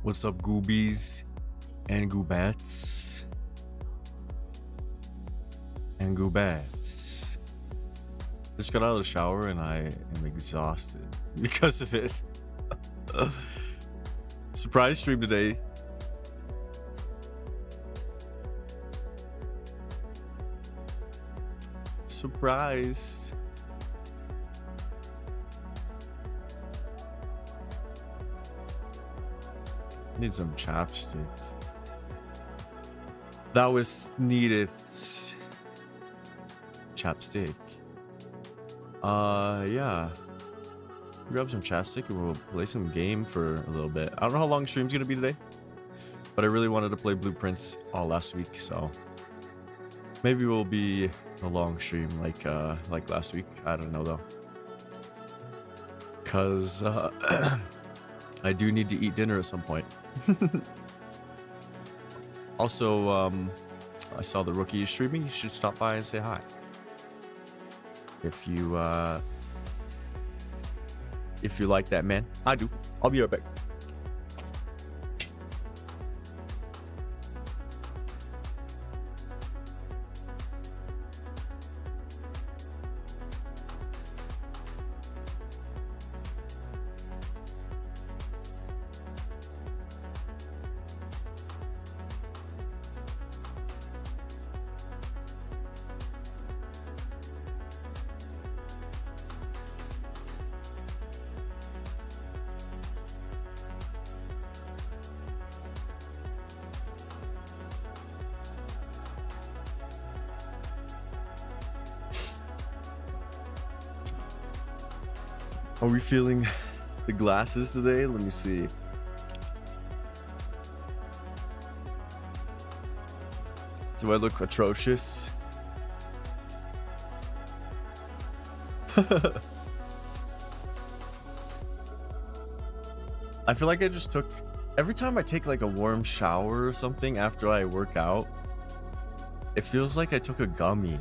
What's up, goobies and goobettes and goobettes? Just got out of the shower and I am exhausted because of it. Surprise stream today. Surprise. Need some chapstick. That was needed. Chapstick. Yeah. Grab some chapstick and we'll play some game for a little bit. I don't know how long stream's gonna be today, but I really wanted to play Blueprints all last week, so maybe we'll be a long stream like last week. I don't know though, cause I do need to eat dinner at some point. Also, I saw the rookie is streaming. You should stop by and say hi. If you like that, man. I do. I'll be right back. Are we feeling the glasses today? Let me see. Do I look atrocious? I feel like I just took... Every time I take like a warm shower or something after I work out, it feels like I took a gummy.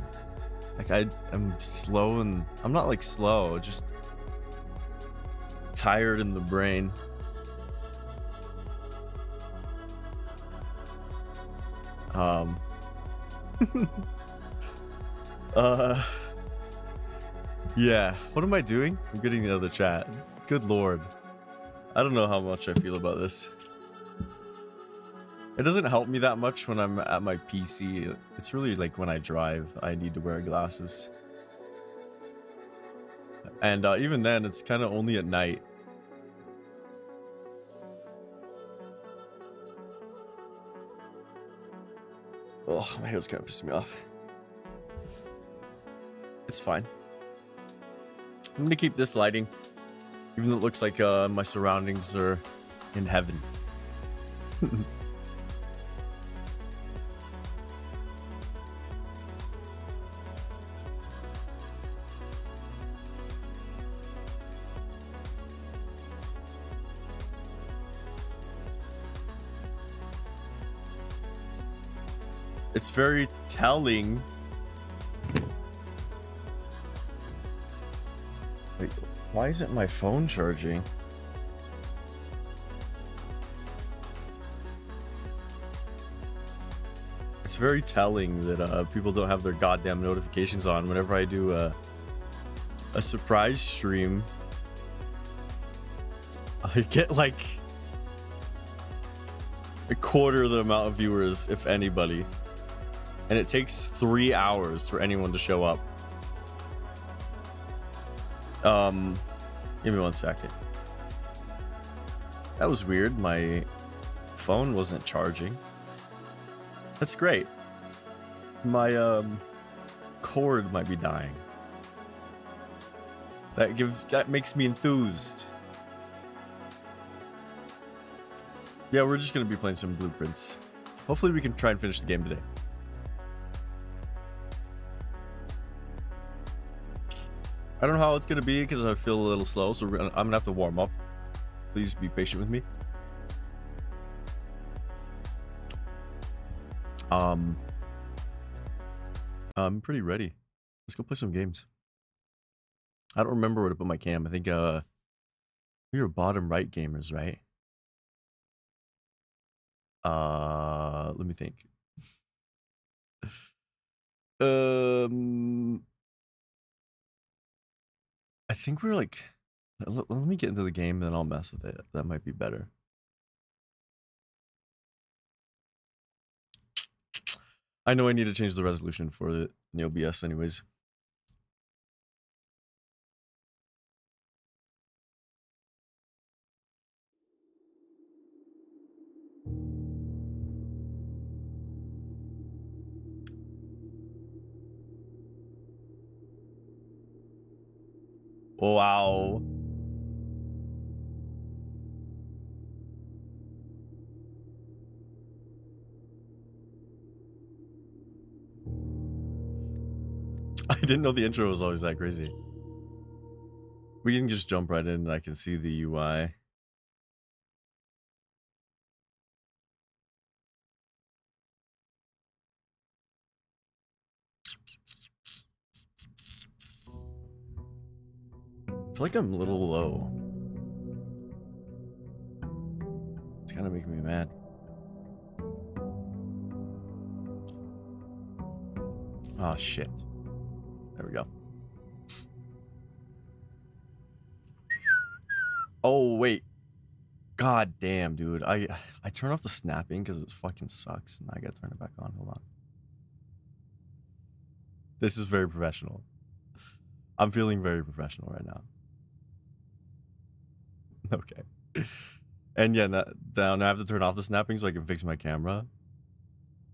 Like I'm slow and... I'm not like slow, just... tired in the brain. Yeah, what am I doing? I'm getting the other chat. Good lord, I don't know how much I feel about this. It doesn't help me that much when I'm at my PC. It's really like when I drive I need to wear glasses, and even then it's kind of only at night. Oh, my hair's kind of pissing me off. It's fine. I'm gonna keep this lighting, even though it looks like my surroundings are in heaven. It's very telling. Wait, why isn't my phone charging? It's very telling that people don't have their goddamn notifications on whenever I do a surprise stream. I get like a quarter of the amount of viewers, if anybody. And it takes 3 hours for anyone to show up. Give me 1 second. That was weird. My phone wasn't charging. That's great. My cord might be dying. That makes me enthused. Yeah, we're just gonna be playing some Blueprints. Hopefully we can try and finish the game today. I don't know how it's gonna be because I feel a little slow, so I'm gonna have to warm up. Please be patient with me. I'm pretty ready. Let's go play some games. I don't remember where to put my cam. I think we were bottom right gamers, right? Let me think. I think we're like, let me get into the game and then I'll mess with it. That might be better. I know I need to change the resolution for the OBS anyways. Wow. I didn't know the intro was always that crazy. We can just jump right in and I can see the UI. I feel like I'm a little low. It's kind of making me mad. Oh, shit. There we go. Oh, wait. God damn, dude. I turn off the snapping because it fucking sucks. And I gotta turn it back on. Hold on. This is very professional. I'm feeling very professional right now. Okay. And yeah, now I have to turn off the snapping so I can fix my camera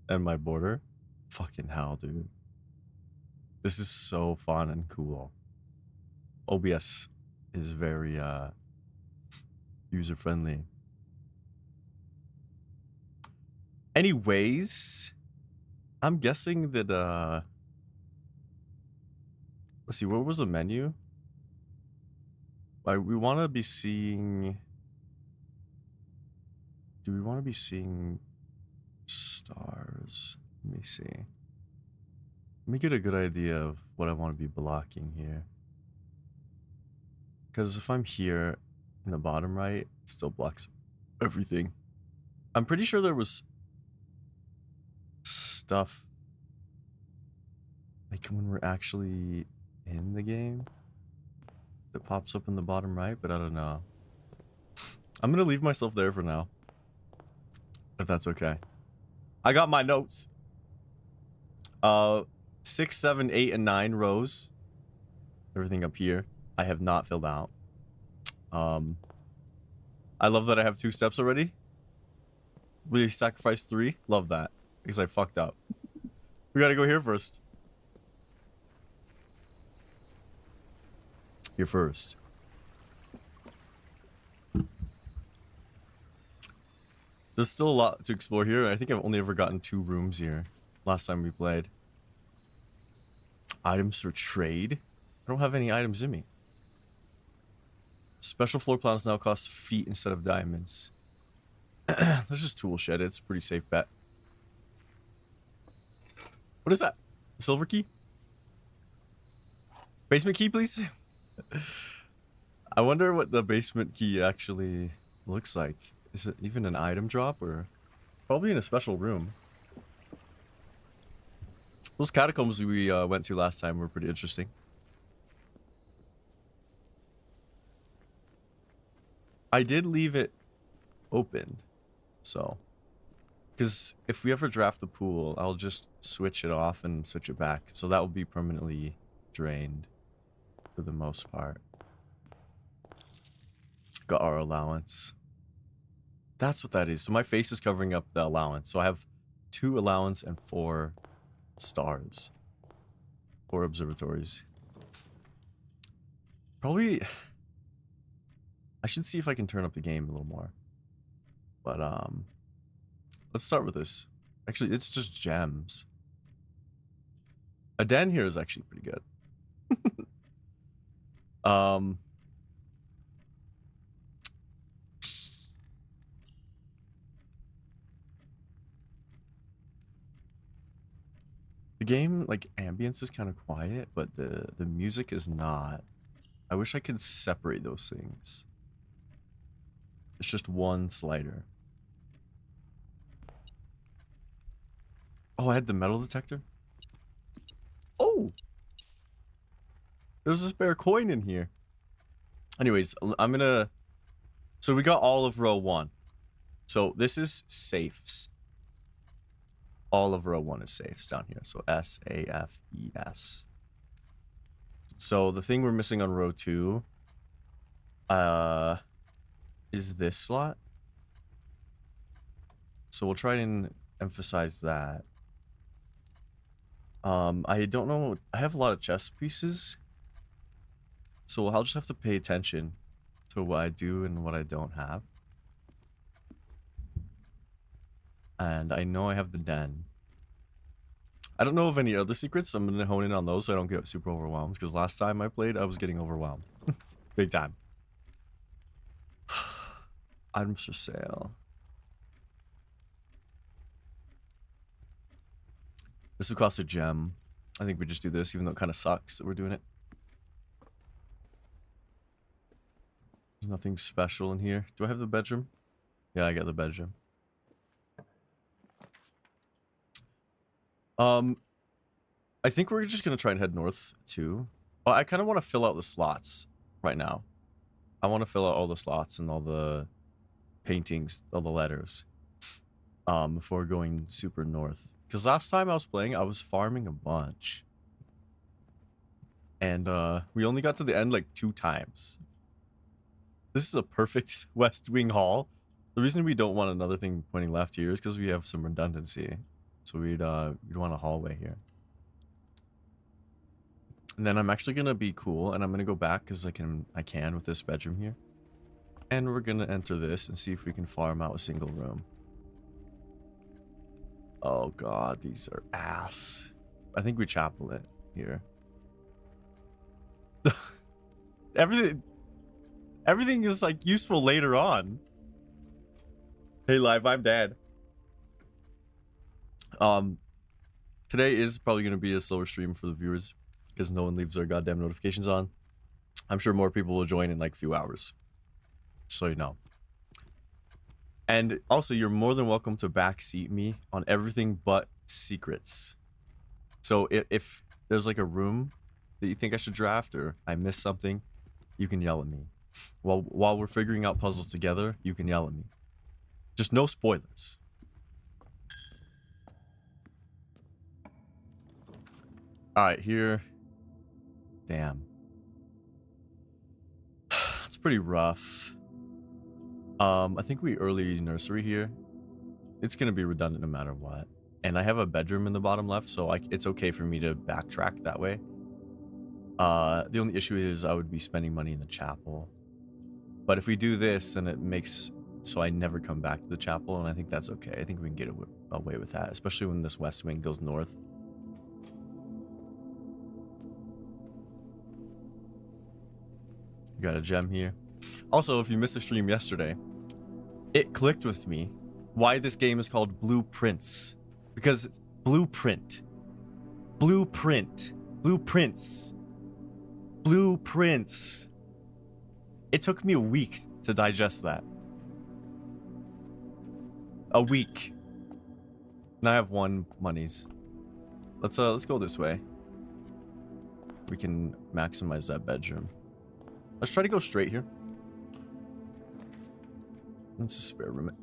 and my border. Fucking hell, dude. This is so fun and cool. OBS is very user-friendly. Anyways, I'm guessing that let's see, what was the menu? Like, we want to be seeing... Do we want to be seeing stars? Let me see. Let me get a good idea of what I want to be blocking here. Because if I'm here in the bottom right, it still blocks everything. I'm pretty sure there was stuff like when we're actually in the game that pops up in the bottom right, but I don't know. I'm gonna leave myself there for now, if that's okay. I got my notes. 6, 7, 8, and 9 rows. Everything up here I have not filled out. I love that I have 2 steps already. We sacrificed 3. Love that. Because I fucked up. We gotta go here first. Here first. There's still a lot to explore here. I think I've only ever gotten 2 rooms here last time we played. Items for trade? I don't have any items in me. Special floor plans now cost feet instead of diamonds. There's just tool shed. It's a pretty safe bet. What is that? A silver key? Basement key, please? I wonder what the basement key actually looks like. Is it even an item drop or probably in a special room? Those catacombs we went to last time were pretty interesting. I did leave it open, so because if we ever draft the pool, I'll just switch it off and switch it back, so that will be permanently drained for the most part. Got our allowance. That's what that is. So my face is covering up the allowance, so I have 2 allowance and 4 stars, 4 observatories. Probably I should see if I can turn up the game a little more. But let's start with this. Actually, it's just gems. A den here is actually pretty good. The game, like, ambience is kind of quiet, but the music is not. I wish I could separate those things. It's just one slider. Oh, I had the metal detector. Oh, there's a spare coin in here. Anyways, I'm gonna... So we got all of row 1. So this is safes. All of row 1 is safes down here. So S-A-F-E-S. So the thing we're missing on row 2 is this slot. So we'll try and emphasize that. I don't know. I have a lot of chess pieces. So I'll just have to pay attention to what I do and what I don't have. And I know I have the den. I don't know of any other secrets, so I'm going to hone in on those so I don't get super overwhelmed. Because last time I played, I was getting overwhelmed. Big time. Items for sale. This would cost a gem. I think we just do this, even though it kind of sucks that we're doing it. There's nothing special in here. Do I have the bedroom? Yeah, I got the bedroom. I think we're just gonna try and head north too. But I kind of want to fill out the slots right now. I want to fill out all the slots and all the paintings, all the letters, before going super north. Because last time I was playing, I was farming a bunch, and we only got to the end like 2 times. This is a perfect West Wing hall. The reason we don't want another thing pointing left here is because we have some redundancy. So we'd want a hallway here. And then I'm actually gonna be cool, and I'm gonna go back because I can with this bedroom here. And we're gonna enter this and see if we can farm out a single room. Oh god, these are ass. I think we chapel it here. Everything is like useful later on. Hey live, I'm dead. Today is probably gonna be a slower stream for the viewers because no one leaves their goddamn notifications on. I'm sure more people will join in like a few hours. Just so you know. And also, you're more than welcome to backseat me on everything but secrets. So if there's like a room that you think I should draft or I missed something, you can yell at me. While we're figuring out puzzles together, you can yell at me. Just no spoilers. Alright, here. Damn. It's pretty rough. I think we early nursery here. It's gonna be redundant no matter what. And I have a bedroom in the bottom left, so it's okay for me to backtrack that way. The only issue is I would be spending money in the chapel. But if we do this, then it makes so I never come back to the chapel, and I think that's okay. I think we can get away with that, especially when this west wing goes north. Got a gem here. Also, if you missed the stream yesterday, it clicked with me why this game is called Blueprints. Because it's blueprint. Blueprint. Blueprints. Blueprints. It took me a week to digest that. A week. Now I have 1 monies. Let's go this way. We can maximize that bedroom. Let's try to go straight here. Let's just spare room it.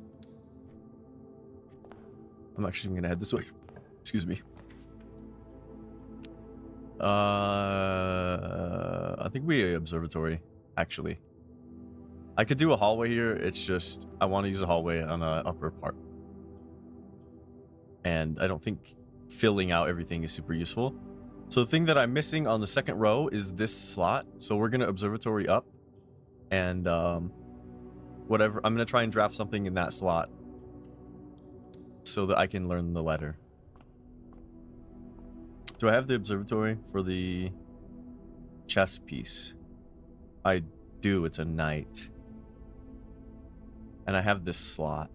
I'm actually gonna head this way. Excuse me. I think we observatory, actually. I could do a hallway here. It's just I want to use a hallway on the upper part. And I don't think filling out everything is super useful. So the thing that I'm missing on the second row is this slot. So we're gonna observatory up, and whatever. I'm gonna try and draft something in that slot so that I can learn the letter. Do I have the observatory for the chess piece? I do. It's a knight. And I have this slot.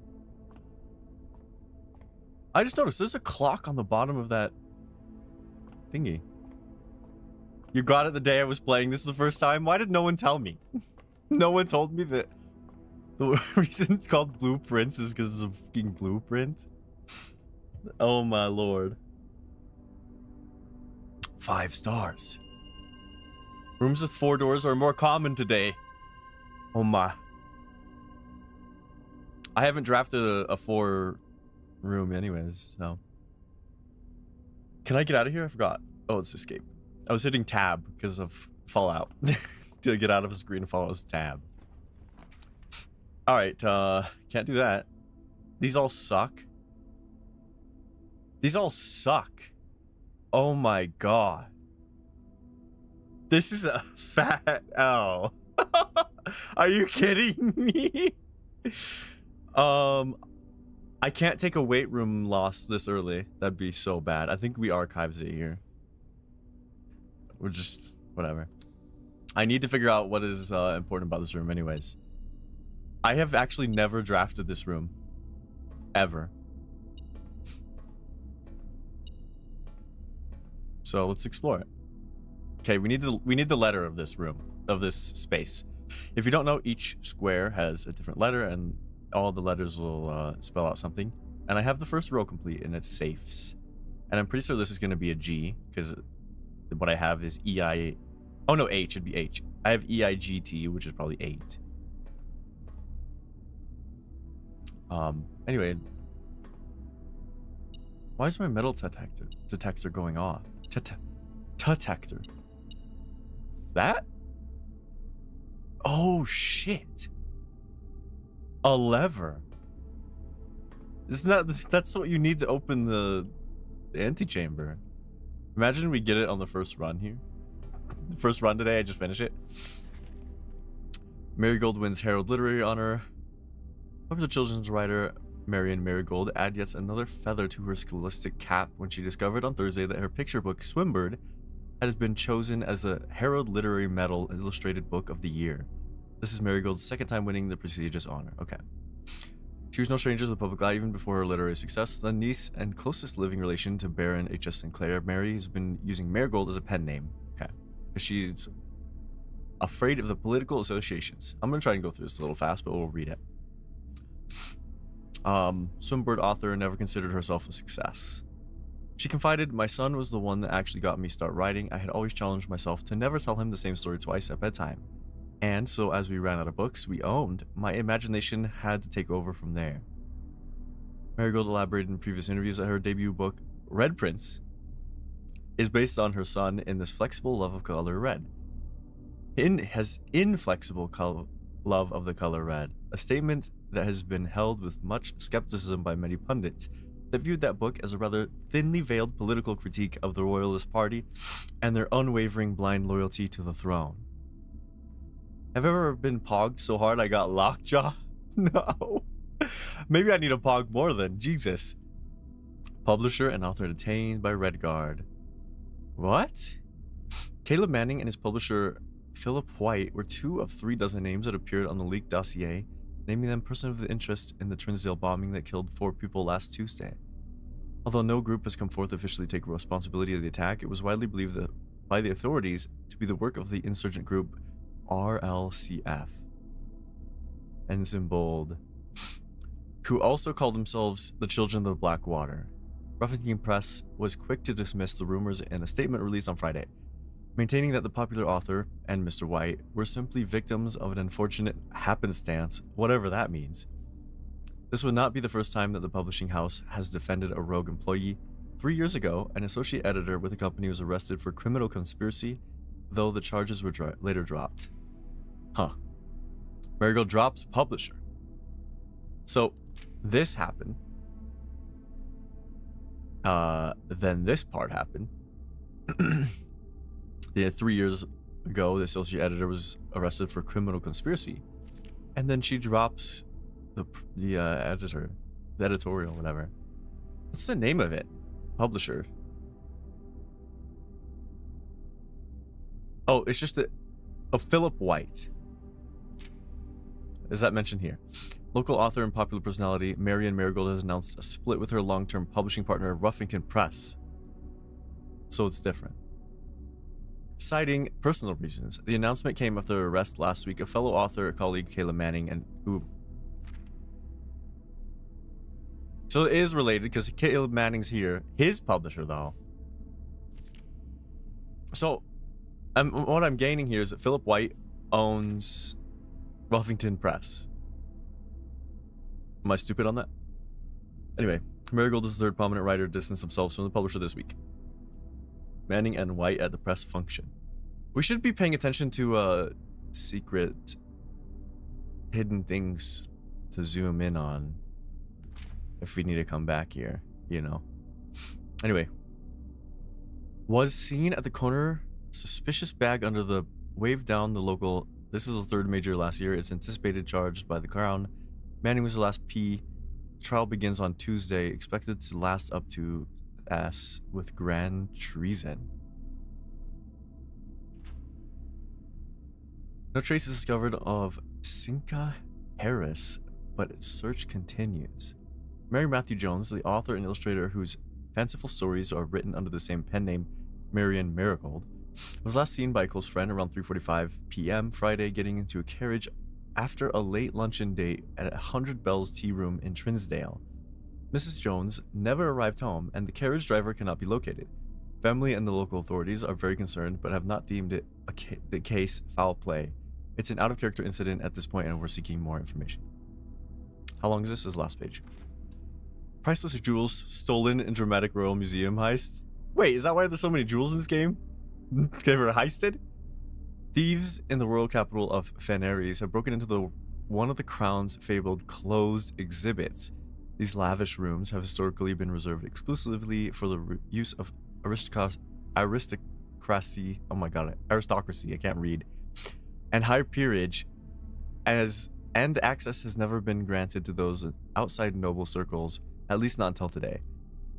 I just noticed there's a clock on the bottom of that thingy. You got it the day I was playing. This is the first time. Why did no one tell me? No one told me that the reason it's called Blueprints is because it's a fucking blueprint. Oh my lord. 5 stars. Rooms with 4 doors are more common today. Oh my. I haven't drafted a 4 room anyways, so. Can I get out of here? I forgot. Oh, it's escape. I was hitting tab because of Fallout. To get out of a screen of Fallout's tab. Alright, can't do that. These all suck. These all suck. Oh my god. This is a fat L. Are you kidding me? I can't take a weight room loss this early. That'd be so bad. I think we archives it here. We're just whatever. I need to figure out what is important about this room anyways. I have actually never drafted this room. Ever. So let's explore it. Okay, we need the letter of this room, of this space. If you don't know, each square has a different letter and all the letters will spell out something. And I have the first row complete and it's safes. And I'm pretty sure this is going to be a G because what I have is EI. Oh no, H should be H. I have EIGT, which is probably 8. Anyway. Why is my metal detector going off? Detector. That? Oh shit. A lever. That's what you need to open the antechamber. Imagine we get it on the first run here. The first run today, I just finished it. Marigold wins Herald Literary Honor. Popular children's writer Marion Marigold add yet another feather to her scholastic cap when she discovered on Thursday that her picture book, Swimbird, had been chosen as the Herald Literary Medal Illustrated Book of the Year. This is Marigold's second time winning the prestigious honor. Okay. She was no stranger to the public eye even before her literary success. The niece and closest living relation to Baron H.S. Sinclair, Mary has been using Marigold as a pen name. Okay. She's afraid of the political associations. I'm going to try and go through this a little fast, but we'll read it. Swimbird author never considered herself a success. She confided, "My son was the one that actually got me start writing. I had always challenged myself to never tell him the same story twice at bedtime. And so as we ran out of books we owned, my imagination had to take over from there." Marigold elaborated in previous interviews that her debut book, Red Prince, is based on her son in this flexible love of color red. Has inflexible love of the color red, a statement that has been held with much skepticism by many pundits that viewed that book as a rather thinly veiled political critique of the Royalist Party and their unwavering blind loyalty to the throne. Have I ever been pogged so hard I got lockjaw? No. Maybe I need a pog more than Jesus. Publisher and author detained by Red Guard. What? Caleb Manning and his publisher Philip White were 2 of 3 dozen names that appeared on the leaked dossier, naming them person of the interest in the Trinsdale bombing that killed 4 people last Tuesday. Although no group has come forth to officially take responsibility of the attack, it was widely believed that by the authorities to be the work of the insurgent group RLCF. And it's in bold. Who also called themselves the Children of the Black Water. Ruffington Press was quick to dismiss the rumors in a statement released on Friday, maintaining that the popular author and Mr. White were simply victims of an unfortunate happenstance, whatever that means. This would not be the first time that the publishing house has defended a rogue employee. 3 years ago, an associate editor with the company was arrested for criminal conspiracy, though the charges were later dropped. Huh. Marigold drops publisher. So, this happened. Then this part happened. Yeah, 3 years ago, the associate editor was arrested for criminal conspiracy, and then she drops the editor, the editorial, whatever. What's the name of it? Publisher. Oh, it's just Philip White. Is that mentioned here? Local author and popular personality Marion Marigold has announced a split with her long-term publishing partner, Ruffington Press. So it's different. Citing personal reasons, the announcement came after the arrest last week of fellow author colleague Kayla Manning, and So it is related because Caleb Manning's here. His publisher, though. So, what I'm gaining here is that Philip White owns Ruffington Press. Am I stupid on that? Anyway, Marigold is the third prominent writer to distance themselves from the publisher this week. Manning and White at the press function. We should be paying attention to secret, hidden things to zoom in on if we need to come back here, you know. Anyway. Was seen at the corner, suspicious bag under the wave down the local. This is the third major last year. It's anticipated charged by the Crown. Manning was the last P. Trial begins on Tuesday, expected to last up to S with grand treason. No traces discovered of Cinca Harris, but search continues. Mary Matthew Jones, the author and illustrator whose fanciful stories are written under the same pen name, Marian Marigold, was last seen by a close friend around 3:45 p.m. Friday getting into a carriage after a late luncheon date at 100 Bells Tea Room in Trinsdale. Mrs. Jones never arrived home, and the carriage driver cannot be located. Family and the local authorities are very concerned, but have not deemed it the case foul play. It's an out-of-character incident at this point, and we're seeking more information. How long is this? This is the last page. Priceless jewels stolen in dramatic Royal Museum heist. Wait, is that why there's so many jewels in this game? They were heisted? Thieves in the royal capital of Fanaries have broken into one of the Crown's fabled closed exhibits. These lavish rooms have historically been reserved exclusively for the use of aristocracy. Oh my god, aristocracy. I can't read. And high peerage, and access has never been granted to those outside noble circles, at least not until today,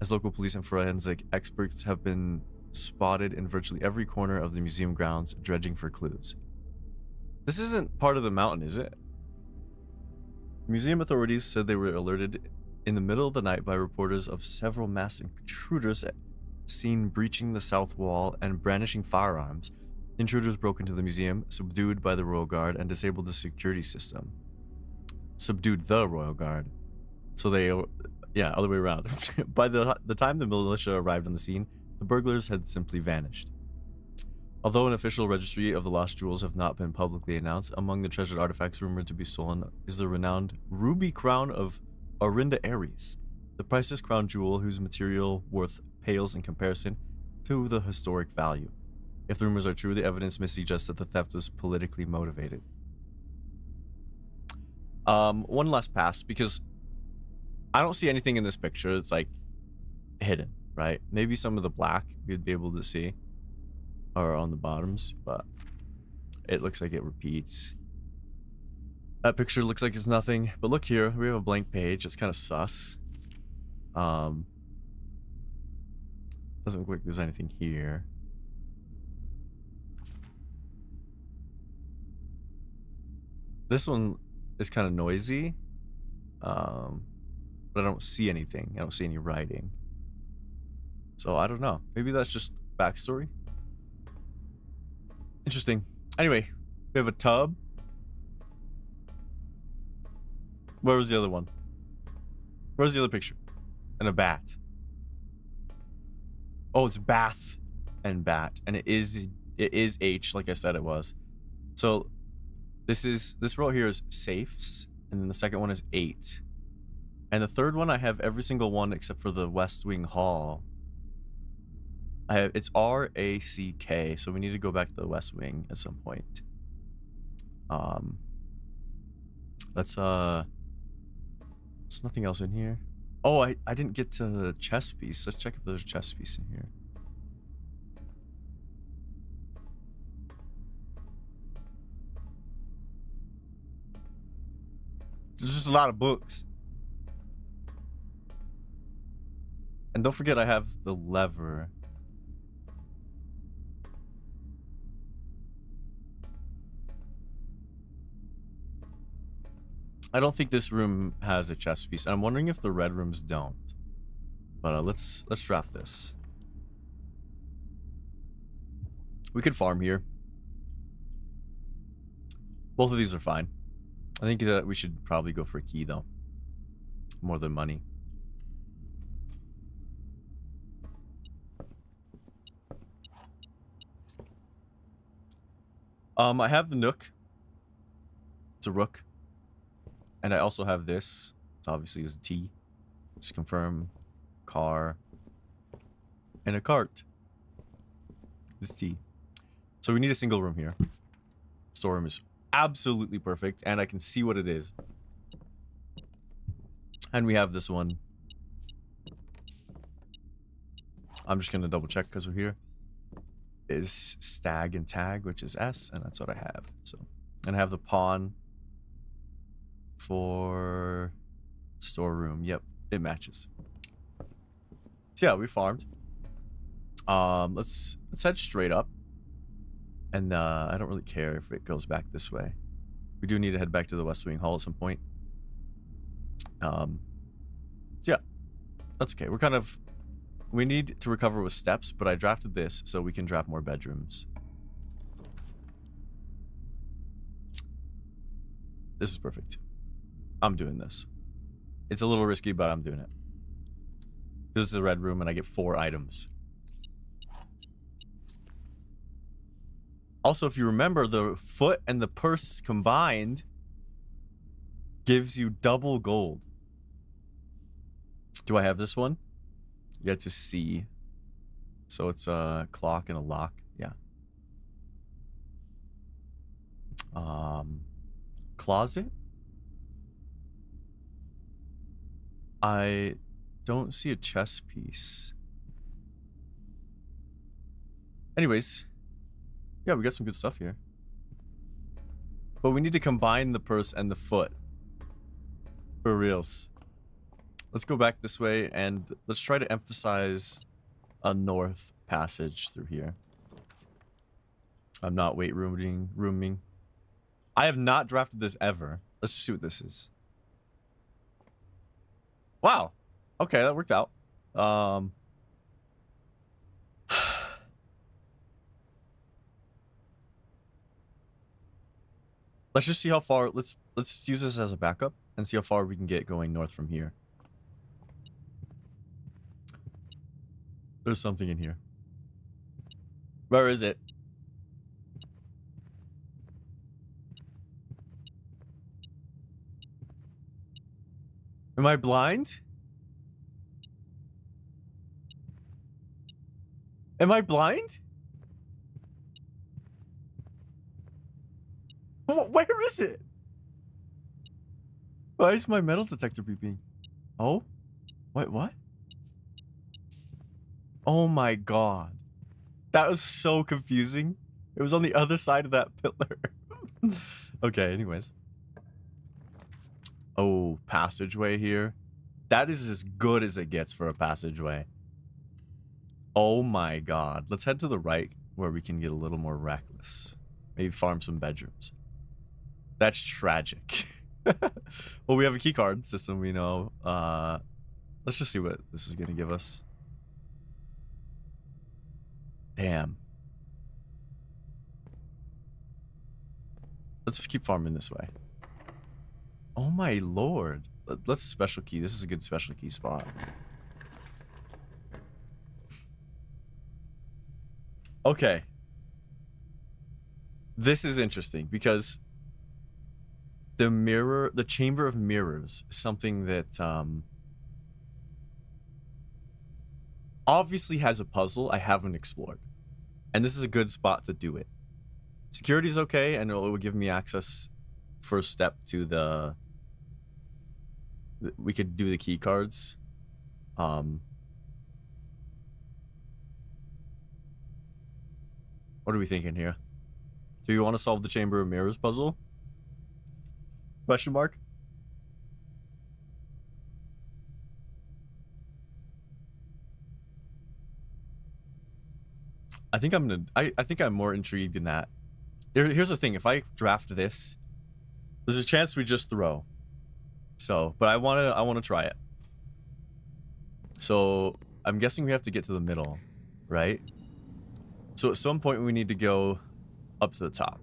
as local police and forensic experts have been spotted in virtually every corner of the museum grounds, dredging for clues. This isn't part of the mountain, is it? Museum authorities said they were alerted in the middle of the night by reporters of several masked intruders seen breaching the south wall and brandishing firearms. Intruders broke into the museum, subdued by the Royal Guard, and disabled the security system. Subdued the Royal Guard. So they... yeah, other way around. By the time the militia arrived on the scene, the burglars had simply vanished. Although an official registry of the lost jewels have not been publicly announced, among the treasured artifacts rumored to be stolen is the renowned ruby crown of Orinda Aries, the priceless crown jewel whose material worth pales in comparison to the historic value. If the rumors are true, the evidence may suggest that the theft was politically motivated. One last pass, because I don't see anything in this picture that's like hidden, right? Maybe some of the black you'd be able to see are on the bottoms, but it looks like it repeats. That picture looks like it's nothing, but look here, we have a blank page. It's kind of sus. Doesn't look like there's anything here. This one is kind of noisy, but I don't see anything. I don't see any writing. So I don't know. Maybe that's just backstory. Interesting. Anyway, we have a tub. Where was the other one? Where's the other picture? And a bat. Oh, it's bath and bat, and it is H, like I said it was. So this row here is safes, and then the second one is 8. And the third one, I have every single one except for the West Wing Hall. It's RACK, so we need to go back to the West Wing at some point. Let's there's nothing else in here. Oh, I didn't get to the chess piece. Let's check if there's a chess piece in here. There's just a lot of books. And don't forget I have the lever. I don't think this room has a chess piece. I'm wondering if the red rooms don't. But let's draft this. We could farm here. Both of these are fine. I think that we should probably go for a key though. More than money. I have the Nook. It's a rook. And I also have this. It obviously is a T. Just confirm. Car. And a cart. This T. So we need a single room here. Storeroom is absolutely perfect. And I can see what it is. And we have this one. I'm just going to double check because we're here. Is stag and tag, which is S. And that's what I have. So, and I have the pawn for storeroom. Yep, it matches. So yeah, we farmed. Let's head straight up. And I don't really care if it goes back this way. We do need to head back to the West Wing Hall at some point. Yeah, that's okay. We need to recover with steps, but I drafted this so we can draft more bedrooms. This is perfect. I'm doing this. It's a little risky, but I'm doing it. This is a red room and I get 4 items. Also, if you remember, the foot and the purse combined gives you double gold. Do I have this one? Yet to see. So it's a clock and a lock. Yeah. Closet? I don't see a chess piece. Anyways. Yeah, we got some good stuff here. But we need to combine the purse and the foot. For reals. Let's go back this way and let's try to emphasize a north passage through here. I'm not weight rooming. I have not drafted this ever. Let's just see what this is. Wow. Okay, that worked out. Let's just see how far. Let's use this as a backup and see how far we can get going north from here. There's something in here. Where is it? Am I blind? Am I blind? Where is it? Why is my metal detector beeping? Oh? Wait, what? Oh my god. That was so confusing. It was on the other side of that pillar. Okay, anyways. Oh, passageway here. That is as good as it gets for a passageway. Oh my god. Let's head to the right where we can get a little more reckless. Maybe farm some bedrooms. That's tragic. Well, we have a keycard system, we know. Let's just see what this is going to give us. Damn. Let's keep farming this way. Oh my lord. Let's special key. This is a good special key spot. Okay. This is interesting because the chamber of mirrors is something that obviously has a puzzle I haven't explored. And this is a good spot to do it. Security's okay, and it will give me access first step to the... We could do the key cards. What are we thinking here? Do you want to solve the Chamber of Mirrors puzzle? Question mark? I think I'm gonna... I think I'm more intrigued in that. Here's the thing. If I draft this, there's a chance we just throw. So, but I wanna try it. So, I'm guessing we have to get to the middle, right? So at some point we need to go up to the top.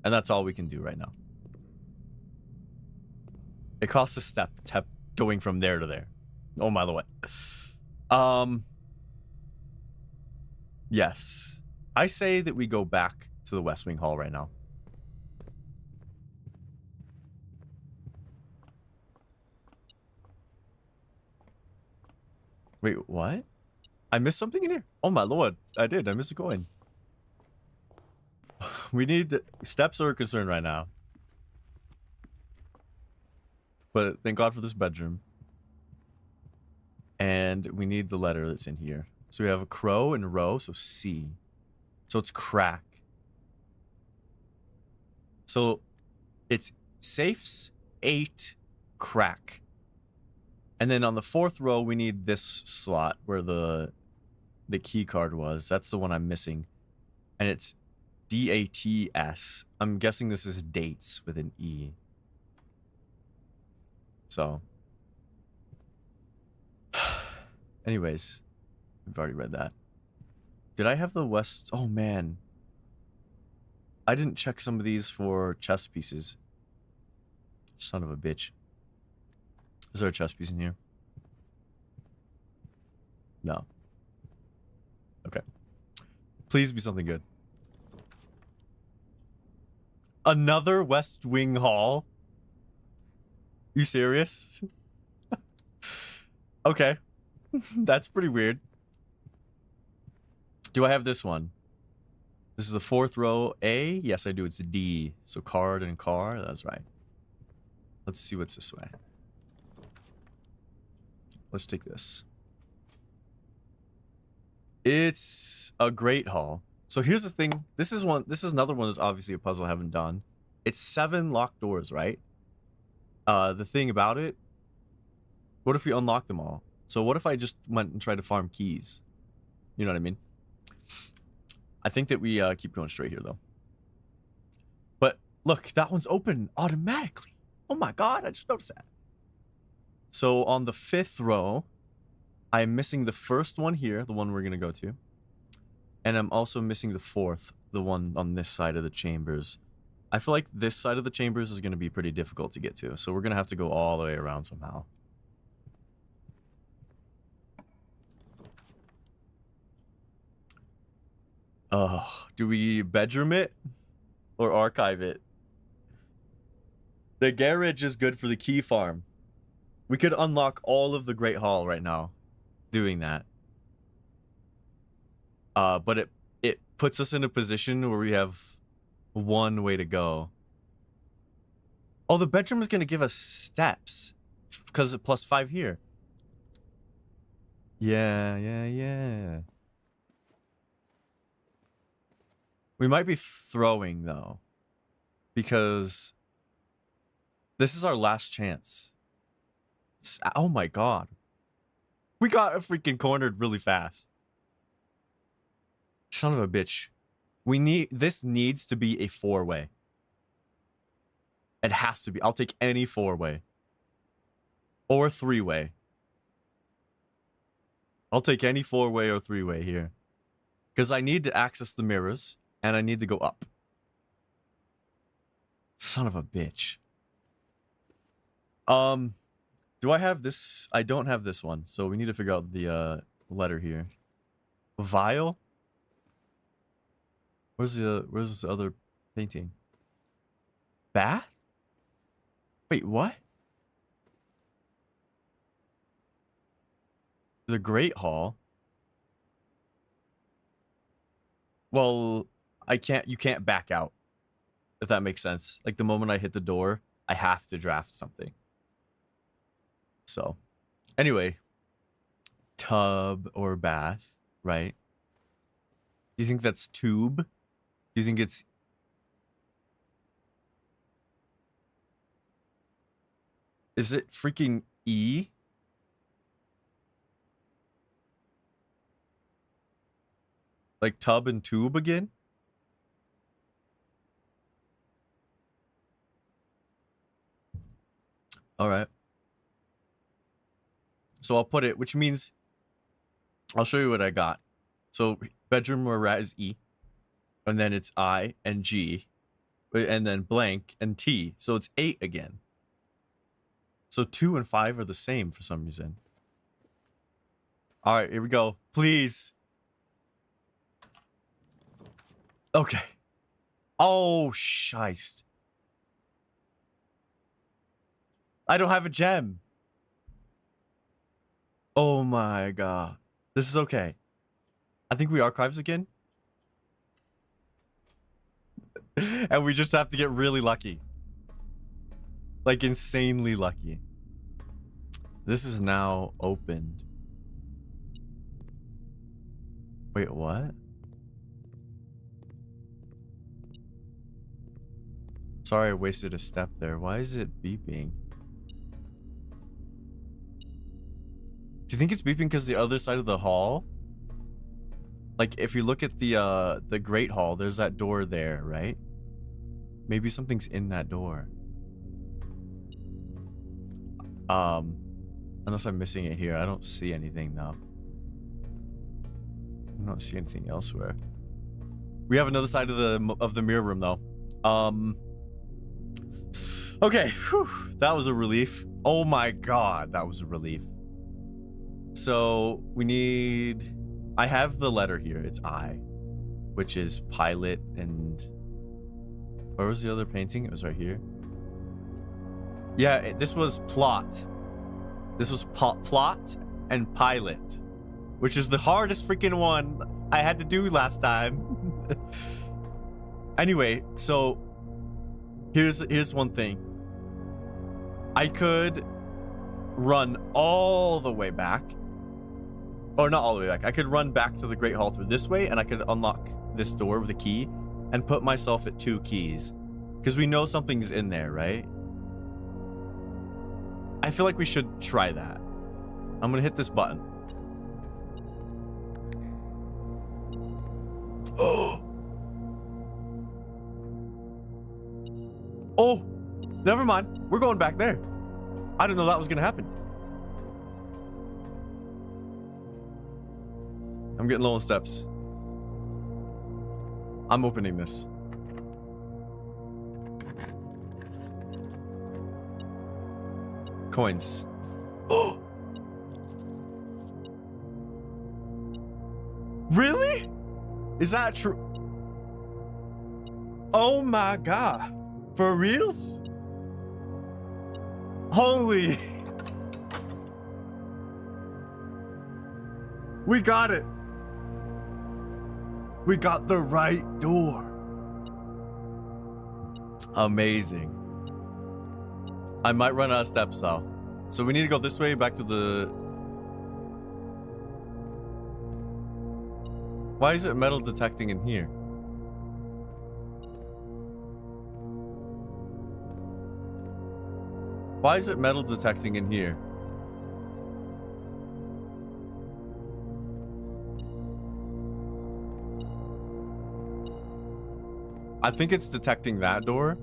And that's all we can do right now. It costs a step going from there to there. Oh my the way. Yes. I say that we go back to the West Wing Hall right now. Wait, what? I missed something in here? Oh my lord, I did. I missed a coin. We need... Steps are a concern right now. But thank God for this bedroom. And we need the letter that's in here. So we have a crow and a row, so C. So it's crack. So it's safes, 8, crack. And then on the 4th row, we need this slot where the key card was. That's the one I'm missing. And it's DATS. I'm guessing this is dates with an E. So. Anyways, we've already read that. Did I have the West? Oh, man. I didn't check some of these for chess pieces. Son of a bitch. Is there a chess piece in here? No. Okay. Please be something good. Another West Wing Hall? You serious? Okay. That's pretty weird. Do I have this one? This is the 4th row. A? Yes, I do. It's D. So card and car. That's right. Let's see what's this way. Let's take this. It's a great hall. So here's the thing. This is another one that's obviously a puzzle I haven't done. It's 7 locked doors, right? The thing about it, what if we unlock them all? So what if I just went and tried to farm keys? You know what I mean? I think that we keep going straight here, though. But look, that one's open automatically. Oh my god, I just noticed that. So on the 5th row, I'm missing the first one here, the one we're going to go to. And I'm also missing the 4th, the one on this side of the chambers. I feel like this side of the chambers is going to be pretty difficult to get to. So we're going to have to go all the way around somehow. Oh, do we bedroom it or archive it? The garage is good for the key farm. We could unlock all of the Great Hall right now doing that. But it puts us in a position where we have one way to go. Oh, the bedroom is going to give us steps because of +5 here. Yeah. We might be throwing, though, because this is our last chance. Oh, my God. We got freaking cornered really fast. Son of a bitch. This needs to be a 4-way. It has to be. I'll take any 4-way. Or 3-way. I'll take any 4-way or 3-way here. Because I need to access the mirrors. And I need to go up. Son of a bitch. Do I have this? I don't have this one. So we need to figure out the letter here. Vial? Where's this other painting? Bath? Wait, what? The Great Hall? Well, you can't back out. If that makes sense. Like the moment I hit the door, I have to draft something. So, anyway, tub or bath, right? Do you think that's tube? Do you think it's... Is it freaking E? Like tub and tube again? All right. So I'll put it, which means I'll show you what I got. So bedroom where we're at is E. And then it's I and G. And then blank and T. So it's 8 again. So 2 and 5 are the same for some reason. All right, here we go. Please. Okay. Oh, shite. I don't have a gem. Oh my god. This is okay. I think we archives again. And we just have to get really lucky. Like, insanely lucky. This is now opened. Wait, what? Sorry I wasted a step there. Why is it beeping? Do you think it's beeping because the other side of the hall? Like, if you look at the Great Hall, there's that door there, right? Maybe something's in that door. Unless I'm missing it here. I don't see anything, though. I don't see anything elsewhere. We have another side of the mirror room, though. Okay, whew, that was a relief. Oh my god, that was a relief. So, we need... I have the letter here. It's I, which is pilot and... Where was the other painting? It was right here. Yeah, this was plot. This was plot and pilot, which is the hardest freaking one I had to do last time. Anyway, so here's one thing. I could run all the way back. Or not all the way back. I could run back to the Great Hall through this way, and I could unlock this door with a key and put myself at 2 keys. Because we know something's in there, right? I feel like we should try that. I'm gonna hit this button. Oh! Oh! Never mind. We're going back there. I didn't know that was gonna happen. I'm getting low on steps. I'm opening this. Coins. Oh! Really? Is that true? Oh my god. For reals? Holy. We got it. We got the right door. Amazing. I might run out of steps though. So we need to go this way back to the... Why is it metal detecting in here? Why is it metal detecting in here? I think it's detecting that door.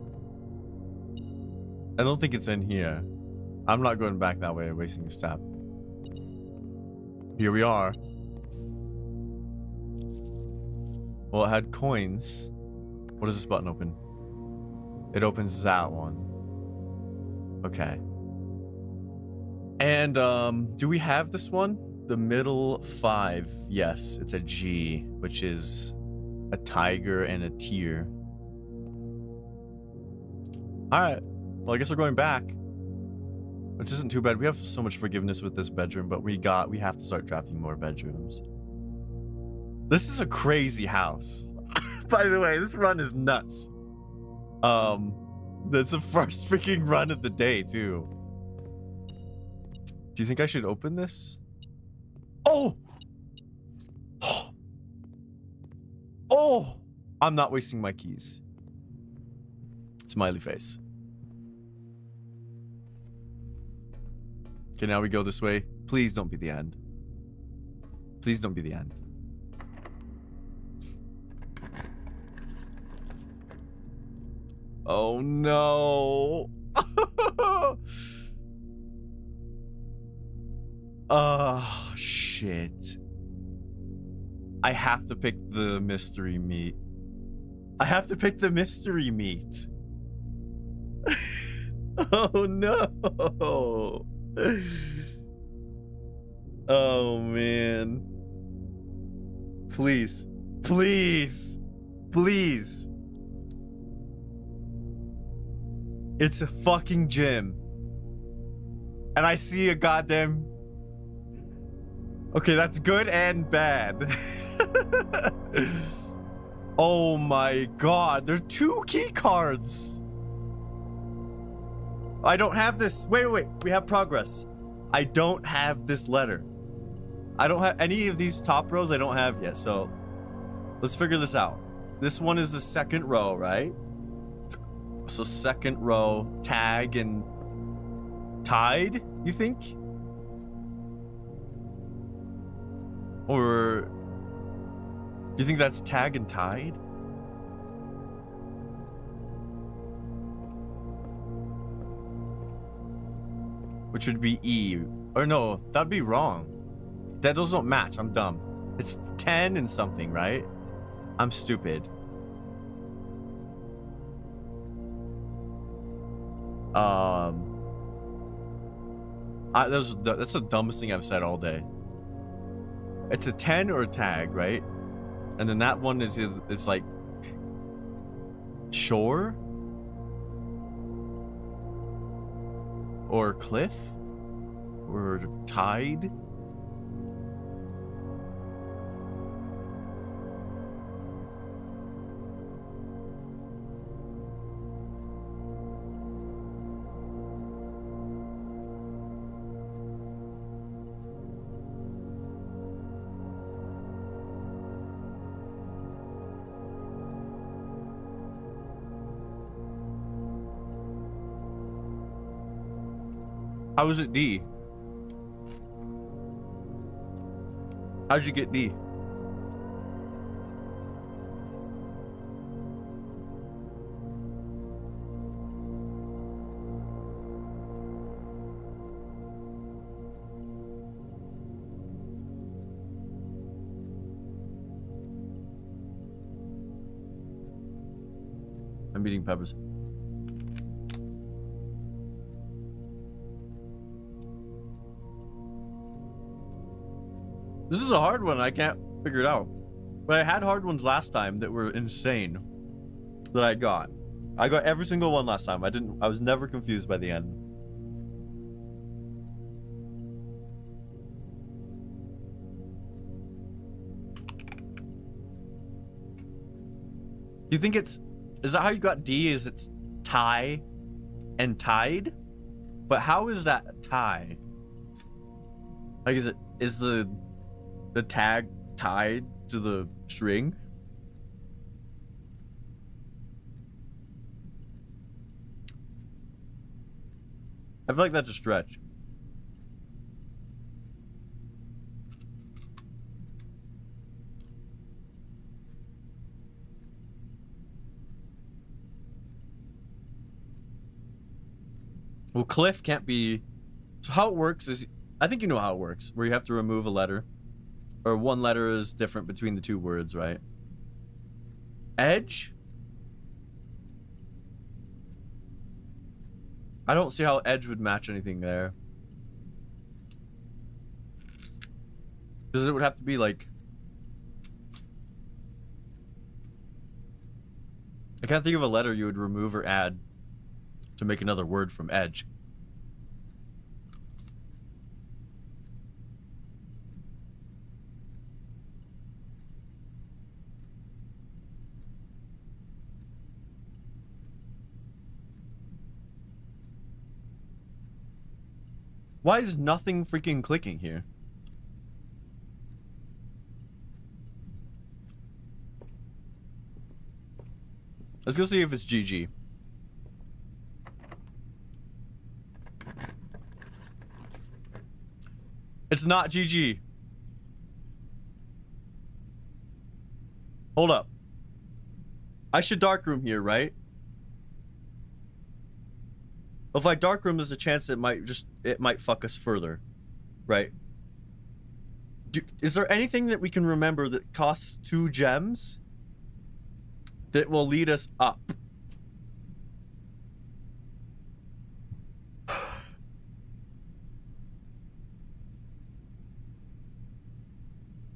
I don't think it's in here. I'm not going back that way, wasting a step. Here we are. Well, it had coins. What does this button open? It opens that one. Okay. And, do we have this one? The middle 5. Yes, it's a G, which is a tiger and a tear. Alright. Well, I guess we're going back. Which isn't too bad. We have so much forgiveness with this bedroom, but we have to start drafting more bedrooms. This is a crazy house. By the way, this run is nuts. That's the first freaking run of the day, too. Do you think I should open this? Oh! Oh! I'm not wasting my keys. Smiley face. Okay, now we go this way. Please don't be the end. Please don't be the end. Oh no. Oh shit. I have to pick the mystery meat. I have to pick the mystery meat. Oh no. Oh man. Please. Please. Please. It's a fucking gym. And I see a goddamn... Okay, that's good and bad. Oh my god, there's 2 key cards. I don't have this. Wait, we have progress. I don't have this letter. I don't have any of these top rows. I don't have yet, so let's figure this out. This one is the second row, right? So second row, tag and tied, you think? Or do you think that's tag and tied? Which would be E. Or no, that'd be wrong. Those don't match. I'm dumb. It's 10 and something, right? I'm stupid. That's the dumbest thing I've said all day. It's a 10 or a tag, right? And then that one is like shore or cliff or tide. How is it D? How'd you get D? I'm eating peppers. This is a hard one. I can't figure it out. But I had hard ones last time that were insane that I got. I got every single one last time. I was never confused by the end. Do you think is that how you got D? Is it's tie and tied? But how is that a tie? Like, is the tag tied to the string? I feel like that's a stretch. Well, cliff can't be... So how it works is... I think you know how it works, where you have to remove a letter. Or one letter is different between the 2 words, right? Edge? I don't see how edge would match anything there. Because it would have to be like... I can't think of a letter you would remove or add to make another word from edge. Why is nothing freaking clicking here? Let's go see if it's GG. It's not GG. Hold up. I should darkroom here, right? If I darkroom, there's a chance it might fuck us further, right? Is there anything that we can remember that costs 2 gems that will lead us up?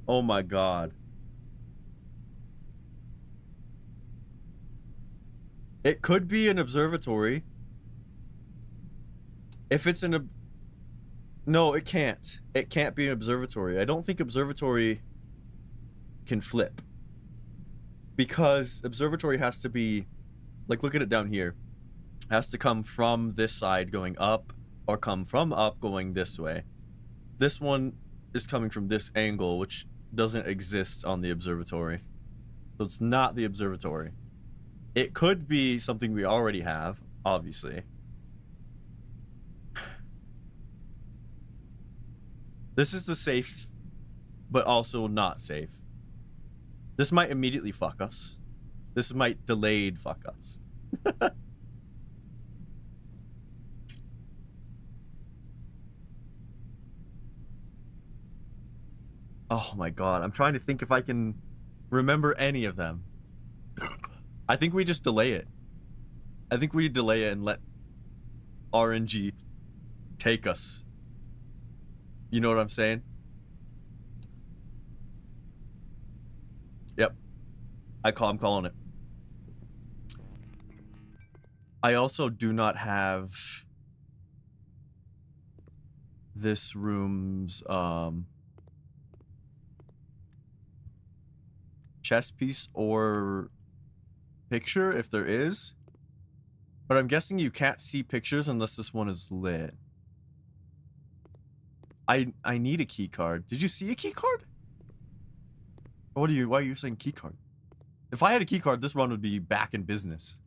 Oh my god. It could be an observatory. If it's an... No, it can't. It can't be an observatory. I don't think observatory can flip. Because observatory has to be... Like, look at it down here. It has to come from this side going up, or come from up going this way. This one is coming from this angle, which doesn't exist on the observatory. So it's not the observatory. It could be something we already have, obviously. This is the safe, but also not safe. This might immediately fuck us. This might delayed fuck us. Oh my god, I'm trying to think if I can remember any of them. I think we just delay it. I think we delay it and let RNG take us. You know what I'm saying? Yep. I'm calling it. I also do not have this room's chess piece or picture, if there is. But I'm guessing you can't see pictures unless this one is lit. I need a key card. Did you see a key card? Why are you saying key card? If I had a key card, this run would be back in business.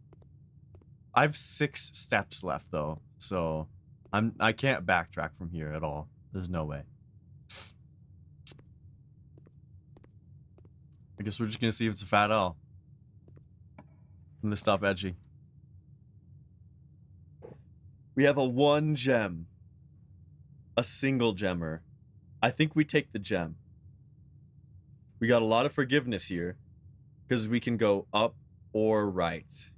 I have 6 steps left though, so I can't backtrack from here at all. There's no way. I guess we're just gonna see if it's a fat L. I'm gonna stop edging. We have a 1 gem. A single gemmer. I think we take the gem. We got a lot of forgiveness here. Because we can go up or right.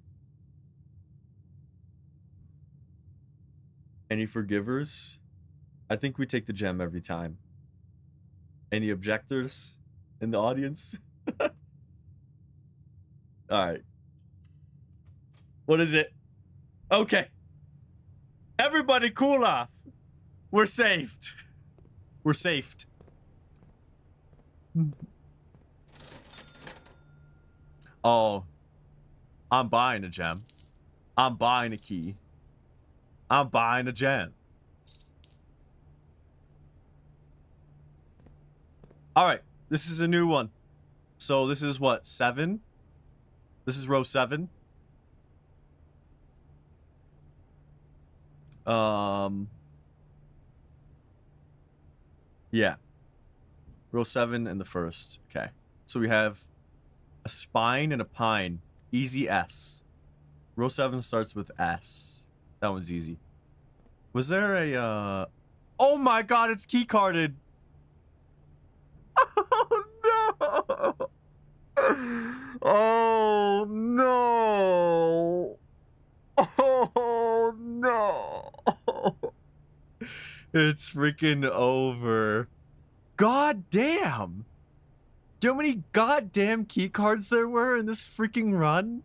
Any forgivers? I think we take the gem every time. Any objectors in the audience? Alright. What is it? Okay. Everybody cool off. We're saved. We're saved. Oh. I'm buying a gem. I'm buying a key. I'm buying a gem. Alright. This is a new one. So this is what? 7? This is row 7. Yeah. Row 7 and the first. Okay. So we have a spine and a pine. Easy S. Row 7 starts with S. That one's easy. Was there a, Oh my god, it's keycarded! Oh no! Oh no! Oh no! It's freaking over. God damn! Do you know how many goddamn key cards there were in this freaking run?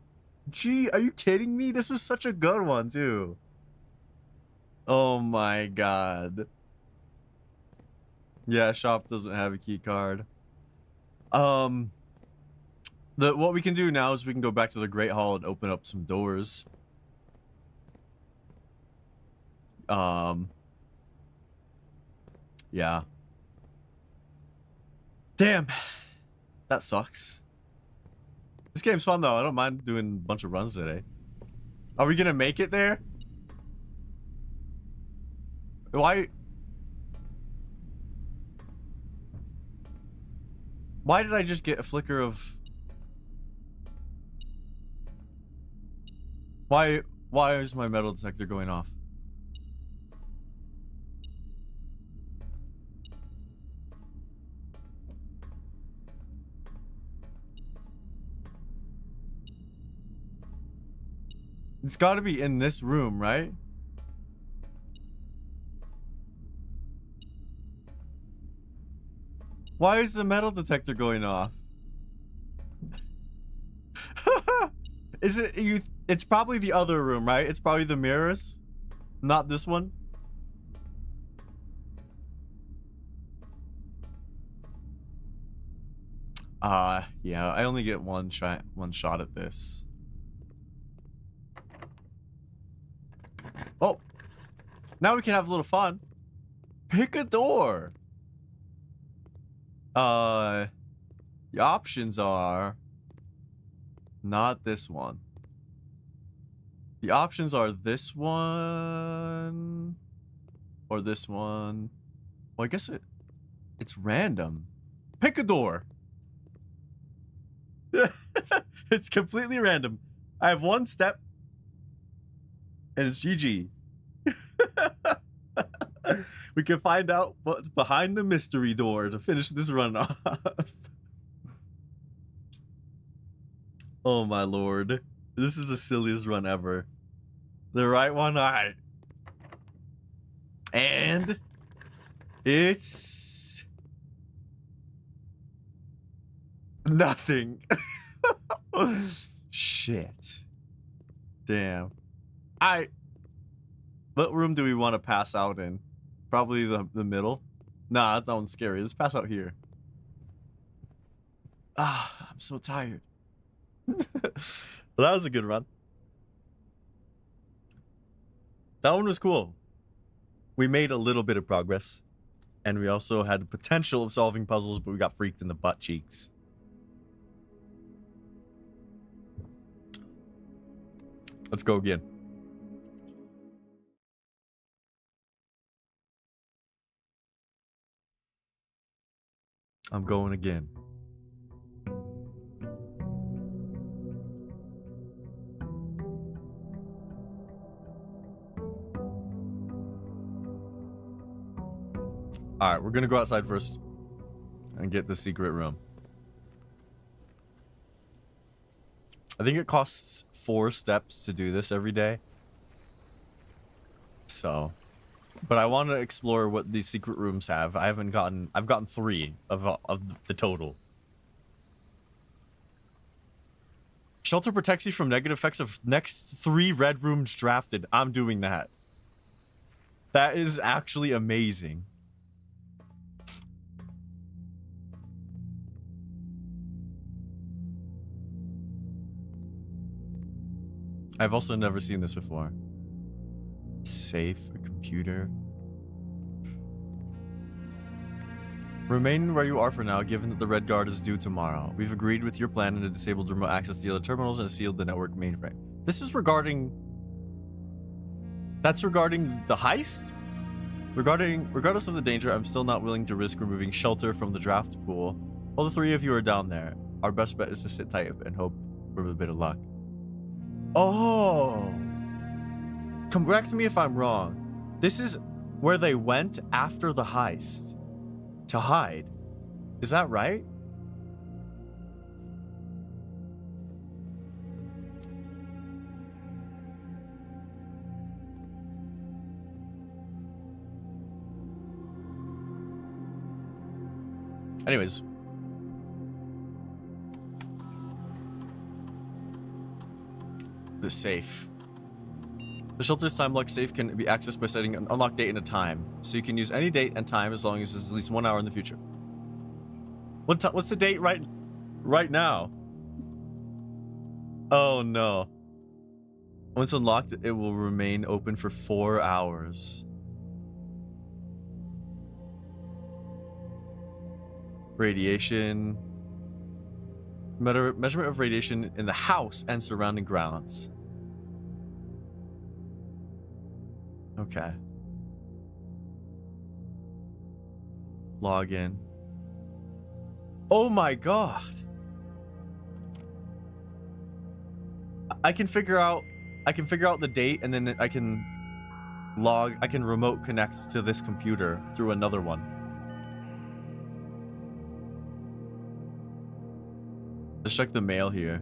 Gee, are you kidding me? This was such a good one, too. Oh my god. Yeah, shop doesn't have a key card. What we can do now is we can go back to the Great Hall and open up some doors. Yeah. Damn. That sucks. This game's fun though. I don't mind doing a bunch of runs today. Are we gonna make it there? Why did I just get a flicker of... Why is my metal detector going off? It's got to be in this room, right? Why is the metal detector going off? Is it you? It's probably the other room, right? It's probably the mirrors, not this one. Yeah, I only get one shot at this. Oh, now we can have a little fun. Pick a door. The options are not this one. The options are this one or this one. Well, I guess it's random. Pick a door. It's completely random. I have one step and it's GG. We can find out what's behind the mystery door to finish this run off. Oh my lord. This is the silliest run ever. The right one, alright. And it's nothing. Shit. Damn. What room do we want to pass out in? Probably the middle. Nah, that one's scary. Let's pass out here. Ah, I'm so tired. Well, that was a good run. That one was cool. We made a little bit of progress. And we also had the potential of solving puzzles, but we got freaked in the butt cheeks. Let's go again. I'm going again. Alright, we're gonna go outside first and get the secret room. I think it costs 4 steps to do this every day. So, but I want to explore what these secret rooms have. I've gotten 3 of the total. Shelter protects you from negative effects of next 3 red rooms drafted. I'm doing that. That is actually amazing. I've also never seen this before. Safe, a computer. Remain where you are for now, given that the Red Guard is due tomorrow. We've agreed with your plan and disabled remote access to the other terminals and sealed the network mainframe. This is regarding... That's regarding the heist? Regardless of the danger, I'm still not willing to risk removing Shelter from the draft pool. While the 3 of you are down there, our best bet is to sit tight and hope for a bit of luck. Oh! Correct me if I'm wrong. This is where they went after the heist. To hide. Is that right? Anyways. The safe. The shelter's time lock safe can be accessed by setting an unlocked date and a time. So you can use any date and time as long as it's at least 1 hour in the future. What's the date right now? Oh no. Once unlocked, it will remain open for 4 hours. Radiation. Measurement of radiation in the house and surrounding grounds. Okay. Log in. Oh my god. I can figure out the date and then I can remote connect to this computer through another one. Let's check the mail here.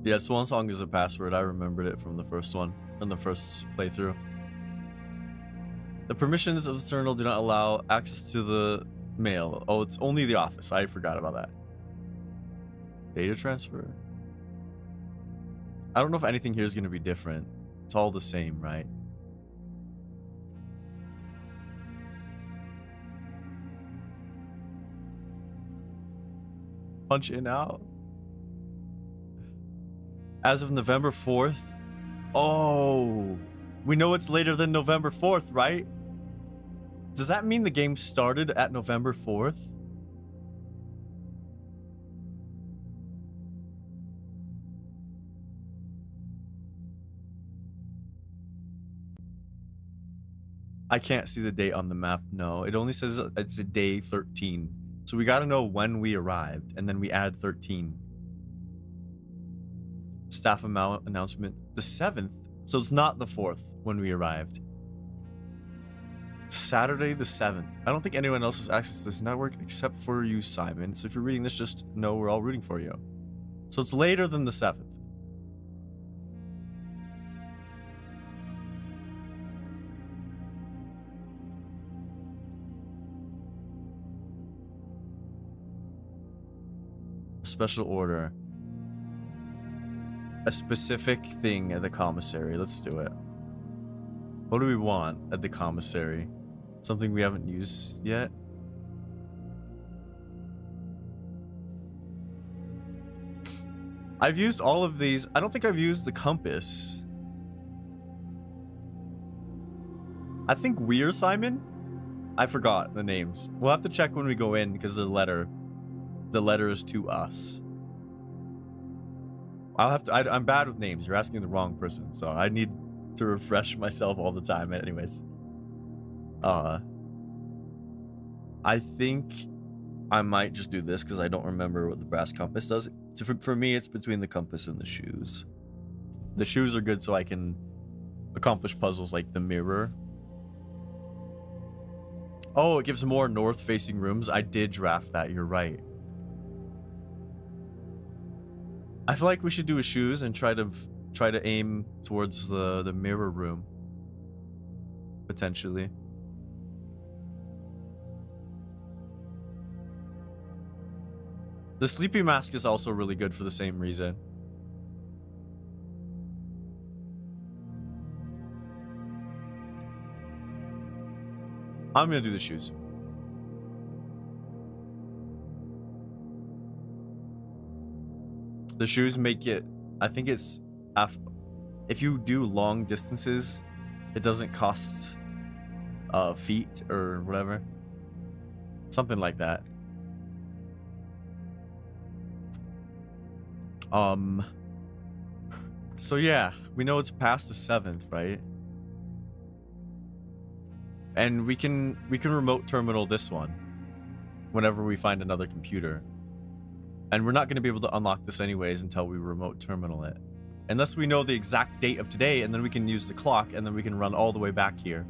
Yeah, Swan Song is a password. I remembered it from the first one, from the first playthrough. The permissions of the Cernal do not allow access to the mail. Oh, it's only the office. I forgot about that. Data transfer. I don't know if anything here is going to be different. It's all the same, right? Punch in out. As of November 4th. Oh, we know it's later than November 4th, right? Does that mean the game started at November 4th? I can't see the date on the map. No, it only says it's a day 13. So we got to know when we arrived, and then we add 13. Staff announcement, the 7th. So it's not the 4th when we arrived. Saturday the 7th. I don't think anyone else has access to this network except for you, Simon. So if you're reading this, just know we're all rooting for you. So it's later than the 7th. Special order. A specific thing at the commissary. Let's do it. What do we want at the commissary? Something we haven't used yet? I've used all of these. I don't think I've used the compass. I think we're Simon? I forgot the names. We'll have to check when we go in because the letter is to us. I'll have to. I'm bad with names. You're asking the wrong person, so I need to refresh myself all the time. Anyways, I think I might just do this because I don't remember what the brass compass does. For me, it's between the compass and the shoes. The shoes are good so I can accomplish puzzles like the mirror. Oh, it gives more north-facing rooms. I did draft that. You're right. I feel like we should do a shoes and try to aim towards the mirror room. Potentially. The sleepy mask is also really good for the same reason. I'm gonna do the shoes. The shoes make it, I think it's, if you do long distances, it doesn't cost feet or whatever. Something like that. So yeah, we know it's past the 7th, right? And we can remote terminal this one whenever we find another computer. And we're not going to be able to unlock this anyways until we remote terminal it. Unless we know the exact date of today, and then we can use the clock, and then we can run all the way back here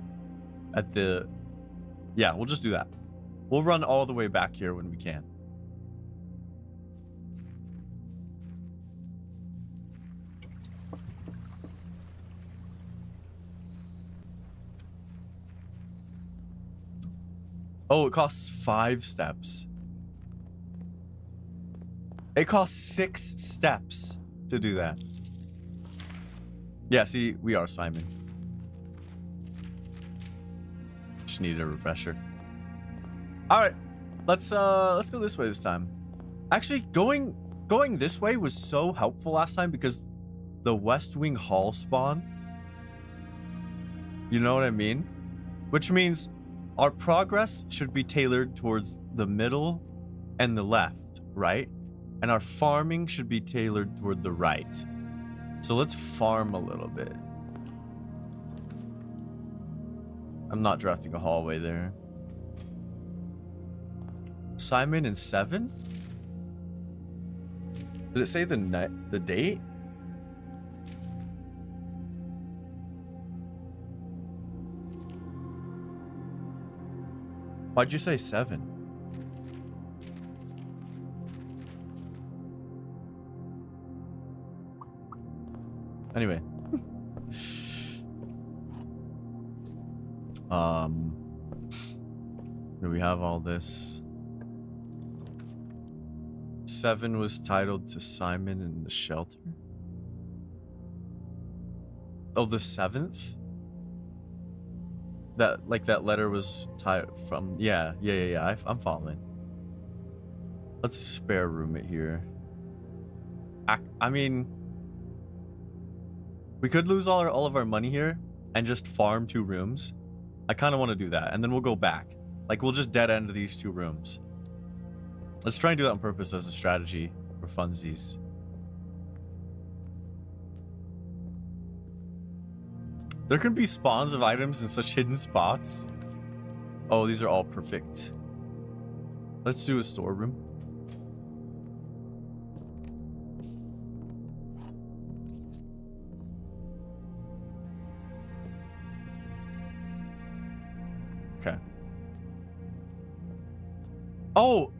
at the... Yeah, we'll just do that. We'll run all the way back here when we can. Oh, it costs 5 steps. It costs 6 steps to do that. Yeah, see, we are Simon. Just needed a refresher. All right, let's go this way this time. Actually, going this way was so helpful last time because the West Wing Hall spawn. You know what I mean? Which means our progress should be tailored towards the middle and the left, right? And our farming should be tailored toward the right. So let's farm a little bit. I'm not drafting a hallway there. Simon and 7? Did it say the date? Why'd you say 7? Anyway. Do we have all this? 7 was titled to Simon in the shelter. Oh, the 7th? That letter was tied from... Yeah. I'm following. Let's spare room it here. I mean, we could lose all of our money here and just farm 2 rooms. I kind of want to do that, and then we'll go back. Like, we'll just dead end these 2 rooms. Let's try and do that on purpose as a strategy for funsies. There can be spawns of items in such hidden spots. Oh, these are all perfect. Let's do a storeroom. Okay. Oh,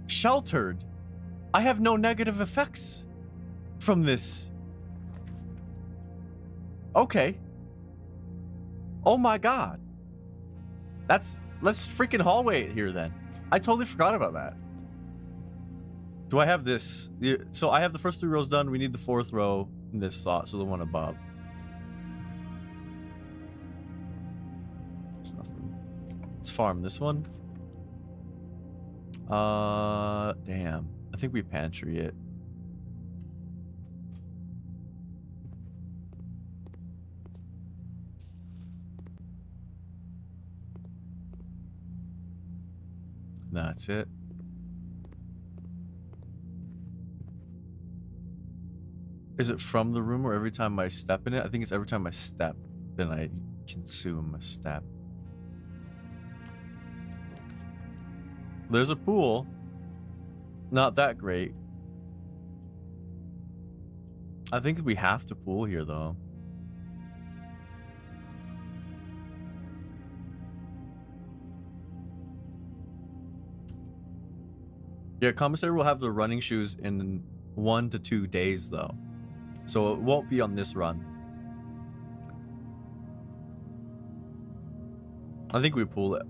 sheltered. I have no negative effects from this. Okay. Oh my god. Let's freaking hallway it here then. I totally forgot about that. Do I have this? So I have the first 3 rows done. We need the 4th row in this slot, so the one above. There's nothing. Let's farm this one. Damn. I think we pantry it. That's it. Is it from the room or every time I step in it? I think it's every time I step, then I consume a step. There's a pool. Not that great. I think we have to pool here though. Yeah, commissary will have the running shoes in 1 to 2 days though. So it won't be on this run. I think we pool it.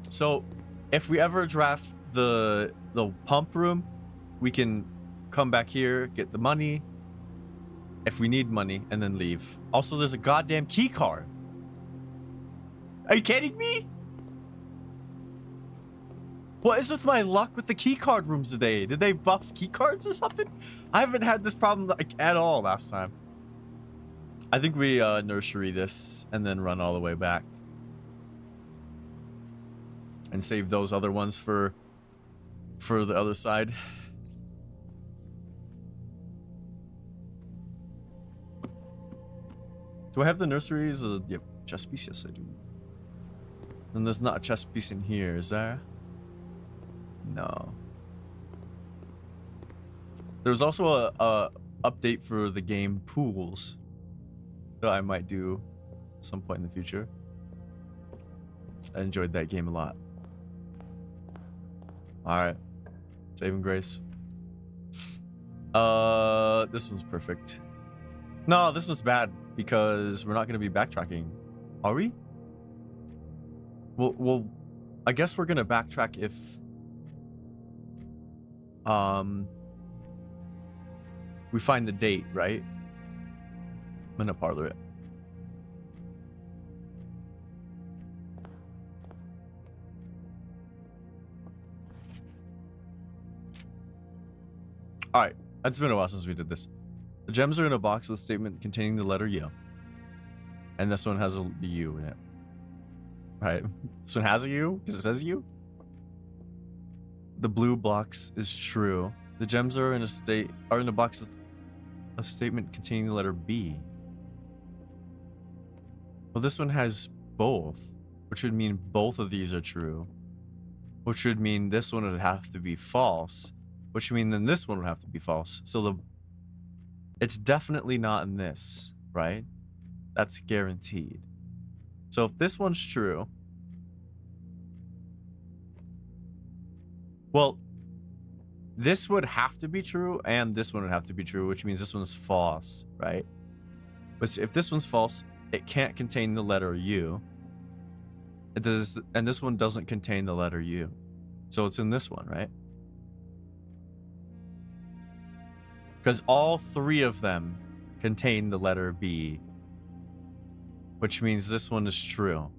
So if we ever draft the pump room, we can come back here, get the money if we need money, and then leave. Also, there's a goddamn key card. Are you kidding me? What is with my luck with the keycard rooms today? Did they buff keycards or something? I haven't had this problem like at all last time. I think we nursery this and then run all the way back. And save those other ones for the other side. Do I have the nurseries? Yep, chess piece, yes I do. And there's not a chess piece in here, is there? No. There's also a update for the game Pools that I might do at some point in the future. I enjoyed that game a lot. Alright. Saving grace. This one's perfect. No, this one's bad because we're not going to be backtracking. Are we? Well, I guess we're going to backtrack if we find the date, right? I'm going to parlor it. Alright, it's been a while since we did this. The gems are in a box with a statement containing the letter U. And this one has the U in it. Right. This one has a U because it says U. The blue box is true. The gems are in a box with a statement containing the letter B. Well, this one has both, which would mean both of these are true. Which would mean this one would have to be false. Which would mean then this one would have to be false. So it's definitely not in this, right? That's guaranteed. So if this one's true, well, this would have to be true and this one would have to be true, which means this one's false, right? But if this one's false, it can't contain the letter U. It does, and this one doesn't contain the letter U. So it's in this one, right? Because all 3 of them contain the letter B, which means this one is true.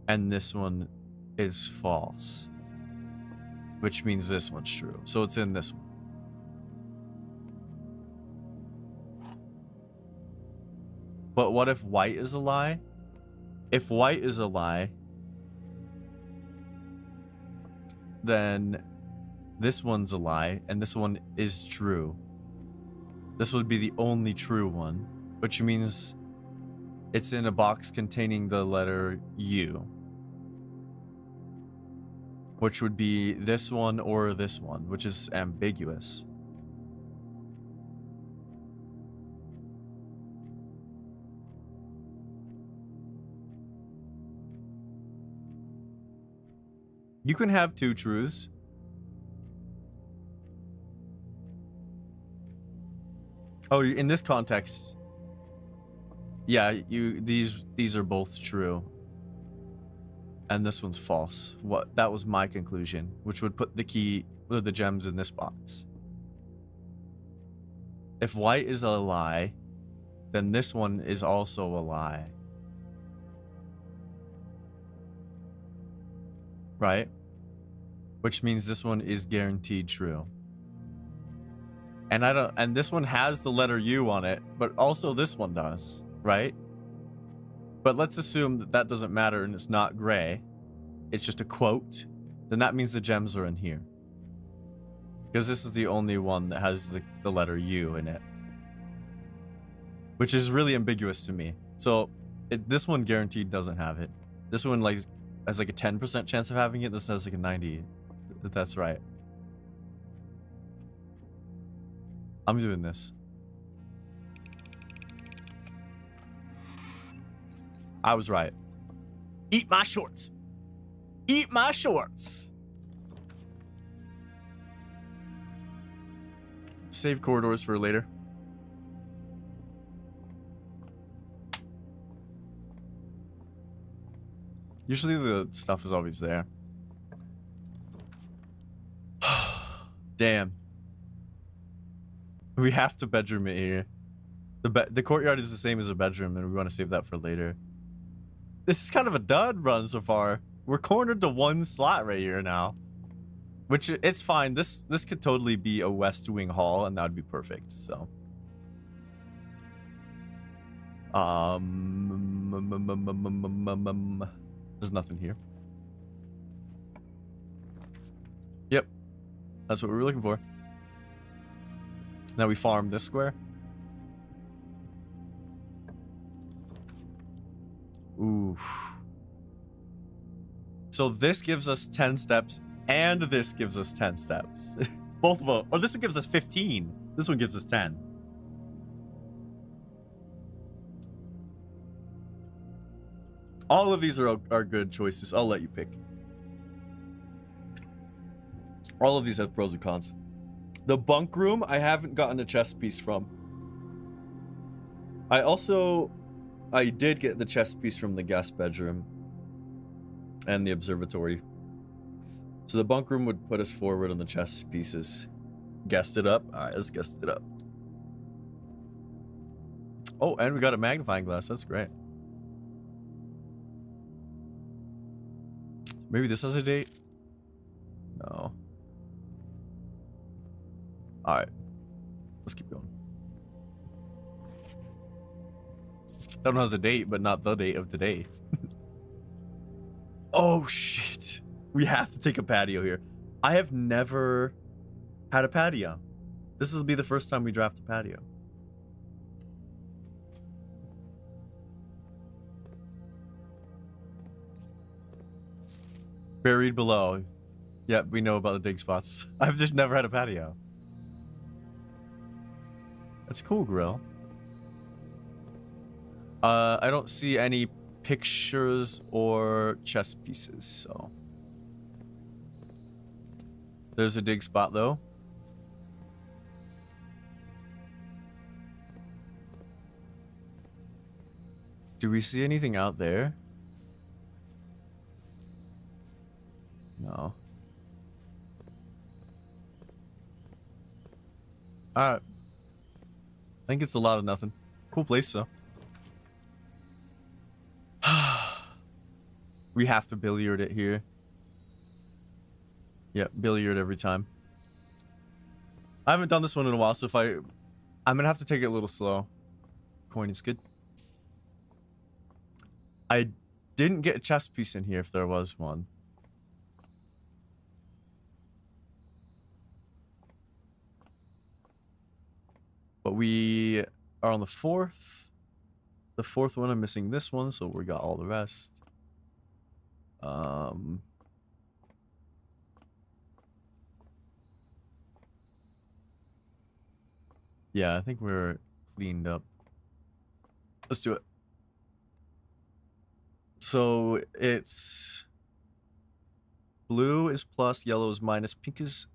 and this one is false, which means this one's true. So it's in this one. But what if white is a lie? If white is a lie, then this one's a lie, and this one is true. This would be the only true one, which means it's in a box containing the letter U, which would be this one or this one, which is ambiguous. You can have two truths. Oh, in this context, yeah, these are both true, and this one's false. That was my conclusion, which would put the key or the gems in this box. If white is a lie, then this one is also a lie, right? Which means this one is guaranteed true. And this one has the letter U on it, but also this one does, right? But let's assume that that doesn't matter and it's not gray. It's just a quote. Then that means the gems are in here. Because this is the only one that has the letter U in it. Which is really ambiguous to me. So this one guaranteed doesn't have it. This one has like a 10% chance of having it. This has like a 90. That's right. I'm doing this. I was right. Eat my shorts. Eat my shorts. Save corridors for later. Usually the stuff is always there. Damn. We have to bedroom it here. The courtyard is the same as a bedroom, and we want to save that for later. This is kind of a dud run so far. We're cornered to one slot right here now. Which, it's fine. This could totally be a West Wing hall, and that would be perfect, so. There's nothing here. Yep. That's what we were looking for. Now we farm this square. Ooh. So this gives us 10 steps, and this gives us 10 steps. Both of them. Or this one gives us 15. This one gives us 10. All of these are good choices. I'll let you pick. All of these have pros and cons. The bunk room, I haven't gotten a chess piece from. I did get the chess piece from the guest bedroom and the observatory. So the bunk room would put us forward on the chess pieces. Guessed it up? Alright, let's guess it up. Oh, and we got a magnifying glass. That's great. Maybe this has a date? No. Alright. Let's keep going. That one has a date, but not the date of today. Oh, shit. We have to take a patio here. I have never had a patio. This will be the first time we draft a patio. Buried below. Yep, we know about the dig spots. I've just never had a patio. That's a cool grill. I don't see any pictures or chess pieces, so. There's a dig spot, though. Do we see anything out there? No. Alright. I think it's a lot of nothing. Cool place, though. We have to billiard it here. Yep, billiard every time. I haven't done this one in a while, so I'm gonna have to take it a little slow. Coin is good. I didn't get a chess piece in here if there was one. But we are on the 4th. The 4th one, I'm missing this one, so we got all the rest. Yeah, I think we're cleaned up. Let's do it. So it's blue is plus, yellow is minus, pink is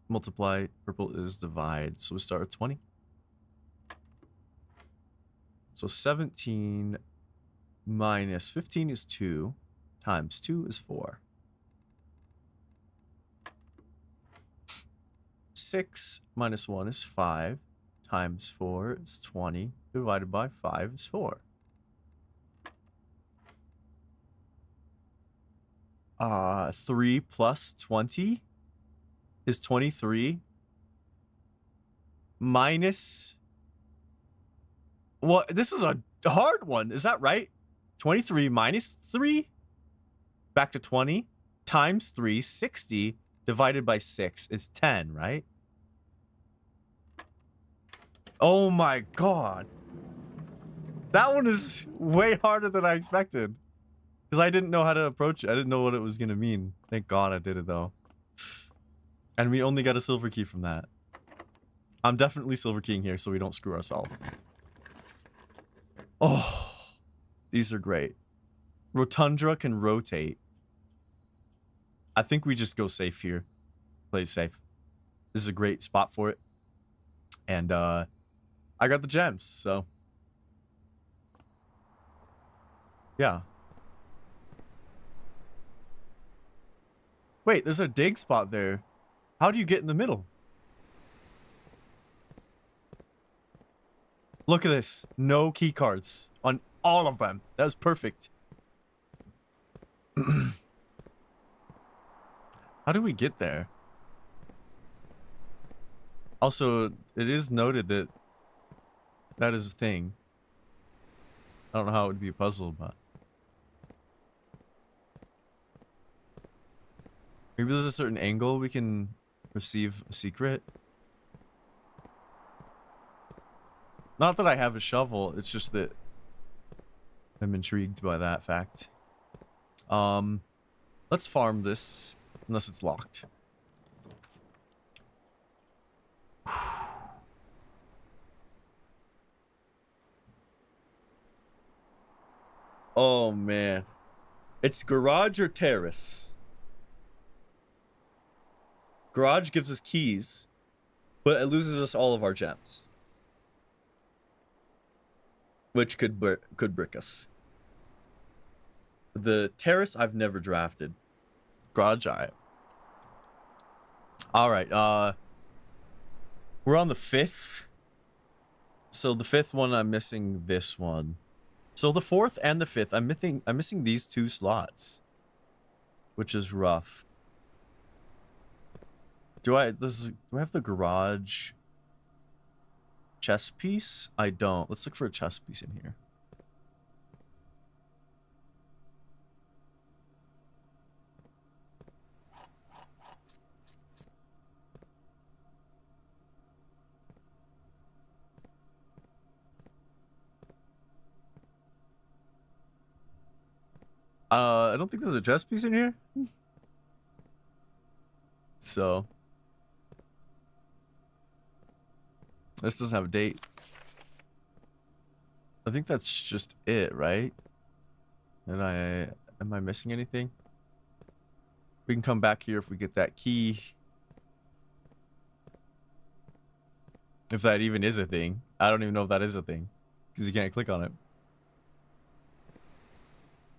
multiply, purple is divide. So we start with 20. So 17 minus 15 is 2, times 2 is 4. 6 minus 1 is 5, times 4 is 20, divided by 5 is 4. 3 plus 20 is 23. Minus... Well, this is a hard one. Is that right? 23 minus 3? Back to 20. Times 3, 60. Divided by 6 is 10, right? Oh my god. That one is way harder than I expected. Because I didn't know how to approach it. I didn't know what it was going to mean. Thank god I did it, though. And we only got a silver key from that. I'm definitely silver keying here so we don't screw ourselves. Oh, these are great. Rotundra can rotate. I think we just go safe here. Play safe. This is a great spot for it. And I got the gems, so. Yeah. Wait, there's a dig spot there. How do you get in the middle? Look at this. No key cards on all of them. That was perfect. How do we get there? Also, it is noted that that is a thing. I don't know how it would be a puzzle, but... Maybe there's a certain angle we can receive a secret. Not that I have a shovel, it's just that I'm intrigued by that fact. Let's farm this, unless it's locked. Oh man. It's garage or terrace. Garage gives us keys, but it loses us all of our gems. Which could brick us. The terrace I've never drafted. Garage I. Alright, we're on the 5th. So the 5th one, I'm missing this one. So the 4th and the 5th, I'm missing these 2 slots. Which is rough. Do I have the garage chess piece? I don't. Let's look for a chess piece in here. I don't think there's a chess piece in here. So this doesn't have a date. I think that's just it, right? And am I missing anything? We can come back here if we get that key. If that even is a thing. I don't even know if that is a thing. Because you can't click on it.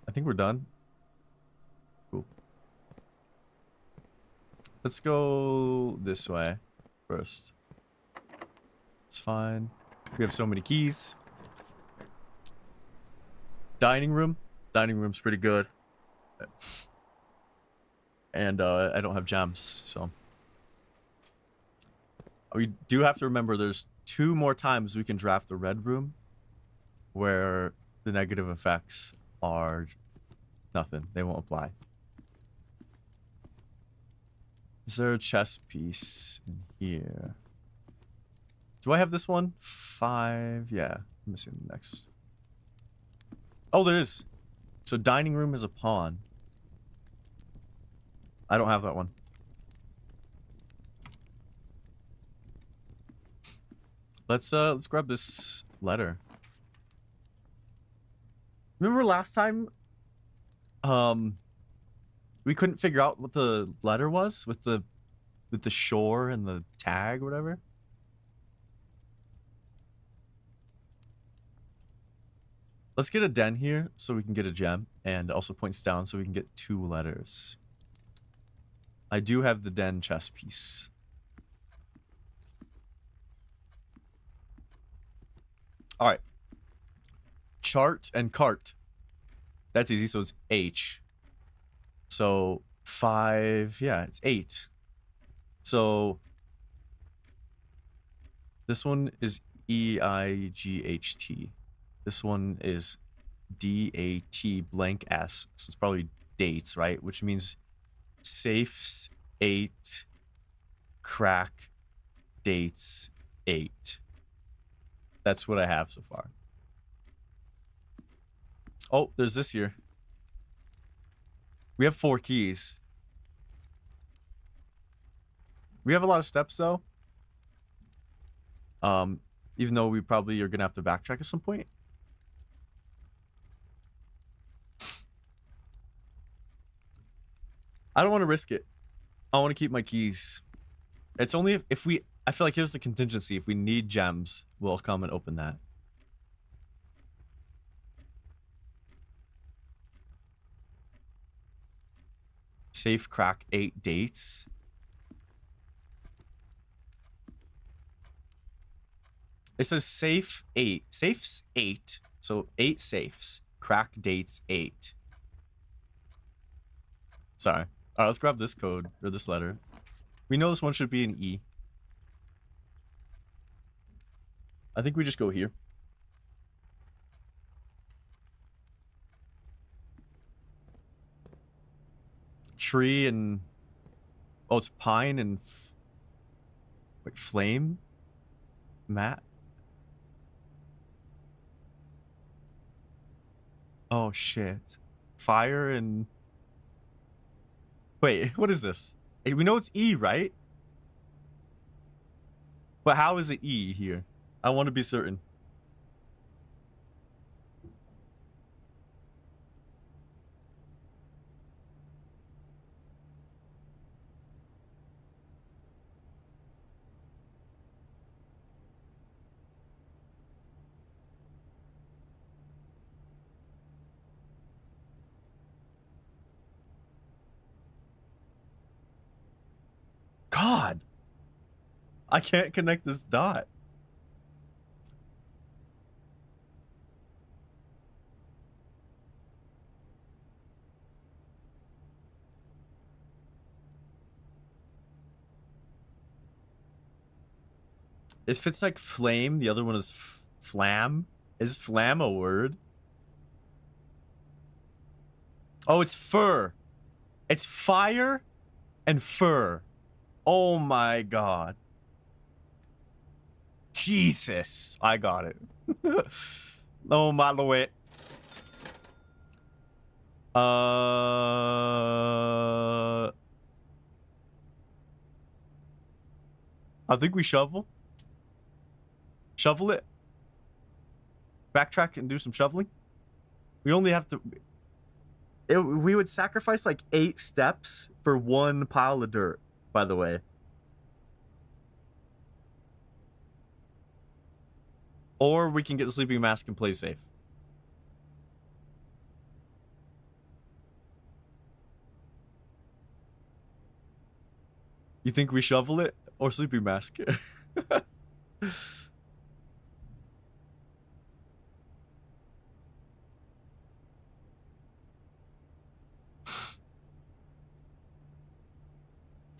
I think we're done. Cool. Let's go this way first. It's fine. We have so many keys. Dining room. Dining room's pretty good. And I don't have gems, so we do have to remember there's 2 more times we can draft the red room where the negative effects are nothing. They won't apply. Is there a chess piece in here? Do I have this one? 5. Yeah, I'm missing the next. Oh, there is. So dining room is a pawn. I don't have that one. Let's grab this letter. Remember last time we couldn't figure out what the letter was with the shore and the tag or whatever? Let's get a den here so we can get a gem, and also points down so we can get 2 letters. I do have the den chess piece. All right. Chart and cart. That's easy, so it's H. So 5, yeah, it's 8. So this one is EIGHT. This one is DAT blank S. So it's probably dates, right? Which means safes 8, crack dates 8. That's what I have so far. Oh, there's this here. We have 4 keys. We have a lot of steps though. Even though we probably are gonna have to backtrack at some point. I don't want to risk it. I want to keep my keys. It's only if we... I feel like here's the contingency. If we need gems, we'll come and open that. Safe crack 8 dates. It says safe 8. Safes 8. So 8 safes. Crack dates 8. Sorry. Alright, let's grab this code, or this letter. We know this one should be an E. I think we just go here. Tree and... Oh, it's pine and... Wait, flame? Mat? Oh, shit. Fire and... Wait, what is this? We know it's E, right? But how is it E here? I want to be certain. God! I can't connect this dot. If it's like flame, the other one is flam. Is flam a word? Oh, it's fur. It's fire and fur. Oh my god. Jesus. I got it. Oh my lord. I think we shovel. Shovel it. Backtrack and do some shoveling. We only have to... we would sacrifice like 8 steps for 1 pile of dirt, by the way. Or we can get the sleeping mask and play safe. You think we shovel it or sleeping mask?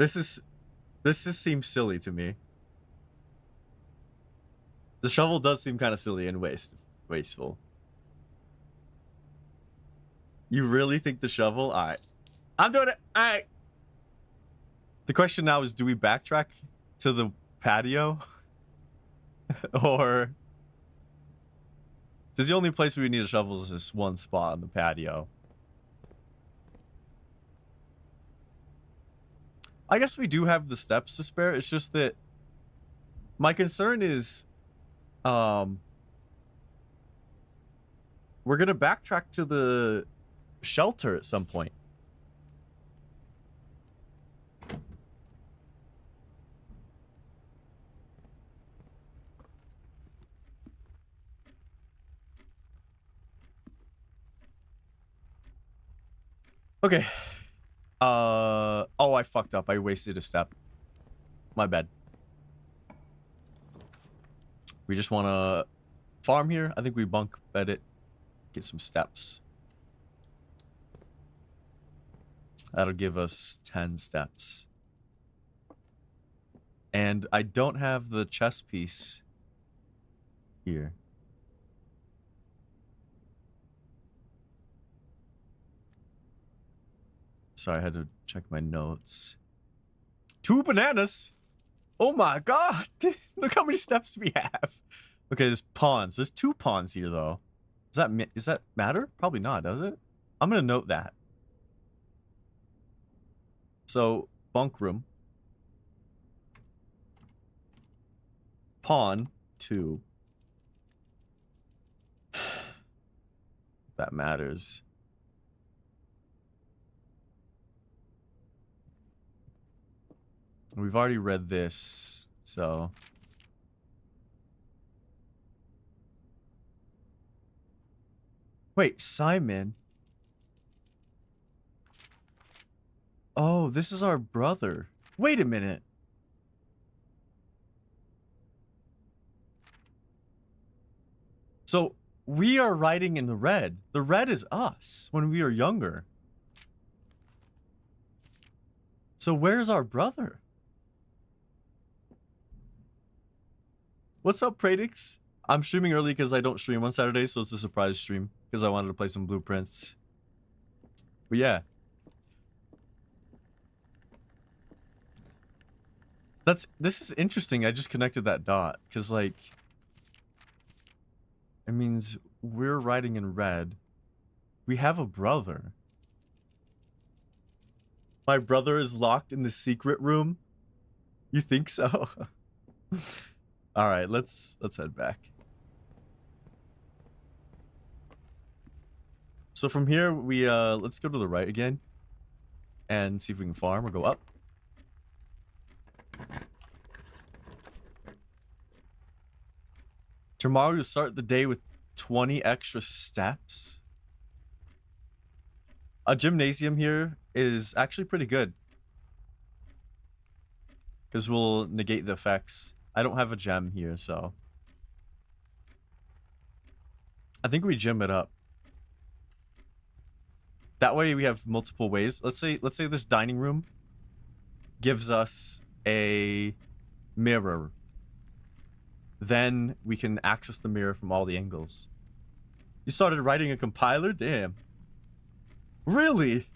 This just seems silly to me. The shovel does seem kind of silly and wasteful. You really think the shovel? Alright. I'm doing it. Alright. The question now is, do we backtrack to the patio? Or... Does the only place we need a shovel is this one spot on the patio? I guess we do have the steps to spare. It's just that... My concern is... We're gonna backtrack to the shelter at some point. Okay. Oh, I fucked up. I wasted a step. My bad. We just want to farm here. I think we bunk bed it. Get some steps. That'll give us 10 steps. And I don't have the chess piece here. Sorry, I had to check my notes. 2 bananas! Oh my god! Look how many steps we have! Okay, there's pawns. There's 2 pawns here, though. Does that matter? Probably not, does it? I'm gonna note that. So, bunk room. Pawn 2. That matters. We've already read this, so... Wait, Simon? Oh, this is our brother. Wait a minute. So, we are riding in the red. The red is us when we are younger. So where's our brother? What's up, Pradix? I'm streaming early because I don't stream on Saturday, so it's a surprise stream. Because I wanted to play some blueprints. But yeah. This is interesting. I just connected that dot. Because, like... It means we're riding in red. We have a brother. My brother is locked in the secret room? You think so? Alright, let's head back. So from here, we let's go to the right again. And see if we can farm or go up. Tomorrow you start the day with 20 extra steps. A gymnasium here is actually pretty good. Because we'll negate the effects. I don't have a gem here, so... I think we gym it up. That way we have multiple ways. Let's say this dining room gives us a mirror. Then we can access the mirror from all the angles. You started writing a compiler? Damn. Really?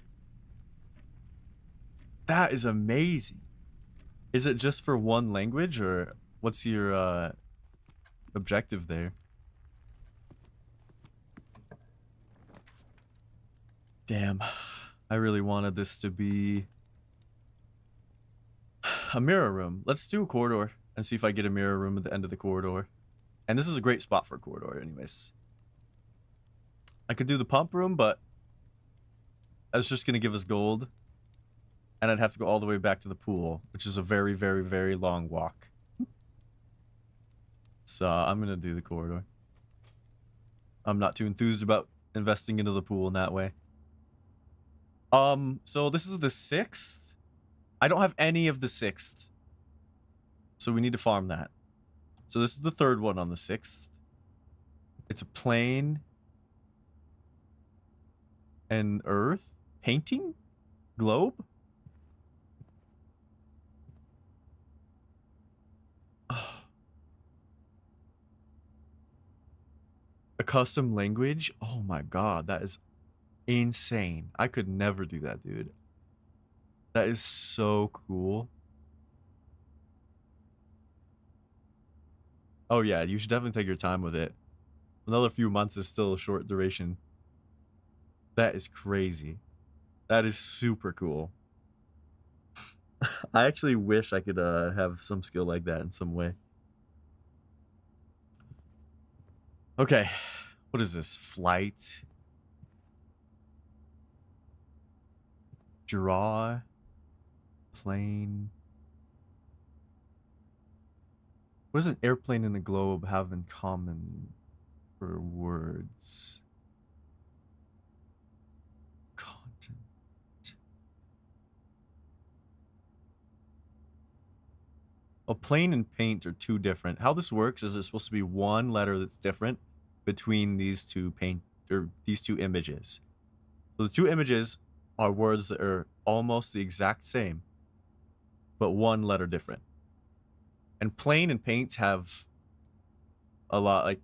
That is amazing. Is it just for one language, or what's your objective there? Damn. I really wanted this to be a mirror room. Let's do a corridor and see if I get a mirror room at the end of the corridor. And this is a great spot for a corridor anyways. I could do the pump room, but that's just going to give us gold. And I'd have to go all the way back to the pool, which is a very, very, very long walk. So I'm going to do the corridor. I'm not too enthused about investing into the pool in that way. So this is the 6th. I don't have any of the 6th. So we need to farm that. So this is the 3rd one on the 6th. It's a plane. And earth? Painting? Globe? custom language? Oh my god, that is insane. I could never do that, dude. That is so cool. Oh yeah, you should definitely take your time with it. Another few months is still a short duration. That is crazy. That is super cool. I actually wish I could have some skill like that in some way. Okay, what is this? Flight. Draw. Plane. What does an airplane and a globe have in common for words? Content. A plane and paint are two different. How this works is it's supposed to be one letter that's different between these two these two images. So the two images are words that are almost the exact same, but one letter different. And plane and paint have a lot, like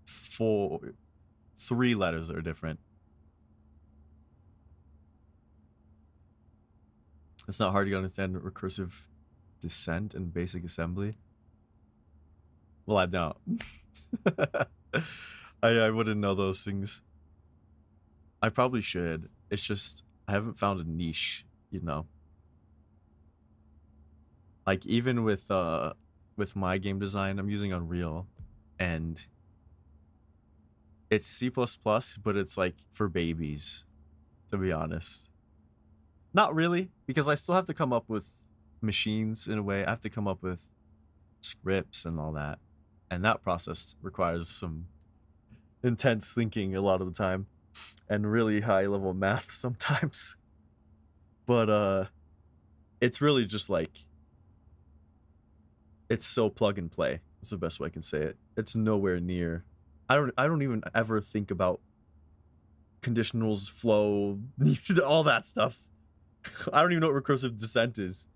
3 letters that are different. It's not hard to understand recursive descent and basic assembly. Well, I don't. I wouldn't know those things. I probably should. It's just I haven't found a niche, you know. Like even with my game design, I'm using Unreal, and it's C++, but it's like for babies, to be honest. Not really, because I still have to come up with machines in a way. I have to come up with scripts and all that. And that process requires some intense thinking a lot of the time and really high level math sometimes. But it's really just like it's so plug and play. That's the best way I can say it. It's nowhere near. I don't even ever think about conditionals, flow, all that stuff. I don't even know what recursive descent is.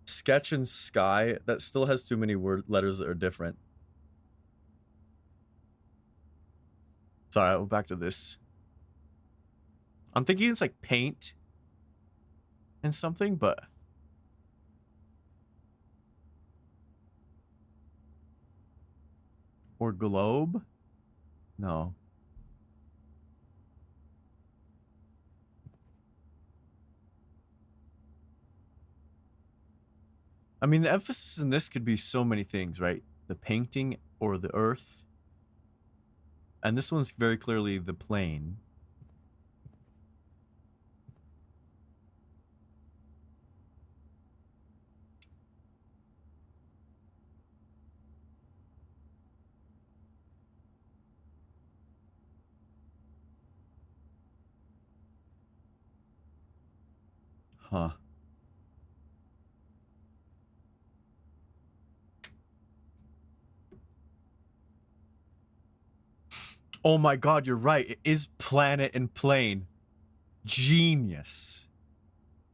Sketch and sky, that still has too many letters that are different. Sorry, I'll go back to this. I'm thinking it's like paint and something, but or globe? No. I mean, the emphasis in this could be so many things, right? The painting or the earth. And this one's very clearly the plane. Huh. Oh my god, you're right. It is planet and plane. Genius.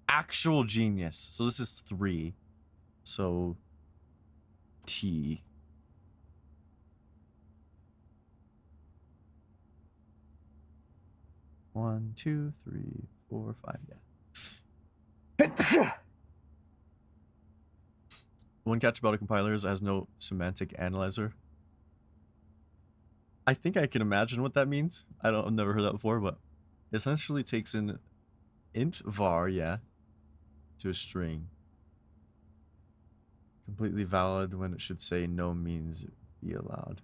Actual genius. So this is 3. So T. One, 2, 3, 4, 5. Yeah. One catch about a compiler is it has no semantic analyzer. I think I can imagine what that means. I've never heard that before, but it essentially takes in int var, yeah, to a string. Completely valid when it should say no means be allowed.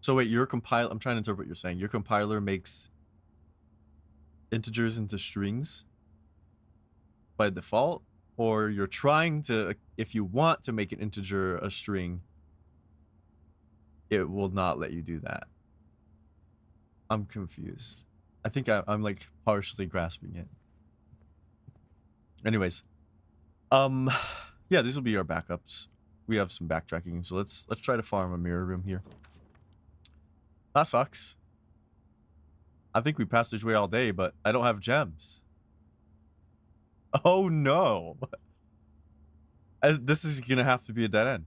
So wait, your compiler, I'm trying to interpret what you're saying. Your compiler makes integers into strings by default, or you're trying to, if you want to make an integer a string, it will not let you do that. I'm confused. I think I'm like partially grasping it. Anyways, Yeah, these will be our backups. We have some backtracking, so let's try to farm a mirror room here. That sucks. I think we passageway all day, but I don't have gems. Oh no! This is gonna have to be a dead end.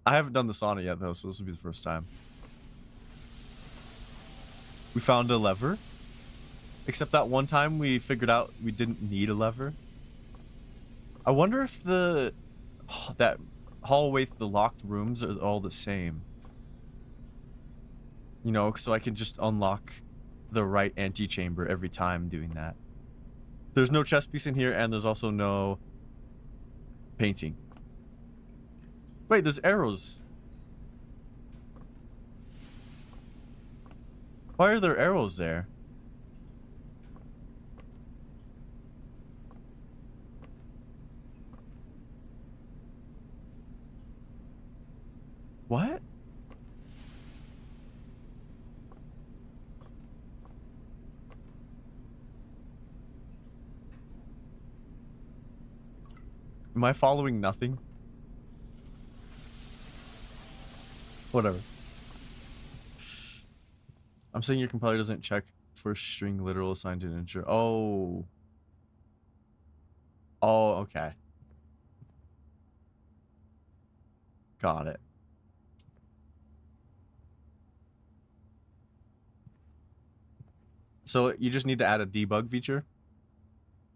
I haven't done the sauna yet though, so this will be the first time. We found a lever. Except that one time we figured out we didn't need a lever. I wonder if that hallway with the locked rooms are all the same. You know, so I can just unlock the right antechamber every time doing that. There's no chest piece in here, and there's also no painting. Wait, there's arrows. Why are there arrows there? What? Am I following nothing? Whatever. I'm saying your compiler doesn't check for string literal assigned to an integer. Oh. Oh, okay. Got it. So you just need to add a debug feature?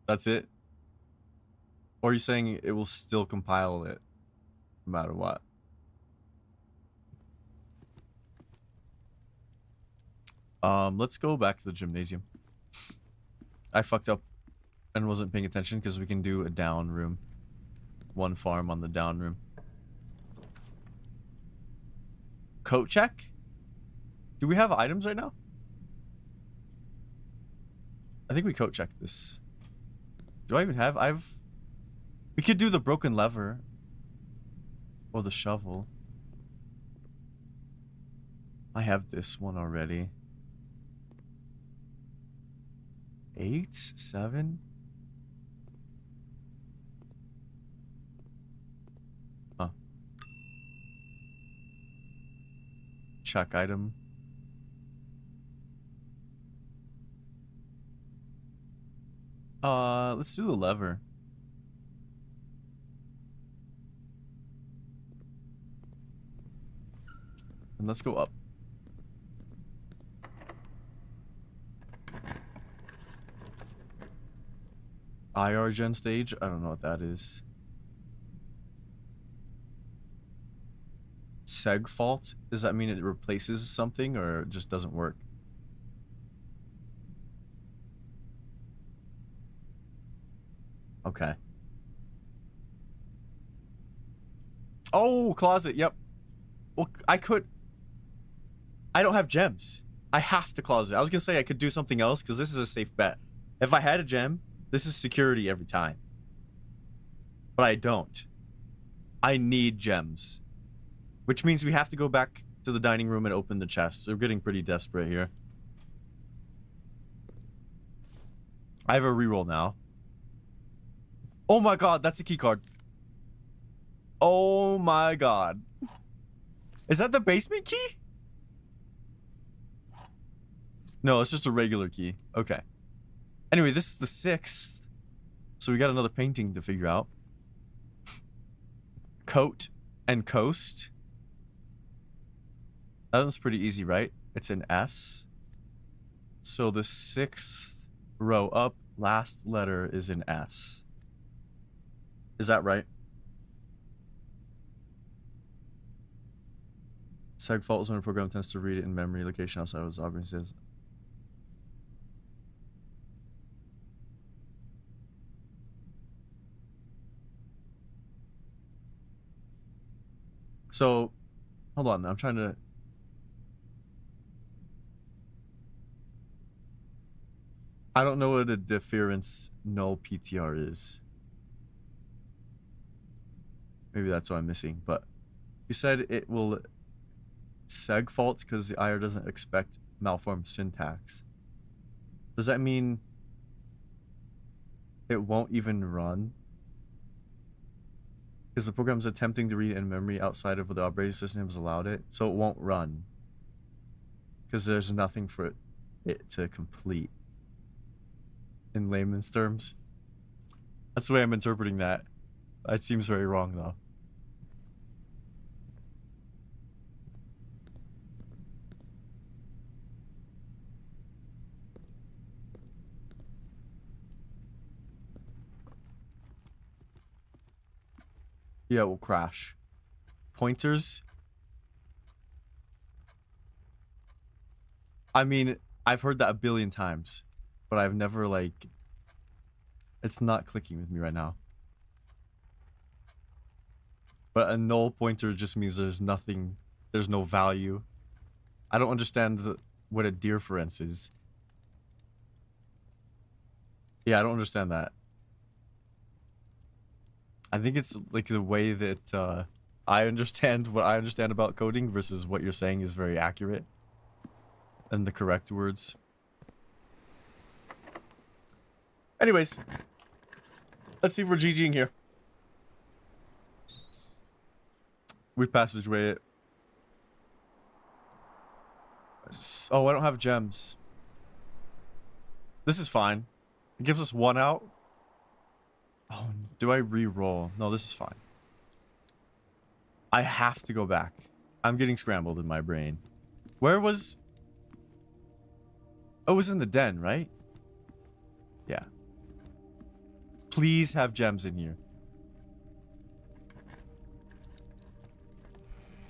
That's it? Or are you saying it will still compile it no matter what? Let's go back to the gymnasium. I fucked up and wasn't paying attention because we can do a down room. One farm on the down room. Coat check? Do we have items right now? I think we coat checked this. Do I even have? We could do the broken lever. Or the shovel. I have this one already. 8, 7. Huh. Check item. Let's do the lever. And let's go up. IR gen stage? I don't know what that is. Seg fault? Does that mean it replaces something or it just doesn't work? Okay. Oh, closet. Yep. Well, I don't have gems. I have to closet. I was gonna say I could do something else because this is a safe bet. If I had a gem, this is security every time. But I don't. I need gems. Which means we have to go back to the dining room and open the chest. We're getting pretty desperate here. I have a reroll now. Oh my god, that's a key card. Oh my god. Is that the basement key? No, it's just a regular key. Okay. Anyway, this is the 6th. So we got another painting to figure out. Coat and coast. That one's pretty easy, right? It's an S. So the 6th row up, last letter is an S. Is that right? Seg fault is when a program tends to read it in memory location outside of its operating system. So, hold on. I'm trying to... I don't know what a deference null PTR is. Maybe that's what I'm missing, but you said it will seg fault because the IR doesn't expect malformed syntax. Does that mean it won't even run? Because the program is attempting to read in memory outside of what the operating system has allowed it, so it won't run. Because there's nothing for it to complete. In layman's terms. That's the way I'm interpreting that. That seems very wrong, though. Yeah, it will crash. Pointers? I mean, I've heard that a billion times, but I've never, like... It's not clicking with me right now. But a null pointer just means there's nothing, there's no value. I don't understand what a dereference is. Yeah, I don't understand that. I think it's like the way that I understand what I understand about coding versus what you're saying is very accurate. And the correct words. Anyways. Let's see if we're GGing here. We passageway it. Oh, I don't have gems. This is fine. It gives us 1 out. Oh, do I re-roll? No, this is fine. I have to go back. I'm getting scrambled in my brain. Where was... Oh, it was in the den, right? Yeah. Please have gems in here.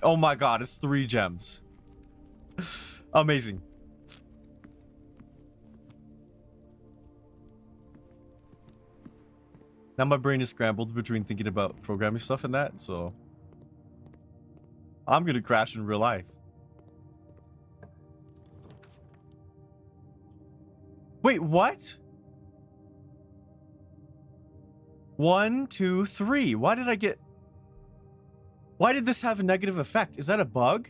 Oh my god, it's 3 gems. Amazing. Now my brain is scrambled between thinking about programming stuff and that, so... I'm gonna crash in real life. Wait, what? 1, 2, 3. Why did I get... Why did this have a negative effect? Is that a bug?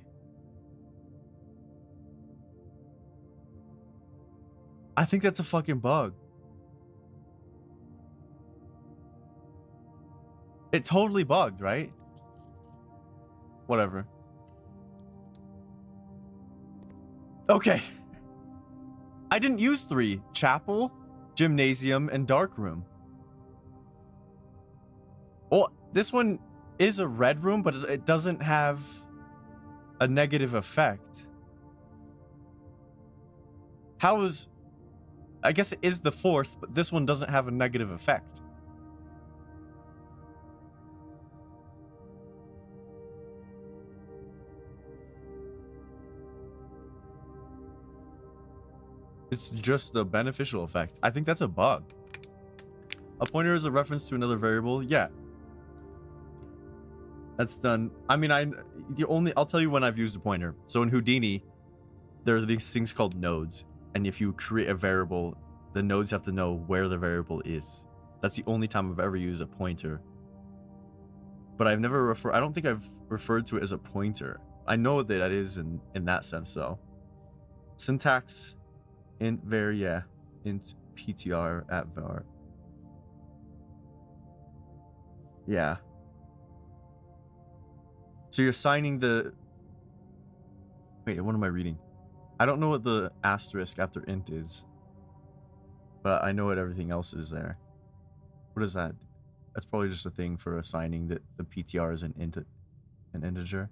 I think that's a fucking bug. It totally bugged, right? Whatever. Okay. I didn't use 3. Chapel, gymnasium, and dark room. Well, this one is a red room, but it doesn't have a negative effect. How is... I guess it is the 4th, but this one doesn't have a negative effect. It's just the beneficial effect. I think that's a bug. A pointer is a reference to another variable. Yeah. That's done. I mean, I'll tell you when I've used a pointer. So in Houdini, there are these things called nodes. And if you create a variable, the nodes have to know where the variable is. That's the only time I've ever used a pointer. But I've never I don't think I've referred to it as a pointer. I know that that is in that sense, though. Syntax... int var, yeah. Int ptr at var. Yeah. So you're assigning the... Wait, what am I reading? I don't know what the asterisk after int is. But I know what everything else is there. What is that? That's probably just a thing for assigning that the ptr is an integer.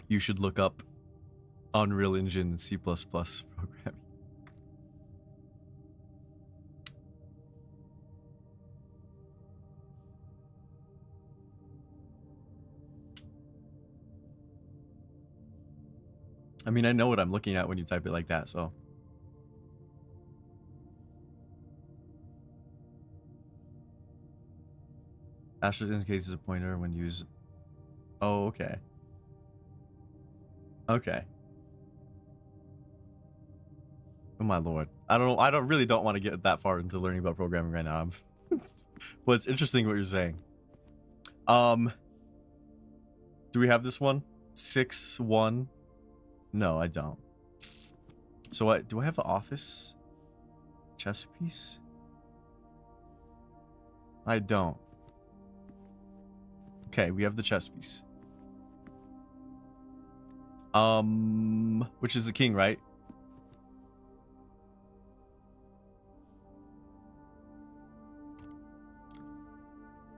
You should look up Unreal Engine and C++ programming. I mean, I know what I'm looking at when you type it like that, so. Asterisk indicates a pointer when used. Oh, okay. Okay. Oh my lord. I don't know. I really don't want to get that far into learning about programming right now. But it's interesting what you're saying. Do we have this one? 6-1. No, I don't. So what? Do I have the office chess piece? I don't. Okay, we have the chess piece. Which is the king, right?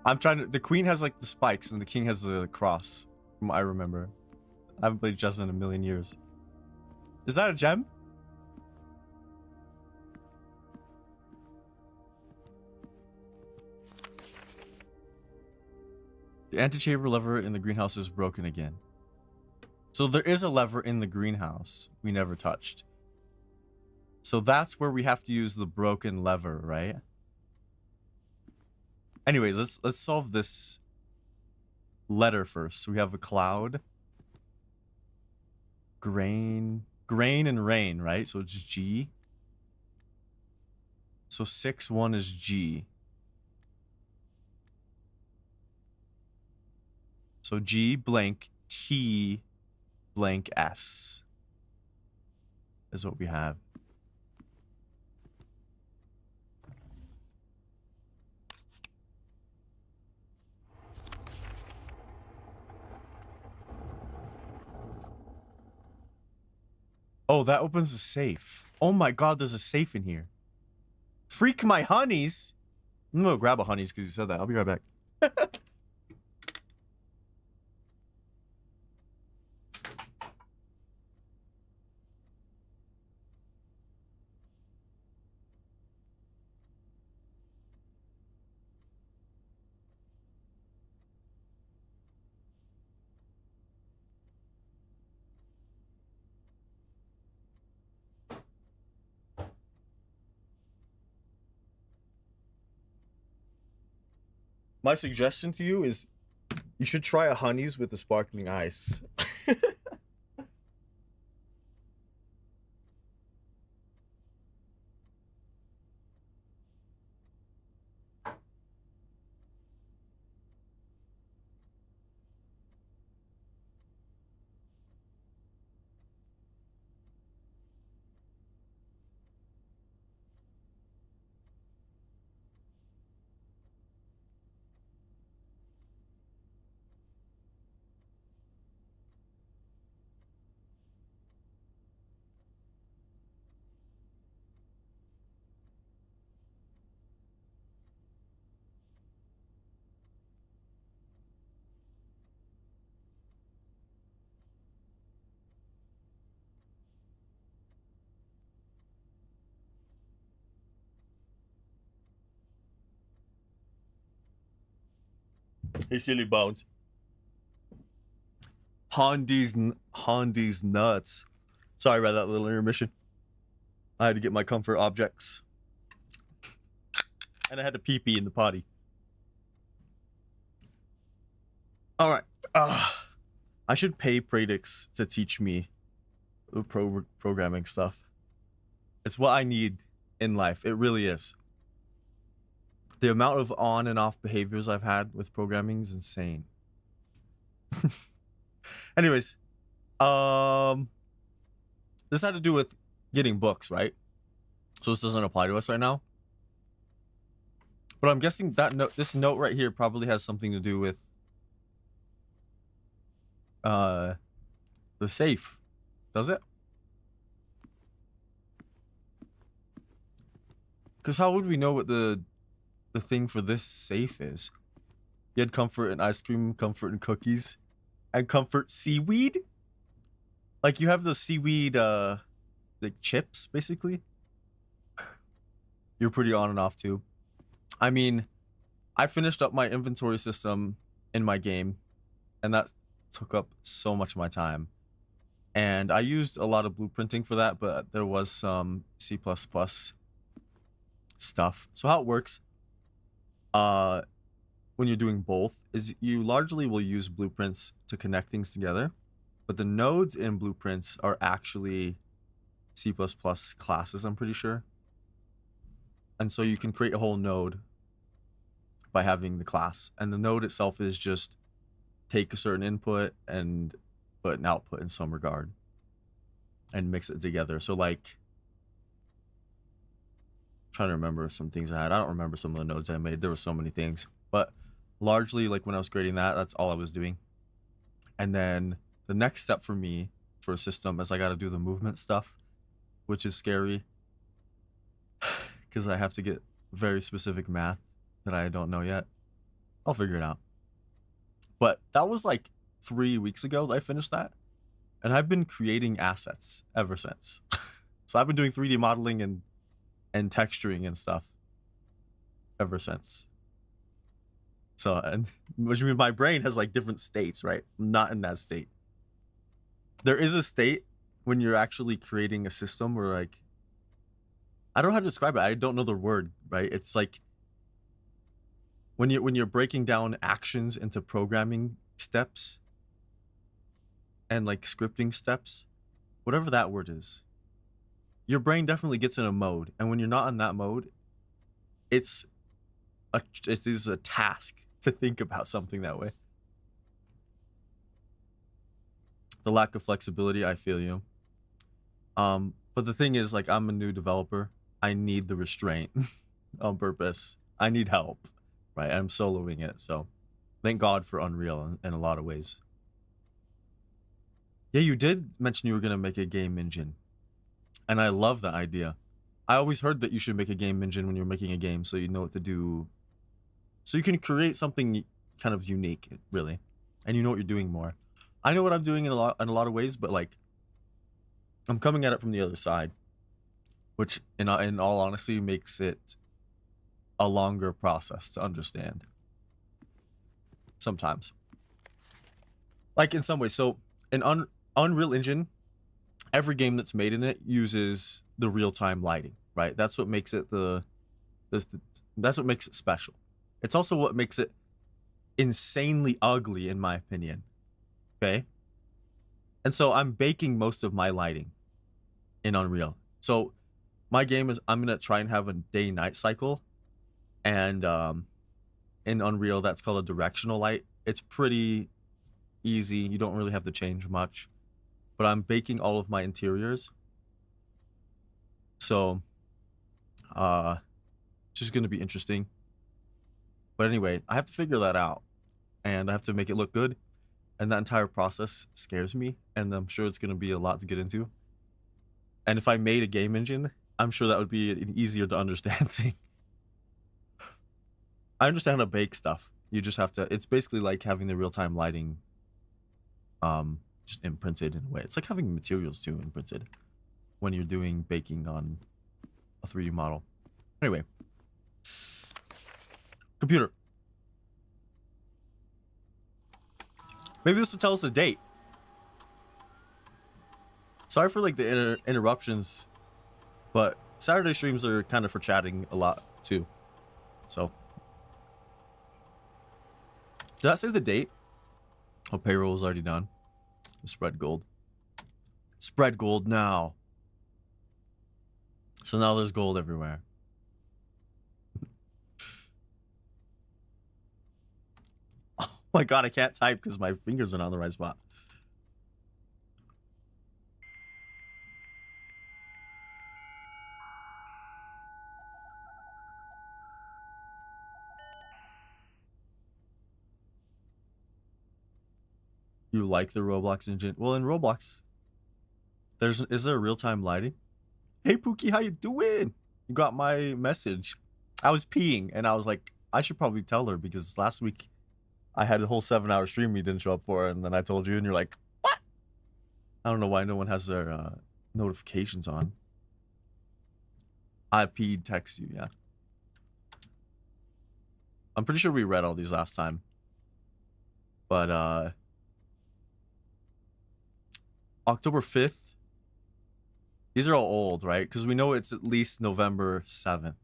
I'm trying to. The queen has like the spikes, and the king has the cross. From what I remember. I haven't played chess in a million years. Is that a gem? The antechamber lever in the greenhouse is broken again. So there is a lever in the greenhouse we never touched. So that's where we have to use the broken lever, right? Anyway, let's solve this letter first. So we have a cloud, grain and rain, right? So it's G. So 6-1 is G. So G blank T blank S is what we have. Oh, that opens a safe. Oh my god, there's a safe in here. Freak my honeys. I'm gonna grab a honeys because you said that. I'll be right back. My suggestion to you is you should try a honeys with the sparkling ice. Hey, silly bones. Hondi's nuts. Sorry about that little intermission. I had to get my comfort objects. And I had to pee-pee in the potty. Alright. I should pay Pradix to teach me the programming stuff. It's what I need in life. It really is. The amount of on and off behaviors I've had with programming is insane. Anyways, this had to do with getting books, right? So this doesn't apply to us right now. But I'm guessing that this note right here probably has something to do with the safe. Does it? Because how would we know what the thing for this safe is? You had comfort and ice cream, comfort and cookies, and comfort seaweed? Like you have the seaweed like chips, basically? You're pretty on and off too. I mean, I finished up my inventory system in my game, and that took up so much of my time. And I used a lot of blueprinting for that, but there was some C++ stuff. So how it works when you're doing both is you largely will use blueprints to connect things together, but the nodes in blueprints are actually C++ classes, I'm pretty sure. And so you can create a whole node by having the class, and the node itself is just take a certain input and put an output in some regard. and mix it together. So like, trying to remember some things I had. I don't remember some of the nodes I made. There were so many things, but largely like when I was creating that, that's all I was doing. And then the next step for me for a system is I got to do the movement stuff, which is scary because I have to get very specific math that I don't know yet. I'll figure it out. But that was like 3 weeks ago that I finished that. And I've been creating assets ever since. So I've been doing 3D modeling and texturing and stuff ever since. So, and which means my brain has like different states, right? I'm not in that state. There is a state when you're actually creating a system where like, I don't know how to describe it. I don't know the word, right? It's like when you're breaking down actions into programming steps and like scripting steps, whatever that word is, your brain definitely gets in a mode. And when you're not in that mode, it is a task to think about something that way. The lack of flexibility, I feel you. But the thing is, like, I'm a new developer. I need the restraint on purpose. I need help, right? I'm soloing it, so thank God for Unreal in a lot of ways. Yeah, you did mention you were gonna make a game engine, and I love that idea. I always heard that you should make a game engine when you're making a game, so you know what to do, so you can create something kind of unique, really, and you know what you're doing more. I know what I'm doing in a lot of ways, but like, I'm coming at it from the other side, which in all honesty makes it a longer process to understand. Sometimes, like in some ways. So in Unreal Engine, every game that's made in it uses the real-time lighting, right? That's what makes it that's what makes it special. It's also what makes it insanely ugly, in my opinion. Okay. And so I'm baking most of my lighting in Unreal. So my game is, I'm going to try and have a day-night cycle. And in Unreal, that's called a directional light. It's pretty easy. You don't really have to change much. But I'm baking all of my interiors. So it's just going to be interesting. But anyway, I have to figure that out. And I have to make it look good. And that entire process scares me, and I'm sure it's going to be a lot to get into. And if I made a game engine, I'm sure that would be an easier to understand thing. I understand how to bake stuff. You just have to, it's basically like having the real-time lighting just imprinted in a way. It's like having materials too imprinted when you're doing baking on a 3D model. Anyway. Computer. Maybe this will tell us a date. Sorry for like the interruptions, but Saturday streams are kind of for chatting a lot too. So, did that say the date? Oh, payroll is already done. Spread gold. Spread gold now. So now there's gold everywhere. Oh my God, I can't type because my fingers are not in the right spot. You like the Roblox engine? Well, in Roblox, is there real-time lighting? Hey Pookie, how you doing? You got my message. I was peeing and I was like, I should probably tell her because last week I had a whole 7-hour stream you didn't show up for, and then I told you and you're like, what? I don't know why no one has their notifications on. I peed, text you, yeah. I'm pretty sure we read all these last time. But October 5th. These are all old, right? Because we know it's at least November 7th.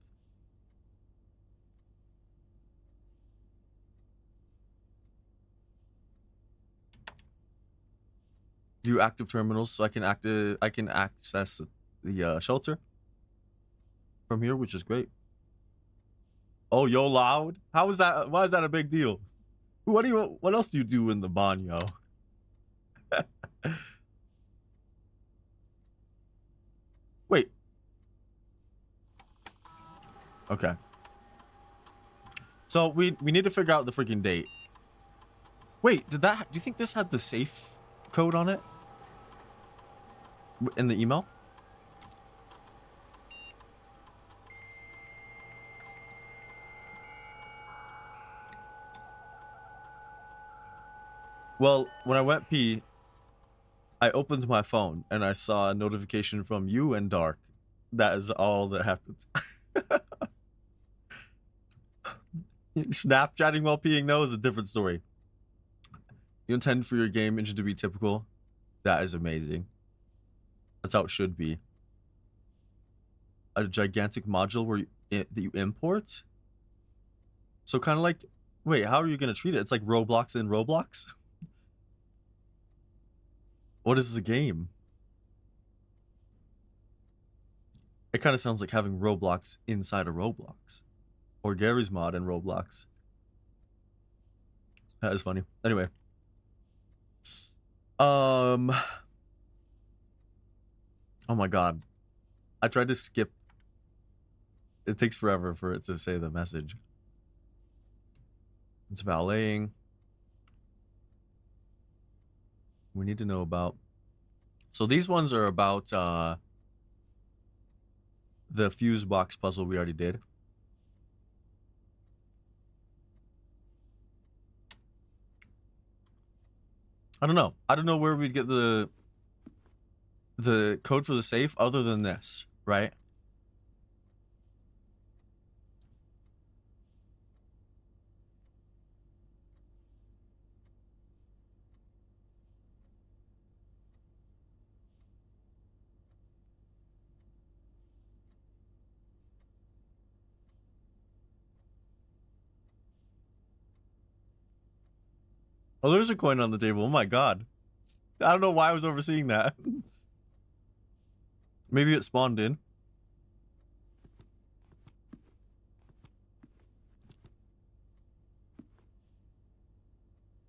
View active terminals, so I can access the shelter from here, which is great. Oh, yo, loud. How is that? Why is that a big deal? What else do you do in the banyo? Okay. So we need to figure out the freaking date. Wait, do you think this had the safe code on it? In the email? Well, when I went pee, I opened my phone and I saw a notification from you and Dark. That is all that happened. Snapchatting while peeing, though, is a different story. You intend for your game engine to be typical? That is amazing. That's how it should be. A gigantic module where that you import? So kind of like... Wait, how are you going to treat it? It's like Roblox in Roblox? What is the game? It kind of sounds like having Roblox inside of Roblox. Or Gary's mod in Roblox. That is funny. Anyway. Oh my god. I tried to skip. It takes forever for it to say the message. It's valeting. We need to know about... So these ones are about the fuse box puzzle we already did. I don't know. I don't know where we'd get the code for the safe other than this, right? Oh, there's a coin on the table. Oh my god. I don't know why I was overseeing that. Maybe it spawned in.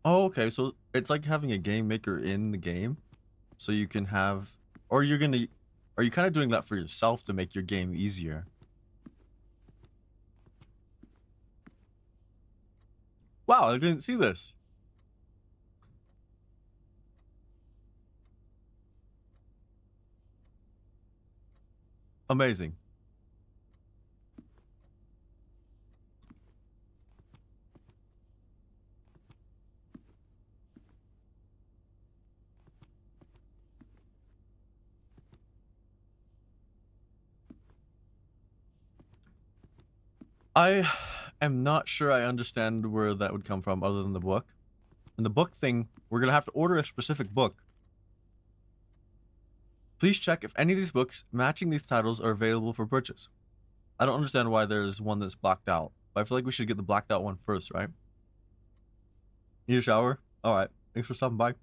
Oh, okay. So it's like having a game maker in the game. So you can have... Or are you kind of doing that for yourself to make your game easier? Wow, I didn't see this. Amazing. I am not sure I understand where that would come from other than the book. And the book thing, we're going to have to order a specific book. Please check if any of these books matching these titles are available for purchase. I don't understand why there's one that's blacked out, but I feel like we should get the blacked out one first, right? Need a shower? Alright, thanks for stopping by.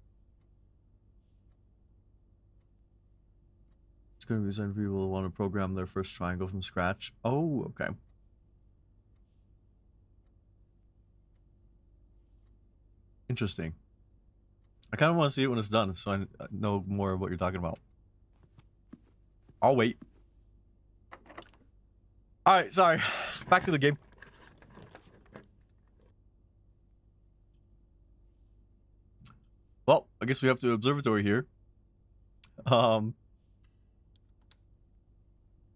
It's going to be designed for people who want to program their first triangle from scratch. Oh, okay. Interesting. I kind of want to see it when it's done, so I know more of what you're talking about. I'll wait. Alright, sorry. Back to the game. Well, I guess we have the observatory here.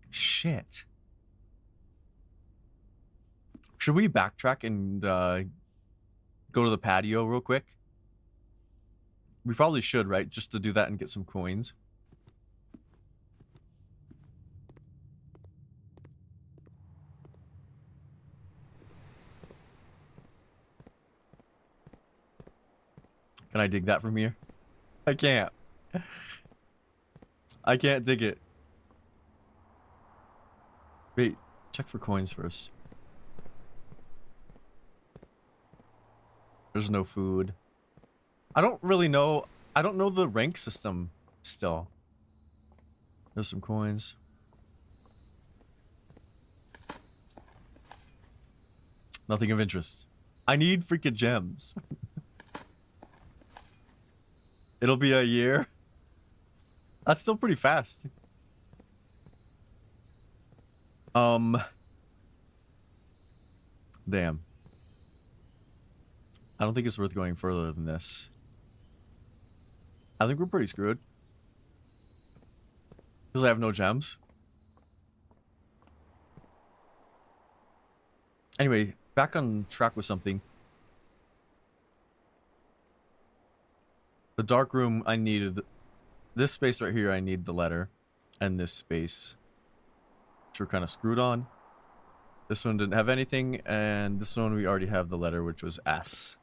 Shit. Should we backtrack and go to the patio real quick? We probably should, right? Just to do that and get some coins. Can I dig that from here? I can't. I can't dig it. Wait, check for coins first. There's no food. I don't really know. I don't know the rank system still. There's some coins. Nothing of interest. I need freaking gems. It'll be a year. That's still pretty fast. Damn. I don't think it's worth going further than this. I think we're pretty screwed. Because I have no gems. Anyway, back on track with something. The dark room, I needed... This space right here, I need the letter. And this space. Which we're kind of screwed on. This one didn't have anything. And this one, we already have the letter, which was S.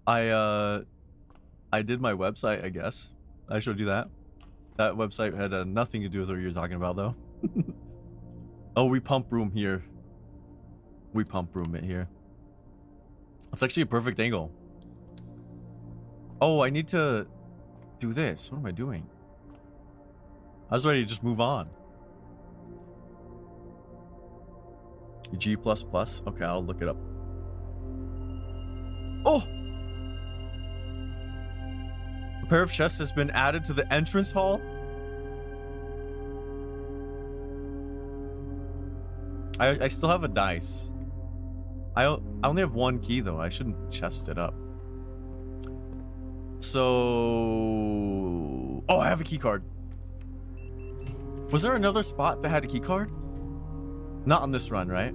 I did my website, I guess. I showed you that. That website had nothing to do with what you're talking about, though. Oh, we pump room here. We pump room it here. It's actually a perfect angle. Oh, I need to do this. What am I doing? I was ready to just move on. G++. Okay, I'll look it up. Oh! A pair of chests has been added to the entrance hall. I still have a dice. I only have one key though. I shouldn't chest it up. So... Oh, I have a key card. Was there another spot that had a key card? Not on this run, right?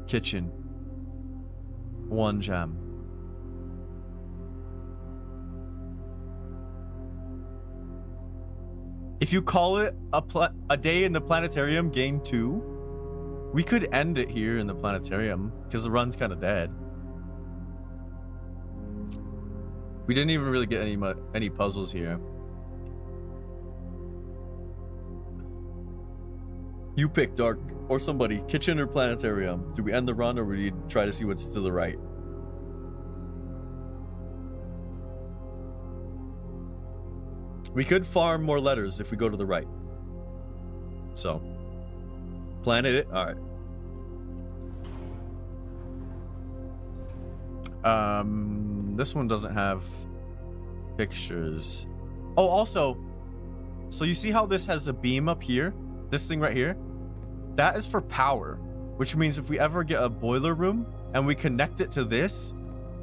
Kitchen. 1 gem. If you call it a day in the planetarium, game 2, we could end it here in the planetarium because the run's kind of dead. We didn't even really get any puzzles here. You pick, Dark, or somebody. Kitchen or planetarium? Do we end the run or do we try to see what's to the right? We could farm more letters if we go to the right. So, planet it. All right. This one doesn't have pictures. Oh, also, so you see how this has a beam up here? This thing right here? That is for power, which means if we ever get a boiler room and we connect it to this,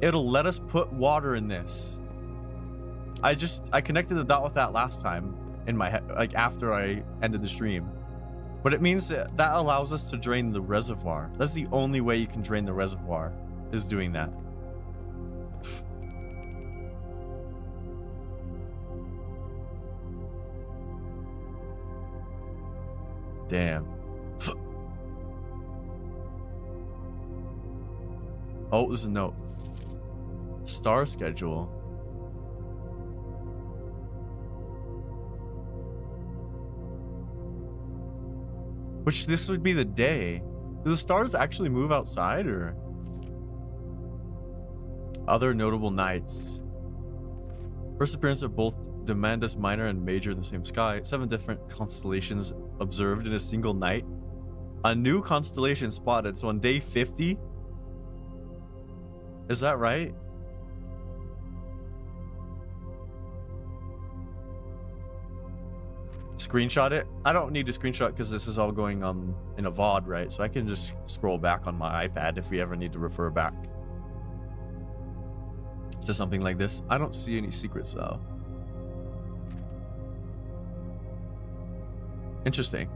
it'll let us put water in this. I connected the dot with that last time in my head, like after I ended the stream. But it means that allows us to drain the reservoir. That's the only way you can drain the reservoir, is doing that. Damn. Oh, there's a note. Star schedule. Which this would be the day. Do the stars actually move outside or? Other notable nights. First appearance of both Demandus Minor and Major in the same sky. 7 different constellations observed in a single night. A new constellation spotted. So on day 50? Is that right? Screenshot it? I don't need to screenshot because this is all going on in a VOD, right? So I can just scroll back on my iPad if we ever need to refer back to something like this. I don't see any secrets though. Interesting.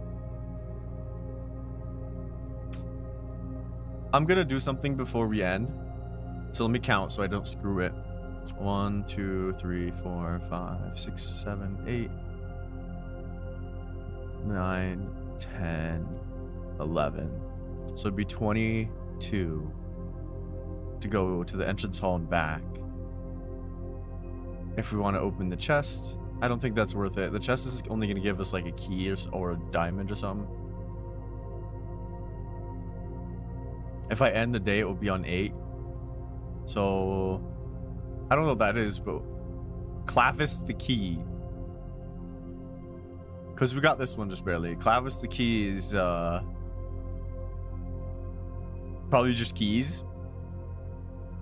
I'm gonna do something before we end. So let me count so I don't screw it. 1, 2, 3, 4, 5, 6, 7, 8, 9, 10, 11. So it'd be 22 to go to the entrance hall and back. If we want to open the chest, I don't think that's worth it. The chest is only going to give us like a key or a diamond or something. If I end the day, it will be on 8. So I don't know what that is, but Clavis the key. Because we got this one just barely. Clavis the key is probably just keys.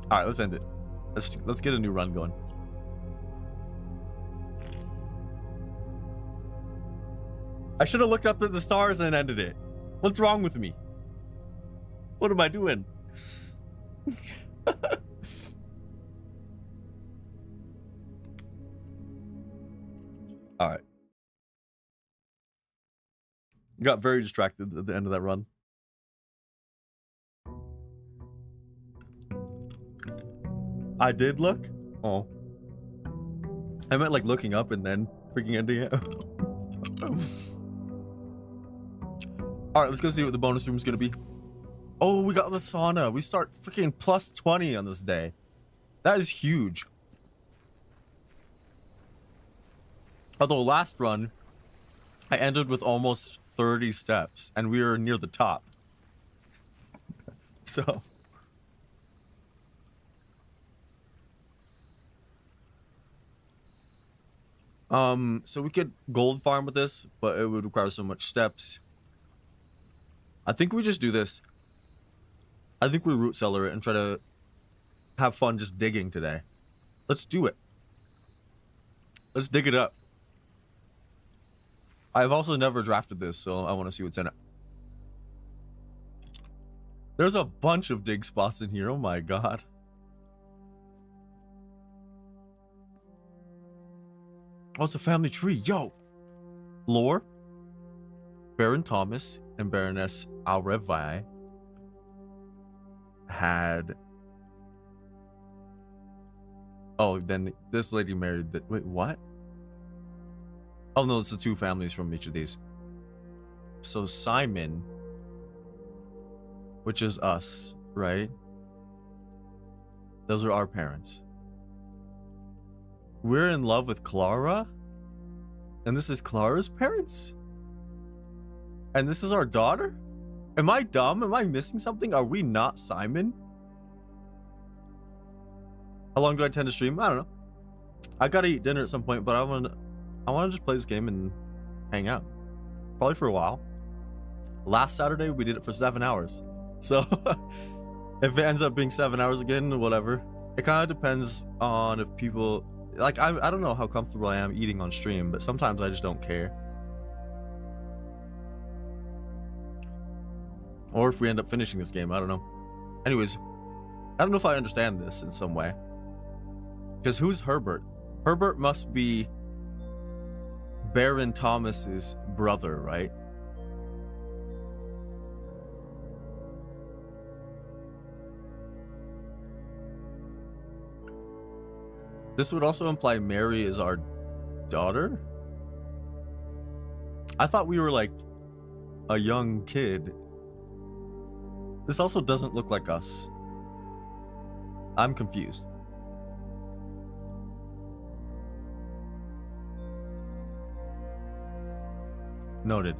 All right, let's end it. Let's get a new run going. I should have looked up at the stars and ended it. What's wrong with me? What am I doing? All right. Got very distracted at the end of that run. I did look? Oh. I meant like looking up and then freaking ending it. Alright, let's go see what the bonus room is gonna be. Oh, we got the sauna. We start freaking plus 20 on this day. That is huge. Although last run, I ended with almost 30 steps and we were near the top. So... so we could gold farm with this, but it would require so much steps. I think we just do this. I think we root cellar it and try to have fun just digging today. Let's do it. Let's dig it up. I've also never drafted this, so I want to see what's in it. There's a bunch of dig spots in here. Oh my god. Oh, it's a family tree. Yo! Lore, Baron Thomas and Baroness Alrevi had... Oh, then this lady married the... Wait, what? Oh no, it's the two families from each of these. So Simon, which is us, right? Those are our parents. We're in love with Clara? And this is Clara's parents? And this is our daughter? Am I dumb? Am I missing something? Are we not Simon? How long do I tend to stream? I don't know. I gotta eat dinner at some point, but I wanna just play this game and hang out. Probably for a while. Last Saturday, we did it for 7 hours. So, if it ends up being 7 hours again, whatever. It kind of depends on if people... Like, I don't know how comfortable I am eating on stream, but sometimes I just don't care. Or if we end up finishing this game, I don't know. Anyways, I don't know if I understand this in some way. Because who's Herbert? Herbert must be Baron Thomas's brother, right? This would also imply Mary is our daughter? I thought we were like a young kid. This also doesn't look like us. I'm confused. Noted.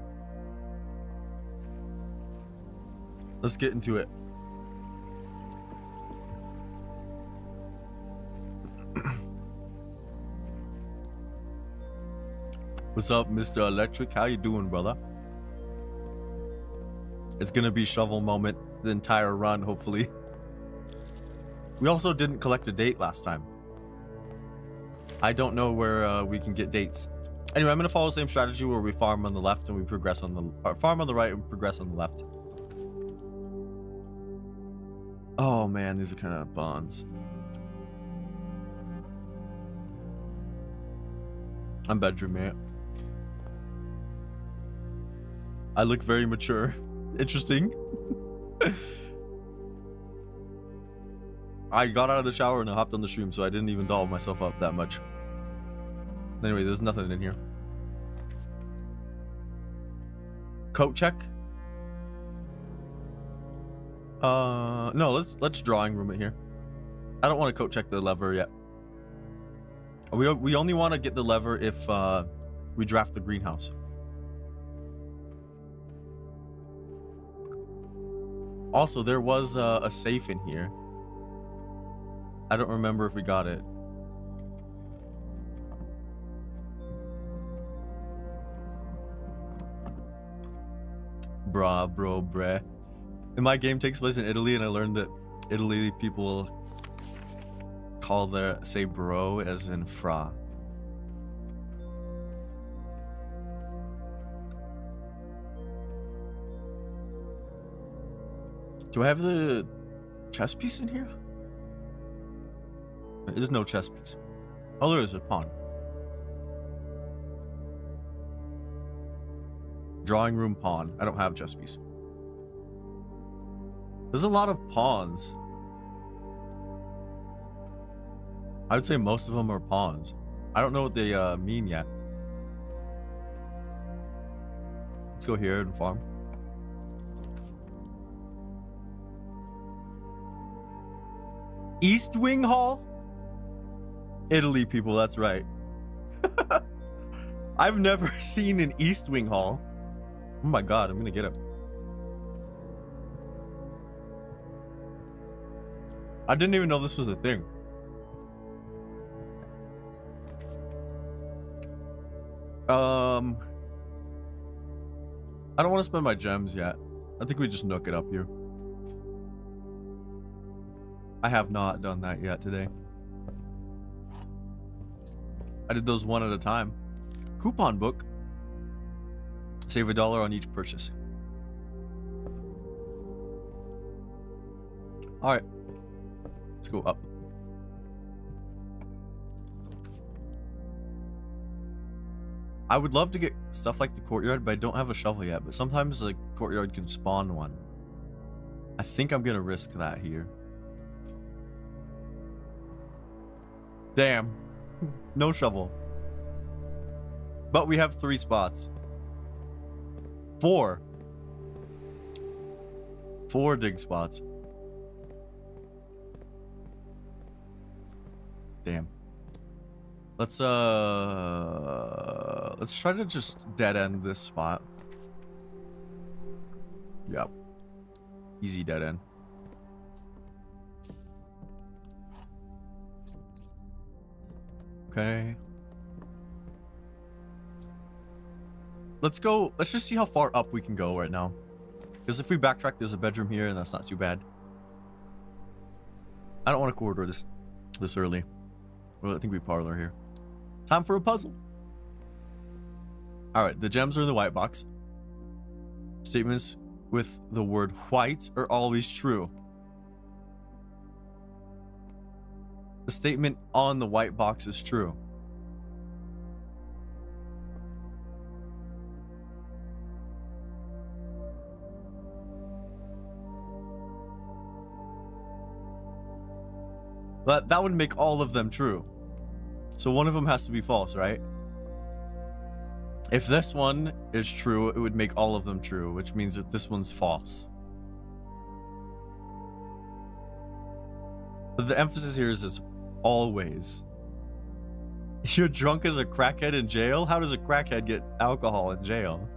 Let's get into it. What's up, Mr. Electric? How you doing, brother? It's gonna be shovel moment the entire run, hopefully. We also didn't collect a date last time. I don't know where we can get dates. Anyway, I'm gonna follow the same strategy where we farm on the left and we progress on the farm on the right and progress on the left. Oh man, these are kind of bonds. I'm bedroom mate. I look very mature. Interesting. I got out of the shower and I hopped on the stream, so I didn't even doll myself up that much. Anyway, there's nothing in here. Coat check. No, let's drawing room it here. I don't want to coat check the lever yet. We only want to get the lever if we draft the greenhouse. Also, there was a safe in here. I don't remember if we got it. Bruh. And my game takes place in Italy, and I learned that Italy people call say bro as in fra. Do I have the chess piece in here? There's no chess piece. Oh, there is a pawn. Drawing room pawn. I don't have chess piece. There's a lot of pawns. I would say most of them are pawns. I don't know what they mean yet. Let's go here and farm. East Wing Hall? Italy, people, that's right. I've never seen an East Wing Hall. Oh my god, I'm gonna get it. I didn't even know this was a thing. I don't want to spend my gems yet. I think we just nook it up here. I have not done that yet today. I did those one at a time. Coupon book. Save $1 on each purchase. Alright. Let's go up. I would love to get stuff like the courtyard, but I don't have a shovel yet. But sometimes the courtyard can spawn one. I think I'm gonna risk that here. Damn. No shovel. But we have 3 spots. 4 dig spots. Damn. Let's try to just dead end this spot. Yep. Easy dead end. Okay. Let's go. Let's just see how far up we can go right now. Because if we backtrack, there's a bedroom here, and that's not too bad. I don't want to corridor this early. Well, I think we parlor here. Time for a puzzle. Alright, the gems are in the white box. Statements with the word white are always true. The statement on the white box is true. But that would make all of them true. So one of them has to be false, right? If this one is true, it would make all of them true, which means that this one's false. But the emphasis here is it's always. You're drunk as a crackhead in jail? How does a crackhead get alcohol in jail?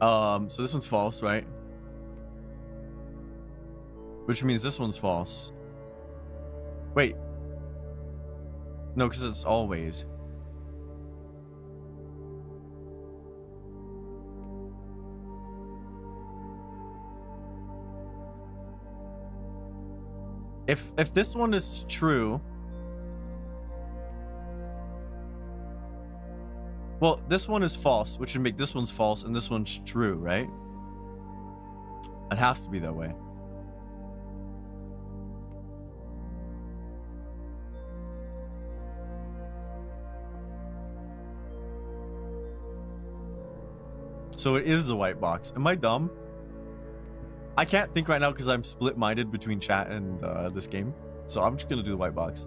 So this one's false, right? Which means this one's false. Wait. No, because it's always. If this one is true. Well, this one is false, which would make this one's false and this one's true, right? It has to be that way. So it is the white box. Am I dumb? I can't think right now because I'm split-minded between chat and this game. So I'm just going to do the white box.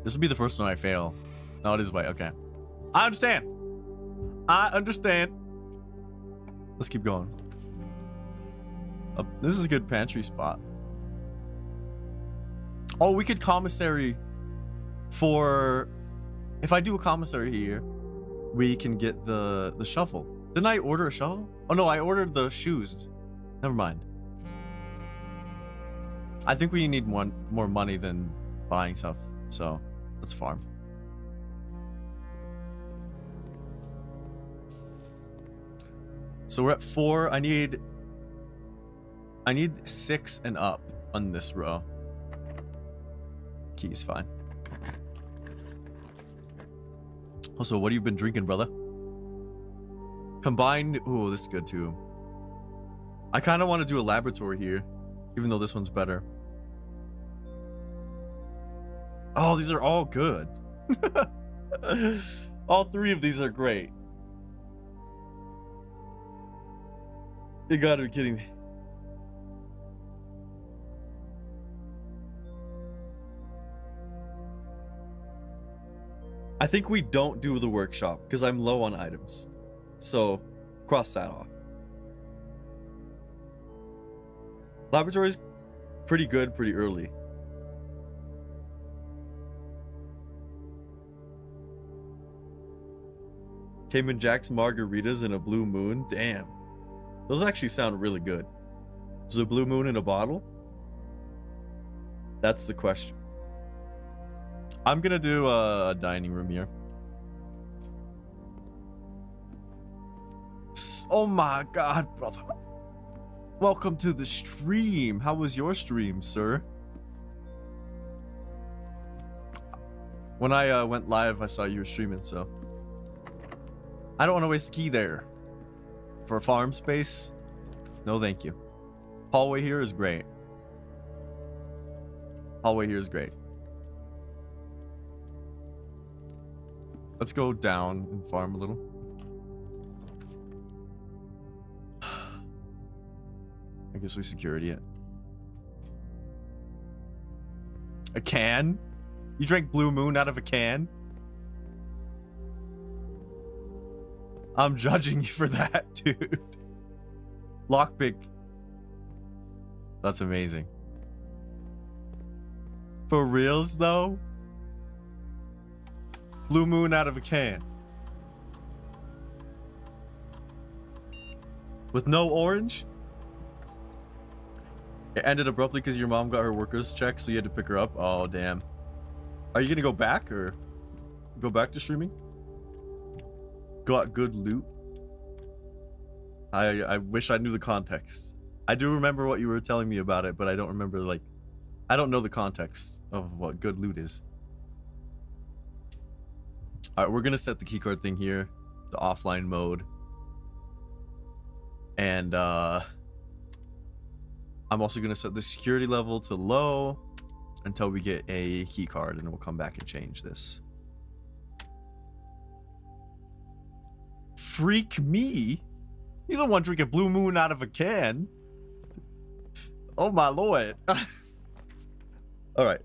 This will be the first one I fail. No, it is white. Okay. I understand. I understand. Let's keep going. This is a good pantry spot. Oh, we could commissary for... If I do a commissary here, we can get the shovel. Didn't I order a shovel? Oh no, I ordered the shoes. Never mind. I think we need more money than buying stuff, so let's farm. So we're at 4. I need 6 and up on this row. Key's fine. Also, what have you been drinking, brother? Combined. Oh, this is good too. I kind of want to do a laboratory here, even though this one's better. Oh, these are all good. All three of these are great. You gotta be kidding me. I think we don't do the workshop because I'm low on items. So, cross that off. Laboratory's pretty good pretty early. Cayman Jack's margaritas and a blue moon. Damn. Those actually sound really good. Is a blue moon in a bottle? That's the question. I'm gonna do a dining room here. Oh my god, brother. Welcome to the stream. How was your stream, sir? When I went live, I saw you were streaming, so I don't want to waste key there. For farm space? No, thank you. Hallway here is great. Hallway here is great. Let's go down and farm a little. I guess we secured it. A can? You drank Blue Moon out of a can? I'm judging you for that, dude. Lockpick. That's amazing. For reals, though? Blue Moon out of a can. With no orange? It ended abruptly because your mom got her workers check, so you had to pick her up. Oh, damn. Are you gonna go back, or go back to streaming? Got good loot. I wish I knew the context. I do remember what you were telling me about it, but I don't remember, like, I don't know the context of what good loot is. Alright, we're gonna set the keycard thing here, the offline mode. And I'm also gonna set the security level to low until we get a keycard, and then we'll come back and change this. Freak me? You're the one drinking Blue Moon out of a can. Oh my lord. All right,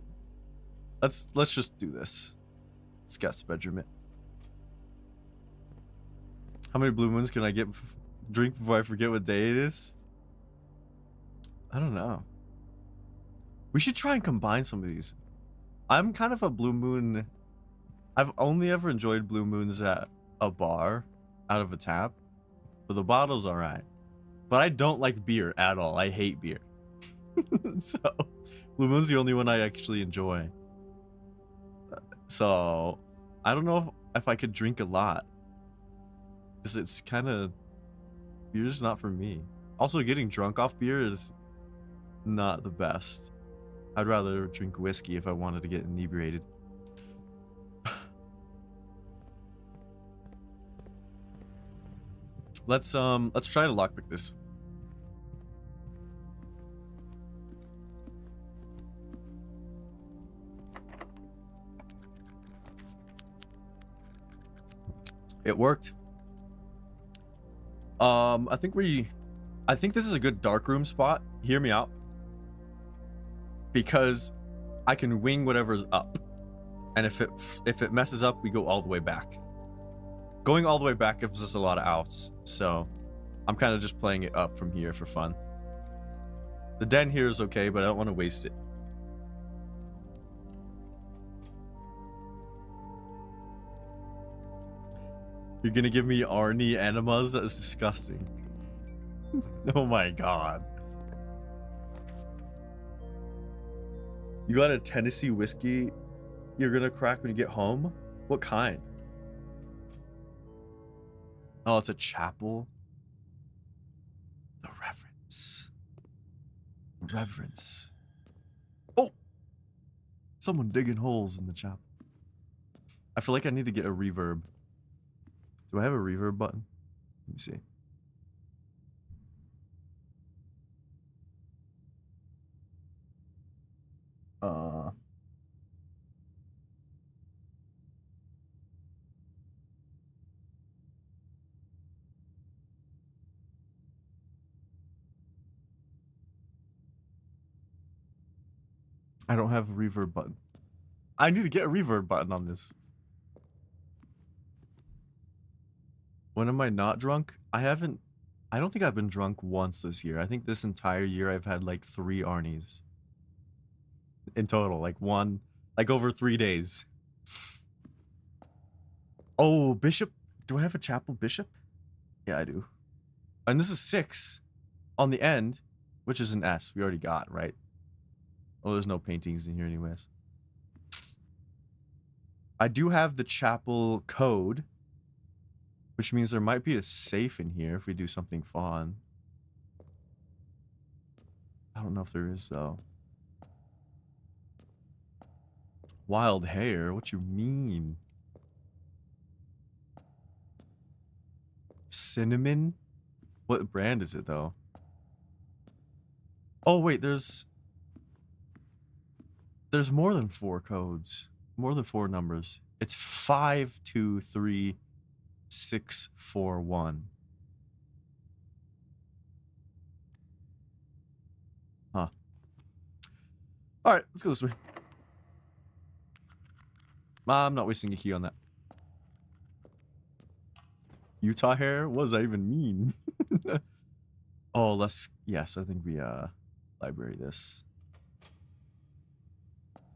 let's just do this. Let's guest bedroom it. How many Blue Moons can I drink before I forget what day it is? I don't know. We should try and combine some of these. I'm kind of a Blue Moon. I've only ever enjoyed Blue Moons at a bar out of a tap, but the bottle's all right. But I don't like beer at all. I hate beer. So Blue Moon's the only one I actually enjoy. So I don't know if I could drink a lot, because it's kind of, beer's not for me. Also, getting drunk off beer is not the best. I'd rather drink whiskey if I wanted to get inebriated. Let's try to lockpick this. It worked. I think this is a good darkroom spot. Hear me out. Because I can wing whatever's up. And if it messes up, we go all the way back. Going all the way back gives us a lot of outs, so I'm kind of just playing it up from here for fun. The den here is okay, but I don't want to waste it. You're gonna give me Arnie enemas? That's disgusting. Oh my god. You got a Tennessee whiskey you're gonna crack when you get home? What kind? Oh, it's a chapel. The reverence. Reverence. Oh! Someone digging holes in the chapel. I feel like I need to get a reverb. Do I have a reverb button? me see. I don't have a reverb button. I need to get a reverb button on this. When am I not drunk? I don't think I've been drunk once this year. I think this entire year I've had like 3 Arnies. In total, like over 3 days. Oh, Bishop. Do I have a chapel bishop? Yeah, I do. And this is 6 on the end, which is an S. We already got, right? Oh, there's no paintings in here anyways. I do have the chapel code, which means there might be a safe in here if we do something fun. I don't know if there is, though. Wild hair? What you mean? Cinnamon? What brand is it, though? Oh, wait, there's more than 4 codes. More than 4 numbers. It's 523641. Huh. Alright, let's go this way. I'm not wasting a key on that. Utah hair? What does that even mean? Oh, yes, I think we, library this.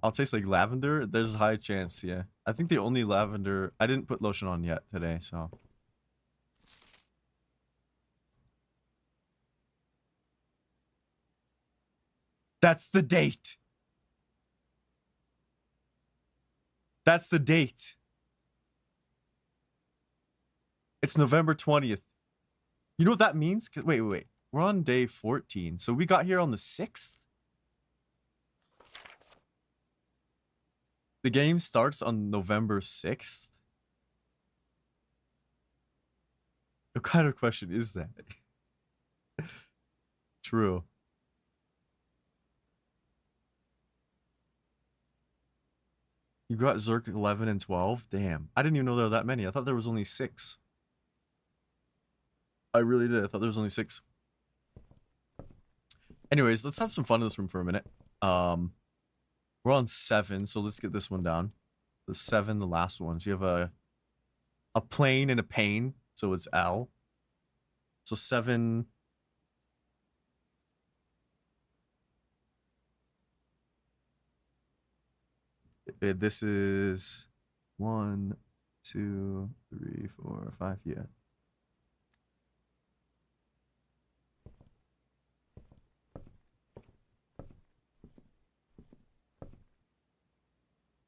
I'll taste like lavender. There's a high chance, yeah. I think the only lavender... I didn't put lotion on yet today, so... That's the date! That's the date! It's November 20th. You know what that means? Wait. We're on day 14. So we got here on the 6th? The game starts on November 6th? What kind of question is that? True. You got Zerk 11 and 12? Damn. I didn't even know there were that many. I thought there was only 6. I really did. I thought there was only 6. Anyways, let's have some fun in this room for a minute. We're on 7, so let's get this one down. The 7, the last one. So you have a plane and a pane, so it's L. So 7. This is 1, 2, 3, 4, 5. Yeah.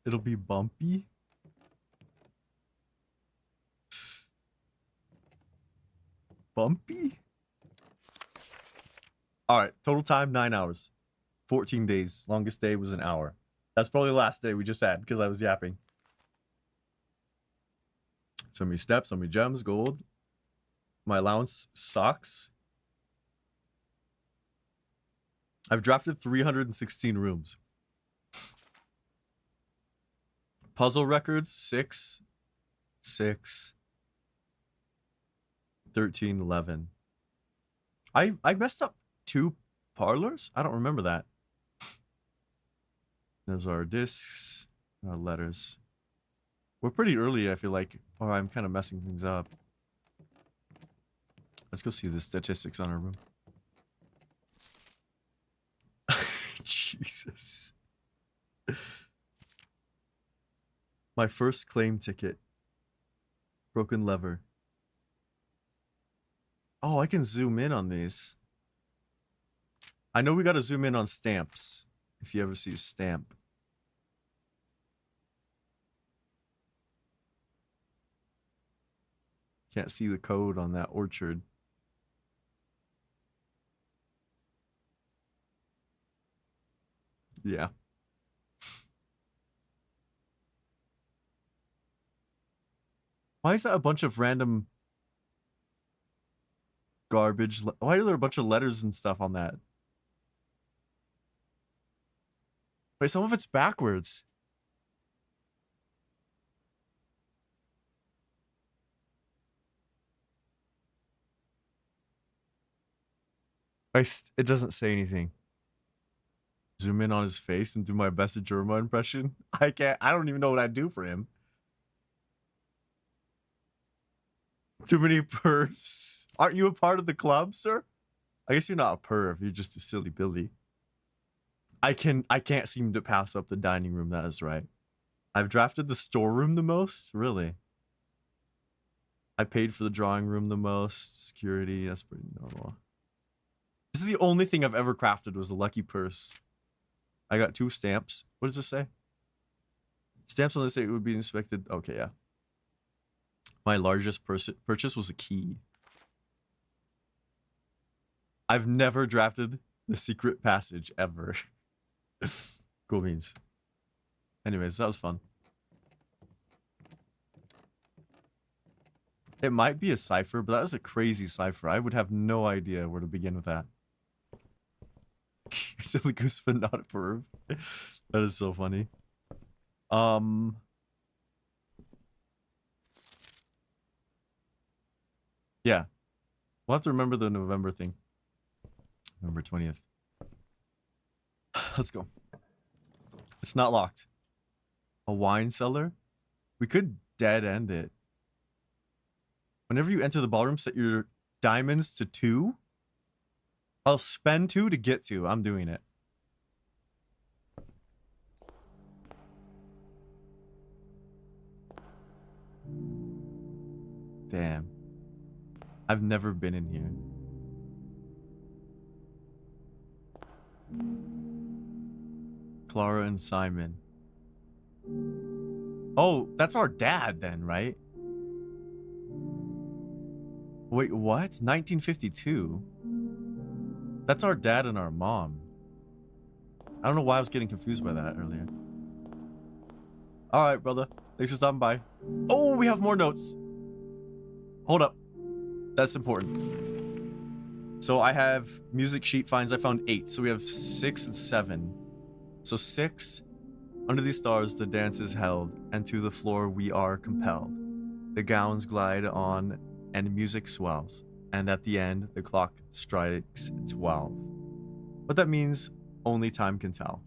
It'll be bumpy. Bumpy? Alright, total time 9 hours. 14 days. Longest day was an hour. That's probably the last day we just had because I was yapping. So many steps, so many gems, gold. My allowance sucks. I've drafted 316 rooms. Puzzle records 6, 6, 13, 11. I messed up 2 parlors? I don't remember that. There's our discs, our letters. We're pretty early, I feel like. Or I'm kind of messing things up. Let's go see the statistics on our room. Jesus. My first claim ticket. Broken lever. Oh, I can zoom in on these. I know we gotta zoom in on stamps. If you ever see a stamp. Can't see the code on that orchard. Yeah. Why is that a bunch of random... Garbage. Why are there a bunch of letters and stuff on that? Wait, some of it's backwards. It doesn't say anything. Zoom in on his face and do my best Germa impression. I can't. I don't even know what I'd do for him. Too many pervs. Aren't you a part of the club, sir? I guess you're not a perv. You're just a silly Billy. I can't seem to pass up the dining room. That is right. I've drafted the storeroom the most. Really. I paid for the drawing room the most. Security. That's pretty normal. This is the only thing I've ever crafted was the lucky purse. I got 2 stamps. What does this say? Stamps on this say it would be inspected. Okay, yeah. My largest purchase was a key. I've never drafted the secret passage ever. Cool beans. Anyways, that was fun. It might be a cipher, but that was a crazy cipher. I would have no idea where to begin with that. Silly goose, but not a perv. That is so funny. Yeah. We'll have to remember the November thing. November 20th. Let's go. It's not locked. A wine cellar? We could dead end it. Whenever you enter the ballroom, set your diamonds to 2. I'll spend 2 to get 2. I'm doing it. Damn. I've never been in here. Clara and Simon. Oh, that's our dad then, right? Wait, what? 1952? That's our dad and our mom. I don't know why I was getting confused by that earlier. Alright, brother. Thanks for stopping by. Oh, we have more notes. Hold up. That's important. So I have music sheet finds. I found 8. So we have 6 and 7. So 6. Under these stars, the dance is held, and to the floor we are compelled. The gowns glide on, and music swells. And at the end, the clock strikes 12. What that means, only time can tell.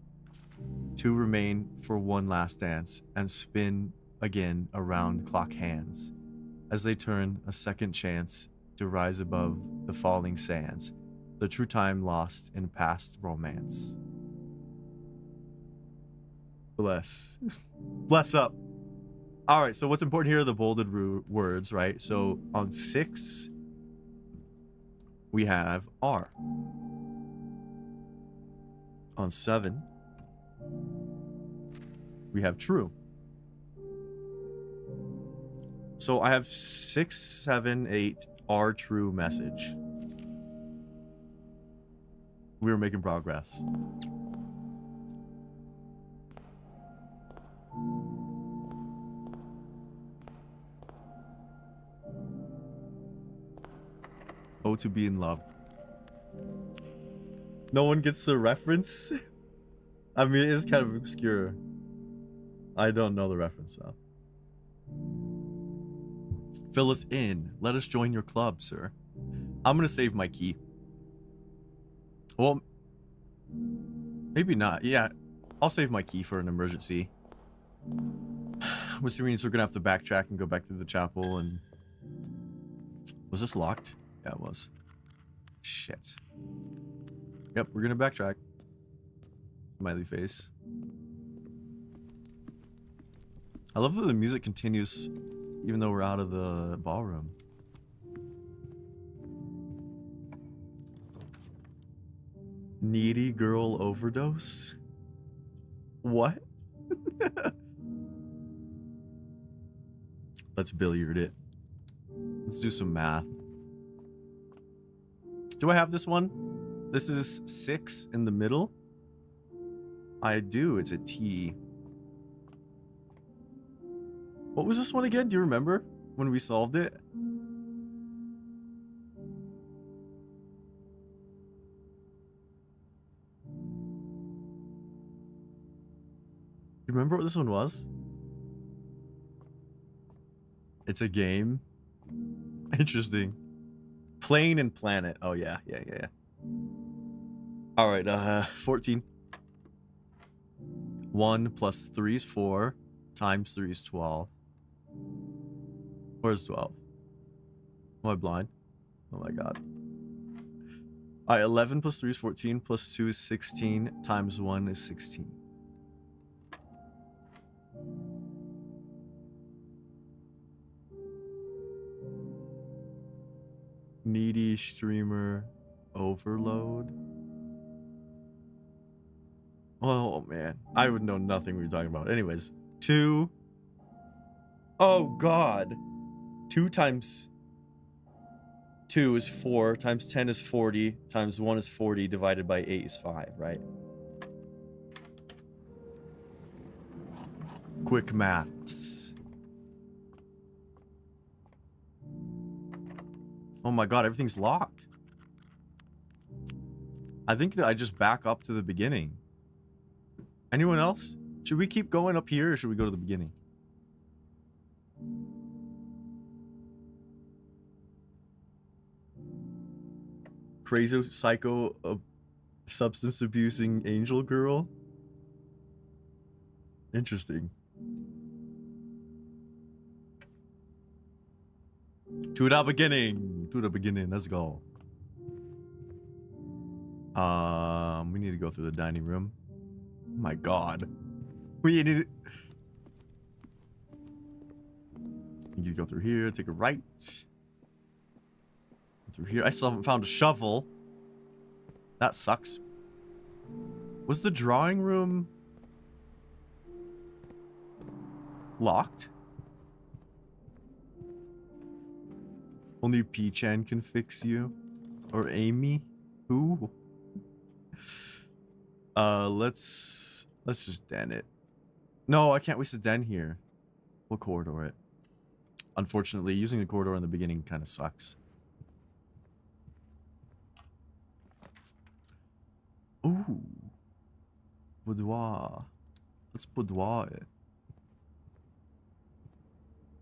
2 remain for one last dance, and spin again around clock hands, as they turn a second chance to rise above the falling sands, the true time lost in past romance. Bless. Bless up. All right, so what's important here are the bolded words, right? So on 6, we have R. On 7, we have true. So I have 6, 7, 8, R true message. We were making progress. Oh, to be in love. No one gets the reference? I mean, it is kind of obscure. I don't know the reference though. Fill us in. Let us join your club, sir. I'm gonna save my key. Well, maybe not. Yeah, I'll save my key for an emergency. Which means we're gonna have to backtrack and go back to the chapel and... Was this locked? Yeah, it was. Shit. Yep, we're gonna backtrack. Smiley face. I love that the music continues even though we're out of the ballroom. Needy girl overdose? What? Let's billiard it. Let's do some math. Do I have this one? This is 6 in the middle. I do. It's a T. What was this one again? Do you remember when we solved it? remember what this one was? It's a game. Interesting. Plane and Planet. Oh, yeah. All right, 14. 1 plus 3 is 4. Times 3 is 12. Where's 12? Am I blind? Oh my god. All right, 11 plus 3 is 14. Plus 2 is 16. Times 1 is 16. Needy streamer overload. Oh man, I would know nothing we were talking about. Anyways, 2. Oh god. 2 times 2 is 4, times 10 is 40, times 1 is 40, divided by 8 is 5, right? Quick maths. Oh my god, everything's locked. I think that I just back up to the beginning. Anyone else? Should we keep going up here or should we go to the beginning? Crazy psycho substance abusing angel girl. Interesting. To the beginning. To the beginning. Let's go. We need to go through the dining room. Oh my god. We need to go through here, take a right. Go through here. I still haven't found a shovel. That sucks. Was the drawing room locked? Only P-chan can fix you. Or Amy. Who? Let's just den it. No, I can't waste a den here. We'll corridor it. Unfortunately, using the corridor in the beginning kind of sucks. Ooh. Boudoir. Let's boudoir it.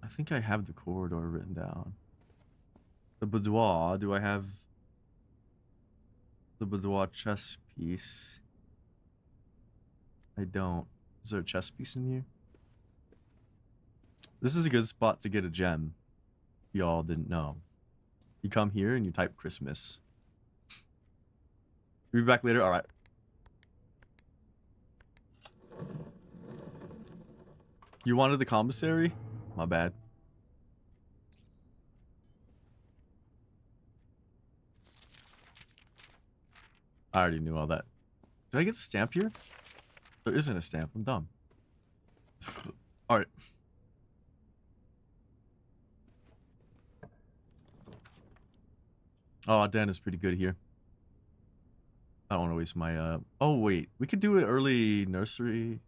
I think I have the corridor written down. The boudoir. Do I have the boudoir chess piece? I don't. Is there a chess piece in here? This is a good spot to get a gem. Y'all didn't know. You come here and you type Christmas. We'll be back later. All right. You wanted the commissary? My bad. I already knew all that. Did I get the stamp here? There isn't a stamp. I'm dumb. All right. Oh, Dan is pretty good here. I don't want to waste my, Oh, wait. We could do an early nursery.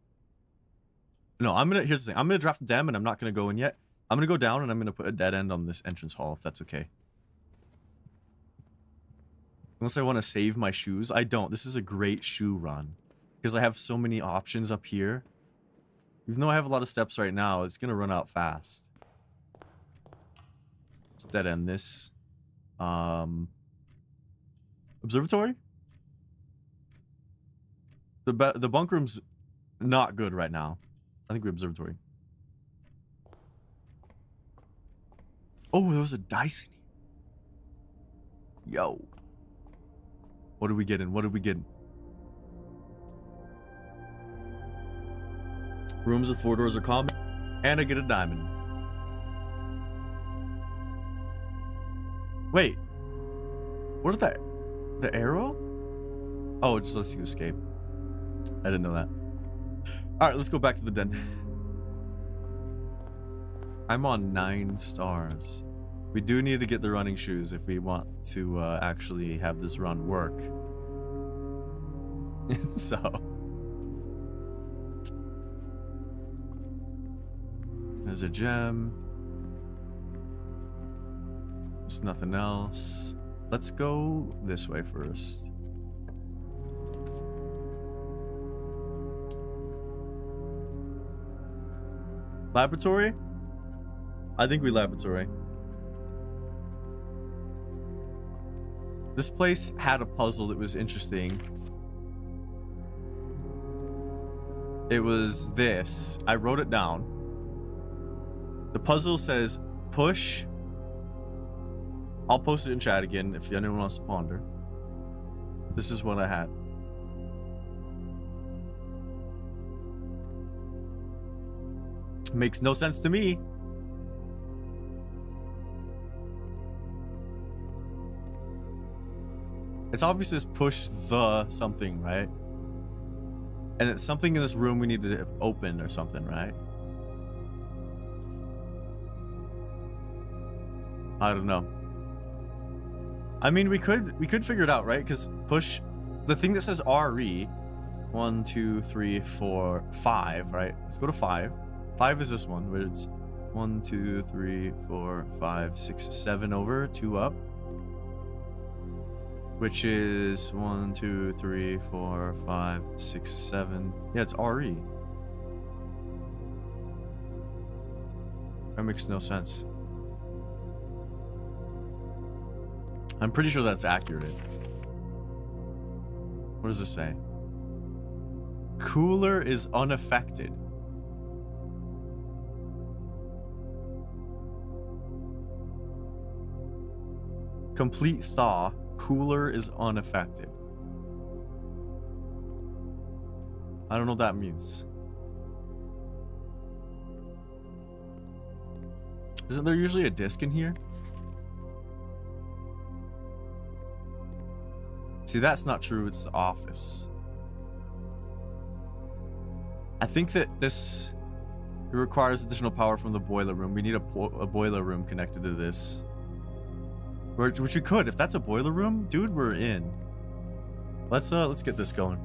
No, here's the thing. I'm gonna draft them and I'm not gonna go in yet. I'm gonna go down and I'm gonna put a dead end on this entrance hall, if that's okay. Unless I want to save my shoes. I don't. This is a great shoe run. Because I have so many options up here. Even though I have a lot of steps right now, it's gonna run out fast. Let's dead end this. Observatory? The bunk room's not good right now. I think we observatory. Oh, there was a dice in here. Yo. What are we getting? What are we getting? Rooms with 4 doors are common. And I get a diamond. Wait. What is that? The arrow? Oh, it just lets you escape. I didn't know that. Alright, let's go back to the den. I'm on 9 stars. We do need to get the running shoes if we want to actually have this run work. So. There's a gem. There's nothing else. Let's go this way first. Laboratory? I think we laboratory. This place had a puzzle that was interesting. It was this. I wrote it down. The puzzle says push. I'll post it in chat again if anyone wants to ponder. This is what I had. Makes no sense to me. It's obvious this push the something, right? And it's something in this room we need to open or something, right? I don't know. I mean, we could figure it out, right? Because push the thing that says RE 1, 2, 3, 4, 5, right? Let's go to 5. 5 is this one where it's 1, 2, 3, 4, 5, 6, 7 over, 2 up. Which is 1, 2, 3, 4, 5, 6, 7. Yeah, it's RE. That makes no sense. I'm pretty sure that's accurate. What does this say? Cooler is unaffected. Complete thaw. Cooler is unaffected. I don't know what that means. Isn't there usually a disc in here? See, that's not true. It's the office. I think that this requires additional power from the boiler room. We need a boiler room connected to this. Which we could. If that's a boiler room, dude, we're in. Let's get this going.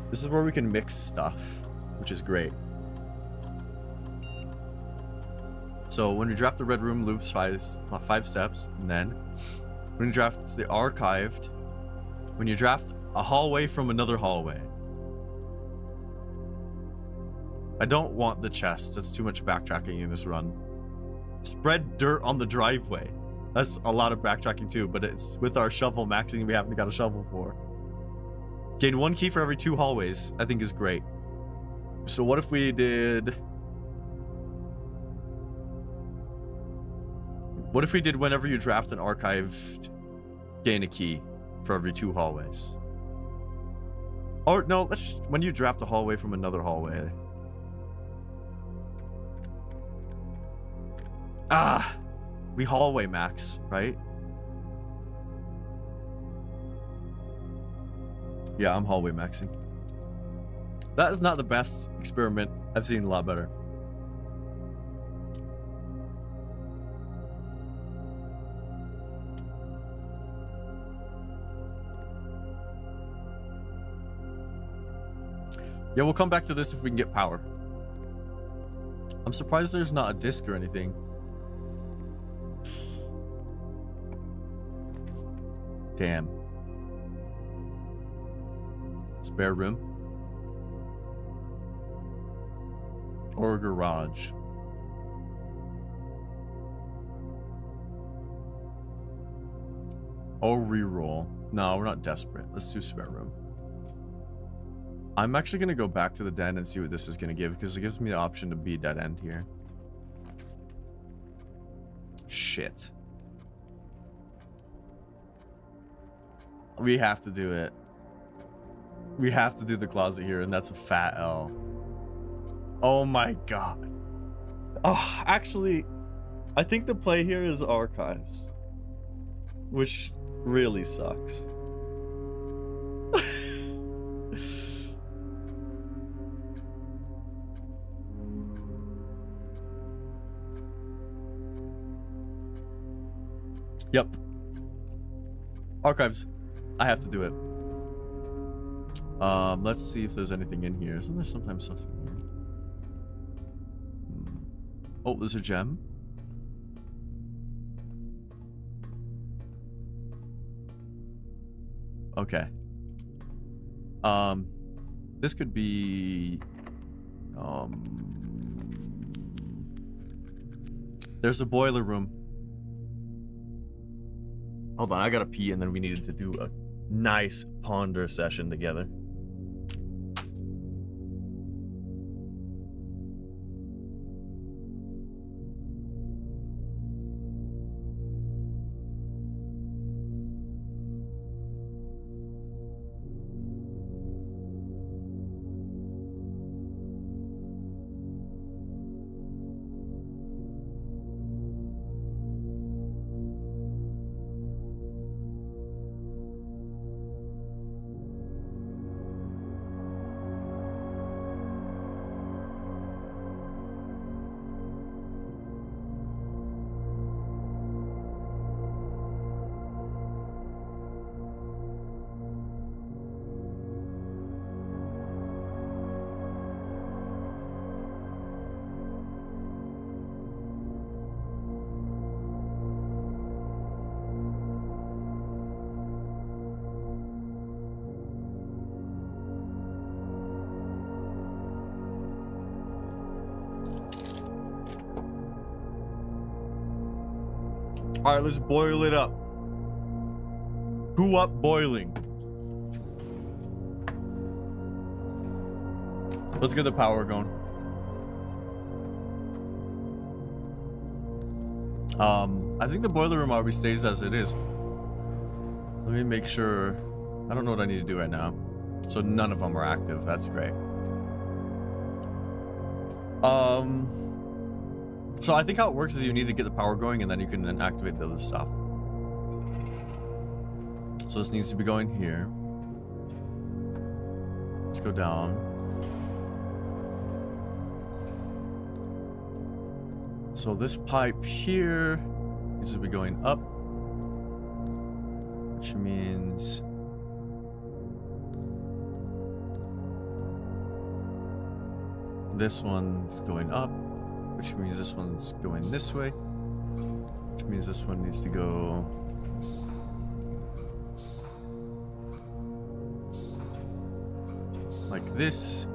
This is where we can mix stuff, which is great. So when you draft the red room, loops 5 steps, and then when you draft the archived, when you draft a hallway from another hallway. I don't want the chest. That's too much backtracking in this run. Spread dirt on the driveway. That's a lot of backtracking too, but it's with our shovel maxing we haven't got a shovel for. Gain 1 key for every 2 hallways, I think is great. So what if we did... What if we did whenever you draft an archived, gain a key for every 2 hallways? Or no, let's just, when you draft a hallway from another hallway. Ah, we hallway max, right? Yeah, I'm hallway maxing. That is not the best experiment. I've seen a lot better. Yeah, we'll come back to this if we can get power. I'm surprised there's not a disc or anything. Damn. Spare room. Or garage. Or reroll. No, we're not desperate. Let's do spare room. I'm actually going to go back to the den and see what this is going to give, because it gives me the option to be dead end here. Shit. We have to do it. We have to do the closet here, and that's a fat L. Oh my god. Oh, actually, I think the play here is archives, which really sucks. Yep. Archives. I have to do it. Let's see if there's anything in here. Isn't there sometimes stuff in here? Oh, there's a gem. Okay. This could be... There's a boiler room. Hold on, I gotta pee, and then we needed to do a nice ponder session together. All right, let's boil it up. Who up boiling? Let's get the power going. I think the boiler room always stays as it is. Let me make sure. I don't know what I need to do right now. So none of them are active. That's great. So I think how it works is you need to get the power going, and then you can then activate the other stuff. So this needs to be going here. Let's go down. So this pipe here needs to be going up, which means this one's going up, which means this one's going this way, which means this one needs to go like this.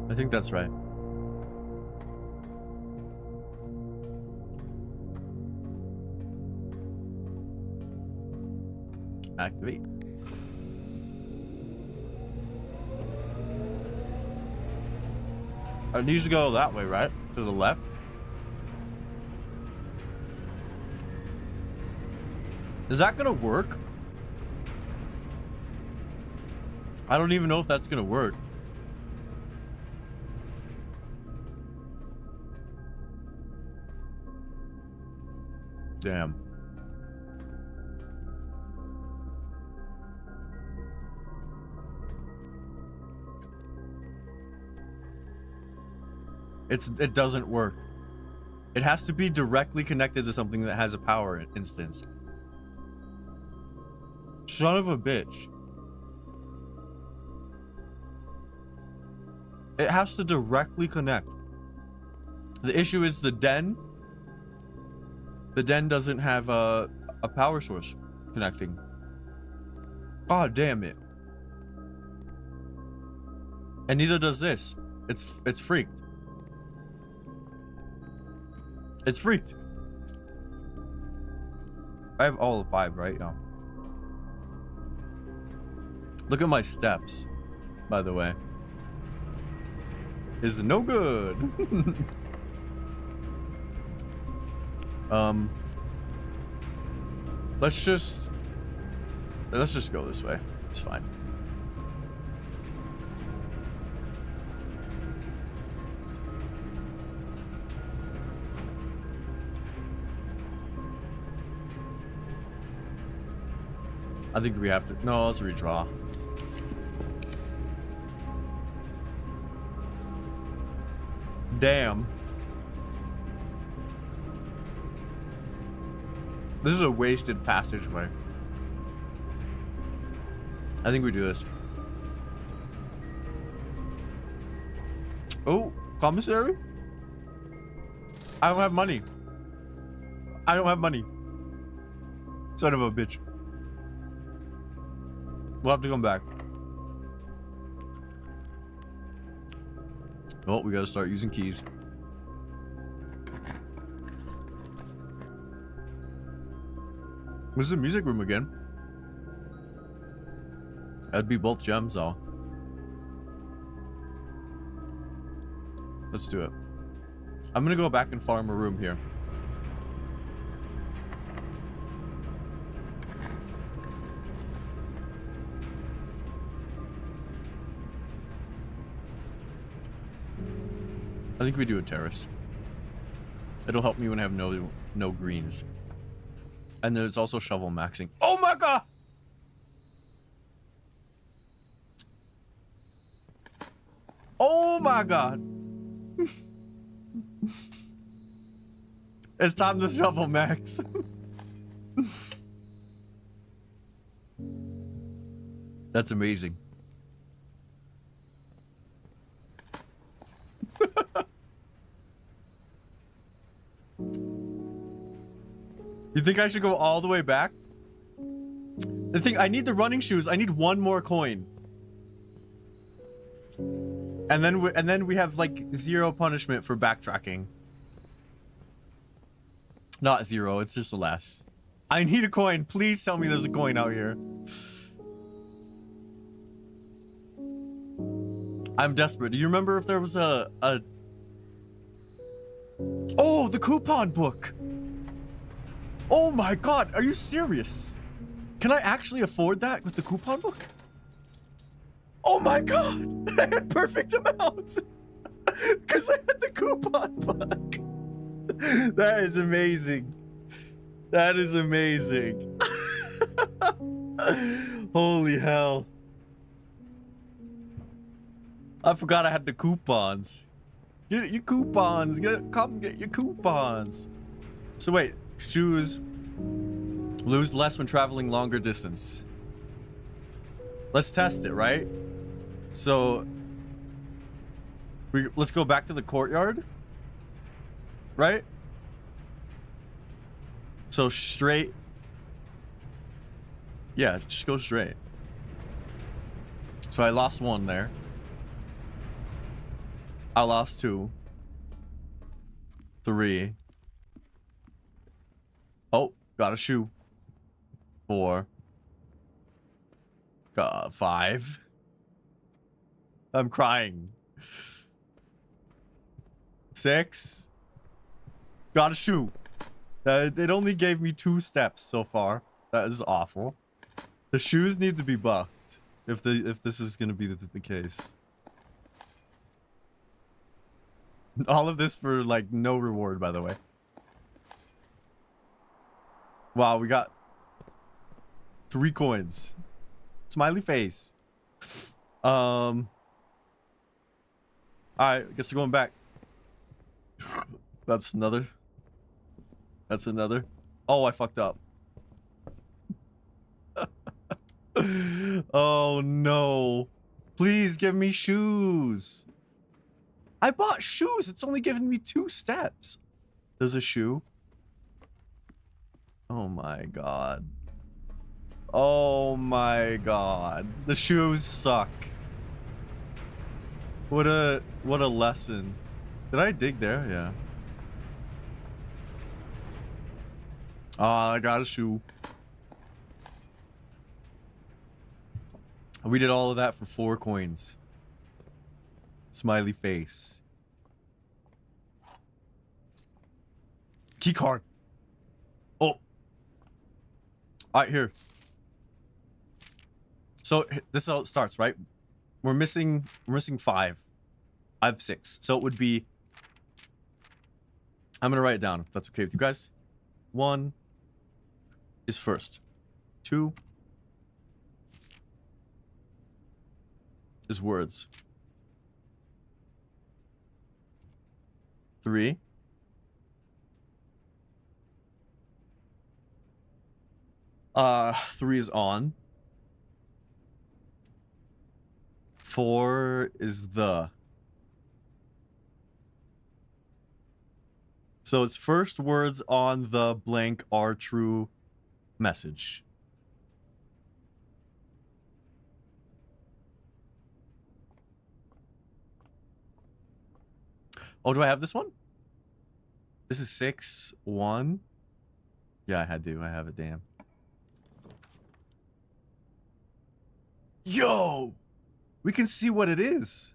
I think that's right. Activate. It needs to go that way, right? To the left. Is that gonna work? I don't even know if that's gonna work. Damn. It doesn't work. It has to be directly connected to something that has a power instance. Son of a bitch. It has to directly connect. The issue is the den. The den doesn't have a power source connecting. God damn it. And neither does this. It's freaked. It's freaked. I have all 5, right? Yeah. Look at my steps, by the way. Is no good. Let's just go this way. It's fine. I think we have to. No, let's redraw. Damn. This is a wasted passageway. I think we do this. Oh, commissary? I don't have money. I don't have money. Son of a bitch. We'll have to come back. Oh, we gotta start using keys. This is the music room again. That'd be both gems, though. Let's do it. I'm gonna go back and farm a room here. I think we do a terrace. It'll help me when I have no greens. And there's also shovel maxing. Oh my god! Oh my god! It's time to shovel max. That's amazing. You think I should go all the way back? The thing, I need the running shoes. I need one more coin. And then we have like 0 punishment for backtracking. Not 0, it's just less. I need a coin. Please tell me there's a coin out here. I'm desperate. Do you remember if there was a... Oh, the coupon book. Oh my god, are you serious? Can I actually afford that with the coupon book? Oh my god, I had perfect amount. Because I had the coupon book. That is amazing. That is amazing. Holy hell. I forgot I had the coupons. Get your coupons. Come get your coupons. So wait, shoes lose less when traveling longer distance. Let's test it, right? So let's go back to the courtyard, right? So straight. Yeah, just go straight. So I lost 1 there. I lost 2. 3. Oh, got a shoe. 4. Got 5. I'm crying. 6. Got a shoe. It only gave me 2 steps so far. That is awful. The shoes need to be buffed if this is gonna be the case. All of this for like no reward, by the way. Wow, we got 3 coins. Smiley face. Alright, I guess we're going back. That's another. That's another. Oh, I fucked up. Oh no. Please give me shoes. I bought shoes. It's only given me 2 steps. There's a shoe. Oh my god. Oh my god. The shoes suck. What a lesson. Did I dig there? Yeah. I got a shoe. We did all of that for 4 coins. Smiley face. Key card. Oh. Alright, here. So this is how it starts, right? We're missing 5. I have 6. So it would be... I'm gonna write it down if that's okay with you guys. 1 is first. 2 is words. 3 3 is on. 4 is the. So it's first words on the blank are true message. Oh, do I have this one? This is 6-1. Yeah, I had to. I have it. Damn. Yo! We can see what it is.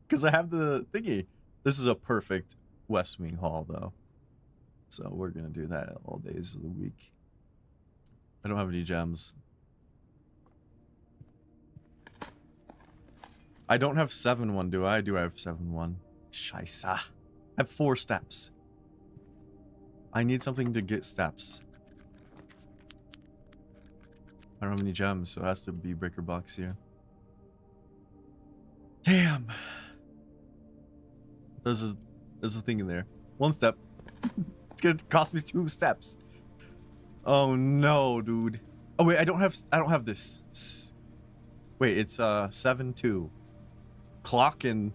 Because I have the thingy. This is a perfect West Wing haul, though. So we're going to do that all days of the week. I don't have any gems. I don't have 7-1, do I? Do I have 7-1? Scheisse. I have 4 steps. I need something to get steps. I don't have any gems, so it has to be breaker box here. Damn. There's a thing in there. 1 step. It's gonna cost me 2 steps. Oh no, dude. Oh wait, I don't have this. Wait, it's 7-2. Clock and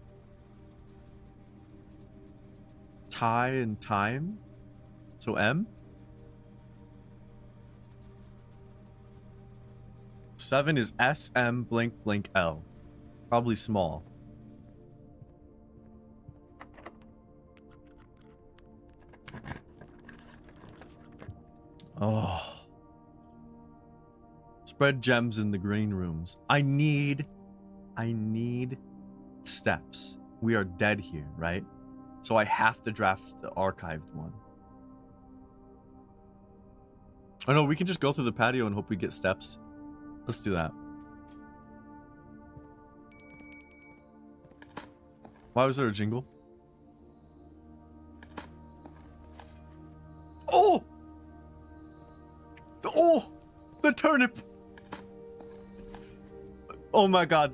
tie and time. So M. 7 is S M blank blank L. Probably small. Oh. Spread gems in the green rooms. I need steps. We are dead here, right? So I have to draft the archived one. Oh no, we can just go through the patio and hope we get steps. Let's do that. Why was there a jingle? Oh! Oh! The turnip! Oh my god.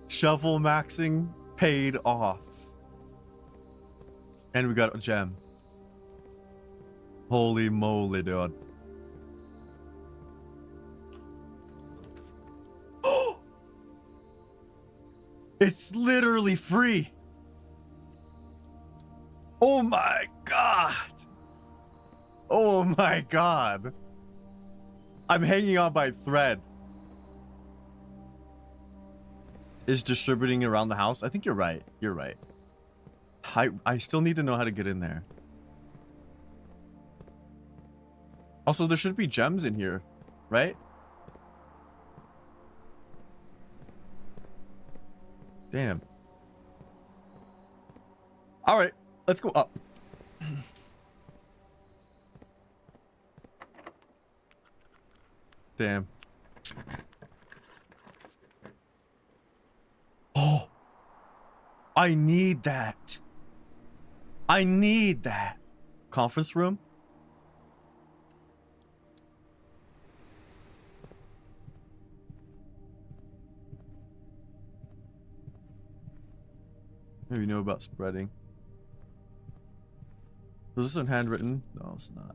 Shovel maxing paid off. And we got a gem. Holy moly, dude. It's literally free. Oh my god. Oh my god. I'm hanging on by a thread. Is distributing around the house? I think you're right. You're right. I still need to know how to get in there. Also, there should be gems in here, right? Damn. All right, let's go up. Damn. Oh, I need that. I need that. Conference room? Maybe you know about spreading. Was this one handwritten? No, it's not.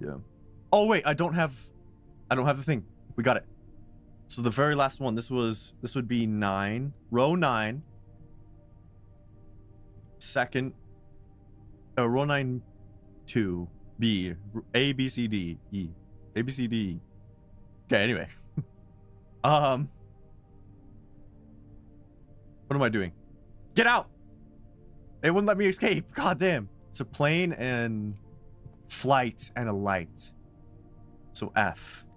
Yeah. Oh wait, I don't have the thing. We got it. So the very last one, this would be 9, row 9. Second, row 9, 2, B, A, B, C, D, E, A, B, C, D, E. Okay, anyway. What am I doing? Get out! It wouldn't let me escape. God damn. It's a plane and flight and a light. So F.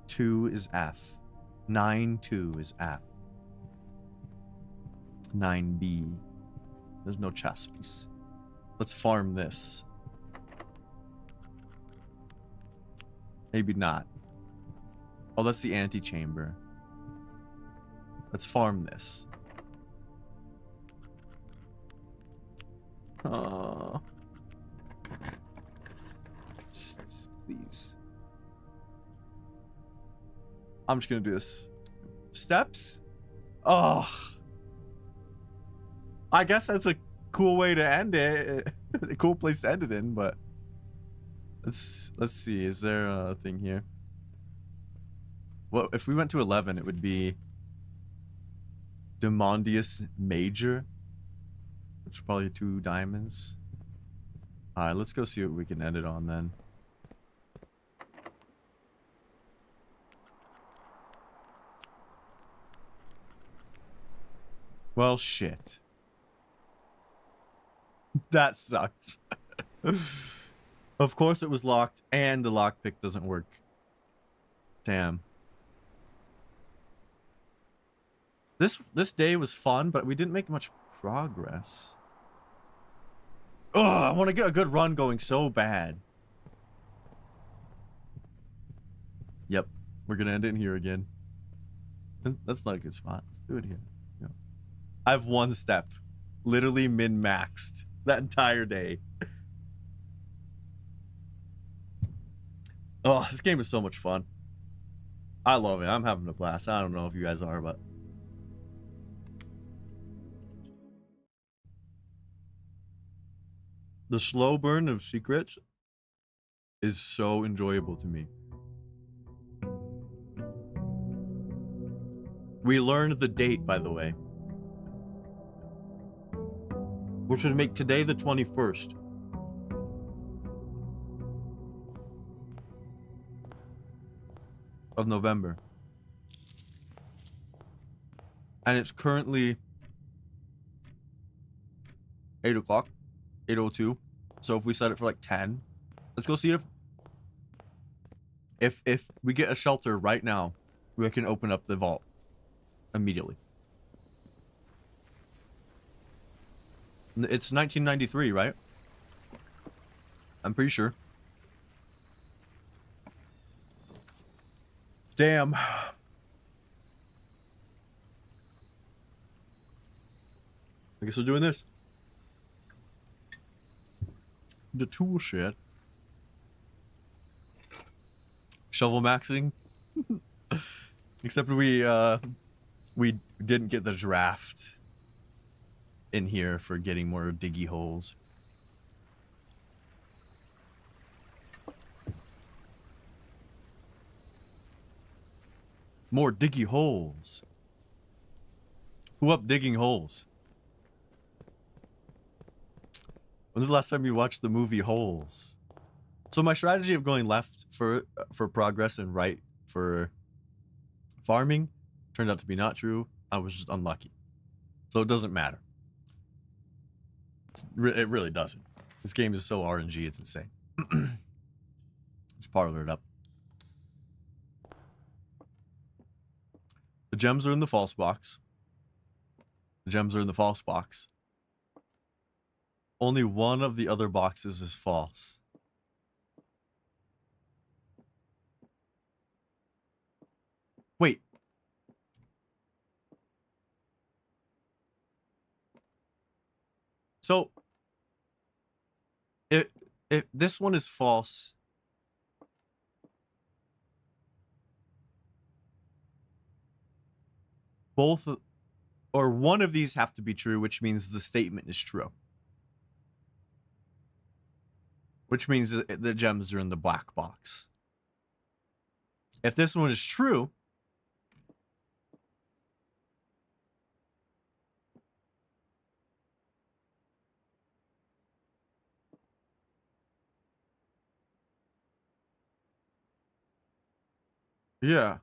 2 is F. 9-2 is F. 9B. There's no chess piece. Let's farm this. Maybe not. Oh, that's the antechamber. Let's farm this. Please. I'm just gonna do this. Steps? Oh. I guess that's a cool way to end it. A cool place to end it in, but let's see. Is there a thing here? Well, if we went to 11, it would be Demondius Major, which is probably 2 diamonds. Alright, let's go see what we can end it on then. Well, shit. That sucked. Of course it was locked, and the lockpick doesn't work. Damn. This day was fun, but we didn't make much progress. Oh, I want to get a good run going so bad. Yep, we're gonna end it in here again. That's not a good spot. Let's do it here. Yeah. I have one step. Literally min-maxed that entire day. Oh, this game is so much fun. I love it. I'm having a blast. I don't know if you guys are, but... The slow burn of secrets is so enjoyable to me. We learned the date, by the way. Which would make today the 21st. Of November. And it's currently 8 o'clock. 8:02. So if we set it for like 10, let's go see if we get a shelter right now, we can open up the vault immediately. It's 1993, right? I'm pretty sure. Damn. I guess we're doing this. The tool shed. Shovel maxing. Except we didn't get the draft in here for getting more diggy holes. More diggy holes. Who up digging holes? When's the last time you watched the movie Holes? So my strategy of going left for progress and right for farming turned out to be not true. I was just unlucky. So it doesn't matter. It really doesn't. This game is so RNG, it's insane. Let's parlor it up. The gems are in the false box. The gems are in the false box. Only one of the other boxes is false. Wait. So, if this one is false, both or one of these have to be true, which means the statement is true. Which means that the gems are in the black box. If this one is true, yeah.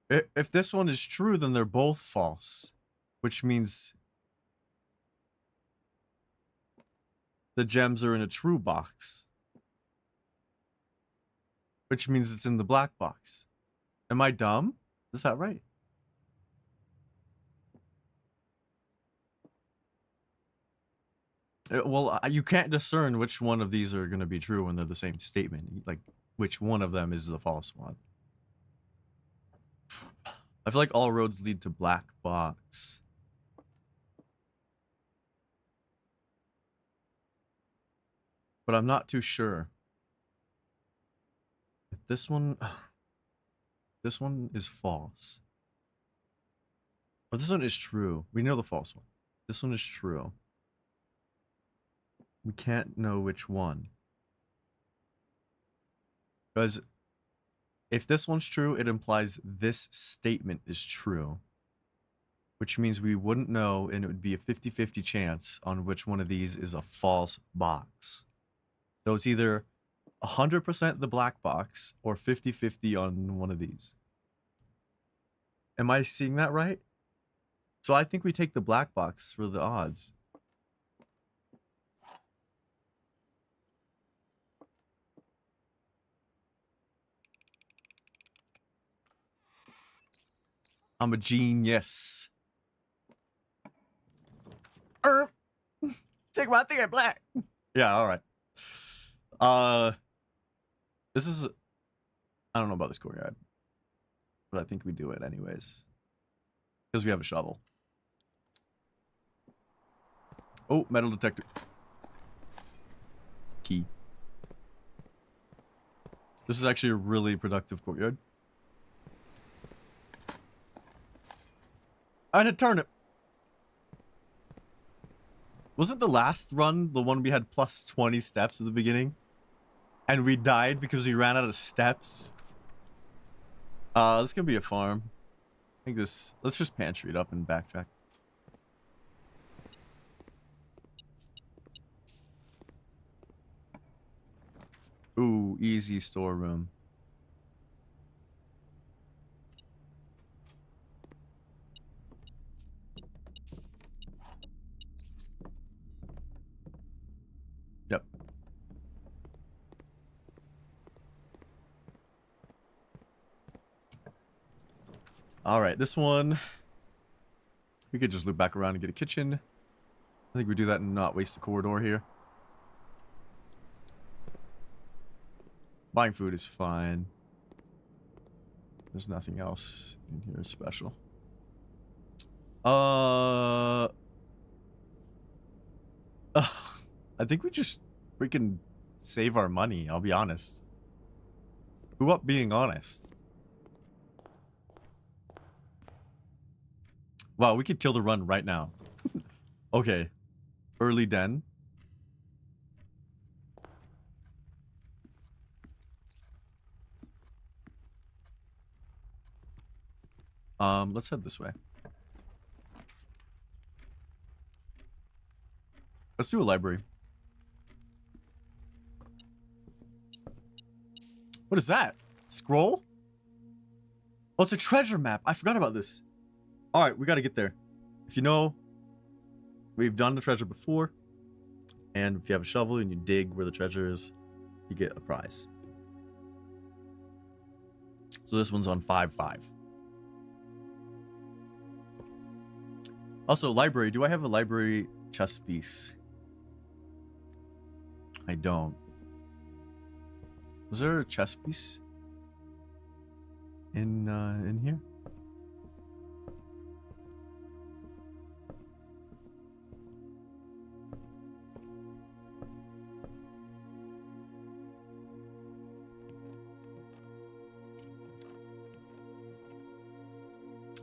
If this one is true, then they're both false, which means the gems are in a true box, which means it's in the black box. Am I dumb? Is that right? Well, you can't discern which one of these are going to be true when they're the same statement. Like, which one of them is the false one? I feel like all roads lead to black box. But I'm not too sure. If this one is false. But this one is true. We know the false one. This one is true. We can't know which one. Because if this one's true, it implies this statement is true. Which means we wouldn't know, and it would be a 50-50 chance on which one of these is a false box. So it's either 100% the black box or 50-50 on one of these. Am I seeing that right? So I think we take the black box for the odds. I'm a genius. Take my thing at black. Yeah, all right. This is, I don't know about this courtyard, but I think we do it anyways because we have a shovel. Oh, metal detector. Key. This is actually a really productive courtyard. And a turnip. Wasn't the last run the one we had plus 20 steps at the beginning? And we died because we ran out of steps? This can be a farm. I think this... Let's just pantry it up and backtrack. Ooh, easy storeroom. Yep. All right, this one... We could just loop back around and get a kitchen. I think we do that and not waste the corridor here. Buying food is fine. There's nothing else in here special. I think we just freaking save our money, I'll be honest. Who up being honest? Wow, we could kill the run right now. Okay. Early den. Let's head this way. Let's do a library. What is that? Scroll? Oh, it's a treasure map. I forgot about this. All right, we got to get there. If you know, we've done the treasure before. And if you have a shovel and you dig where the treasure is, you get a prize. So this one's on 5-5. Also, library. Do I have a library chess piece? I don't. Was there a chess piece in here?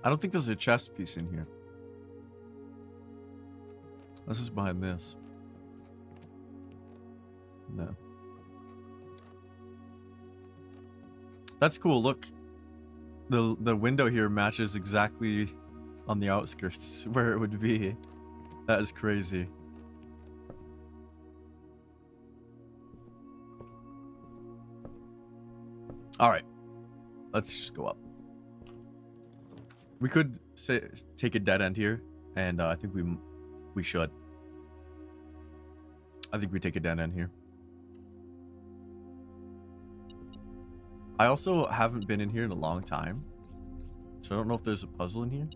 I don't think there's a chess piece in here. This is behind this. No. That's cool. Look, the window here matches exactly on the outskirts where it would be. That is crazy. All right, let's just go up. We could take a dead end here, and I think we should. I think we take a dead end here. I also haven't been in here in a long time, so I don't know if there's a puzzle in here.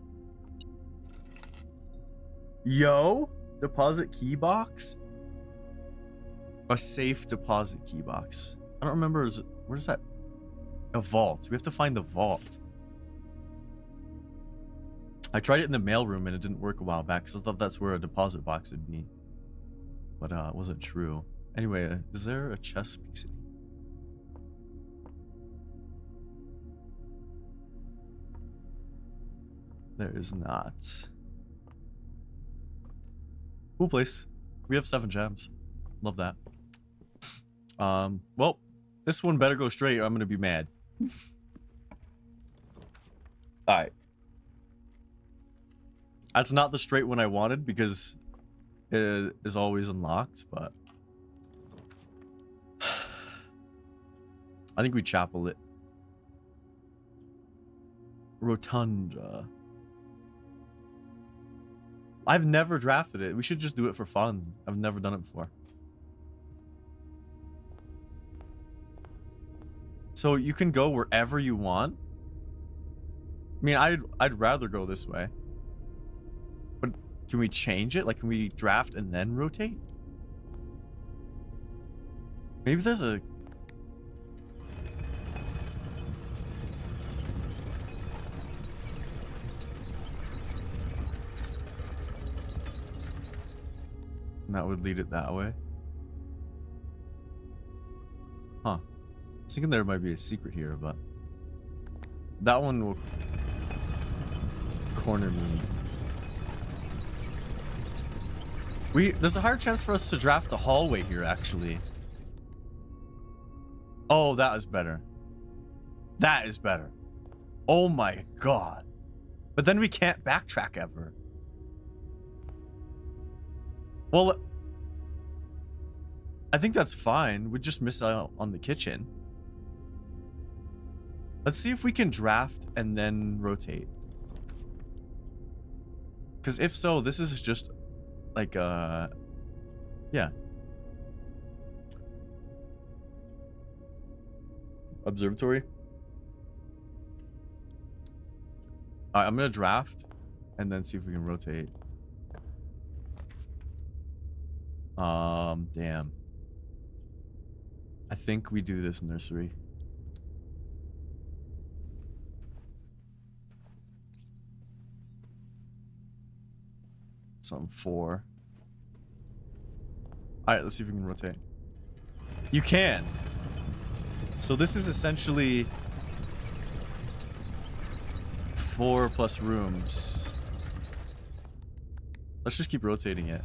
Yo, deposit key box? A safe deposit key box. I don't remember, where's that? A vault. We have to find the vault. I tried it in the mailroom and it didn't work a while back because I thought that's where a deposit box would be. But it wasn't true. Anyway, is there a chess piece in here? There is not. Cool place. We have 7 gems. Love that. Well, this one better go straight or I'm gonna be mad. Alright. That's not the straight one I wanted because it is always unlocked, but I think we chapel it. Rotunda. I've never drafted it. We should just do it for fun. I've never done it before. So you can go wherever you want. I mean, I'd rather go this way. But can we change it? Like, can we draft and then rotate? Maybe there's a... And that would lead it that way. Huh. I was thinking there might be a secret here, but... That one will... corner me. There's a higher chance for us to draft a hallway here, actually. Oh, that is better. That is better. Oh my god. But then we can't backtrack ever. Well, I think that's fine. We just miss out on the kitchen. Let's see if we can draft and then rotate. Because if so, this is just like, yeah. Observatory. Alright, I'm gonna draft and then see if we can rotate. Damn. I think we do this nursery. Some 4. Alright, let's see if we can rotate. You can! So this is essentially 4 plus rooms. Let's just keep rotating it.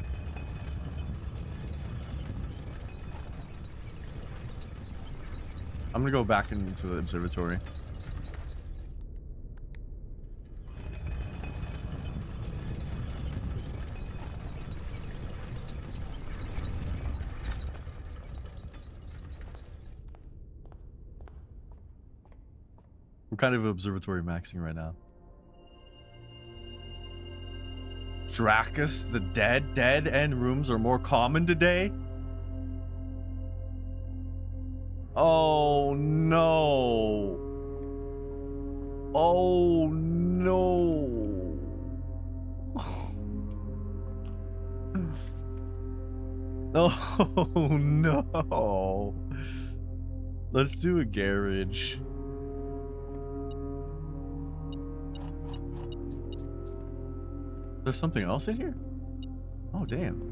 I'm gonna go back into the observatory. We're kind of observatory maxing right now. Dracus, the dead end rooms are more common today? Oh no. Oh no. Oh no. Let's do a garage. There's something else in here? Oh damn.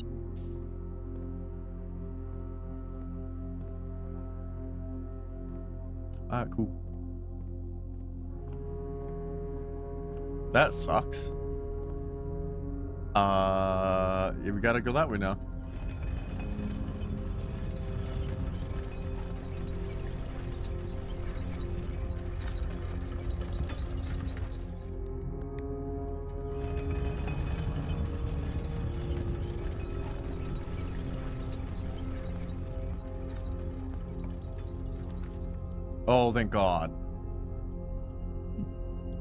Ah, cool. That sucks. Yeah, we gotta go that way now. Oh, thank God.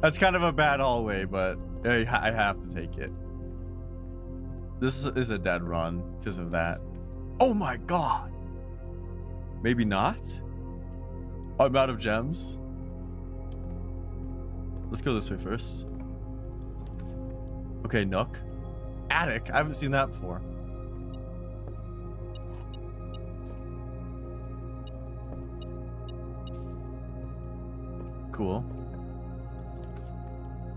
That's kind of a bad hallway, but I have to take it. This is a dead run because of that. Oh my God. Maybe not? I'm out of gems. Let's go this way first. Okay, Nook. Attic. I haven't seen that before. Cool.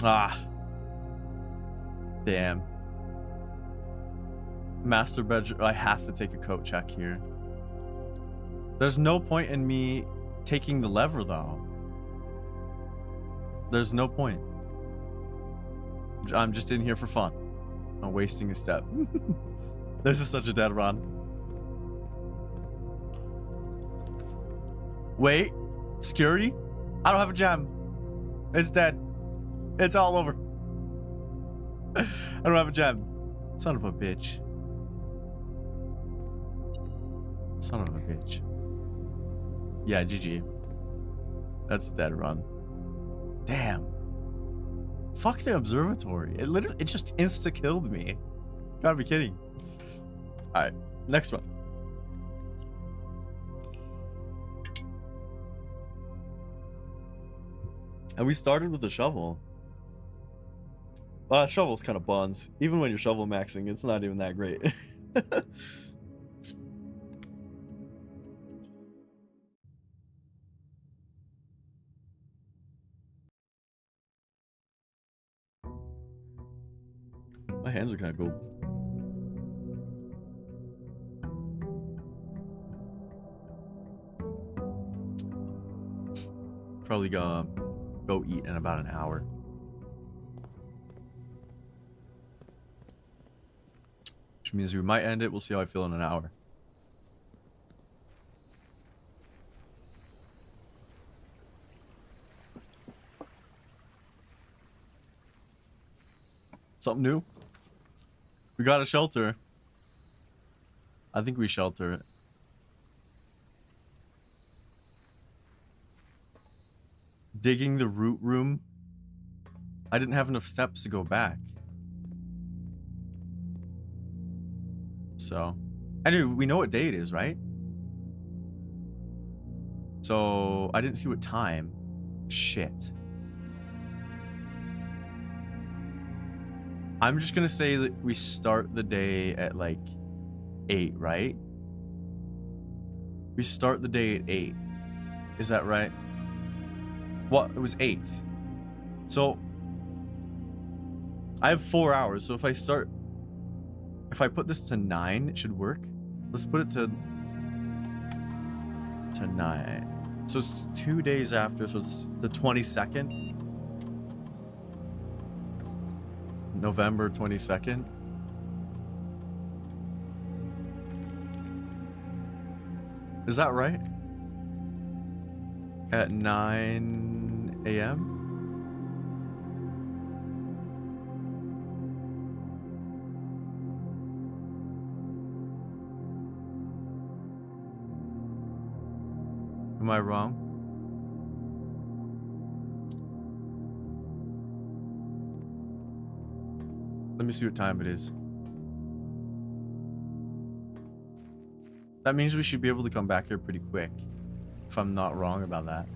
Ah. Damn. Master bedroom. I have to take a coat check here. There's no point in me taking the lever, though. There's no point. I'm just in here for fun. I'm wasting a step. This is such a dead run. Wait. Security? I don't have a gem. It's dead. It's all over. I don't have a gem. Son of a bitch. Son of a bitch. Yeah, GG. That's dead run. Damn. Fuck the observatory. It just insta-killed me. Gotta be kidding. Alright, next one. And we started with a shovel. Shovel's kind of buns. Even when you're shovel maxing, it's not even that great. My hands are kind of cool. Probably gonna go eat in about an hour. Which means we might end it. We'll see how I feel in an hour. Something new? We got a shelter. I think we shelter it. Digging the root room. I didn't have enough steps to go back. So, anyway, we know what day it is, right? So, I didn't see what time. Shit. I'm just gonna say that we start the day at like 8, right? We start the day at 8. Is that right? What? It was 8. So I have 4 hours. So if I put this to 9, it should work. Let's put it to 9. So it's 2 days after. So it's the 22nd. November 22nd. Is that right? At 9 a.m.? Am I wrong? Let me see what time it is. That means we should be able to come back here pretty quick. If I'm not wrong about that.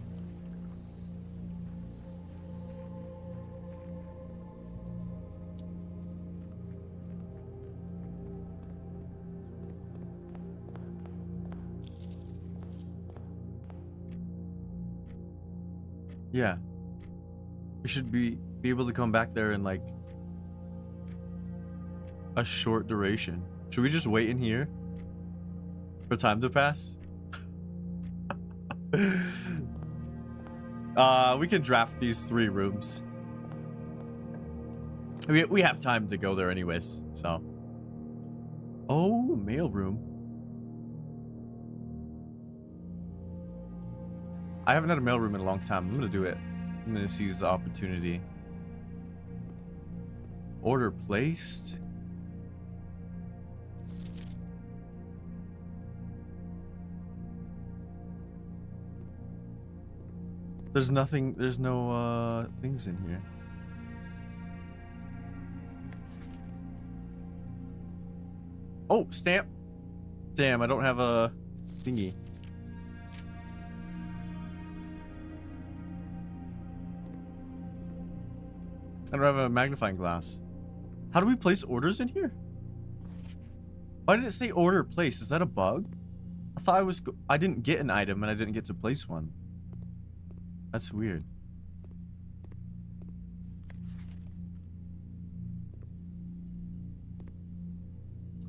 Yeah. We should be able to come back there in like a short duration. Should we just wait in here for time to pass? We can draft these 3 rooms. We have time to go there anyways, so. Oh, mail room. I haven't had a mail room in a long time. I'm gonna do it. I'm gonna seize the opportunity. Order placed. There's nothing, there's no things in here. Oh, stamp. Damn, I don't have a thingy. I don't have a magnifying glass. How do we place orders in here? Why did it say order place? Is that a bug? I thought I didn't get an item and I didn't get to place one. That's weird.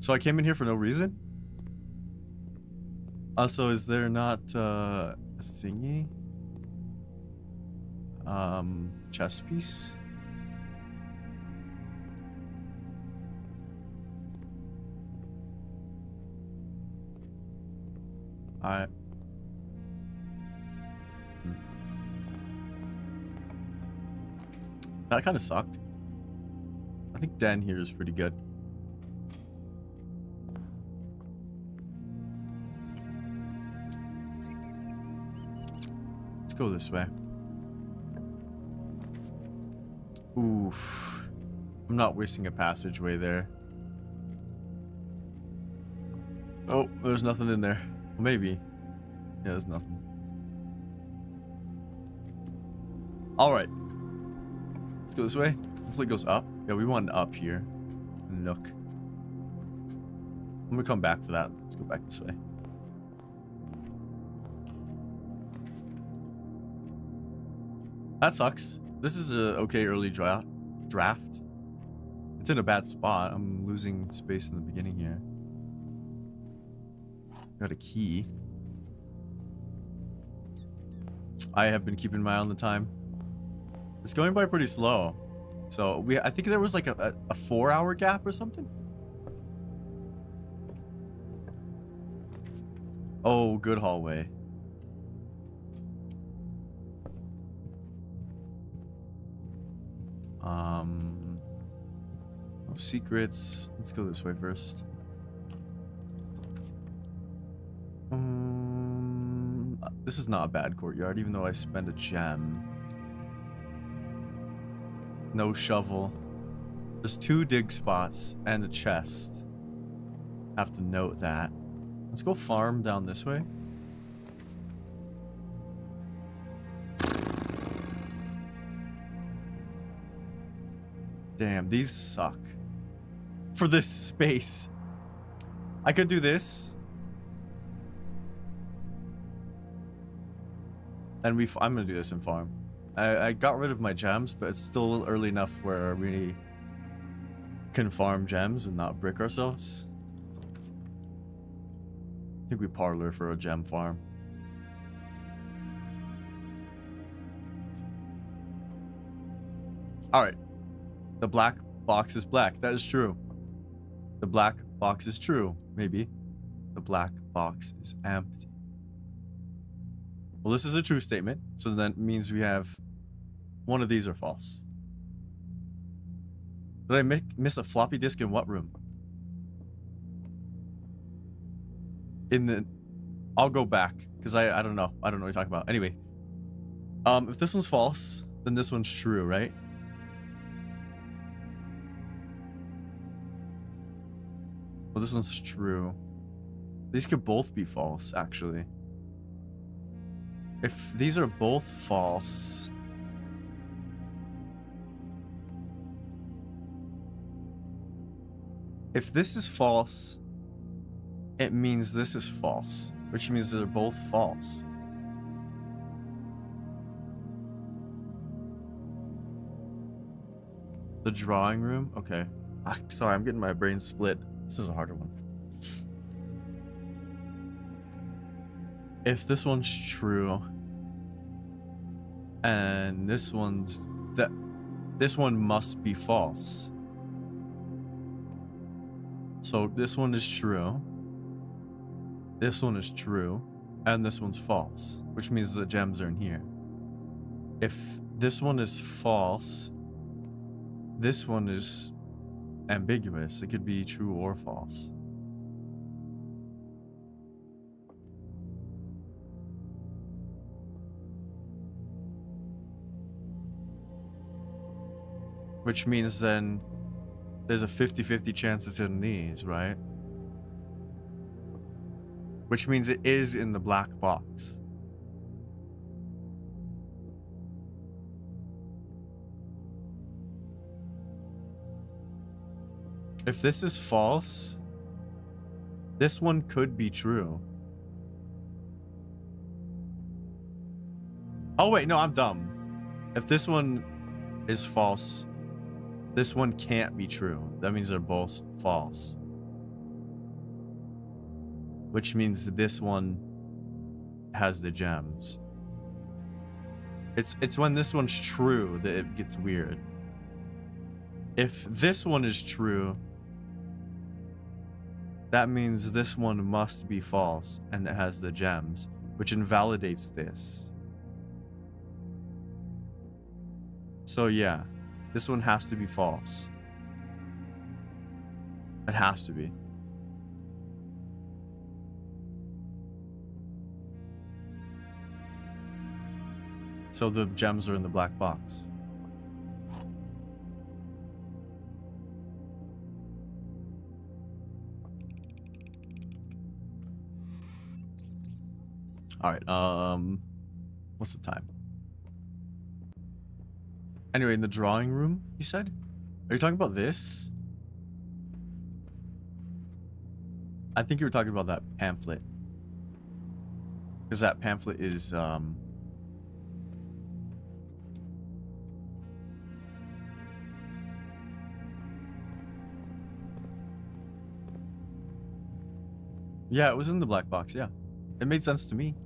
So I came in here for no reason? Also, is there not a thingy? Chess piece? Alright. That kind of sucked. I think Den here is pretty good. Let's go this way. Oof. I'm not wasting a passageway there. There's nothing in there. Maybe. Yeah, there's nothing. Alright. Let's go this way. Hopefully it goes up. Yeah, we want up here. Nook. I'm gonna come back for that. Let's go back this way. That sucks. This is a okay early draft. It's in a bad spot. I'm losing space in the beginning here. Got a key. I have been keeping my eye on the time. It's going by pretty slow. So I think there was like a 4-hour gap or something. Oh, good hallway. No secrets. Let's go this way first. This is not a bad courtyard, even though I spend a gem. No shovel. There's 2 dig spots and a chest. Have to note that. Let's go farm down this way. Damn, these suck. For this space. I could do this. And I'm gonna do this in farm. I got rid of my gems, but it's still early enough where we can farm gems and not brick ourselves. I think we parlor for a gem farm. Alright. The black box is black. That is true. The black box is true. Maybe. The black box is empty. Well, this is a true statement. So that means we have one of these are false. Did I miss a floppy disk in what room? In the... I'll go back. Because I don't know. I don't know what you're talking about. Anyway. If this one's false, then this one's true, right? Well, this one's true. These could both be false, actually. If these are both false... If this is false, it means this is false, which means they're both false. The drawing room? Okay. Sorry, I'm getting my brain split. This is a harder one. If this one's true, and this one's... this one must be false. So this one is true. This one is true. And this one's false. Which means the gems are in here. If this one is false, this one is ambiguous. It could be true or false. Which means then there's a 50-50 chance it's in these, right? Which means it is in the black box. If this is false, this one could be true. Oh wait, no, I'm dumb. If this one is false, this one can't be true. That means they're both false. Which means this one has the gems. It's when this one's true that it gets weird. If this one is true, that means this one must be false and it has the gems, which invalidates this. So yeah, this one has to be false. It has to be. So the gems are in the black box. All right. What's the time? Anyway, in the drawing room, you said? Are you talking about this? I think you were talking about that pamphlet. Because that pamphlet is, yeah, it was in the black box, yeah. It made sense to me.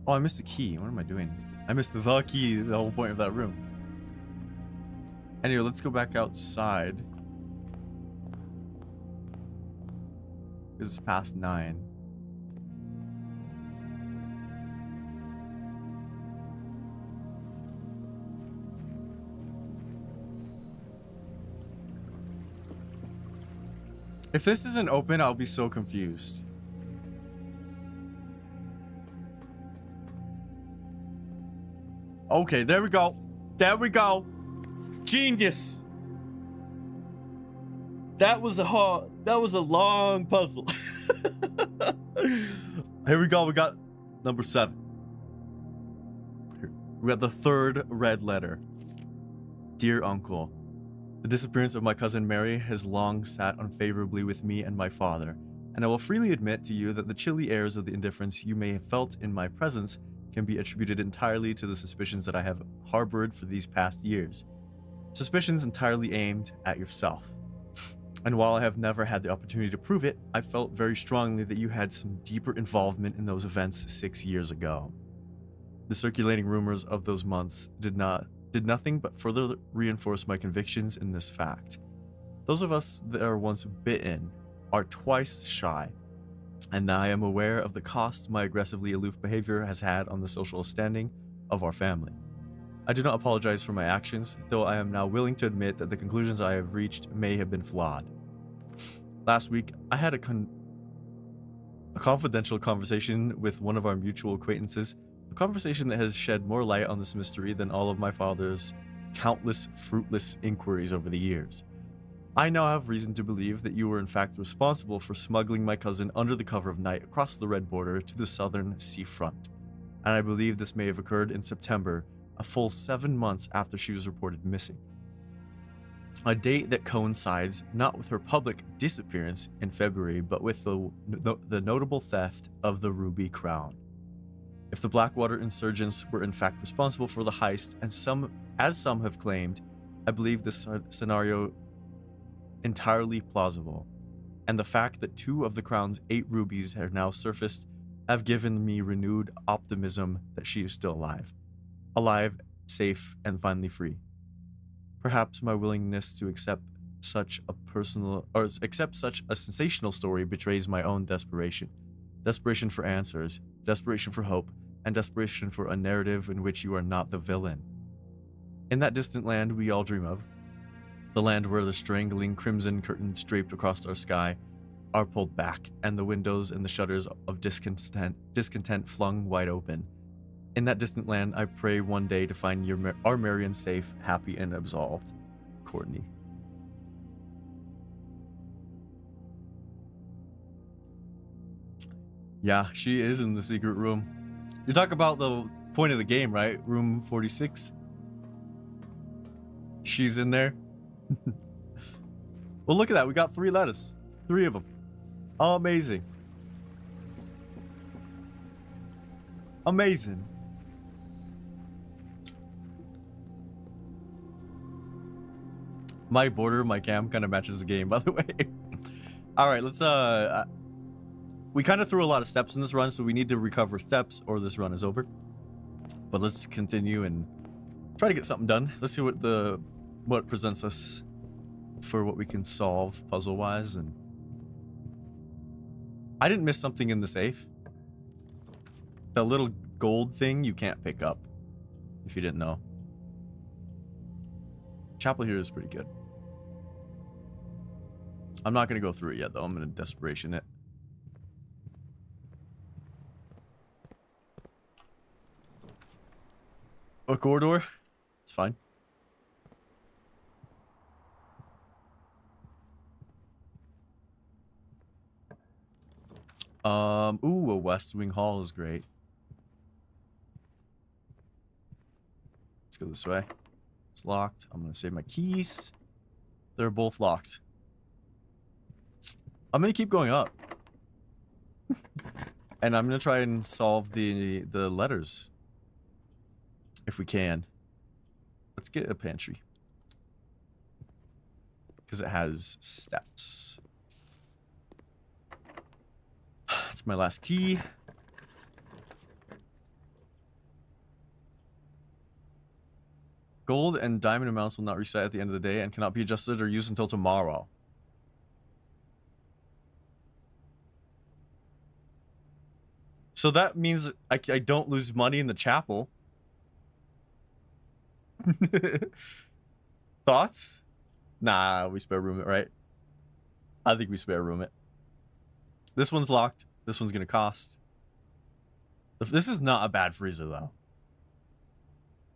Oh, I missed the key. What am I doing? I missed the key, the whole point of that room. Anyway, let's go back outside. Because it's past 9. If this isn't open, I'll be so confused. Okay, there we go. There we go. Genius. That was a long puzzle. Here we go. We got number 7. We got the 3rd red letter. Dear Uncle, the disappearance of my cousin Mary has long sat unfavorably with me and my father, and I will freely admit to you that the chilly airs of the indifference you may have felt in my presence can be attributed entirely to the suspicions that I have harbored for these past years. Suspicions entirely aimed at yourself. And while I have never had the opportunity to prove it, I felt very strongly that you had some deeper involvement in those events 6 years ago. The circulating rumors of those months did nothing but further reinforce my convictions in this fact. Those of us that are once bitten are twice shy, and I am aware of the cost my aggressively aloof behavior has had on the social standing of our family. I do not apologize for my actions, though I am now willing to admit that the conclusions I have reached may have been flawed. Last week, I had a confidential conversation with one of our mutual acquaintances, a conversation that has shed more light on this mystery than all of my father's countless fruitless inquiries over the years. I now have reason to believe that you were in fact responsible for smuggling my cousin under the cover of night across the Red Border to the southern seafront, and I believe this may have occurred in September, a full 7 months after she was reported missing. A date that coincides not with her public disappearance in February, but with the notable theft of the Ruby Crown. If the Blackwater insurgents were in fact responsible for the heist, and some have claimed, I believe this scenario entirely plausible, and the fact that 2 of the Crown's 8 rubies have now surfaced have given me renewed optimism that she is still alive, safe, and finally free. Perhaps my willingness to accept such a sensational story betrays my own desperation for answers, desperation for hope, and desperation for a narrative in which you are not the villain. In that distant land we all dream of, the land where the strangling crimson curtains draped across our sky are pulled back, and the windows and the shutters of discontent flung wide open. In that distant land, I pray one day to find our Marion safe, happy, and absolved. Courtney. Yeah, she is in the secret room. You talk about the point of the game, right? Room 46. She's in there. Well, look at that. We got 3 letters. 3 of them. Amazing. Amazing. My cam kind of matches the game, by the way. All right, let's we kind of threw a lot of steps in this run, so we need to recover steps or this run is over. But let's continue and try to get something done. Let's see what presents us for what we can solve puzzle-wise. And I didn't miss something in the safe. The little gold thing you can't pick up, if you didn't know. Chapel here is pretty good. I'm not going to go through it yet, though. I'm going to desperation it. A corridor? It's fine. Ooh, a West Wing Hall is great. go this way. It's locked. I'm gonna save my keys. They're both locked. I'm gonna keep going up. And I'm gonna try and solve the letters. If we can. Let's get a pantry. Because it has steps. It's my last key. Gold and diamond amounts will not reset at the end of the day and cannot be adjusted or used until tomorrow. So that means I don't lose money in the chapel. Thoughts? Nah, we spare room it, right? I think we spare room it. This one's locked. This one's gonna cost. This is not a bad freezer, though.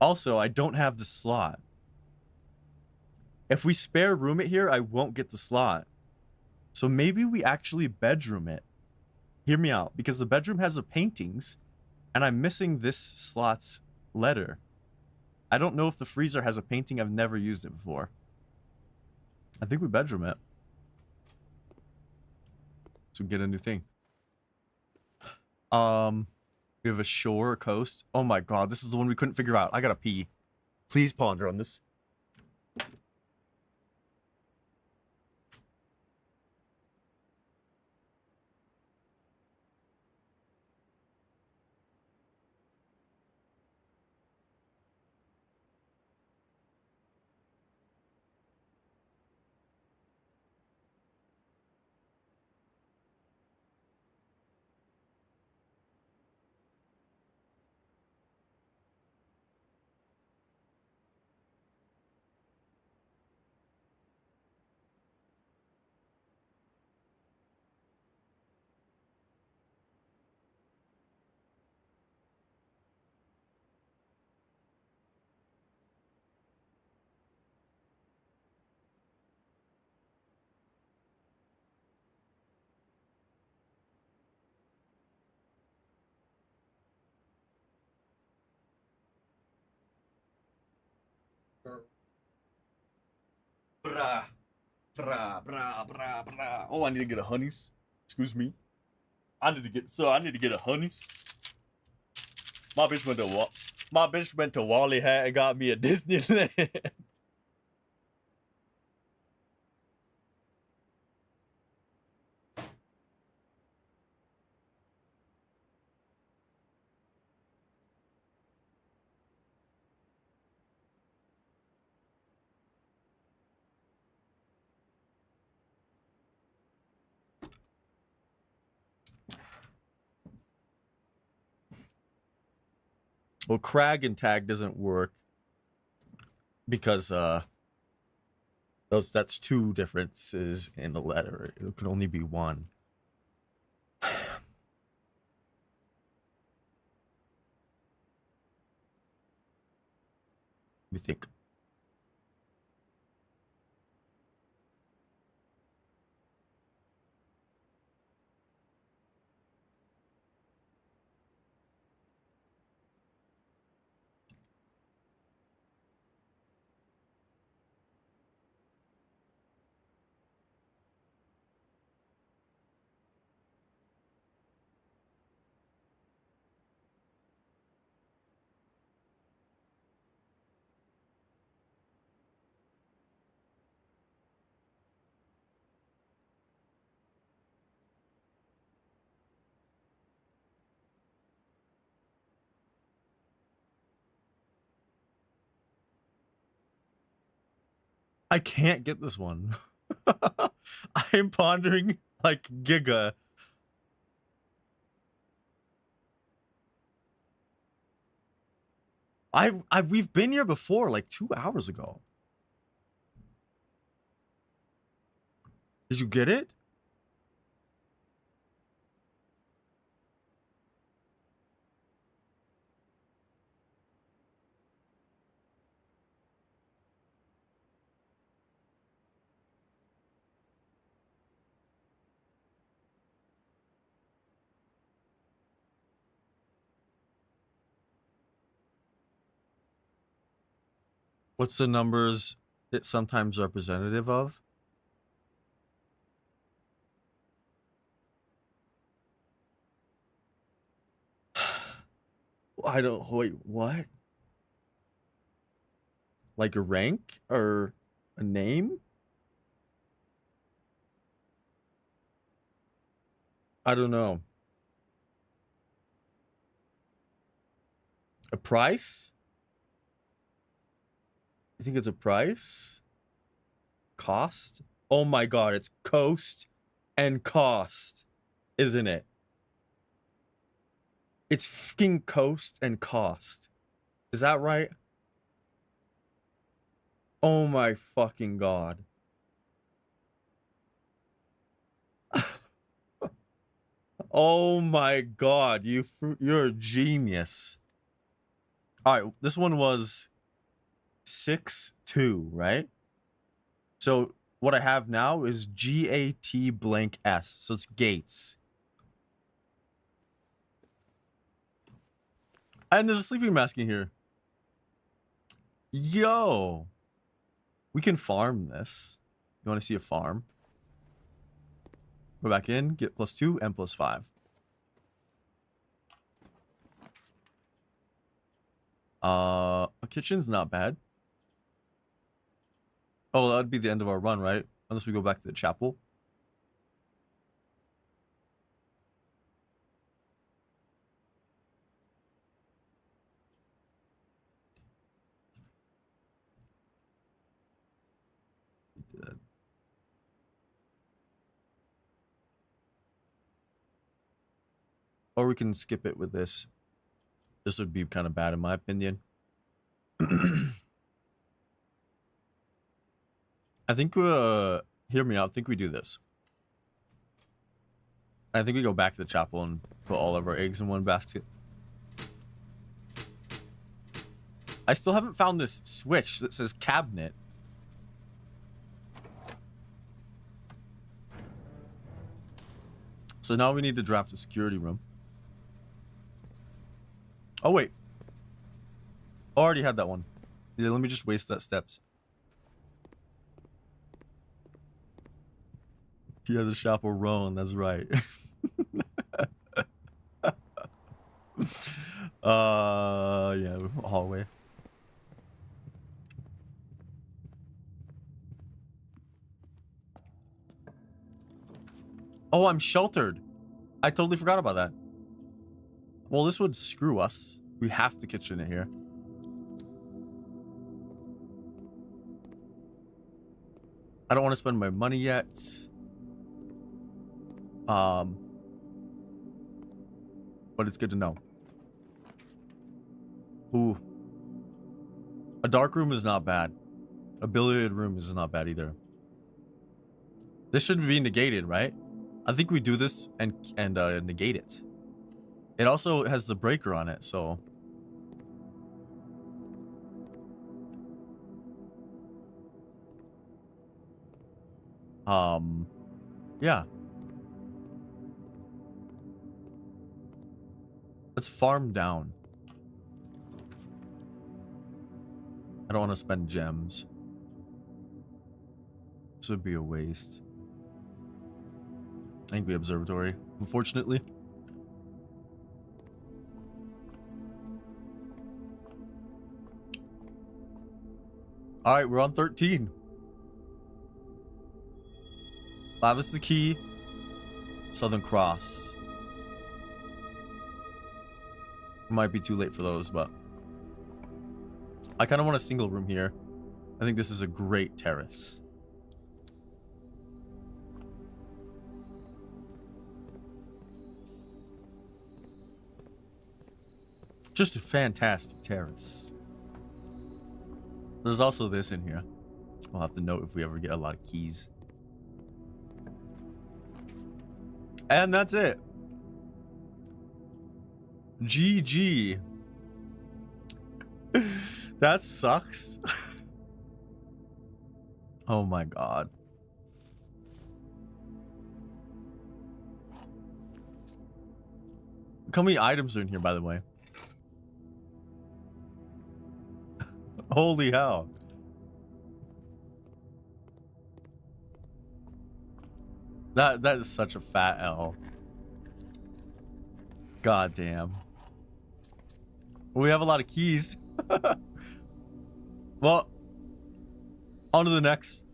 Also, I don't have the slot. If we spare room it here, I won't get the slot. So maybe we actually bedroom it. Hear me out, because the bedroom has the paintings, and I'm missing this slot's letter. I don't know if the freezer has a painting. I've never used it before. I think we bedroom it. So get a new thing. We have a shore, a coast. Oh my god, this is the one we couldn't figure out. I gotta pee. Please ponder on this. Brah. Brah, brah, brah, brah. Oh, I need to get a honeys. Excuse me. I need to get a honeys. My bitch went to Wally Hat and got me a Disneyland. Well, crag and tag doesn't work because that's two differences in the letter. It can only be one. Let me think. I can't get this one. I'm pondering like Giga. We've been here before, like 2 hours ago. Did you get it? What's the numbers it's sometimes representative of? I don't, wait, what? Like a rank or a name? I don't know. A price? I think it's a price? Cost? Oh my god, it's coast and cost, isn't it? It's fucking coast and cost. Is that right? Oh my fucking god. Oh my god, you're a genius. All right, this one was 6-2, right? So what I have now is GAT blank S. So it's Gates. And there's a sleeping mask in here. Yo. We can farm this. You want to see a farm? Go back in, get +2 and +5. A kitchen's not bad. Oh, that would be the end of our run, right? Unless we go back to the chapel. Or we can skip it with this. This would be kind of bad in my opinion. I think, hear me out. I think we do this. I think we go back to the chapel and put all of our eggs in one basket. I still haven't found this switch that says cabinet. So now we need to draft a security room. Oh, wait. Already had that one. Yeah, let me just waste that steps. Yeah, the chaperone, that's right. Yeah, hallway. Oh, I'm sheltered. I totally forgot about that. Well, this would screw us. We have to kitchen it here. I don't want to spend my money yet. But it's good to know. Ooh. A dark room is not bad. A billiard room is not bad either. This should be negated, right? I think we do this and negate it. It also has the breaker on it, so... yeah. Let's farm down. I don't want to spend gems. This would be a waste. I think we observatory, unfortunately. All right, we're on 13. 5 is the key. Southern Cross. Might be too late for those, but I kind of want a single room here. I think this is a great terrace. Just a fantastic terrace. There's also this in here. We'll have to note if we ever get a lot of keys. And that's it. GG. That sucks. Oh my god. Look how many items are in here, by the way. Holy hell. That is such a fat L. God damn. We have a lot of keys. Well, on to the next.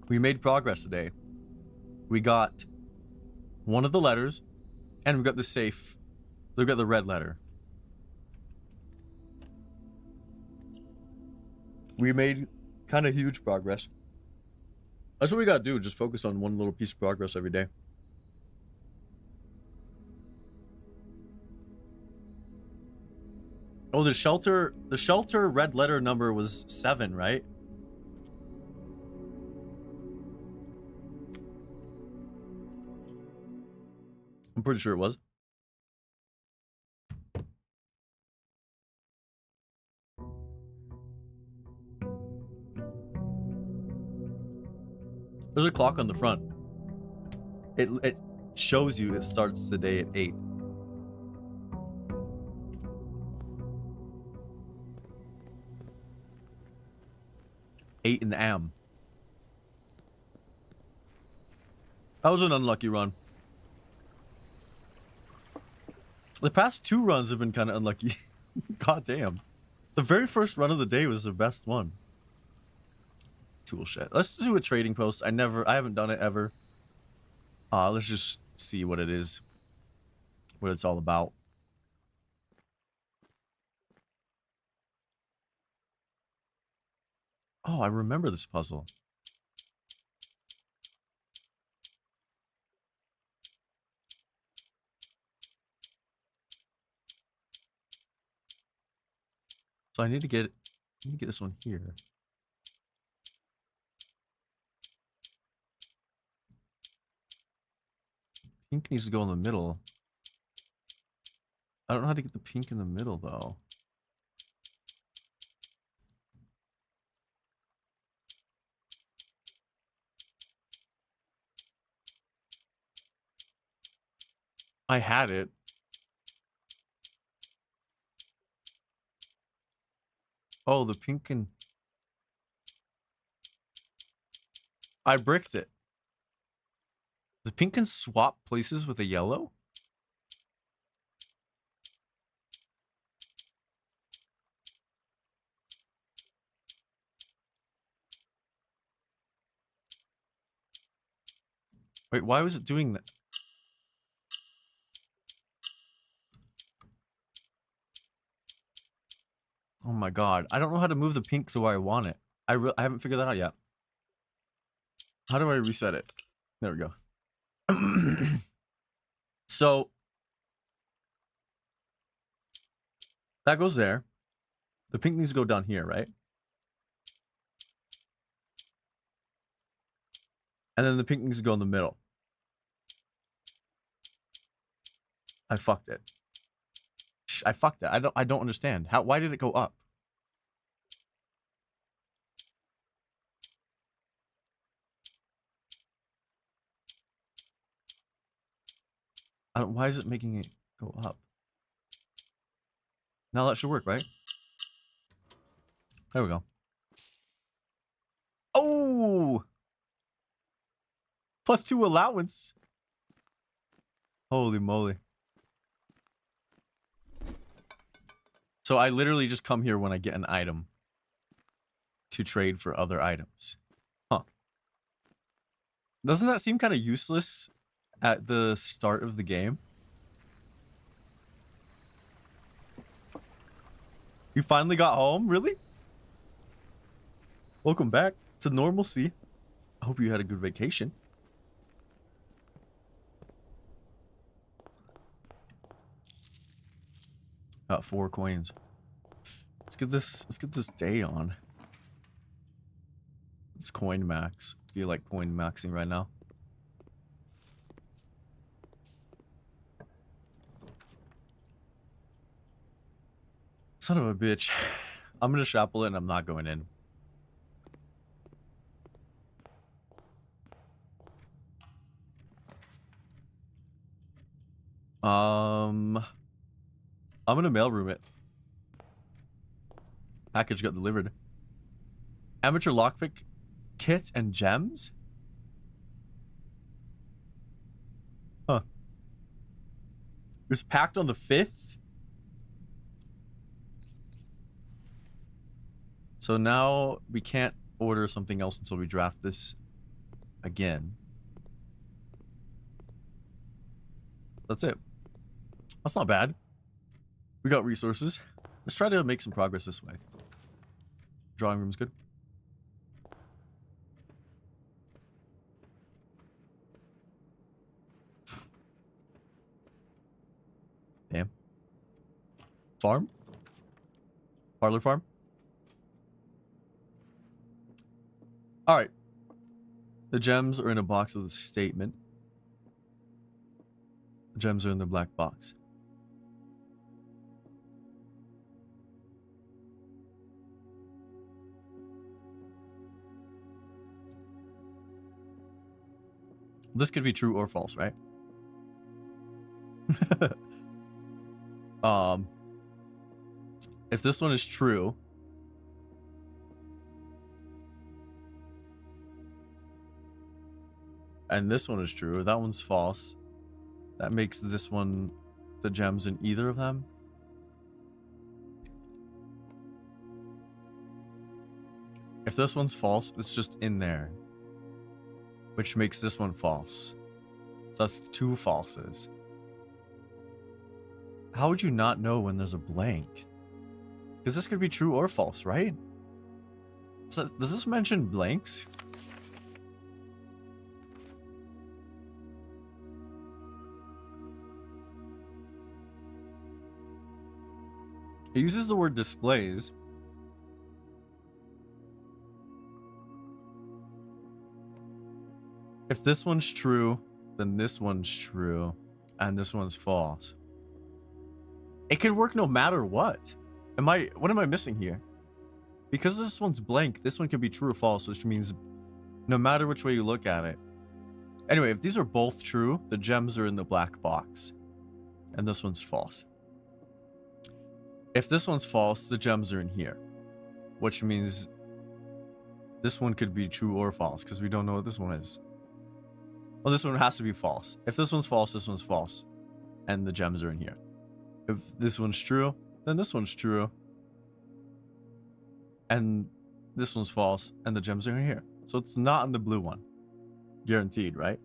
We made progress today. We got one of the letters, and we got the safe. We got the red letter. We made kind of huge progress. That's what we gotta do, just focus on one little piece of progress every day. Oh, the shelter red letter number was 7, right? I'm pretty sure it was. There's a clock on the front. It shows you it starts the day at 8. In the AM. That was an unlucky run. The past 2 runs have been kind of unlucky. God damn. The very first run of the day was the best one. Tool shit. Let's do a trading post. I haven't done it ever. Let's just see what it is. What it's all about. Oh, I remember this puzzle. So I need to get this one here. Pink needs to go in the middle. I don't know how to get the pink in the middle though. I had it. Oh, the pink can... I bricked it. The pink can swap places with a yellow? Wait, why was it doing that? Oh my god. I don't know how to move the pink to where I want it. I haven't figured that out yet. How do I reset it? There we go. So that goes there. The pink needs to go down here, right? And then the pink needs to go in the middle. I fucked it. I fucked it. I don't understand. Why did it go up? Why is it making it go up? Now that should work, right? There we go. Oh! +2 allowance. Holy moly. So I literally just come here when I get an item to trade for other items. Huh. Doesn't that seem kind of useless at the start of the game? You finally got home? Really? Welcome back to normalcy. I hope you had a good vacation. Got 4 coins. Let's get this day on. It's coin max. Feel like coin maxing right now. Son of a bitch. I'm gonna shuffle it and I'm not going in. I'm gonna mailroom it. Package got delivered. Amateur lockpick kit and gems? was packed on the 5th. So now we can't order something else until we draft this again. That's it. That's not bad. We got resources. Let's try to make some progress this way. Drawing room's good. Damn. Farm? Parlor farm? Alright. The gems are in a box with a statement. The gems are in the black box. This could be true or false, right? If this one is true, and this one is true, that one's false, that makes this one the gems in either of them. If this one's false, it's just in there, which makes this one false. So that's 2 falses. How would you not know when there's a blank? Because this could be true or false, right? So, does this mention blanks? It uses the word displays. If this one's true, then this one's true, and this one's false. It could work no matter what. What am I missing here? Because this one's blank, this one can be true or false, which means no matter which way you look at it. Anyway, if these are both true, the gems are in the black box, and this one's false. If this one's false, the gems are in here, which means this one could be true or false, because we don't know what this one is. Well, this one has to be false. If this one's false, and the gems are in here. If this one's true, then this one's true, and this one's false, and the gems are in here. So it's not in the blue one. Guaranteed, right?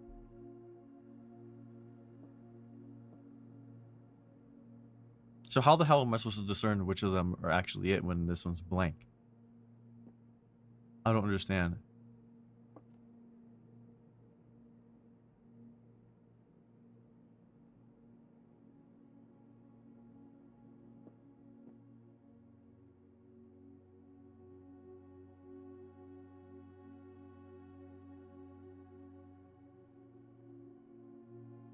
So how the hell am I supposed to discern which of them are actually it when this one's blank? I don't understand.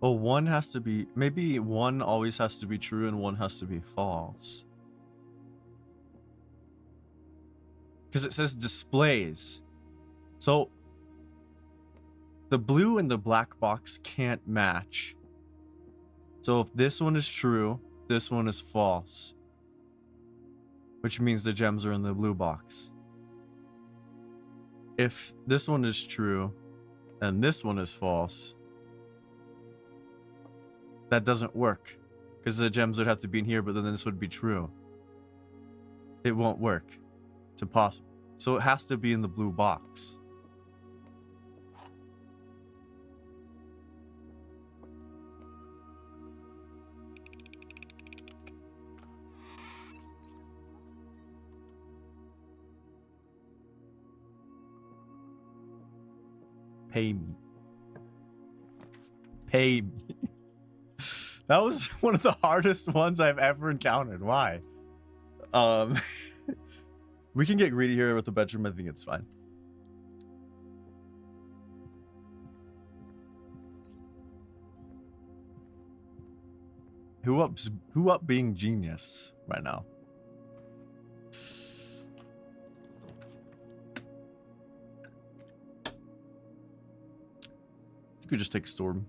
Well, one has to be, maybe one always has to be true and one has to be false. Because it says displays. So the blue and the black box can't match. So if this one is true, this one is false. Which means the gems are in the blue box. If this one is true and this one is false, that doesn't work, because the gems would have to be in here, but then this would be true. It won't work. It's impossible. So it has to be in the blue box. Pay me. Pay me. That was one of the hardest ones I've ever encountered. Why? We can get greedy here with the bedroom. I think it's fine. Who up being genius right now? You could just take Storm.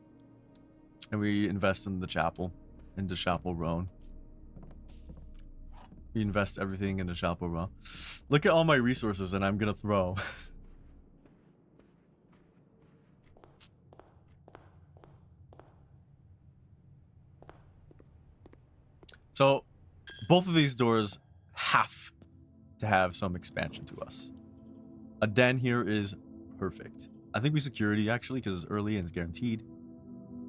And we invest in the chapel, into Chapel Roan. We invest everything into Chapel Roan. Look at all my resources and I'm gonna throw. So both of these doors have to have some expansion to us. A den here is perfect. I think we security actually because it's early and it's guaranteed.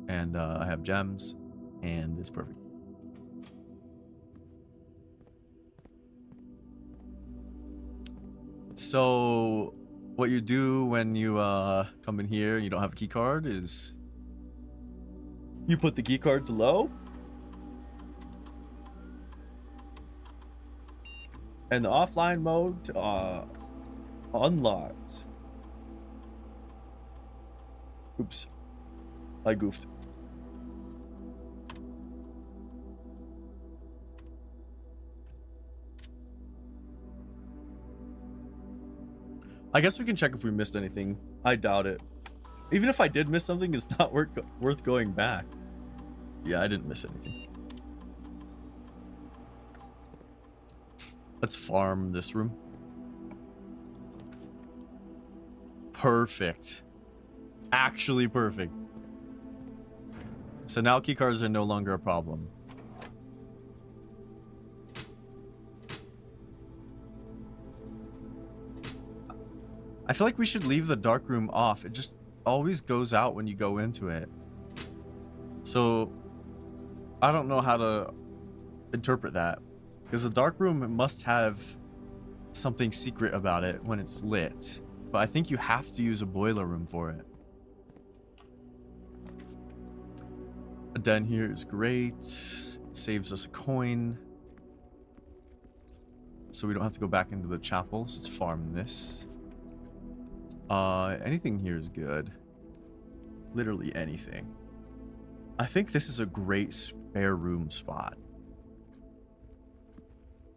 And I have gems and it's perfect. So what you do when you come in here and you don't have a key card is you put the key card to low. And the offline mode unlocked. Oops. I goofed. I guess we can check if we missed anything. I doubt it. Even if I did miss something, it's not worth going back. Yeah, I didn't miss anything. Let's farm this room. Perfect. Actually perfect. So now keycards are no longer a problem. I feel like we should leave the dark room off. It just always goes out when you go into it. So I don't know how to interpret that. Because the dark room must have something secret about it when it's lit. But I think you have to use a boiler room for it. A den here is great. It saves us a coin. So we don't have to go back into the chapel. So let's farm this. Anything here is good. Literally anything. I think this is a great spare room spot.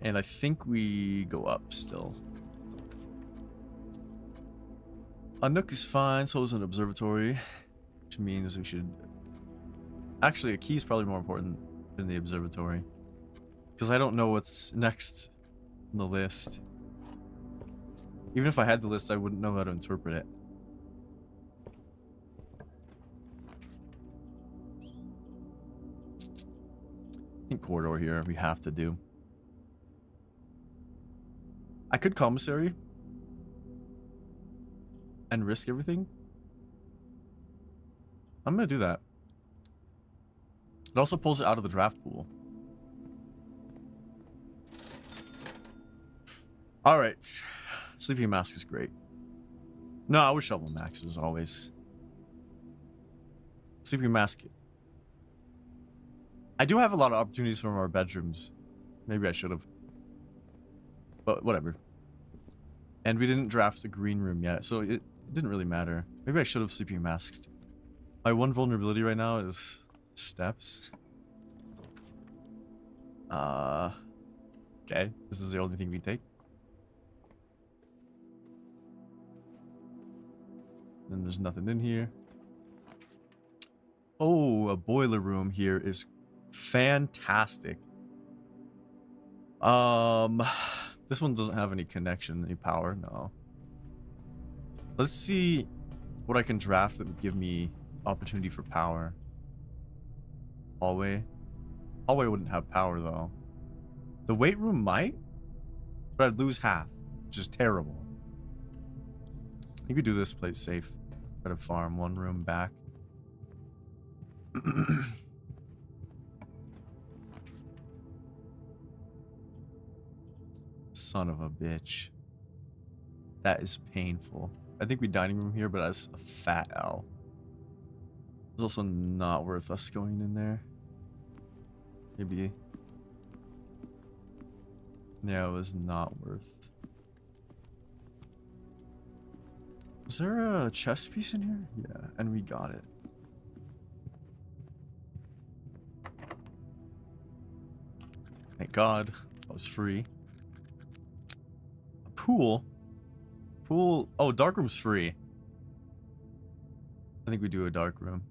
And I think we go up still. A nook is fine, so is an observatory. Which means we should... Actually, a key is probably more important than the observatory. Because I don't know what's next on the list. Even if I had the list, I wouldn't know how to interpret it. I think corridor here we have to do. I could commissary and risk everything. I'm gonna do that. It also pulls it out of the draft pool. All right, sleeping mask is great. No, I would shovel max as always. Sleeping mask. I do have a lot of opportunities from our bedrooms. Maybe I should have. But whatever. And we didn't draft a green room yet, so it didn't really matter. Maybe I should have sleeping masks. My one vulnerability right now is steps. Okay, this is the only thing we take. And there's nothing in here. Oh, a boiler room here is fantastic. This one doesn't have any connection, any power, no. Let's see what I can draft that would give me opportunity for power. Hallway. Hallway wouldn't have power though. The weight room might, but I'd lose half, which is terrible. You could do this place safe. Try to farm one room back. Son of a bitch. That is painful. I think we dining room here, but that's a fat L. It's also not worth us going in there. Maybe. Yeah, it was not worth. Is there a chess piece in here? Yeah, and we got it. Thank God. That was free. A pool? Pool. Oh, dark room's free. I think we do a dark room.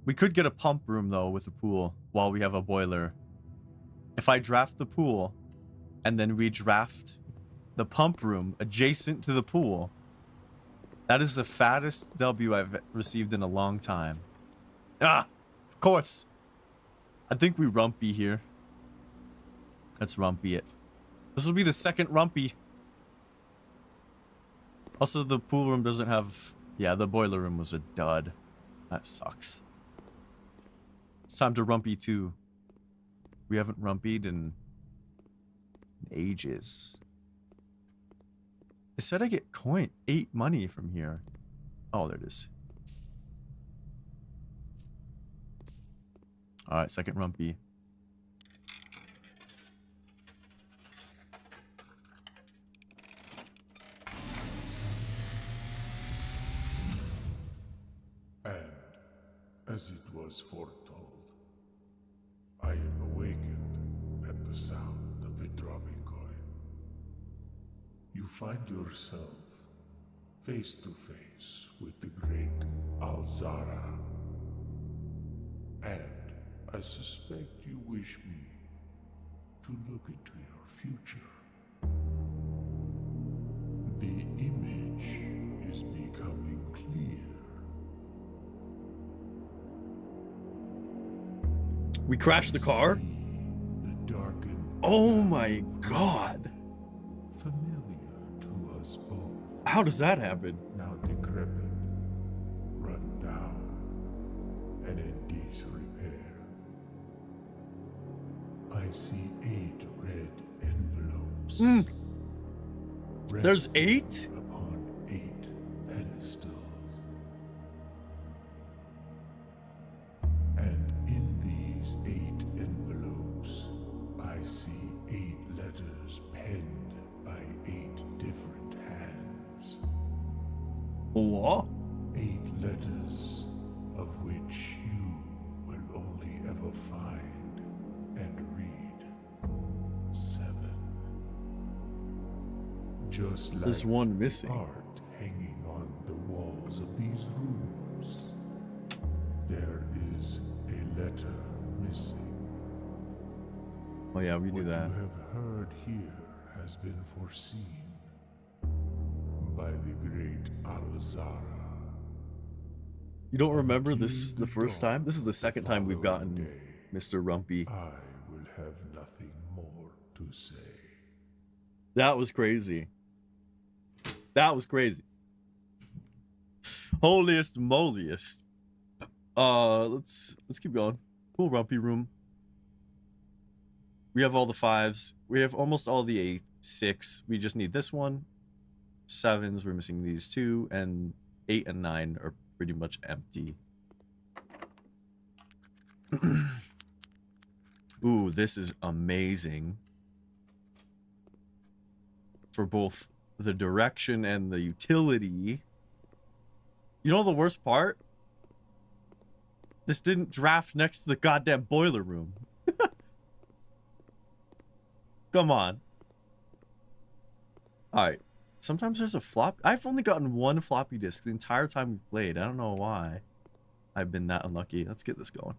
We could get a pump room though with the pool while we have a boiler. If I draft the pool and then we draft the pump room adjacent to the pool, That is the fattest W I've received in a long time. Ah, of course. I think we rumpy here. Let's rumpy it. This will be the second rumpy. Also, the pool room doesn't have... Yeah, the boiler room was a dud. That sucks. It's time to rumpy too. We haven't rumpied in ages. It said I get 8 money from here. Oh, there it is. Alright, second rumpy. And, as it was foretold, I am awakened at the sound of a dropping coin. You find yourself face to face with the great Alzara. And I suspect you wish me to look into your future. The image is becoming clear. We crashed the car? The darkened Oh my god. familiar to us both. How does that happen? Now decrepit, run down, and in disrepair. I see 8 red envelopes. There's 8? resting upon 8 pedestals. And in these 8 envelopes, I see 8 letters penned by 8 different hands. What? 8 letters of which you will only ever find and read 7. Just like There's one missing. art hanging on the walls of these rooms, there is a letter missing. Oh yeah, we What do that. you have heard here has been foreseen by the great Alzara. You don't remember this Until the the first dawn time? This is the second time we've following gotten day, Mr. Rumpy. I will have nothing more to say. That was crazy. That was crazy. Holiest moliest. Let's keep going. Cool Rumpy room. We have all the 5s. We have almost all the 8, 6. We just need this one. 7s, we're missing these 2, and 8 and 9 are pretty much empty. Ooh, this is amazing. For both the direction and the utility. You know the worst part? This didn't draft next to the goddamn boiler room. Come on. Alright. Sometimes there's a flop. I've only gotten 1 floppy disk the entire time we've played. I don't know why I've been that unlucky. Let's get this going.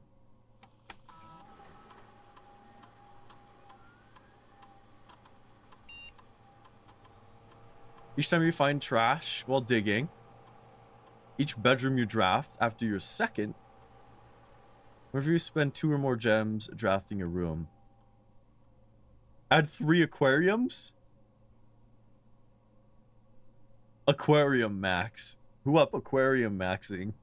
Each time you find trash while digging, each bedroom you draft after your second, whenever you spend 2 or more gems drafting a room. Add 3 aquariums? Aquarium max. Who up aquarium maxing?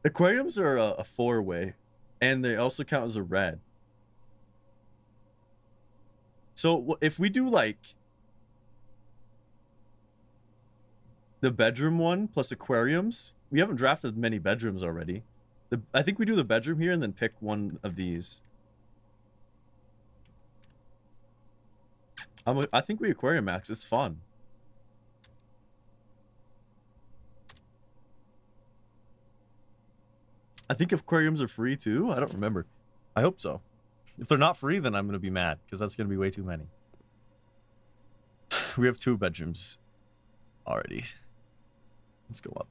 Aquariums are a 4-way, and they also count as a red. So if we do like the bedroom one plus aquariums, we haven't drafted many bedrooms already. I think we do the bedroom here and then pick one of these. I think we aquarium max. It's fun. I think aquariums are free too. I don't remember. I hope so. If they're not free, then I'm going to be mad because that's going to be way too many. We have 2 bedrooms already. Let's go up.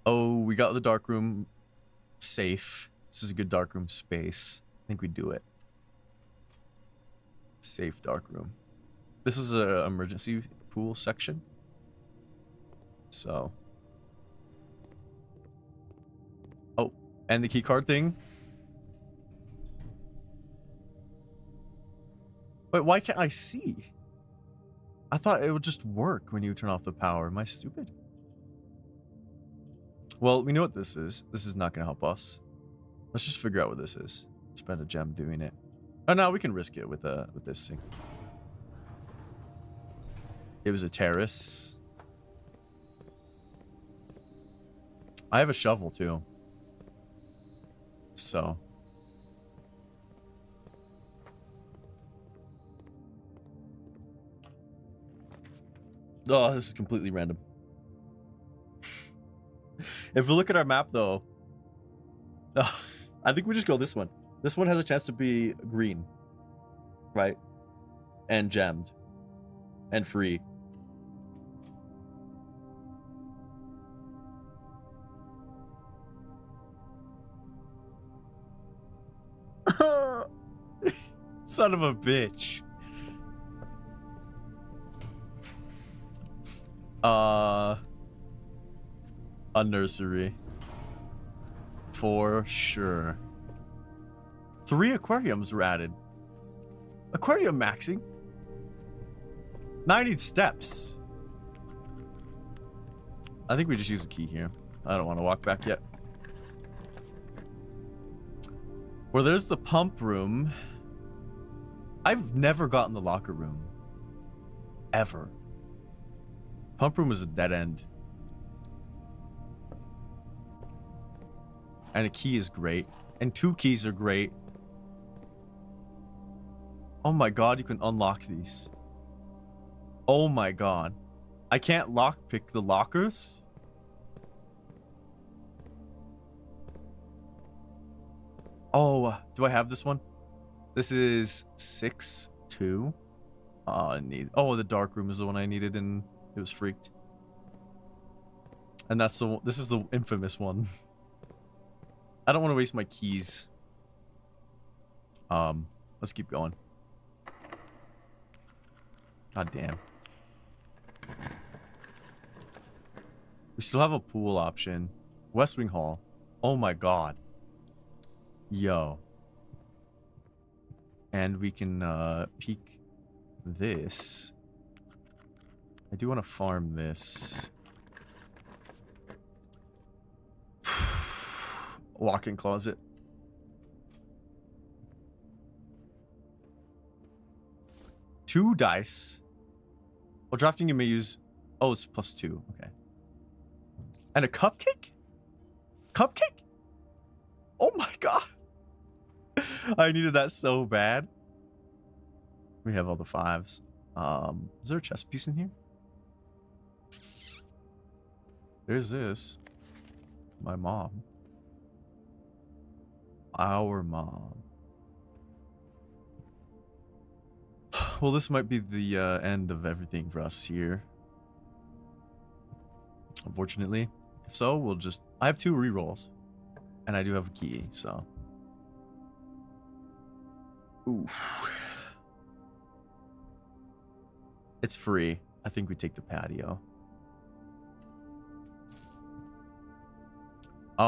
Oh, we got the dark room safe. This is a good dark room space. I think we do it. Safe dark room. This is a emergency pool section. So. Oh, and the key card thing. Wait, why can't I see? I thought it would just work when you turn off the power. Am I stupid? Well, we know what this is. This is not going to help us. Let's just figure out what this is. Spend a gem doing it. Oh, no, we can risk it with this thing. It was a terrace. I have a shovel, too. So. Oh, this is completely random. If we look at our map, though, I think we just go this one. This one has a chance to be green, right? And gemmed. And free. Son of a bitch. A nursery. For sure. 3 aquariums were added. Aquarium maxing? 90 steps. I think we just use a key here. I don't want to walk back yet. Well, there's the pump room. I've never gotten the locker room. Ever. Pump room is a dead end. And a key is great. And 2 keys are great. Oh my god, you can unlock these. Oh my god. I can't lockpick the lockers? Oh, do I have this one? This is 6-2. Oh, the dark room is the one I needed and it was freaked. And that's the one, this is the infamous one. I don't want to waste my keys. Let's keep going. God damn. We still have a pool option. West Wing Hall. Oh my god. Yo. And we can peek this. I do want to farm this. Walk-in closet. Two dice. While drafting, you may use... Oh, it's +2. Okay. And a cupcake? Cupcake? Oh my god. I needed that so bad. We have all the 5s. Is there a chess piece in here? There's this. My mom. Our mom. Well, this might be the end of everything for us here. Unfortunately. If so, we'll just... I have 2 rerolls. And I do have a key, so... Oof. It's free. I think we take the patio.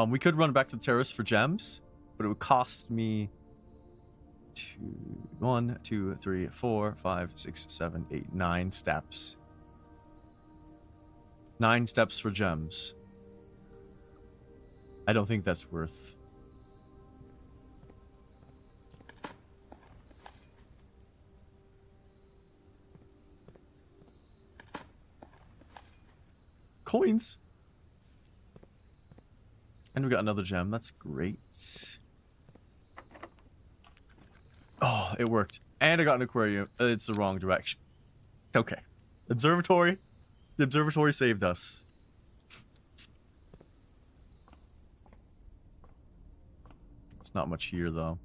We could run back to the terrace for gems, but it would cost me 1, 2, 3, 4, 5, 6, 7, 8, 9 steps. 9 steps for gems. I don't think that's worth. Coins. And we got another gem. That's great. Oh, it worked. And I got an aquarium. It's the wrong direction. Okay. Observatory. The observatory saved us. It's not much here, though.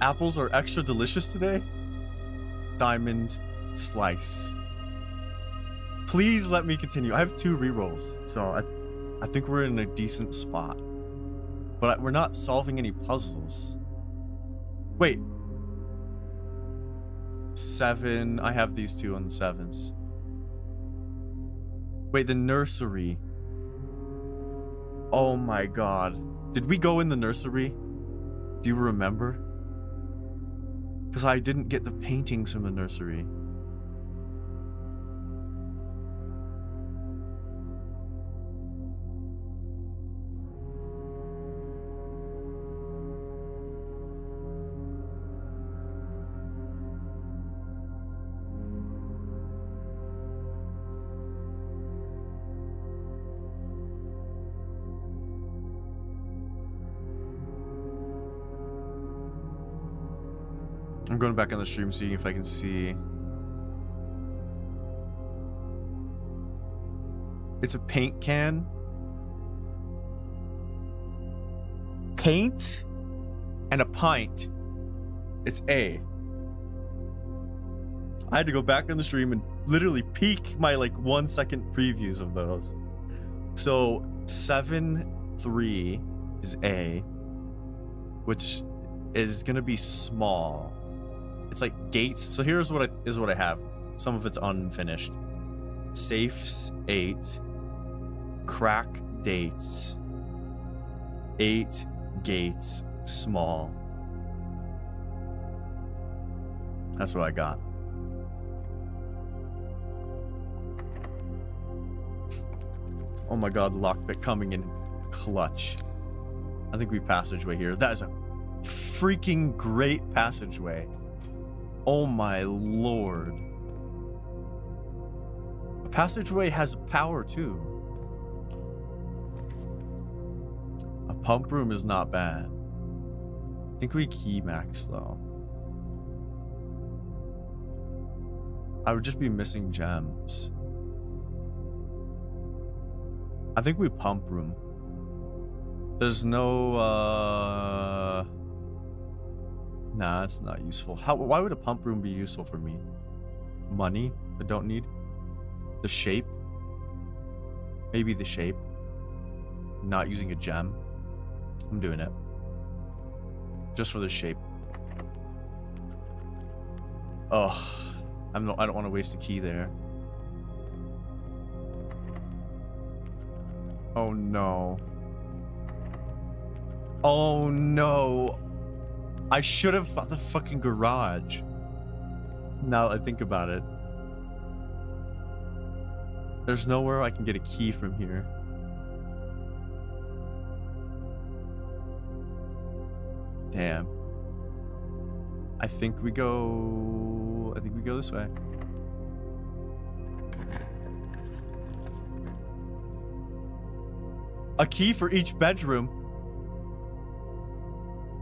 Apples are extra delicious today. Diamond slice. Please let me continue. I have 2 rerolls, so I think we're in a decent spot. But we're not solving any puzzles. Wait. 7. I have these two on the 7s. Wait, the nursery. Oh my god. Did we go in the nursery? Do you remember? Because I didn't get the paintings from the nursery. I'm going back on the stream, seeing if I can see. It's a paint can. Paint and a pint. It's A. I had to go back on the stream and literally peek my like 1 second previews of those. So 7-3 is A, which is gonna be small. It's like gates. So here's what I have. Some of it's unfinished. Safes 8. Crack dates. 8 gates small. That's what I got. Oh my god, the lockpick coming in clutch. I think we passageway here. That is a freaking great passageway. Oh my lord. The passageway has power too. A pump room is not bad. I think we key max though. I would just be missing gems. I think we pump room. There's no nah, it's not useful. Why would a pump room be useful for me? Money I don't need. The shape. Maybe the shape. Not using a gem. I'm doing it. Just for the shape. Oh, I don't want to waste a key there. Oh no. Oh no. I should have found the fucking garage. Now that I think about it. There's nowhere I can get a key from here. Damn. I think we go this way. A key for each bedroom.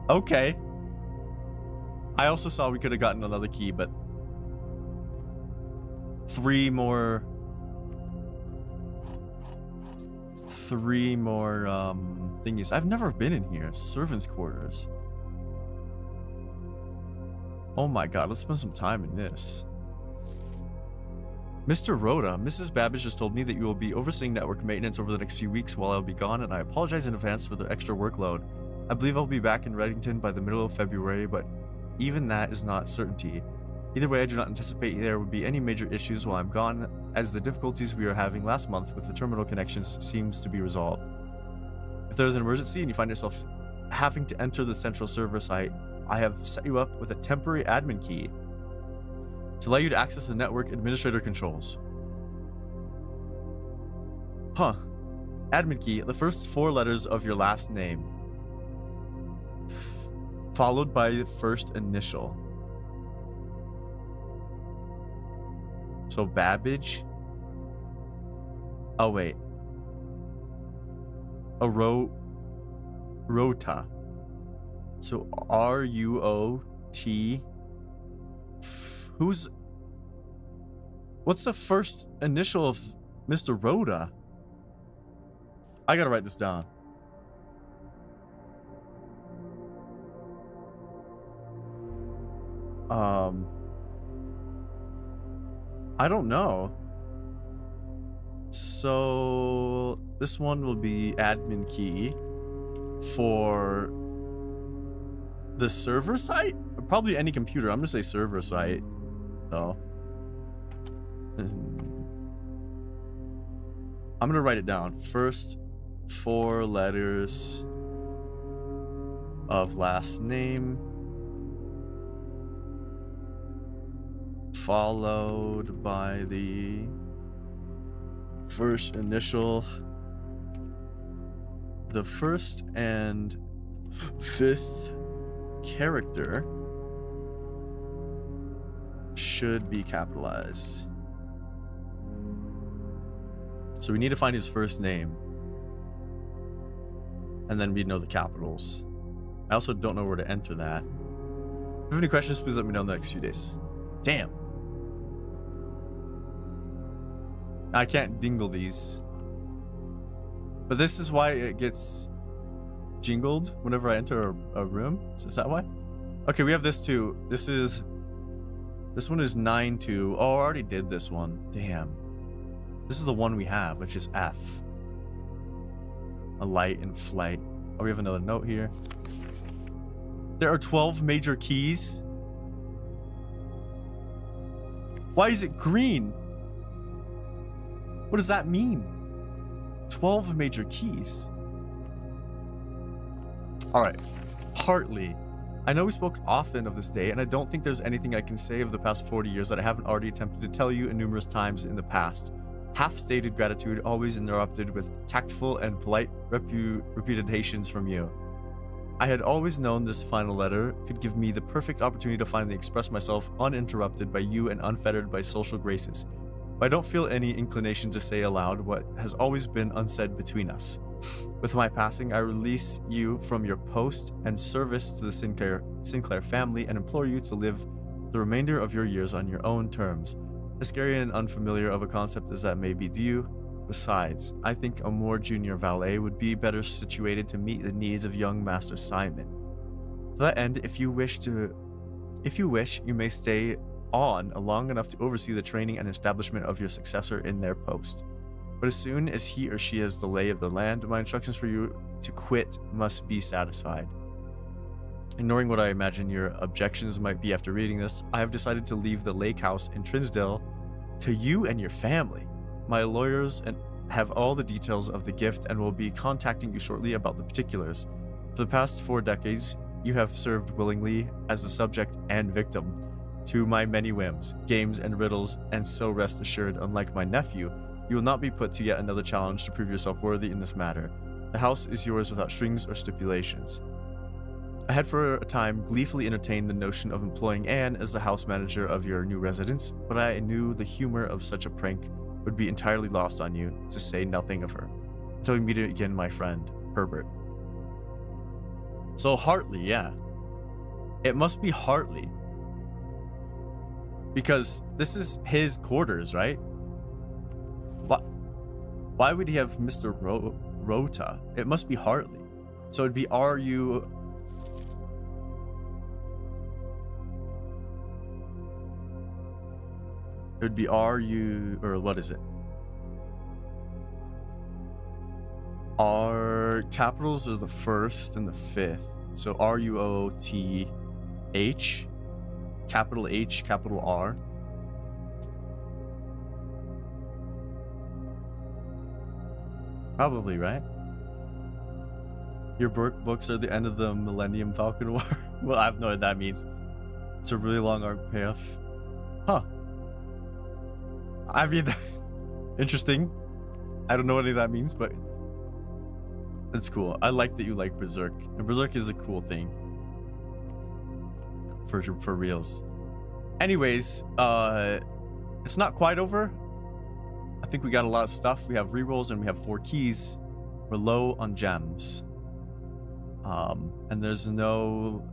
Okay. I also saw we could have gotten another key, but 3 more thingies. I've never been in here. Servants' quarters. Oh my god, let's spend some time in this. Mr. Rhoda, Mrs. Babbage just told me that you will be overseeing network maintenance over the next few weeks while I'll be gone, and I apologize in advance for the extra workload. I believe I'll be back in Reddington by the middle of February, but even that is not certainty. Either way, I do not anticipate there would be any major issues while I'm gone, as the difficulties we were having last month with the terminal connections seems to be resolved. If there is an emergency and you find yourself having to enter the central server site, I have set you up with a temporary admin key to allow you to access the network administrator controls. Huh. Admin key, the first 4 letters of your last name, followed by the first initial. So Babbage. Oh wait. Rota. So R-U-O-T. What's the first initial of Mr. Rhoda? I gotta write this down. I don't know. So this one will be admin key for The server site? Probably any computer. I'm gonna say server site, though. I'm gonna write it down. First 4 letters of last name, followed by the first initial. The first and 5th character should be capitalized. So we need to find his first name. And then we know the capitals. I also don't know where to enter that. If you have any questions, please let me know in the next few days. Damn. I can't dingle these. But this is why it gets jingled whenever I enter a room. Is that why? Okay, we have this too. This one is 9-2. Oh, I already did this one. Damn. This is the one we have, which is F. A light and flight. Oh, we have another note here. There are 12 major keys. Why is it green? What does that mean? 12 major keys. All right. Hartley. I know we spoke often of this day, and I don't think there's anything I can say of the past 40 years that I haven't already attempted to tell you numerous times in the past. Half-stated gratitude, always interrupted with tactful and polite reputations from you. I had always known this final letter could give me the perfect opportunity to finally express myself uninterrupted by you and unfettered by social graces. But I don't feel any inclination to say aloud what has always been unsaid between us. With my passing, I release you from your post and service to the Sinclair family and implore you to live the remainder of your years on your own terms. As scary and unfamiliar of a concept as that may be to you, besides, I think a more junior valet would be better situated to meet the needs of young Master Simon. To that end, if you wish, you may stay on long enough to oversee the training and establishment of your successor in their post. But as soon as he or she has the lay of the land, my instructions for you to quit must be satisfied. Ignoring what I imagine your objections might be after reading this, I have decided to leave the lake house in Trinsdale to you and your family. My lawyers have all the details of the gift and will be contacting you shortly about the particulars. For the past 4 decades, you have served willingly as the subject and victim to my many whims, games, and riddles, and so rest assured, unlike my nephew, you will not be put to yet another challenge to prove yourself worthy in this matter. The house is yours without strings or stipulations. I had for a time gleefully entertained the notion of employing Anne as the house manager of your new residence, but I knew the humor of such a prank would be entirely lost on you, to say nothing of her. Until we meet again, my friend, Herbert. So Hartley, yeah. It must be Hartley. Because this is his quarters, right? Why would he have Mr. Rota? It must be Hartley. So it'd be R-U... It would be R-U... Or what is it? R... Capitals is the first and the 5th. So R-U-O-T-H. Capital H, capital R. Probably, right? Your books are the end of the Millennium Falcon War. Well, I have no idea what that means. It's a really long arc payoff. Huh. I mean, interesting. I don't know what any of that means, but it's cool. I like that you like Berserk. And Berserk is a cool thing. For reals. Anyways, it's not quite over. I think we got a lot of stuff. We have rerolls and we have 4 keys. We're low on gems. And there's no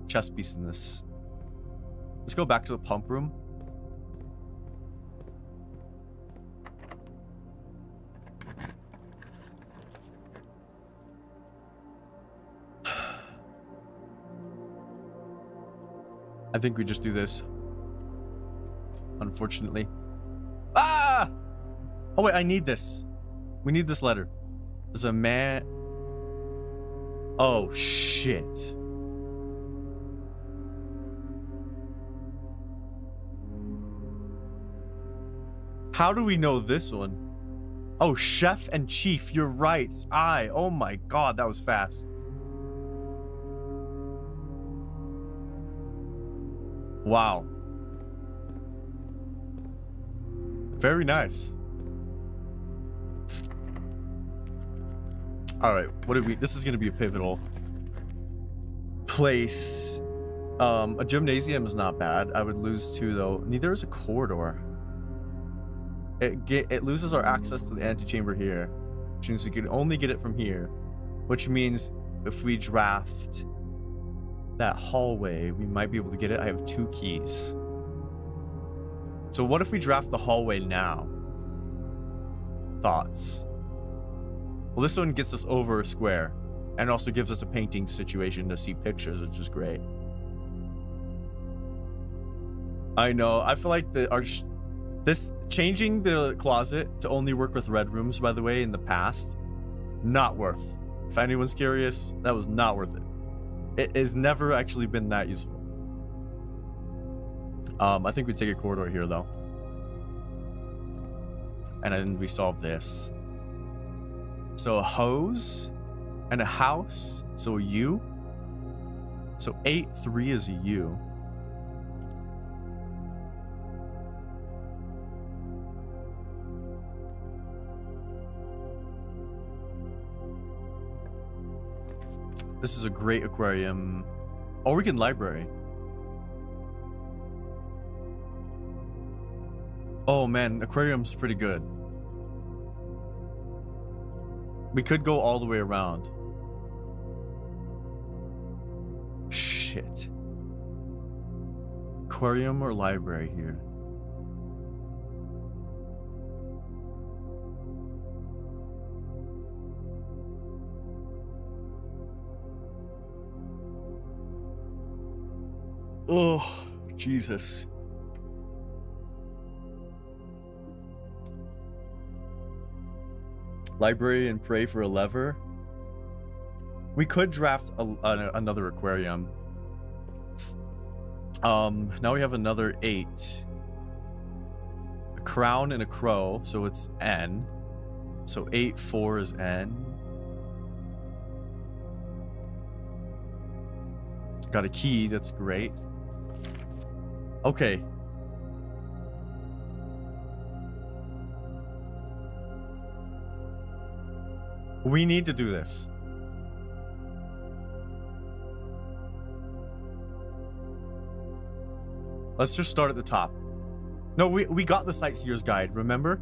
chest piece in this. Let's go back to the pump room. I think we just do this. Unfortunately. Ah! Oh wait, I need this. We need this letter. There's a man. Oh, shit. How do we know this one? Oh, Chef and Chief, you're right. Oh my god, that was fast. Wow. Very nice. All right, what do we? This is gonna be a pivotal place. A gymnasium is not bad. I would lose 2 though. Neither is a corridor. It loses our access to the antechamber here, which means we can only get it from here. Which means if we draft that hallway, we might be able to get it. I have 2 keys. So what if we draft the hallway now? Thoughts? Well, this one gets us over a square and also gives us a painting situation to see pictures, which is great. I know. I feel like this changing the closet to only work with red rooms, by the way, in the past, not worth. If anyone's curious, that was not worth it. It has never actually been that useful. I think we take a corridor here though. And then we solve this. So a hose and a house. So a U. So 8-3 is a U. This is a great aquarium. Or we can library. Oh man, aquarium's pretty good. We could go all the way around. Shit. Aquarium or library here? Oh, Jesus. Library and pray for a lever. We could draft another aquarium. Now we have another 8. A crown and a crow, so it's N. So 8-4 is N. Got a key, that's great. Okay. We need to do this. Let's just start at the top. No, we got the Sightseer's Guide, remember?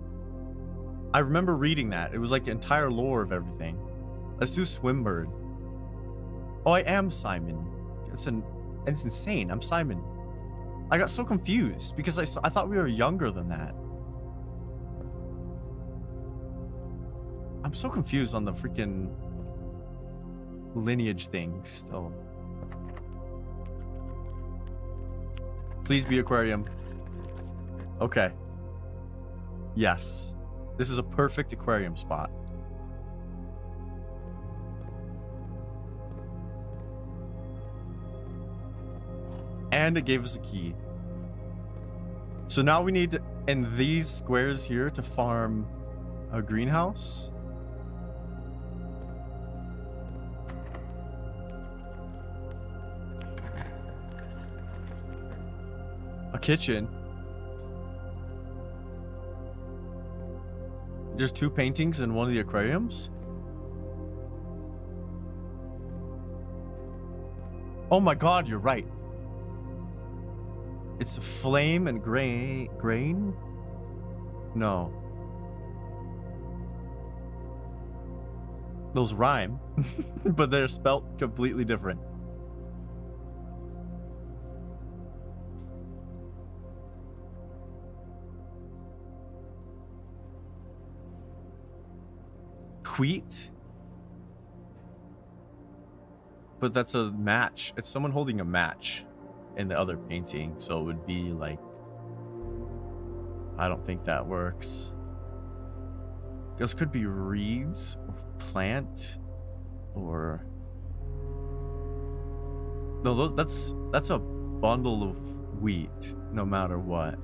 I remember reading that. It was like the entire lore of everything. Let's do Swimbird. Oh, I am Simon. It's insane. I'm Simon. I got so confused because I thought we were younger than that. I'm so confused on the freaking lineage thing still. Please be aquarium. Okay. Yes. This is a perfect aquarium spot. And it gave us a key. So now we need, in these squares here, to farm a greenhouse. A kitchen. There's 2 paintings in one of the aquariums. Oh my god, you're right. It's a flame and grain? No. Those rhyme, but they're spelt completely different. Wheat? But that's a match. It's someone holding a match in the other painting, so it would be like, I don't think that works. This could be reeds or plant or No, that's a bundle of wheat, no matter what.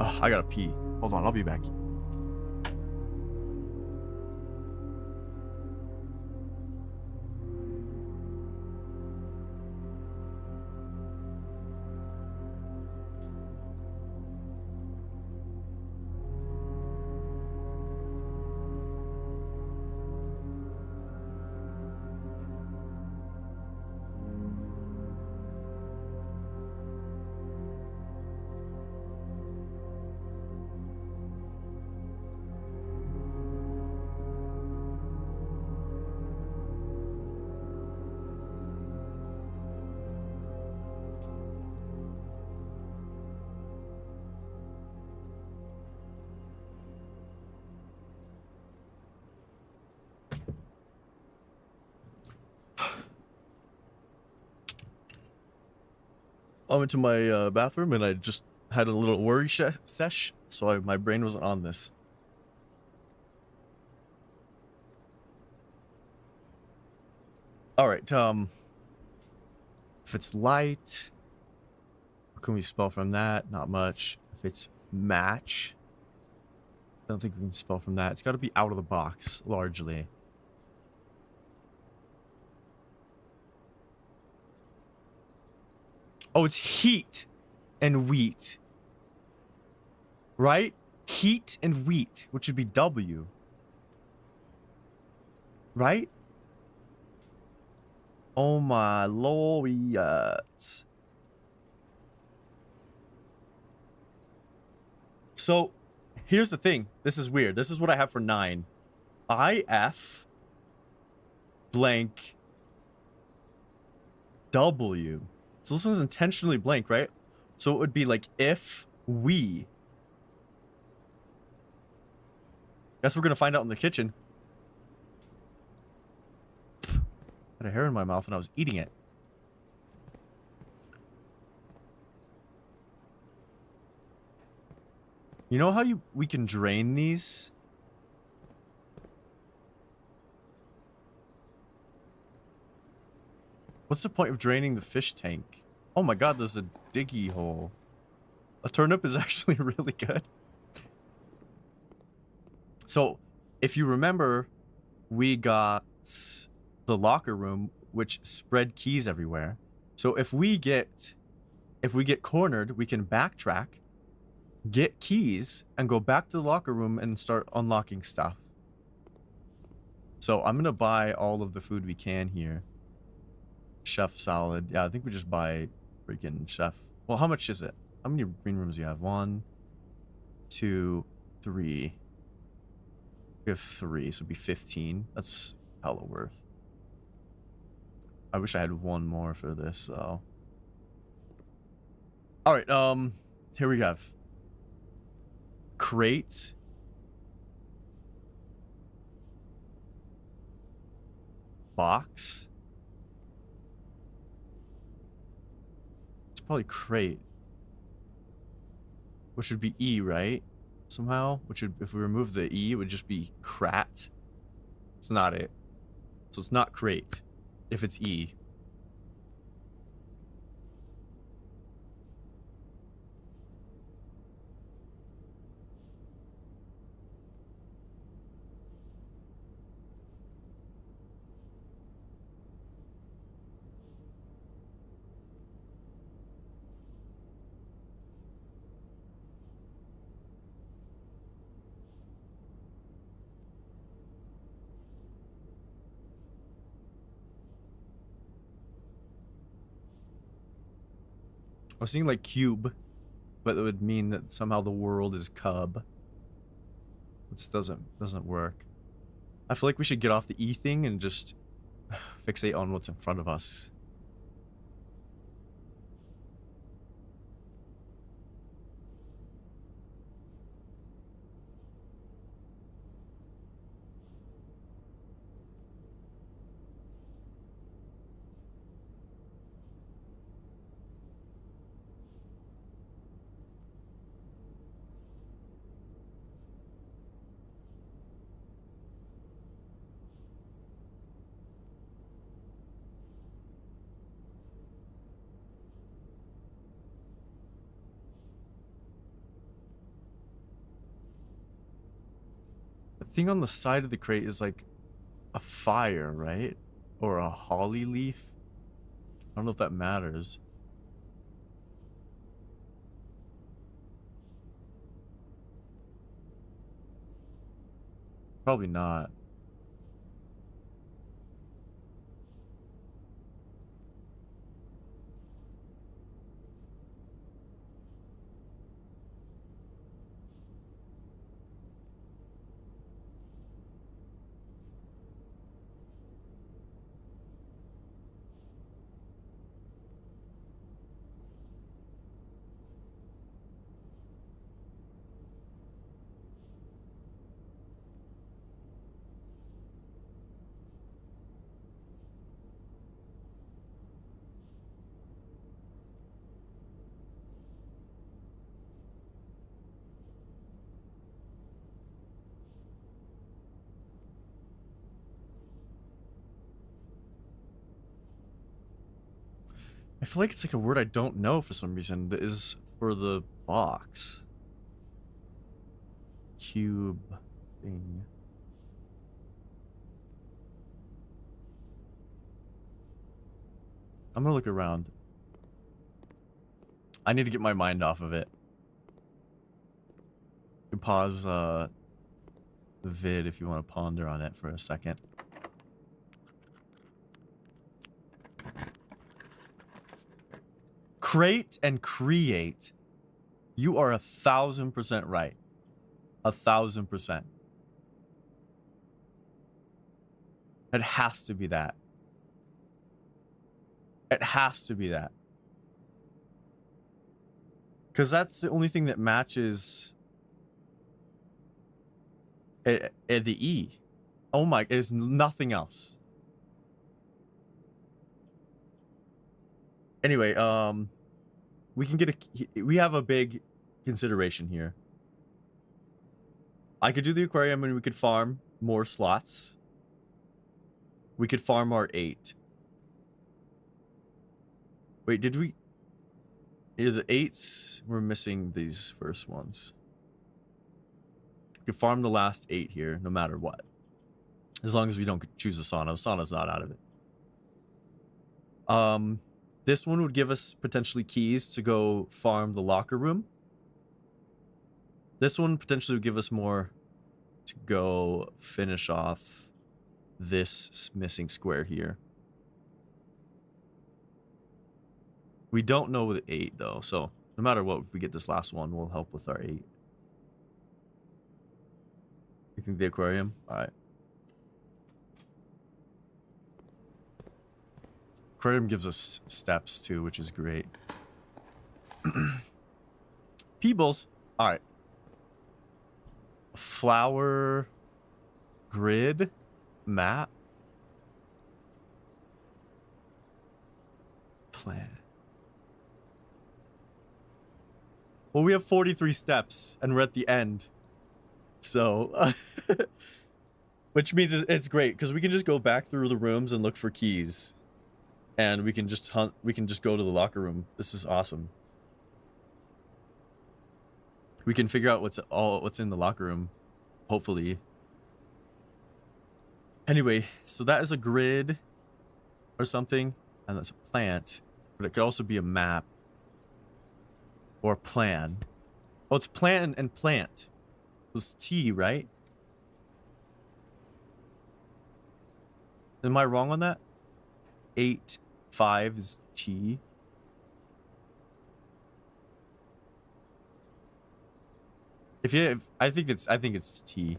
Oh, I gotta pee. Hold on, I'll be back. I went to my bathroom and I just had a little worry sesh, so my brain wasn't on this. All right, if it's light, what can we spell from that? Not much. If it's match, I don't think we can spell from that. It's got to be out of the box, largely. Oh, it's heat and wheat. Right? Heat and wheat, which would be W. Right? Oh my lord. So, here's the thing. This is weird. This is what I have for 9. IF blank W. So this one's intentionally blank, right? So it would be like if we. Guess we're gonna find out in the kitchen. Had a hair in my mouth and I was eating it. You know how we can drain these? What's the point of draining the fish tank? Oh my god, there's a diggy hole. A turnip is actually really good. So, if you remember, we got the locker room, which spread keys everywhere. So if we get cornered, we can backtrack, get keys, and go back to the locker room and start unlocking stuff. So I'm gonna buy all of the food we can here. Chef salad. Yeah, I think we just buy freaking chef. Well, how much is it? How many green rooms do you have? 1, 2, 3. We have 3, so it'd be 15. That's hella worth. I wish I had one more for this, though. Alright, here we have crate. Box. It's probably crate. Which would be E, right? Somehow? Which would, if we remove the E, it would just be crat. It's not it. So it's not crate. If it's E. I was thinking like cube, but it would mean that somehow the world is cub. Which doesn't work. I feel like we should get off the E thing and just fixate on what's in front of us. thing on the side of the crate is like a fire, right? Or a holly leaf. I don't know if that matters. Probably not. I feel like it's like a word I don't know for some reason. That is for the box. Cube thing. I'm gonna look around. I need to get my mind off of it. You can pause the vid if you want to ponder on it for a second. Crate and create. You are 1000% right. 1000%. It has to be that. It has to be that. Because that's the only thing that matches the E. Oh my, there's nothing else. Anyway, we can get we have a big consideration here. I could do the aquarium and we could farm more slots. We could farm our 8. Wait, did we? Yeah, the 8s, we're missing these first ones. We could farm the last 8 here, no matter what. As long as we don't choose a sauna. The sauna's not out of it. This one would give us potentially keys to go farm the locker room. This one potentially would give us more to go finish off this missing square here. We don't know the 8 though, so no matter what, if we get this last one, we'll help with our 8. You think the aquarium? All right. Aquarium gives us steps too, which is great. Peebles. All right. Flower grid map. Plan. Well, we have 43 steps and we're at the end. So, which means it's great because we can just go back through the rooms and look for keys. And we can just hunt, we can just go to the locker room. This is awesome. We can figure out what's in the locker room, hopefully. Anyway, so that is a grid or something, and that's a plant, but it could also be a map or a plan. Oh, it's plan and plant. It was T, right? Am I wrong on that? 8, 5 is T. I think it's T.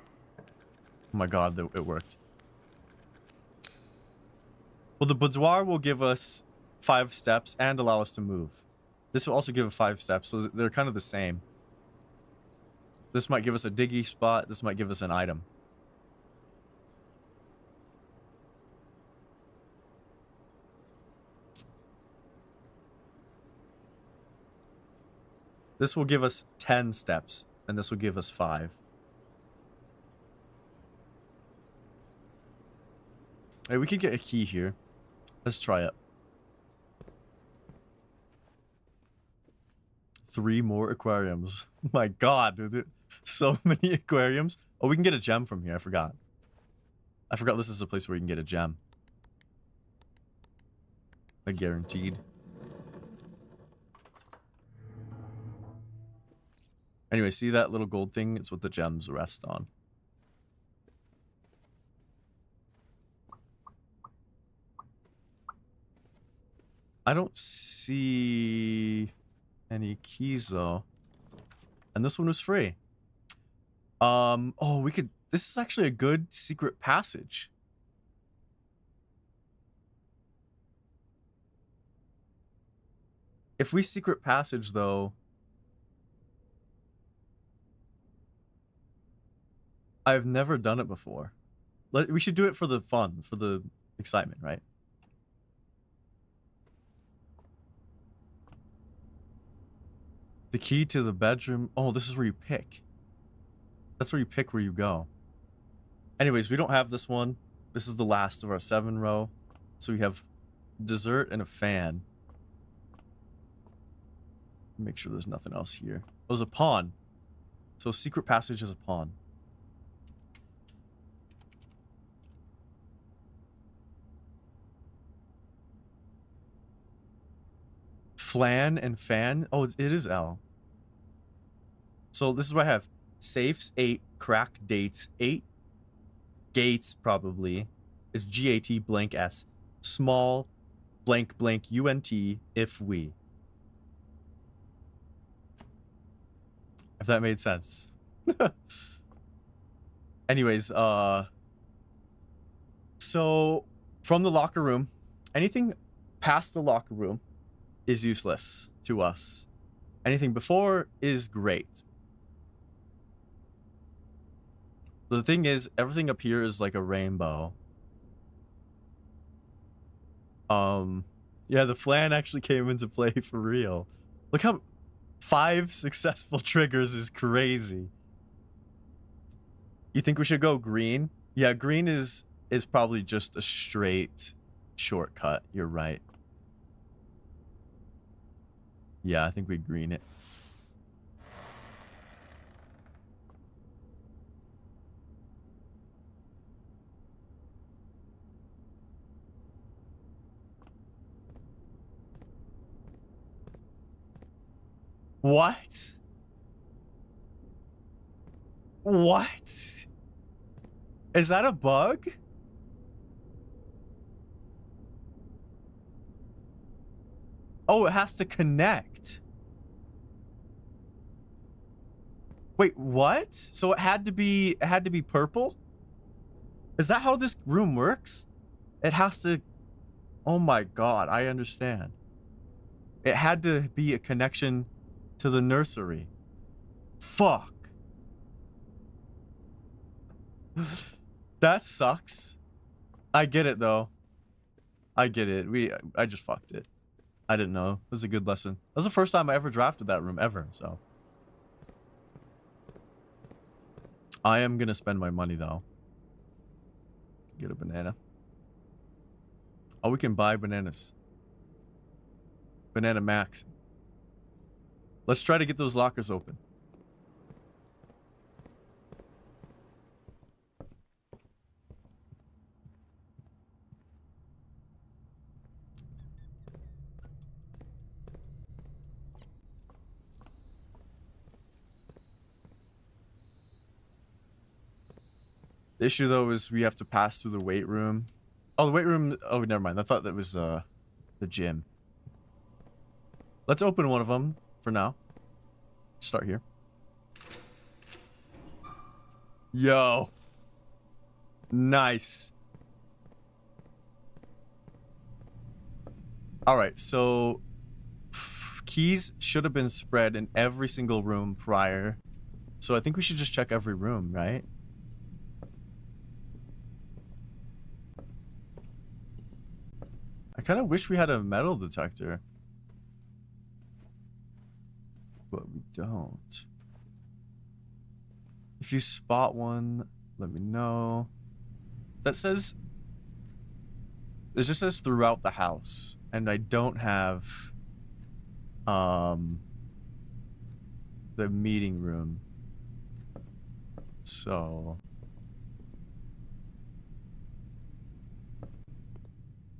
Oh my god, it worked. Well, the boudoir will give us 5 steps and allow us to move. This will also give us 5 steps, so they're kind of the same. This might give us a diggy spot. This might give us an item. This will give us 10 steps, and this will give us 5. Hey, we could get a key here. Let's try it. 3 more aquariums. My god, dude. So many aquariums. Oh, we can get a gem from here. I forgot. I forgot this is a place where you can get a gem. Like guaranteed. Anyway, see that little gold thing? It's what the gems rest on. I don't see any keys though. And this one was free. Oh, we could, this is actually a good secret passage. If we secret passage though, I've never done it before. We should do it for the fun, for the excitement, right? The key to the bedroom. Oh, this is where you pick. That's where you pick where you go. Anyways, we don't have this one. This is the last of our 7 row. So we have dessert and a fan. Make sure there's nothing else here. Oh, there's a pawn. So secret passage is a pawn. Flan and fan. Oh, it is L. So this is what I have. Safes 8, crack dates 8, gates probably. It's GAT blank S. Small blank blank UNT if we. If that made sense. Anyways, so from the locker room, anything past the locker room is useless to us. Anything before is great. The thing is, everything up here is like a rainbow. Yeah, the flan actually came into play for real. Look how 5 successful triggers is crazy. You think we should go green? Yeah, green is probably just a straight shortcut. You're right. Yeah, I think we green it. What? What? Is that a bug? Oh, it has to connect. Wait, what? So it had to be purple? Is that how this room works? It has to. Oh my god, I understand. It had to be a connection to the nursery. Fuck. That sucks. I get it though. I get it. I just fucked it. I didn't know. It was a good lesson. That was the first time I ever drafted that room ever, so. I am gonna spend my money though. Get a banana. Oh, we can buy bananas. Banana Max. Let's try to get those lockers open. The issue though is we have to pass through the weight room. Oh, the weight room. Oh, never mind. I thought that was the gym. Let's open one of them for now. Start here. Yo. Nice. All right, so keys should have been spread in every single room prior. So I think we should just check every room, right? I kind of wish we had a metal detector. But we don't. If you spot one, let me know. That says... It just says throughout the house. And I don't have... the meeting room. So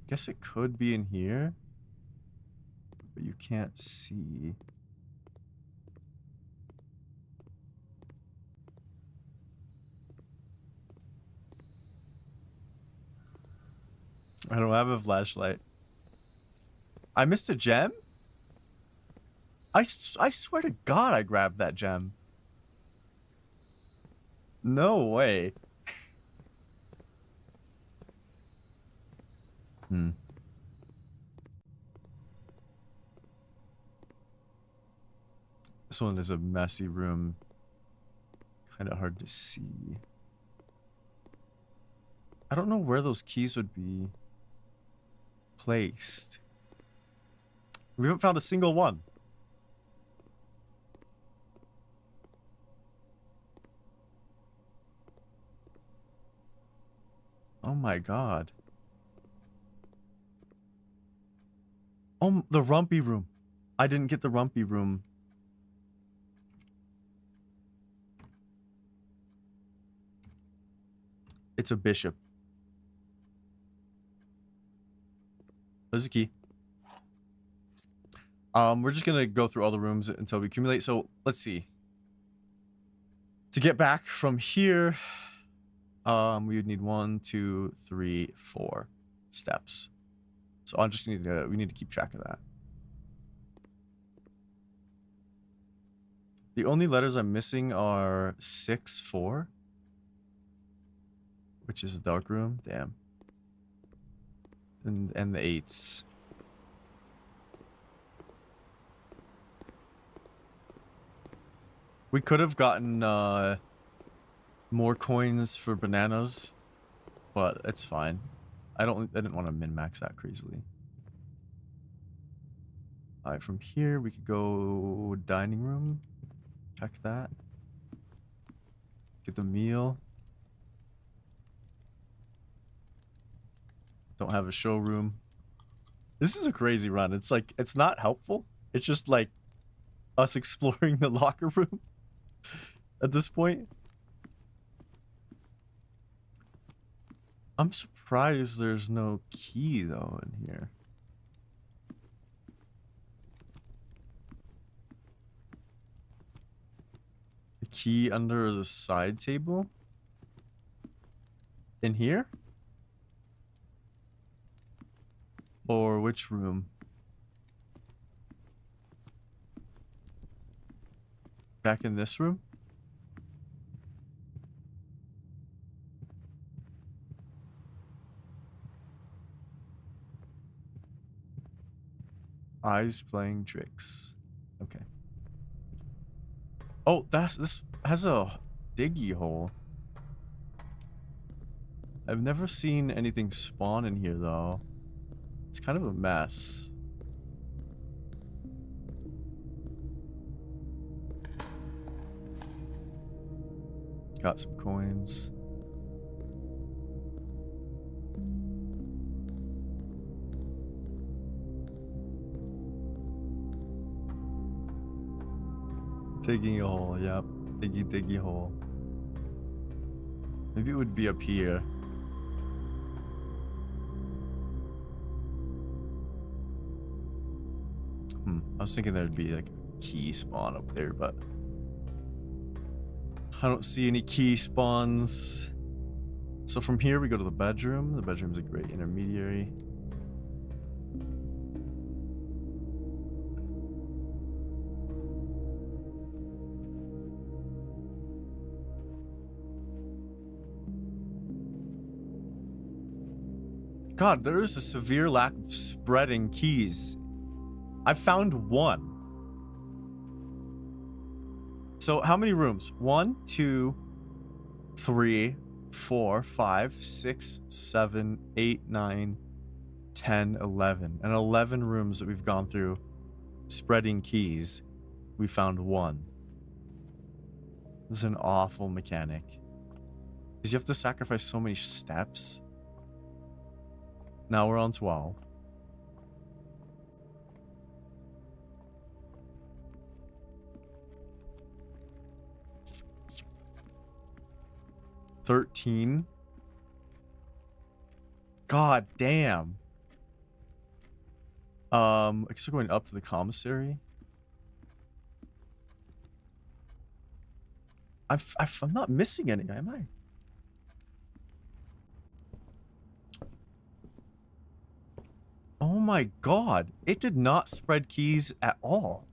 guess it could be in here, but you can't see. I don't have a flashlight. I missed a gem? I swear to God I grabbed that gem. No way. Hmm. This one is a messy room. Kind of hard to see. I don't know where those keys would be placed. We haven't found a single one. Oh my God. Oh, the rumpy room. I didn't get the rumpy room. It's a bishop. There's a key. We're just gonna go through all the rooms until we accumulate. So let's see. To get back from here, we would need 1, 2, 3, 4 steps. So I just need to, we need to keep track of that. The only letters I'm missing are 6, 4, which is a dark room. Damn. And the 8s. We could have gotten more coins for bananas, but it's fine. I didn't want to min-max that crazily. Alright, from here we could go dining room. Check that. Get the meal. Don't have a showroom. This is a crazy run. It's like, it's not helpful. It's just like us exploring the locker room at this point. I'm surprised there's no key though in here. The key under the side table? In here? Or which room? Back in this room? Eyes playing tricks. Okay. Oh, this has a diggy hole. I've never seen anything spawn in here though. It's kind of a mess. Got some coins. Digging a hole, yep. Diggy hole. Maybe it would be up here. I was thinking there'd be like a key spawn up there, but I don't see any key spawns. So from here we go to the bedroom. The bedroom's a great intermediary. God, there is a severe lack of spreading keys. I found one. So how many rooms? 1, 2, 3, 4, 5, 6, 7, 8, 9, 10, 11. And 11 rooms that we've gone through spreading keys. We found one. This is an awful mechanic. Because you have to sacrifice so many steps. Now we're on 12. 13. God damn. I guess we're going up to the commissary. I'm not missing any, am I? Oh my god. It did not spread keys at all.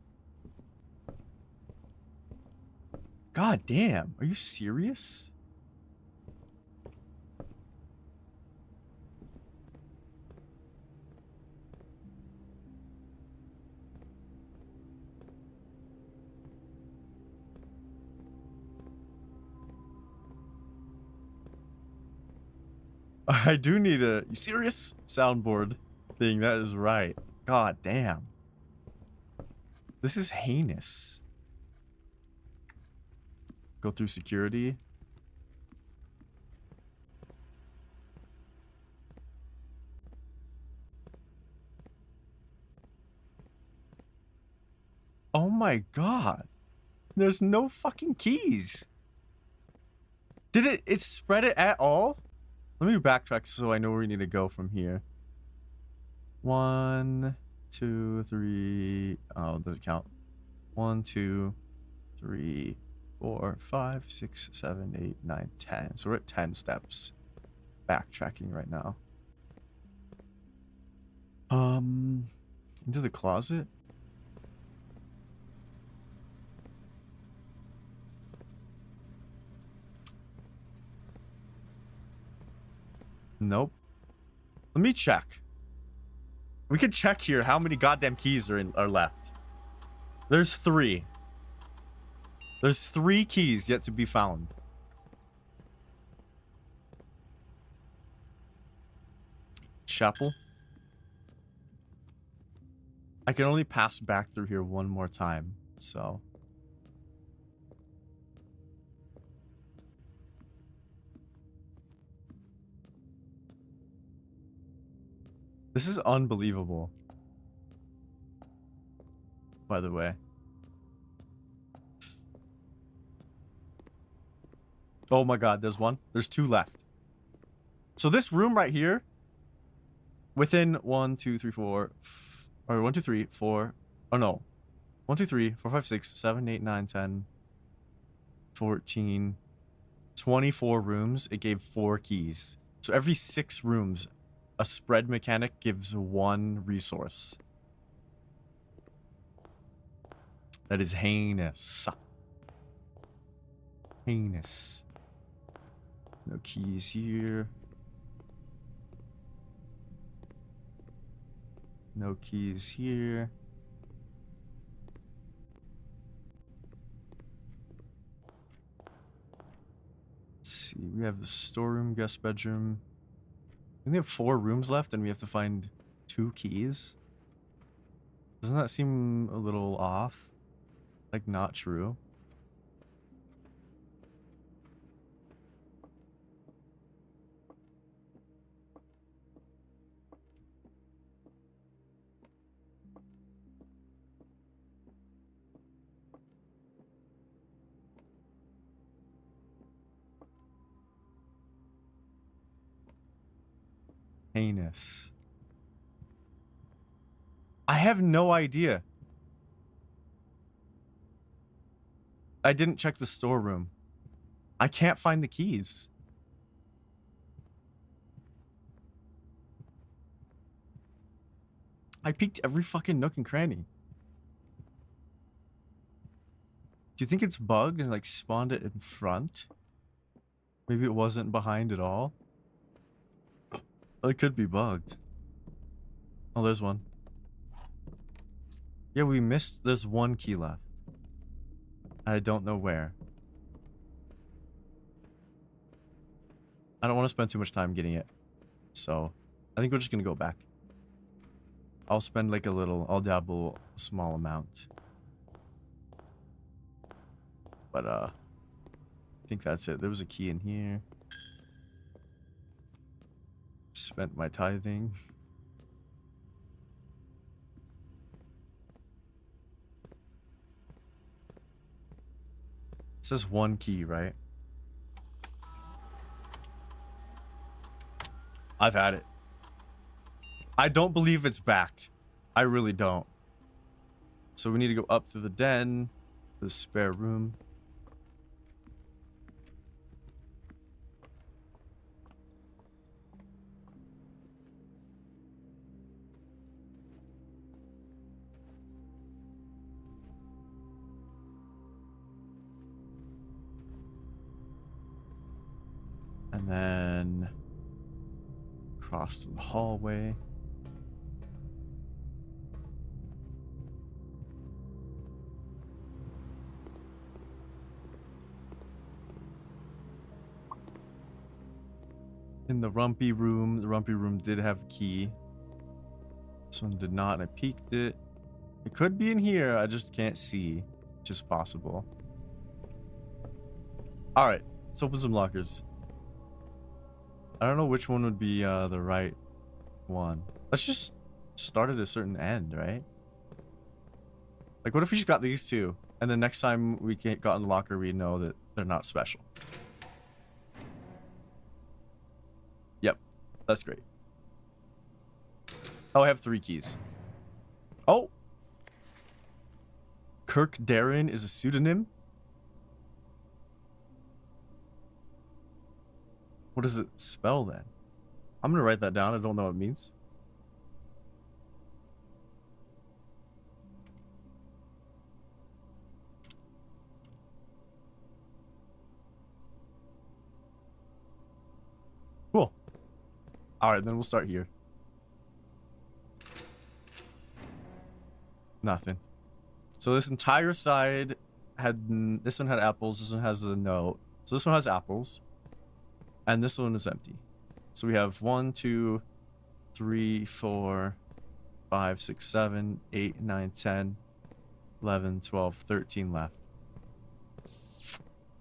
God damn. Are you serious? I do need a... You serious? Soundboard thing. That is right. God damn. This is heinous. Go through security. Oh my god. There's no fucking keys. Did it spread it at all? Let me backtrack so I know where we need to go from here. 1, 2, 3. Oh, does it count? 1, 2, 3, 4, 5, 6, 7, 8, 9, 10. So we're at 10 steps. Backtracking right now. Into the closet? Nope. Let me check. We could check here how many goddamn keys are left. There's 3. There's 3 keys yet to be found. Chapel. I can only pass back through here one more time, so... This is unbelievable. By the way. Oh my god, there's one. There's 2 left. So this room right here, within 1, 2, 3, 4, or 1, 2, 3, 4, oh no. 1, 2, 3, 4, 5, 6, 7, 8, 9, 10, 14, 24 rooms. It gave 4 keys. So every 6 rooms, a spread mechanic gives 1 resource. That is heinous. Heinous. No keys here. No keys here. Let's see. We have the storeroom, guest bedroom. We only have 4 rooms left and we have to find 2 keys. Doesn't that seem a little off? Like, not true. Heinous. I have no idea. I didn't check the storeroom. I can't find the keys. I peeked every fucking nook and cranny. Do you think it's bugged and like spawned it in front? Maybe it wasn't behind at all? It could be bugged. Oh, there's one. Yeah, we missed. There's 1 key left. I don't know where. I don't want to spend too much time getting it. So, I think we're just going to go back. I'll spend like a little, I'll dabble a small amount. But, I think that's it. There was a key in here. Spent my tithing. It says 1 key, right? I've had it. I don't believe it's back. I really don't. So we need to go up to the den, the spare room. And then across to the hallway. In the rumpy room did have a key. This one did not, and I peeked it. It could be in here, I just can't see. Just possible. Alright, let's open some lockers. I don't know which one would be the right one. Let's just start at a certain end, right? Like, what if we just got these two, and then next time we got in the locker, we know that they're not special. Yep, that's great. Oh, I have 3 keys. Oh! Kirk Darren is a pseudonym? What does it spell then? I'm gonna write that down. I don't know what it means. Cool. Alright, then we'll start here. Nothing. So this entire side had... This one had apples. This one has a note. So this one has apples. And this one is empty. So we have 1, 2, 3, 4, 5, 6, 7, 8, 9, 10, 11, 12, 13 left.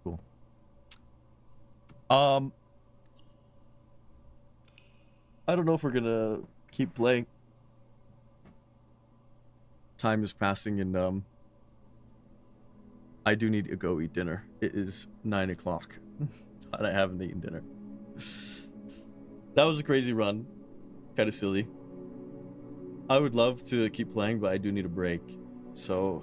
Cool. I don't know if we're gonna keep playing. Time is passing and I do need to go eat dinner. It is 9 o'clock and I haven't eaten dinner. That was a crazy run. Kind of silly. I would love to keep playing, but I do need a break. So...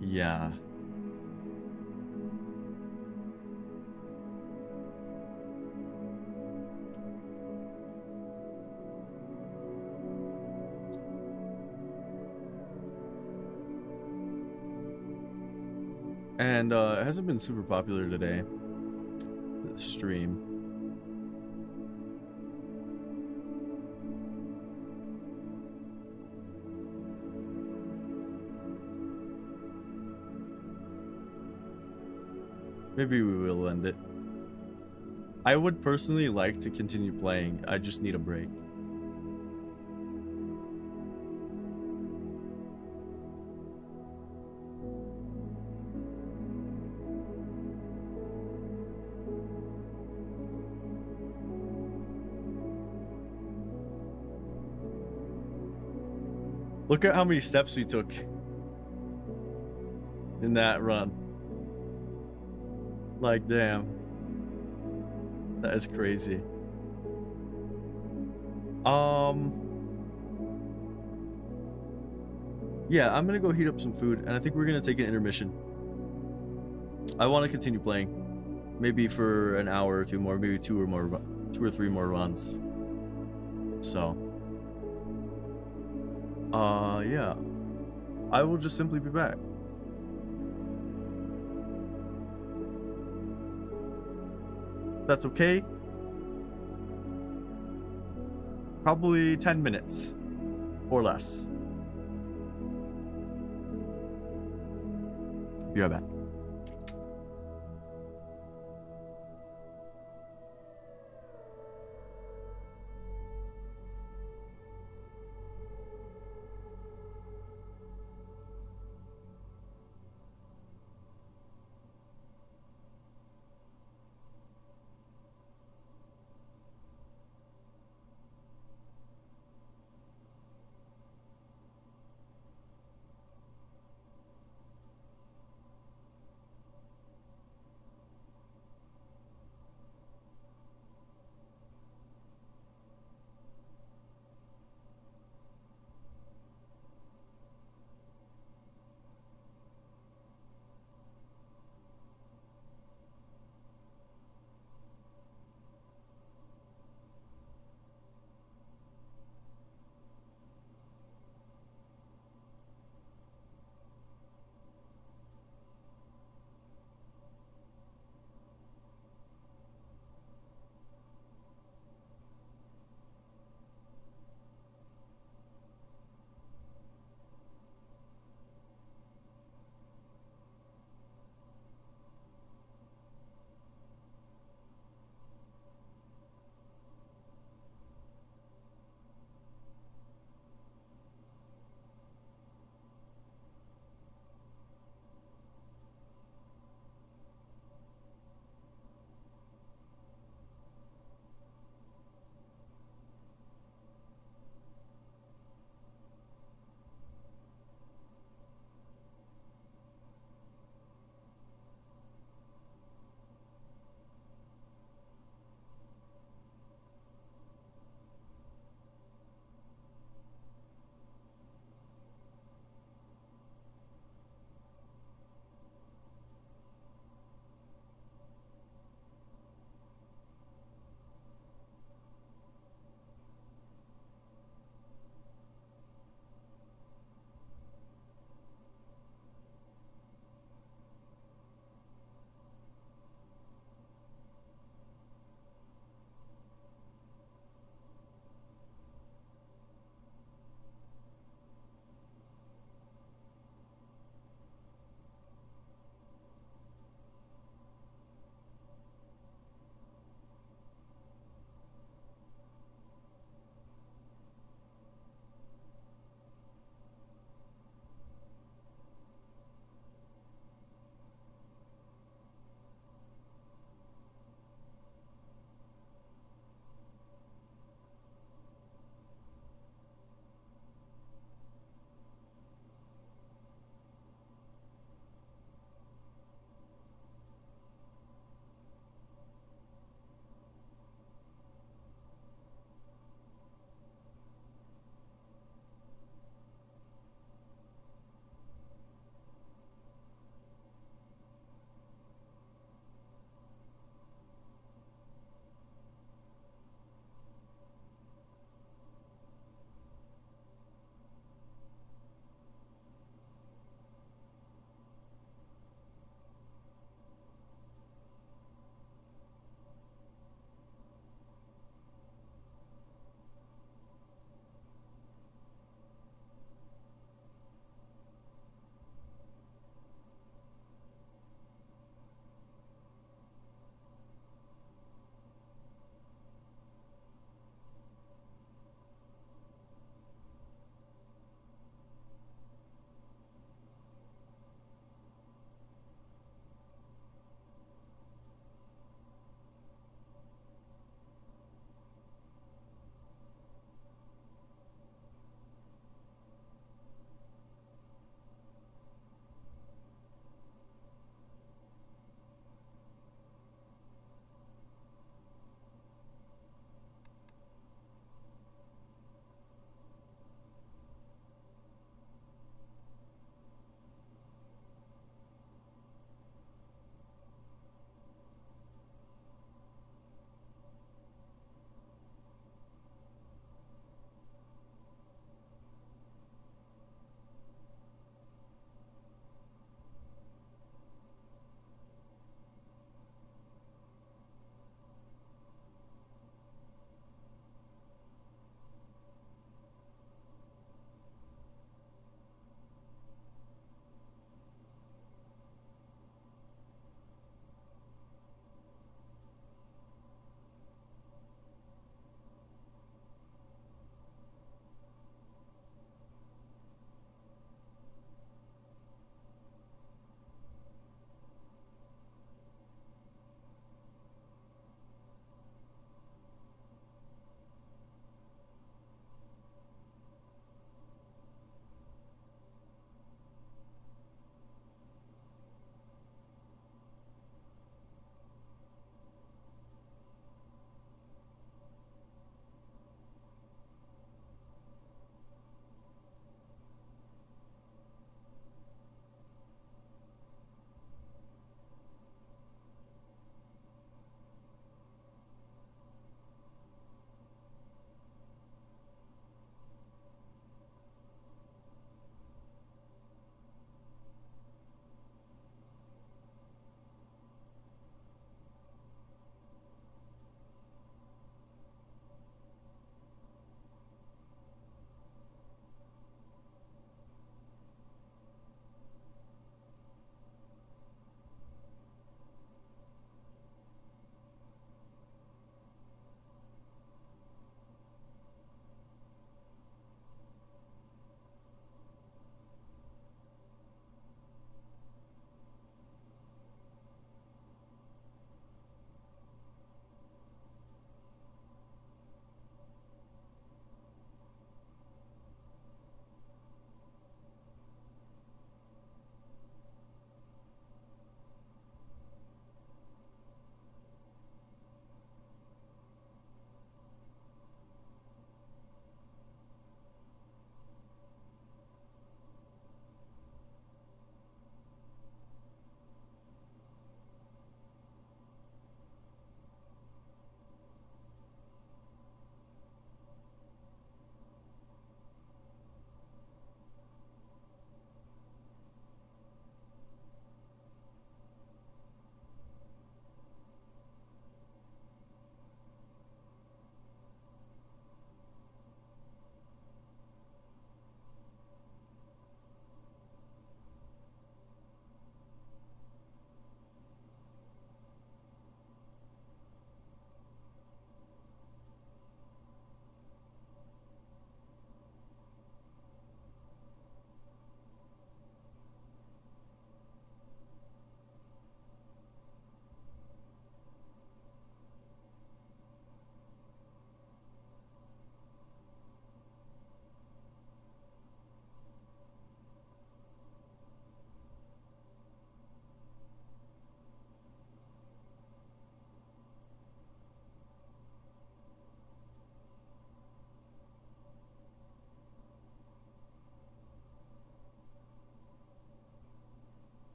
yeah. And it hasn't been super popular today, the stream. Maybe we will end it. I would personally like to continue playing. I just need a break. Look at how many steps we took in that run. Like, damn. That is crazy. Yeah, I'm gonna go heat up some food, and I think we're gonna take an intermission. I want to continue playing. Maybe for an hour or 2 more, maybe 2 or 3 more runs. So... yeah. I will just simply be back. That's okay. Probably 10 minutes. Or less. Be right back.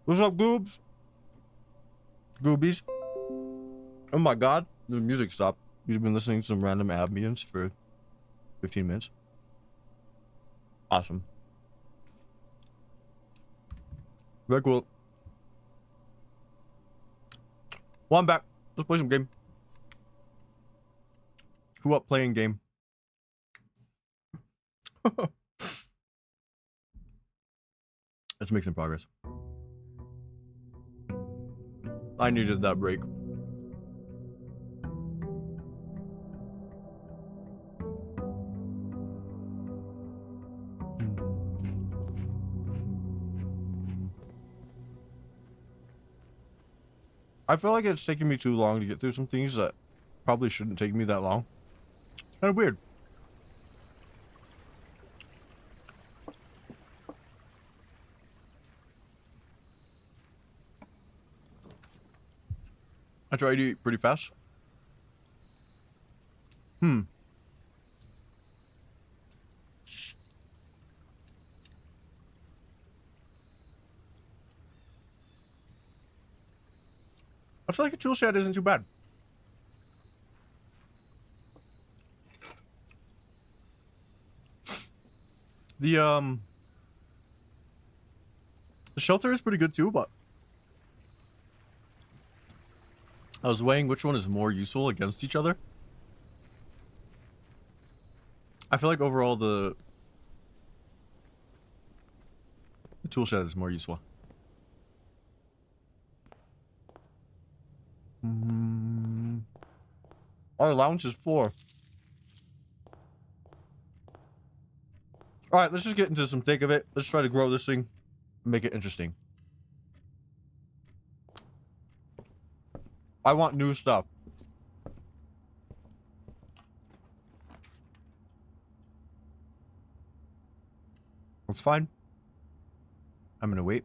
What's up, Goobs? Goobies. Oh my god, the music stopped. You've been listening to some random ambience for 15 minutes. Awesome. Very cool. Well, I'm back. Let's play some game. Who up playing game? Let's make some progress. I needed that break. I feel like it's taking me too long to get through some things that probably shouldn't take me that long. Kind of weird. I try to eat pretty fast. I feel like a tool shed isn't too bad. The shelter is pretty good too, but I was weighing which one is more useful against each other. I feel like overall the tool shed is more useful. Our allowance is 4. All right, let's just get into some thick of it. Let's try to grow this thing, make it interesting. I want new stuff. That's fine. I'm gonna wait.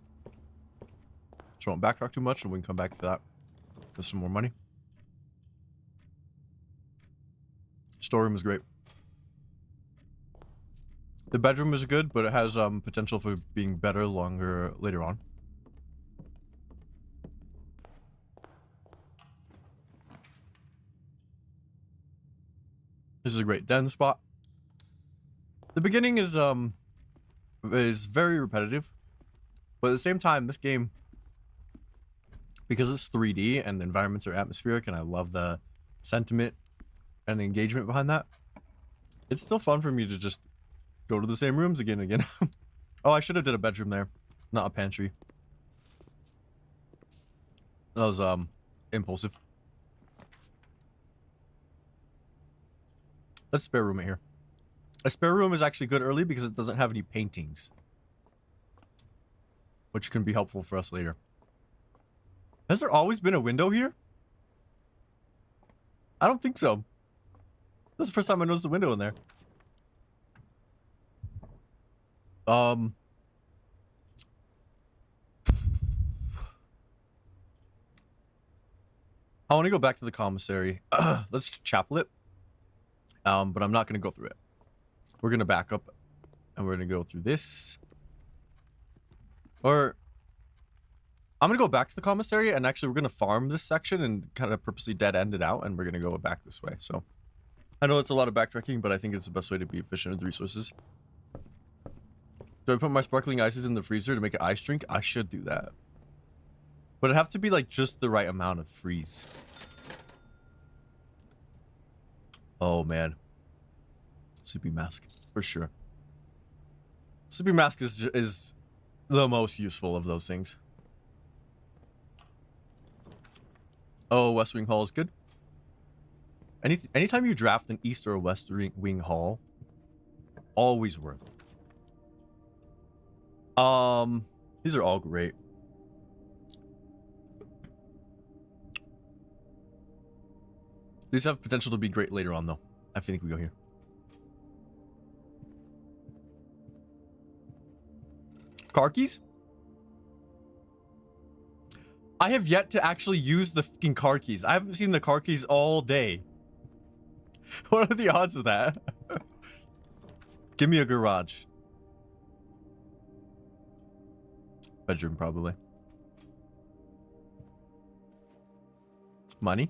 So I don't backtrack too much, and we can come back to that with some more money. Storeroom is great. The bedroom is good, but it has potential for being better later on. This is a great den spot. The beginning is very repetitive, but at the same time, this game, because it's 3D and the environments are atmospheric, and I love the sentiment and the engagement behind that, it's still fun for me to just go to the same rooms again and again. Oh, I should have did a bedroom there, not a pantry. That was impulsive. Let's spare room it here. A spare room is actually good early because it doesn't have any paintings, which can be helpful for us later. Has there always been a window here? I don't think so. This is the first time I noticed a window in there. I want to go back to the commissary. Let's chapel it. But I'm not going to go through it. We're going to back up and we're going to go through this. Or I'm going to go back to the commissary, and actually we're going to farm this section and kind of purposely dead end it out, and we're going to go back this way. So I know it's a lot of backtracking, but I think it's the best way to be efficient with resources. Do I put my sparkling ices in the freezer to make an ice drink? I should do that. But it'd have to be like just the right amount of freeze. Oh man. Sleepy mask, for sure. Sleepy mask is the most useful of those things. Oh, West Wing Hall is good. Anytime you draft an East or West Wing Hall, always worth. These are all great. These have potential to be great later on, though. I think we go here. Car keys? I have yet to actually use the fucking car keys. I haven't seen the car keys all day. What are the odds of that? Give me a garage. Bedroom, probably. Money?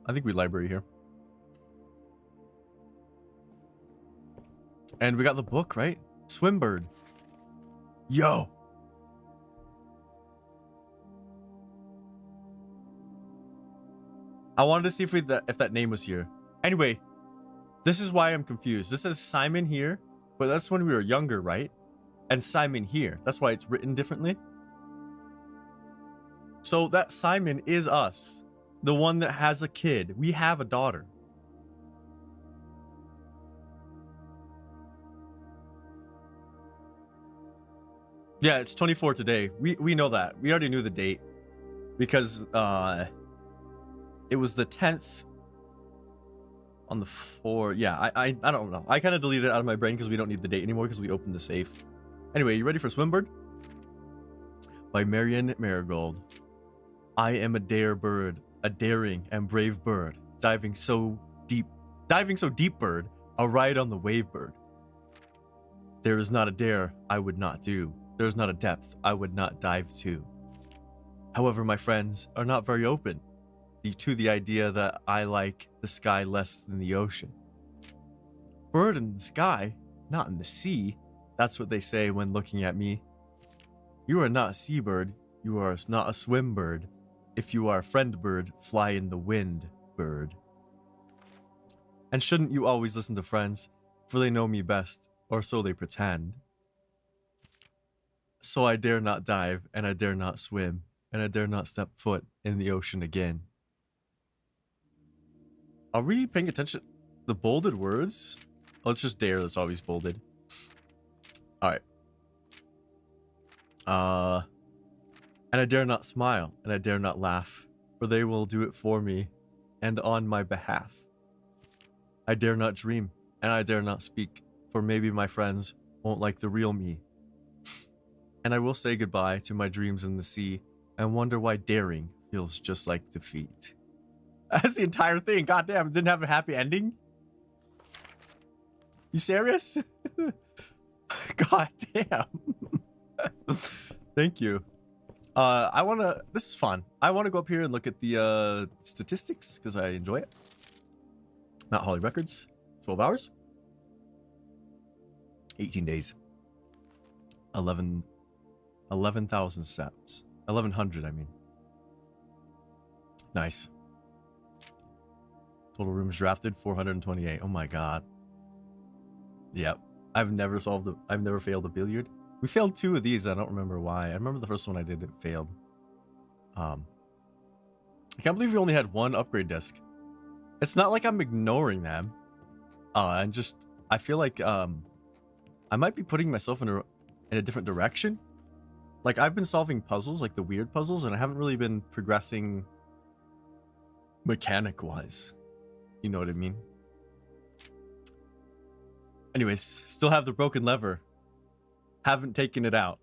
I think we library here. And we got the book, right? Swimbird. Yo. I wanted to see if that name was here. Anyway, this is why I'm confused. This says Simon here, but that's when we were younger, right? And Simon here. That's why it's written differently. So that Simon is us. The one that has a kid. We have a daughter. Yeah, it's 24 today. We know that. We already knew the date. Because it was the 10th on the 4th. Yeah, I don't know. I kind of deleted it out of my brain because we don't need the date anymore because we opened the safe. Anyway, you ready for Swimbird? By Marion Marigold. I am a dare bird, a daring and brave bird, diving so deep bird, a ride on the wave bird. There is not a dare I would not do. There is not a depth I would not dive to. However, my friends are not very open to the idea that I like the sky less than the ocean. Bird in the sky, not in the sea. That's what they say when looking at me. You are not a seabird. You are not a swim bird. If you are a friend bird, fly in the wind, bird. And shouldn't you always listen to friends, for they know me best, or so they pretend. So I dare not dive, and I dare not swim, and I dare not step foot in the ocean again. Are we paying attention? The bolded words? Oh, it's just dare that's always bolded. Alright. And I dare not smile, and I dare not laugh, for they will do it for me, and on my behalf. I dare not dream, and I dare not speak, for maybe my friends won't like the real me. And I will say goodbye to my dreams in the sea, and wonder why daring feels just like defeat. That's the entire thing. Goddamn, it didn't have a happy ending? You serious? God damn. Thank you. This is fun. I want to go up here and look at the statistics because I enjoy it. Mount Holly records, 12 hours. 18 days. 11,000 steps. 1,100, I mean. Nice. Total rooms drafted, 428. Oh my god. Yep. I've never failed a billiard. We failed 2 of these. I don't remember why. I remember the first one I did, it failed. I can't believe we only had 1 upgrade disc. It's not like I'm ignoring them. I feel like I might be putting myself in a different direction. Like I've been solving puzzles, like the weird puzzles, and I haven't really been progressing mechanic-wise. You know what I mean? Anyways, still have the broken lever. Haven't taken it out.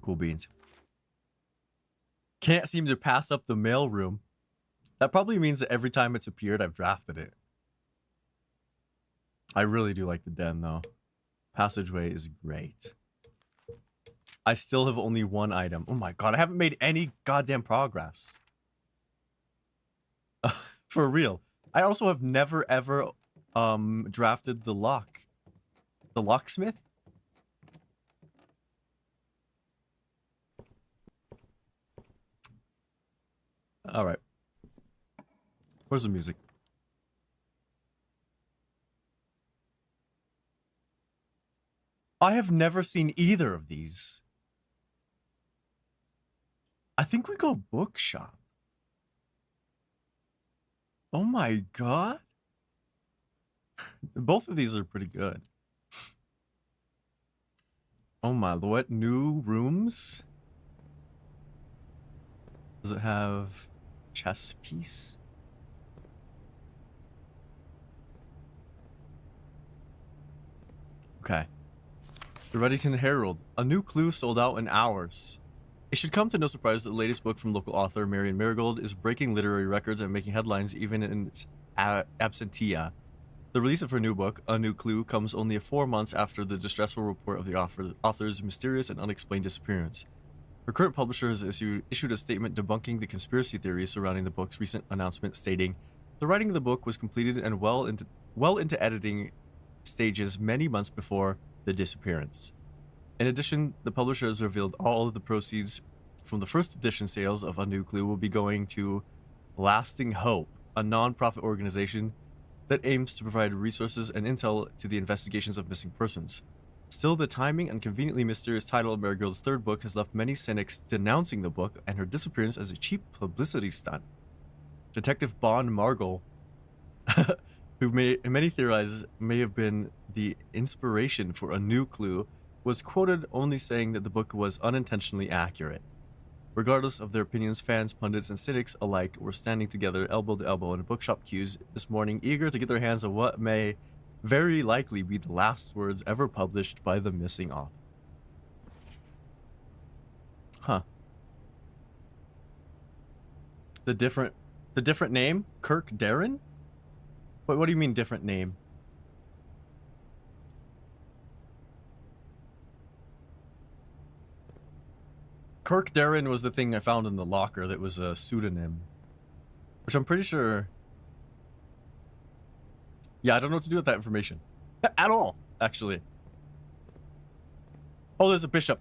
Cool beans. Can't seem to pass up the mail room. That probably means that every time it's appeared, I've drafted it. I really do like the den, though. Passageway is great. I still have only 1 item. Oh my god, I haven't made any goddamn progress. For real. I also have never ever drafted the lock. The locksmith? Alright. Where's the music? I have never seen either of these. I think we go bookshop. Oh my god. Both of these are pretty good. Oh my lord. New rooms? Does it have chess piece? Okay. The Reddington Herald. A new clue sold out in hours. It should come to no surprise that the latest book from local author Marion Marigold is breaking literary records and making headlines even in its absentia. The release of her new book, A New Clue, comes only 4 months after the distressful report of the author's mysterious and unexplained disappearance. Her current publisher has issued a statement debunking the conspiracy theories surrounding the book's recent announcement, stating, "The writing of the book was completed and well into editing stages many months before the disappearance." In addition, the publisher has revealed all of the proceeds from the first edition sales of A New Clue will be going to Lasting Hope, a non-profit organization that aims to provide resources and intel to the investigations of missing persons. Still, the timing and conveniently mysterious title of Marigold's third book has left many cynics denouncing the book and her disappearance as a cheap publicity stunt. Detective Bond Margol, who many theorize may have been the inspiration for A New Clue, was quoted only saying that the book was unintentionally accurate. Regardless of their opinions, fans, pundits, and cynics alike were standing together elbow to elbow in bookshop queues this morning, eager to get their hands on what may very likely be the last words ever published by the missing author. Huh. The different name? Kirk Darren? What do you mean different name? Kirk Darren was the thing I found in the locker that was a pseudonym. Which I'm pretty sure... Yeah, I don't know what to do with that information. At all, actually. Oh, there's a bishop.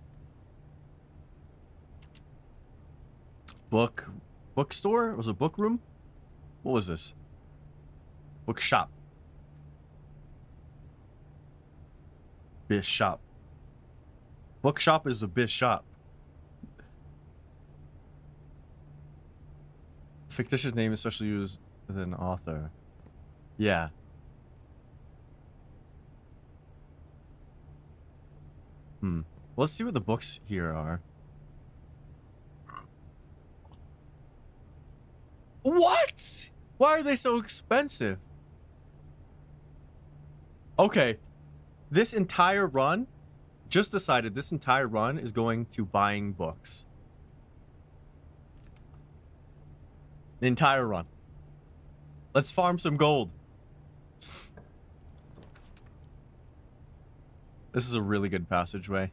Bookstore? Was it a book room? What was this? Bookshop. Bishop. Bookshop is a bishop. Fictitious name, especially used with an author. Yeah. Let's see what the books here are. What? Why are they so expensive? Okay. This entire run, just decided this entire run is going to buying books. The entire run. Let's farm some gold. This is a really good passageway.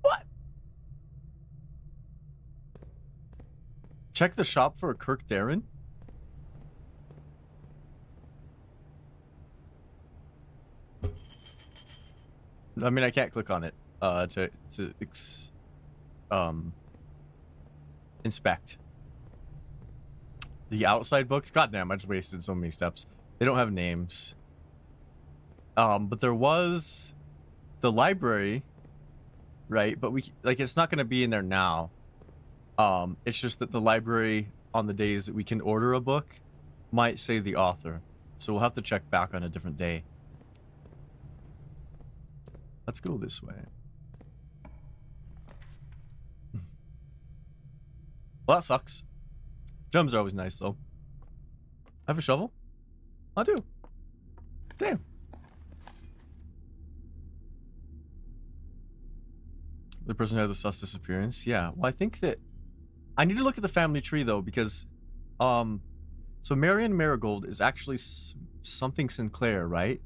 What? Check the shop for a Kirk Darren. I mean, I can't click on it to inspect. The outside books? Goddamn, I just wasted so many steps. They don't have names. But there was the library, right? But it's not going to be in there now. It's just that the library on the days that we can order a book might say the author. So we'll have to check back on a different day. Let's go this way. Well, that sucks. Gems are always nice, though. I have a shovel? I do. Damn. The person who had the sus disappearance? Yeah. Well, I think that... I need to look at the family tree, though, because... So Marion Marigold is actually something Sinclair, right?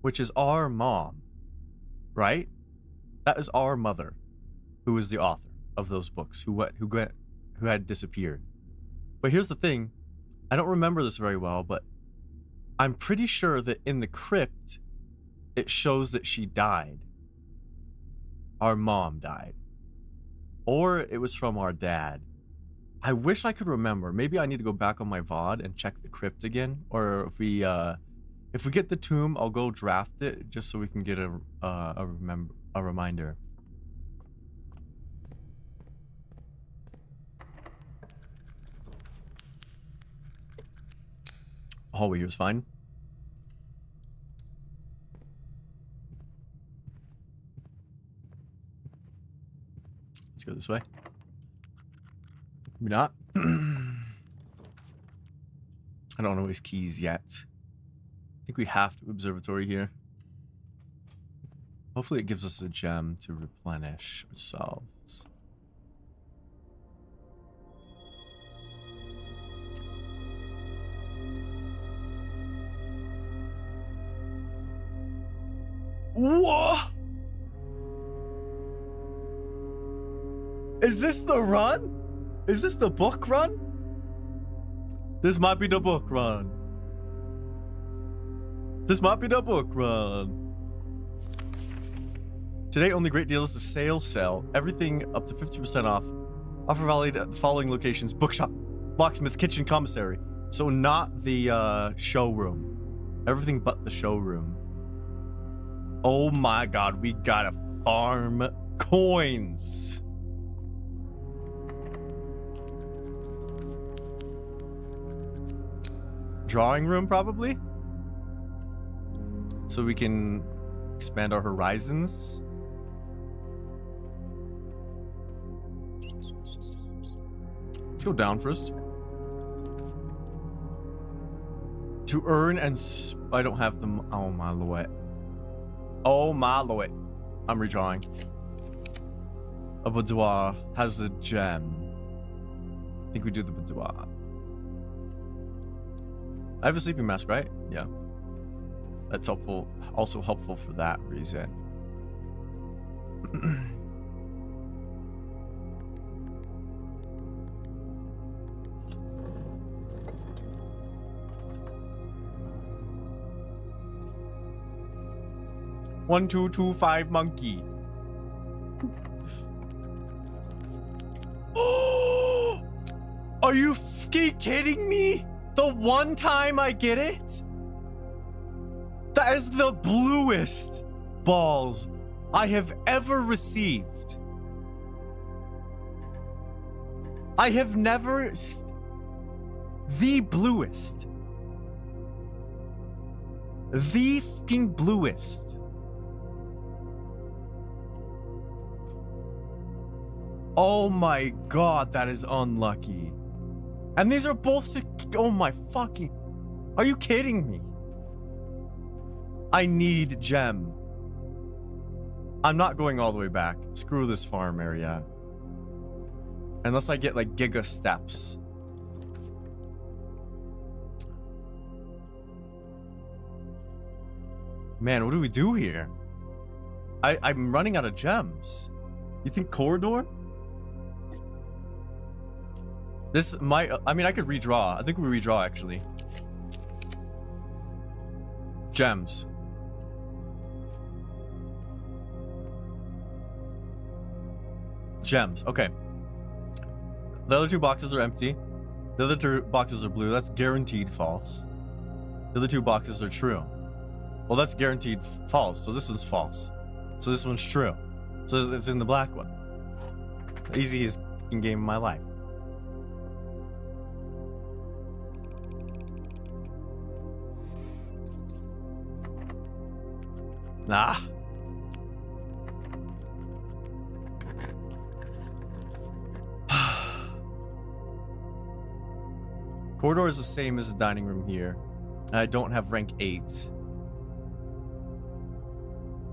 Which is our mom. Right? That is our mother. Who is the author of those books. Who had disappeared. But here's the thing, I don't remember this very well, but I'm pretty sure that in the crypt, it shows that she died. Our mom died. Or it was from our dad. I wish I could remember. Maybe I need to go back on my VOD and check the crypt again. Or if we get the tomb, I'll go draft it just so we can get a reminder. Hallway here is fine. Let's go this way. Maybe not. I I don't know his keys yet. I think we have to observatory here. Hopefully it gives us a gem to replenish ourselves. What? Is this the run? Is this the book run? This might be the book run. This might be the book run. Today, only great deals to sale. Everything up to 50% off. Offer valid at the following locations: bookshop, locksmith, kitchen, commissary. So not the showroom. Everything but the showroom. Oh my god, we gotta farm coins. Drawing room, probably? So we can expand our horizons. Let's go down first. To earn and... I don't have them. Oh my lord. Oh my lord. I'm redrawing. A boudoir has a gem. I think we do the boudoir. I have a sleeping mask, right? Yeah. That's helpful. Also helpful for that reason. One, two, two, five, monkey. Oh! Are you fucking kidding me? The one time I get it? That is the bluest balls I have ever received. I have never... The bluest. The fucking bluest. Oh my god, that is unlucky. And these are both... Oh my fucking... Are you kidding me? I need gem. I'm not going all the way back. Screw this farm area. Unless I get like giga steps. Man, what do we do here? I'm running out of gems. You think corridor? This might... I mean, I could redraw. I think we redraw, actually. Gems. Gems. Okay. The other two boxes are empty. The other two boxes are blue. That's guaranteed false. The other two boxes are true. Well, that's guaranteed false. So this one's false. So this one's true. So it's in the black one. The easiest game of my life. Nah. Corridor is the same as the dining room here. I don't have rank 8. I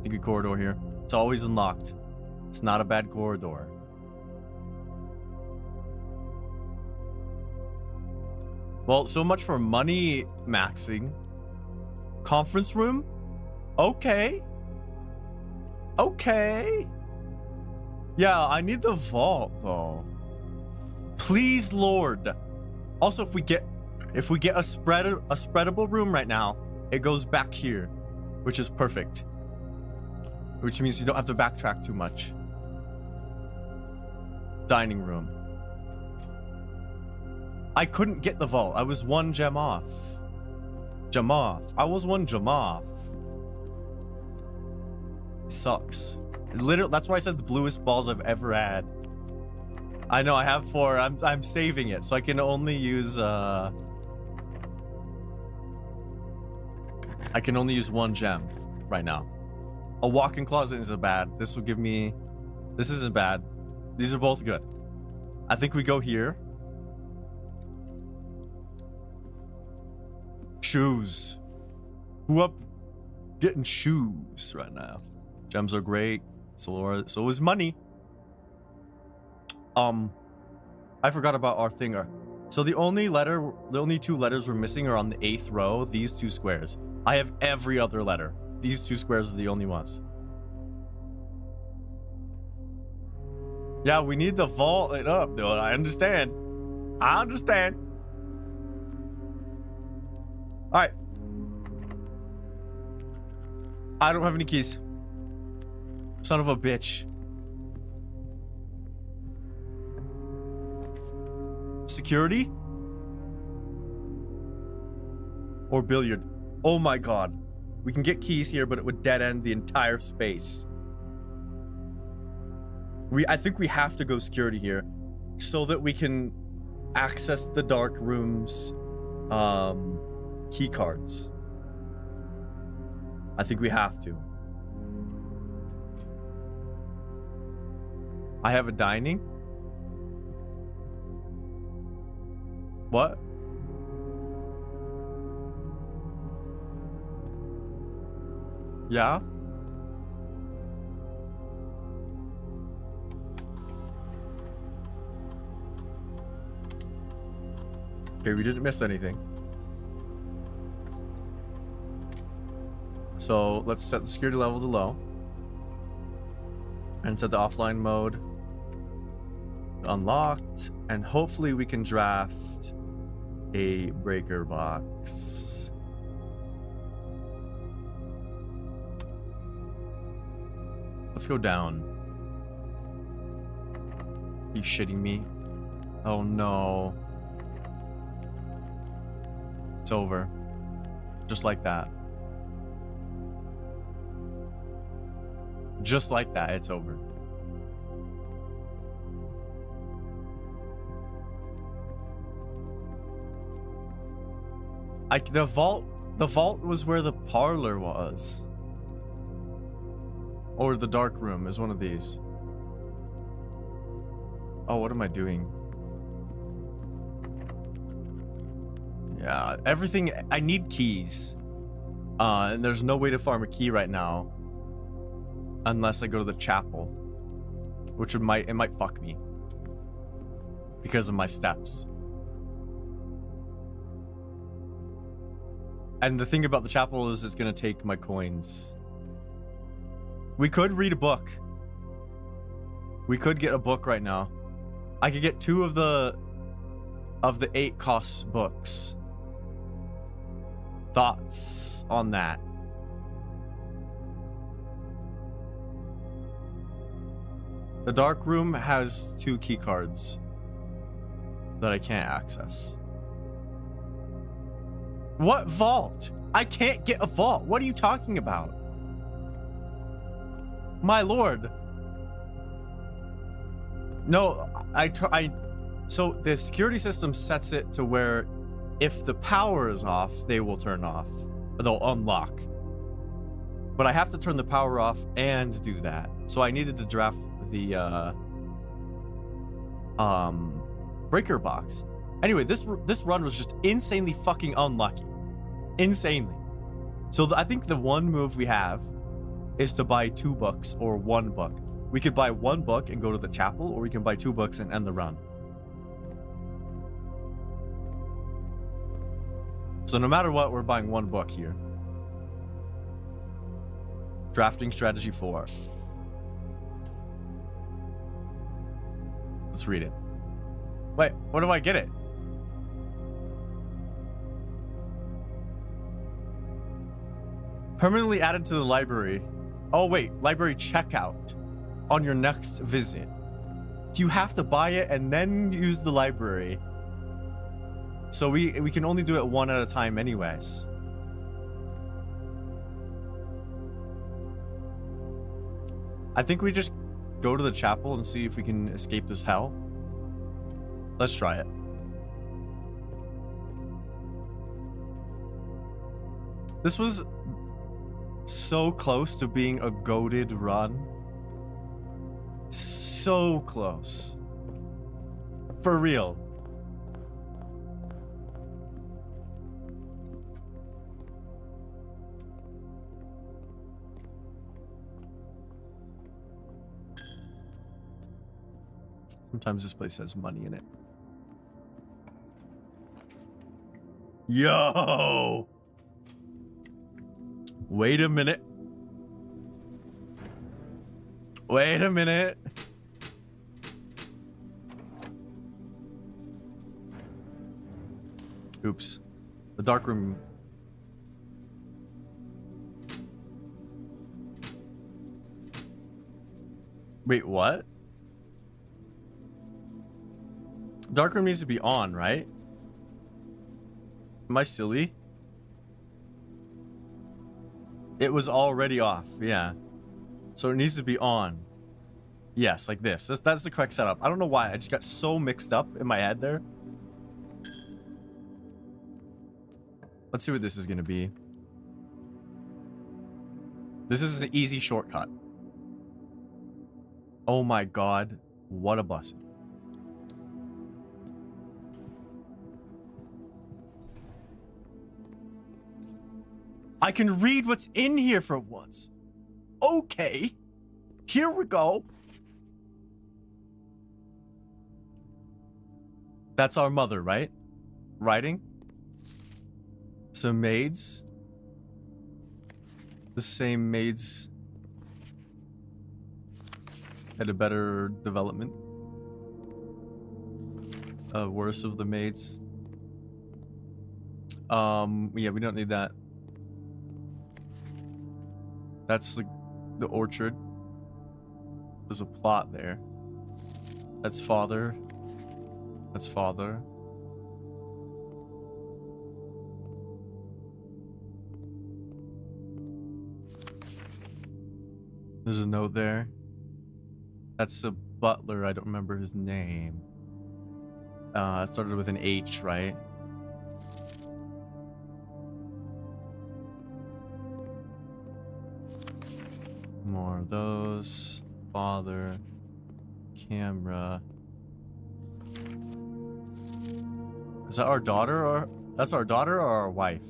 think a corridor here. It's always unlocked. It's not a bad corridor. Well, so much for money maxing. Conference room? Okay. Okay. Yeah, I need the vault though. Please, Lord. Also, if we get a spreadable room right now, it goes back here, which is perfect. Which means you don't have to backtrack too much. Dining room. I couldn't get the vault. I was one gem off. Gem off. I was one gem off. It sucks. Literally, that's why I said the bluest balls I've ever had. I know I have 4. I'm saving it, so I can only use I can only use 1 gem right now. A walk-in closet isn't bad. This will give me... This isn't bad. These are both good. I think we go here. Shoes. Who up getting shoes right now? Gems are great. So is money. I forgot about our thinger. So the only two letters we're missing are on the 8th row, these 2 squares. I have every other letter. These 2 squares are the only ones. Yeah, we need to vault it up, dude. I understand. I understand. All right. I don't have any keys. Son of a bitch. Security? Or billiard? Oh my god. We can get keys here, but it would dead end the entire space. I think we have to go security here so that we can access the dark rooms key cards. I think we have to. I have a dining. What? Yeah? Okay, we didn't miss anything. So let's set the security level to low. And set the offline mode unlocked. And hopefully we can draft a breaker box. Let's go down. Are you shitting me? Oh no. It's over. Just like that. Just like that, it's over. The vault was where the parlor was. Or the dark room is one of these. Oh, what am I doing? Yeah, everything. I need keys. And there's no way to farm a key right now. Unless I go to the chapel. Which it might fuck me. Because of my steps. And the thing about the chapel is it's gonna take my coins. We could read a book. We could get a book right now. I could get 2 of the 8 cost books. Thoughts on that? The dark room has 2 key cards that I can't access. What vault? I can't get a vault. What are you talking about? My lord. No, so the security system sets it to where if the power is off, they will turn off. Or they'll unlock. But I have to turn the power off and do that. So I needed to draft the breaker box. Anyway, this run was just insanely fucking unlucky. Insanely. So I think the one move we have is to buy 2 books or 1 book. We could buy 1 book and go to the chapel, or we can buy 2 books and end the run. So no matter what, we're buying 1 book here. Drafting strategy 4. Let's read it. Wait, what do I get it? Permanently added to the library. Oh wait, library checkout on your next visit. Do you have to buy it and then use the library? So we can only do it 1 at a time anyways. I think we just go to the chapel and see if we can escape this hell. Let's try it. This was so close to being a goated run. So close. For real. Sometimes this place has money in it. Yo! Wait a minute. Wait a minute. Oops. The dark room. Wait, what? Dark room needs to be on, right? Am I silly? It was already off, yeah. So it needs to be on. Yes, like this. That's the correct setup. I don't know why. I just got so mixed up in my head there. Let's see what this is going to be. This is an easy shortcut. Oh my god. What a blessing. I can read what's in here for once. Okay. Here we go. That's our mother, right? Writing. Some maids. The same maids had a better development. Worse of the maids. Yeah, we don't need that. That's the orchard. There's a plot there. That's father. That's father. There's a note there. That's a butler. I don't remember his name. It started with an H, right? More of those. Father. Camera. Is that our daughter or... That's our daughter or our wife?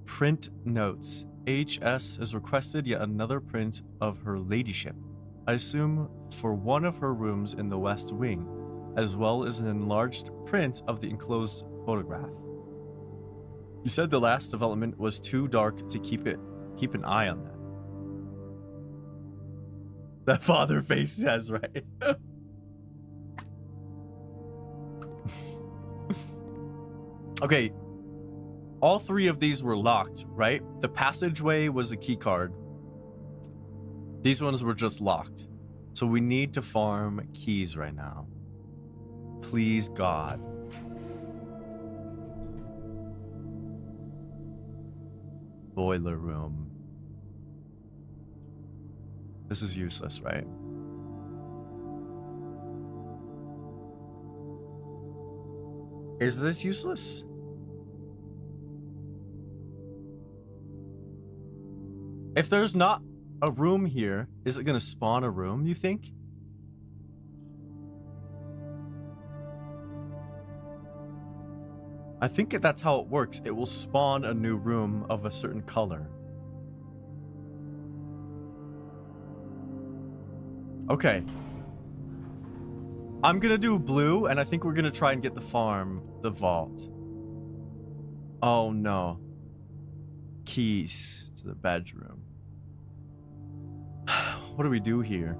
Print notes. HS has requested yet another print of her ladyship. I assume for one of her rooms in the west wing, as well as an enlarged print of the enclosed photograph. You said the last development was too dark to keep an eye on that. That father face says, right? Okay. All three of these were locked, right? The passageway was a key card. These ones were just locked. So we need to farm keys right now. Please, God. Boiler room. This is useless, right? Is this useless? If there's not a room here, is it going to spawn a room, you think? I think that's how it works. It will spawn a new room of a certain color. Okay. I'm going to do blue, and I think we're going to try and get the farm, the vault. Oh, no. Keys to the bedroom. What do we do here?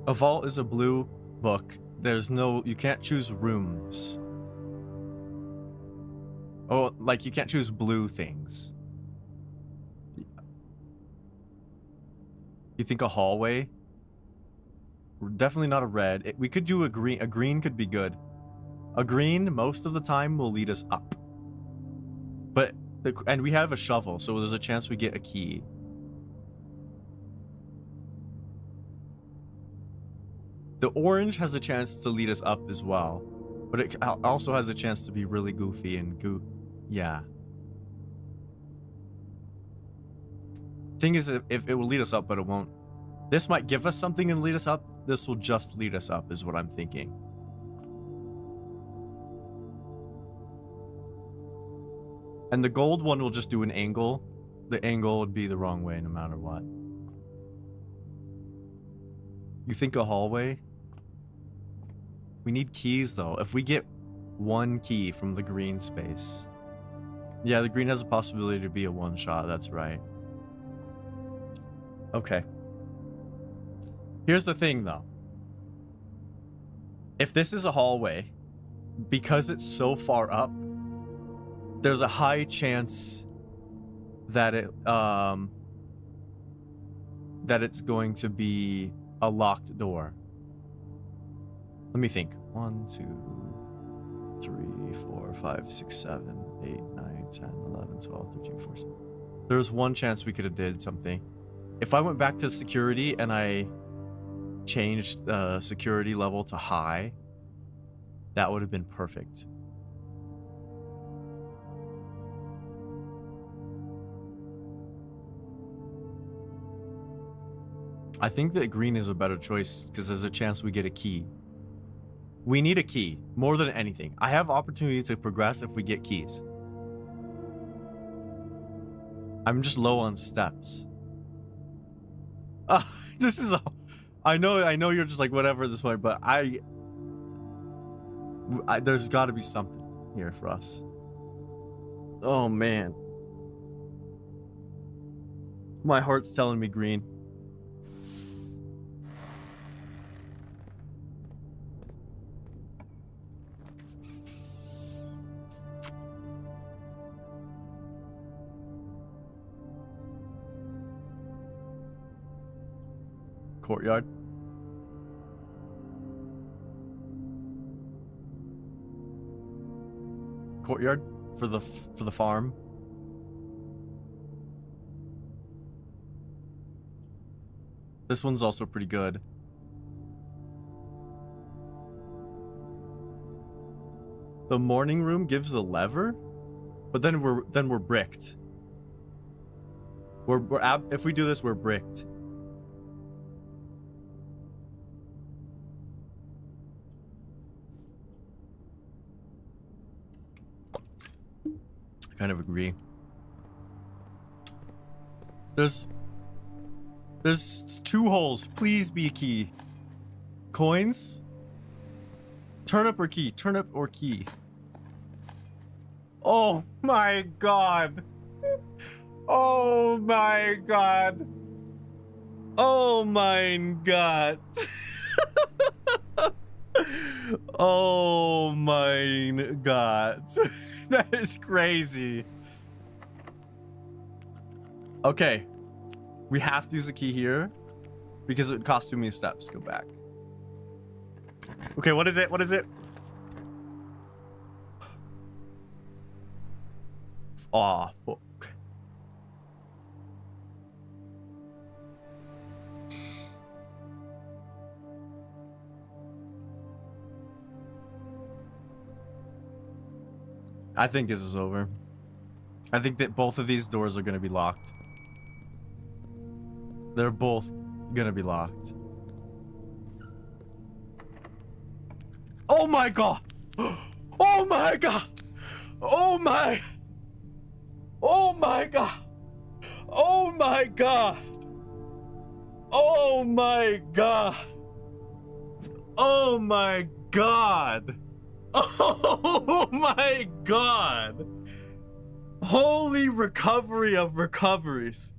A vault is a blue book. There's no... You can't choose rooms. Oh, like you can't choose blue things. You think a hallway? Definitely not a red. We could do a green. A green could be good. A green, most of the time, will lead us up. But... And we have a shovel, so there's a chance we get a key. The orange has a chance to lead us up as well. But it also has a chance to be really goofy and yeah. Thing is, if it will lead us up, but it won't. This might give us something and lead us up. This will just lead us up, is what I'm thinking. And the gold one will just do an angle. the angle would be the wrong way no matter what. You think a hallway? We need keys though. If we get one key from the green space. Yeah, the green has a possibility to be a one shot, that's right. Okay. Here's the thing though. If this is a hallway, because it's so far up, there's a high chance that it's going to be a locked door. Let me think. 1, 2, 3, 4, 5, 6, 7, 8, 9, 10, 11, 12, 13, 14. There's one chance we could have did something. If I went back to security and I changed the security level to high, that would have been perfect. I think that green is a better choice because there's a chance we get a key. We need a key more than anything. I have opportunity to progress if we get keys. I'm just low on steps. This is I know you're just like whatever at this point, but I there's got to be something here for us. Oh man. My heart's telling me green. Courtyard. Courtyard for the farm. This one's also pretty good. The morning room gives a lever, but then we're bricked. If we do this, we're bricked. Kind of agree. There's 2 holes. Please be a key. Coins? Turnip or key? Turnip or key? Oh my god. Oh my god. Oh my god. Oh my god. That is crazy. Okay. We have to use a key here because it would cost too many steps. Go back. Okay, what is it? What is it? Aw, fuck. I think this is over. I think that both of these doors are going to be locked. They're both going to be locked. Oh my god! Oh my god! Oh my! Oh my god! Oh my god! Oh my god! Oh my god! Oh my god! Holy recovery of recoveries.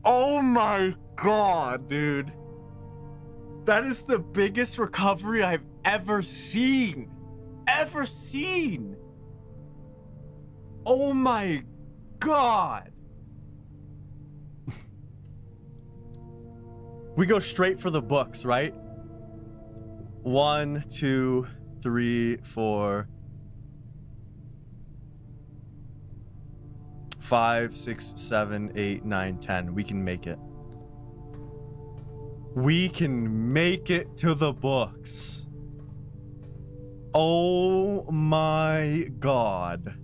Oh my god, dude. That is the biggest recovery I've ever seen. Ever seen. Oh my god. We go straight for the books, right? 1, 2, 3, 4, 5, 6, 7, 8, 9, 10. We can make it. We can make it to the books. Oh my god.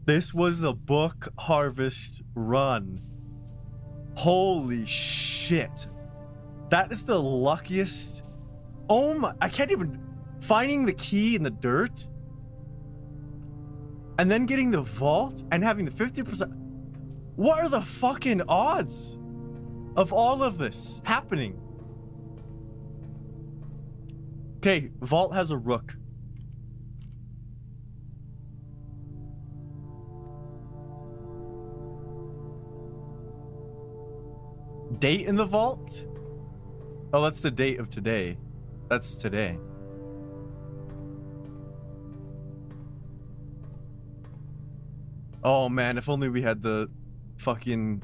This was a book harvest run. Holy shit. That is the luckiest. Oh my, I can't even. Finding the key in the dirt and then getting the vault and having the 50%. What are the fucking odds of all of this happening? Okay, vault has a rook. Date in the vault? Oh, that's the date of today. That's today. Oh man, if only we had the fucking...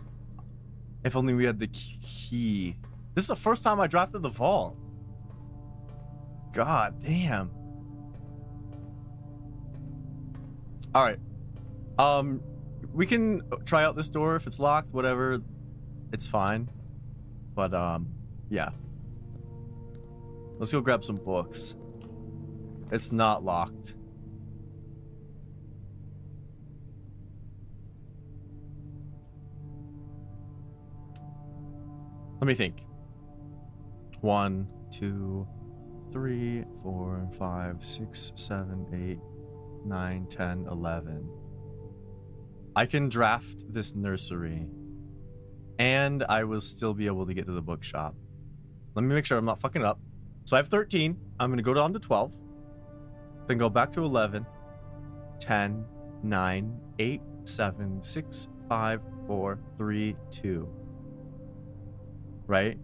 If only we had the key. This is the first time I drafted the vault. God damn. Alright. We can try out this door if it's locked, whatever. It's fine. But, yeah. Let's go grab some books. It's not locked. Let me think. 1, 2, 3, 4, 5, 6, 7, 8, 9, 10, 11. I can draft this nursery. And I will still be able to get to the bookshop. Let me make sure I'm not fucking up. So I have 13. I'm going to go down to 12. Then go back to 11. 10, 9, 8, 7, 6, 5, 4, 3, 2. Right?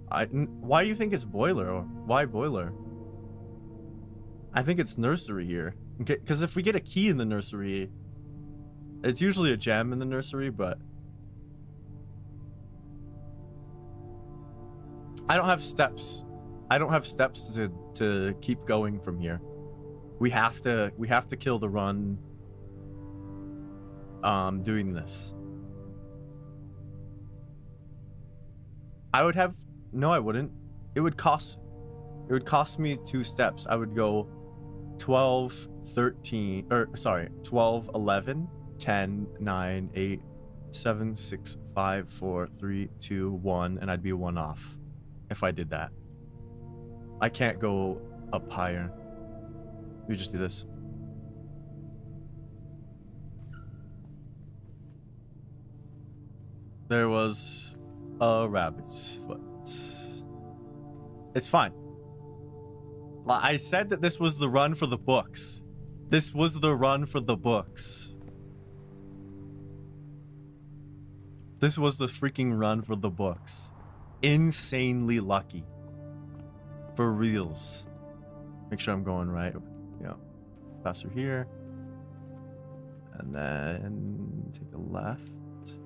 Why do you think it's boiler? Or why boiler? I think it's nursery here. Because if we get a key in the nursery, it's usually a gem in the nursery, but I don't have steps. I don't have steps to keep going from here. We have to kill the run doing this. I would have no, I wouldn't. It would cost me 2 steps. I would go 12, 13, or sorry, 12, 11, 10, 9, 8, 7, 6, 5, 4, 3, 2, 1, and I'd be 1 off if I did that. I can't go up higher. We just do this. There was a rabbit's foot. It's fine. I said that this was the run for the books. This was the run for the books. This was the freaking run for the books. Insanely lucky. For reals. Make sure I'm going right. Yeah. Pass through here. And then take a left.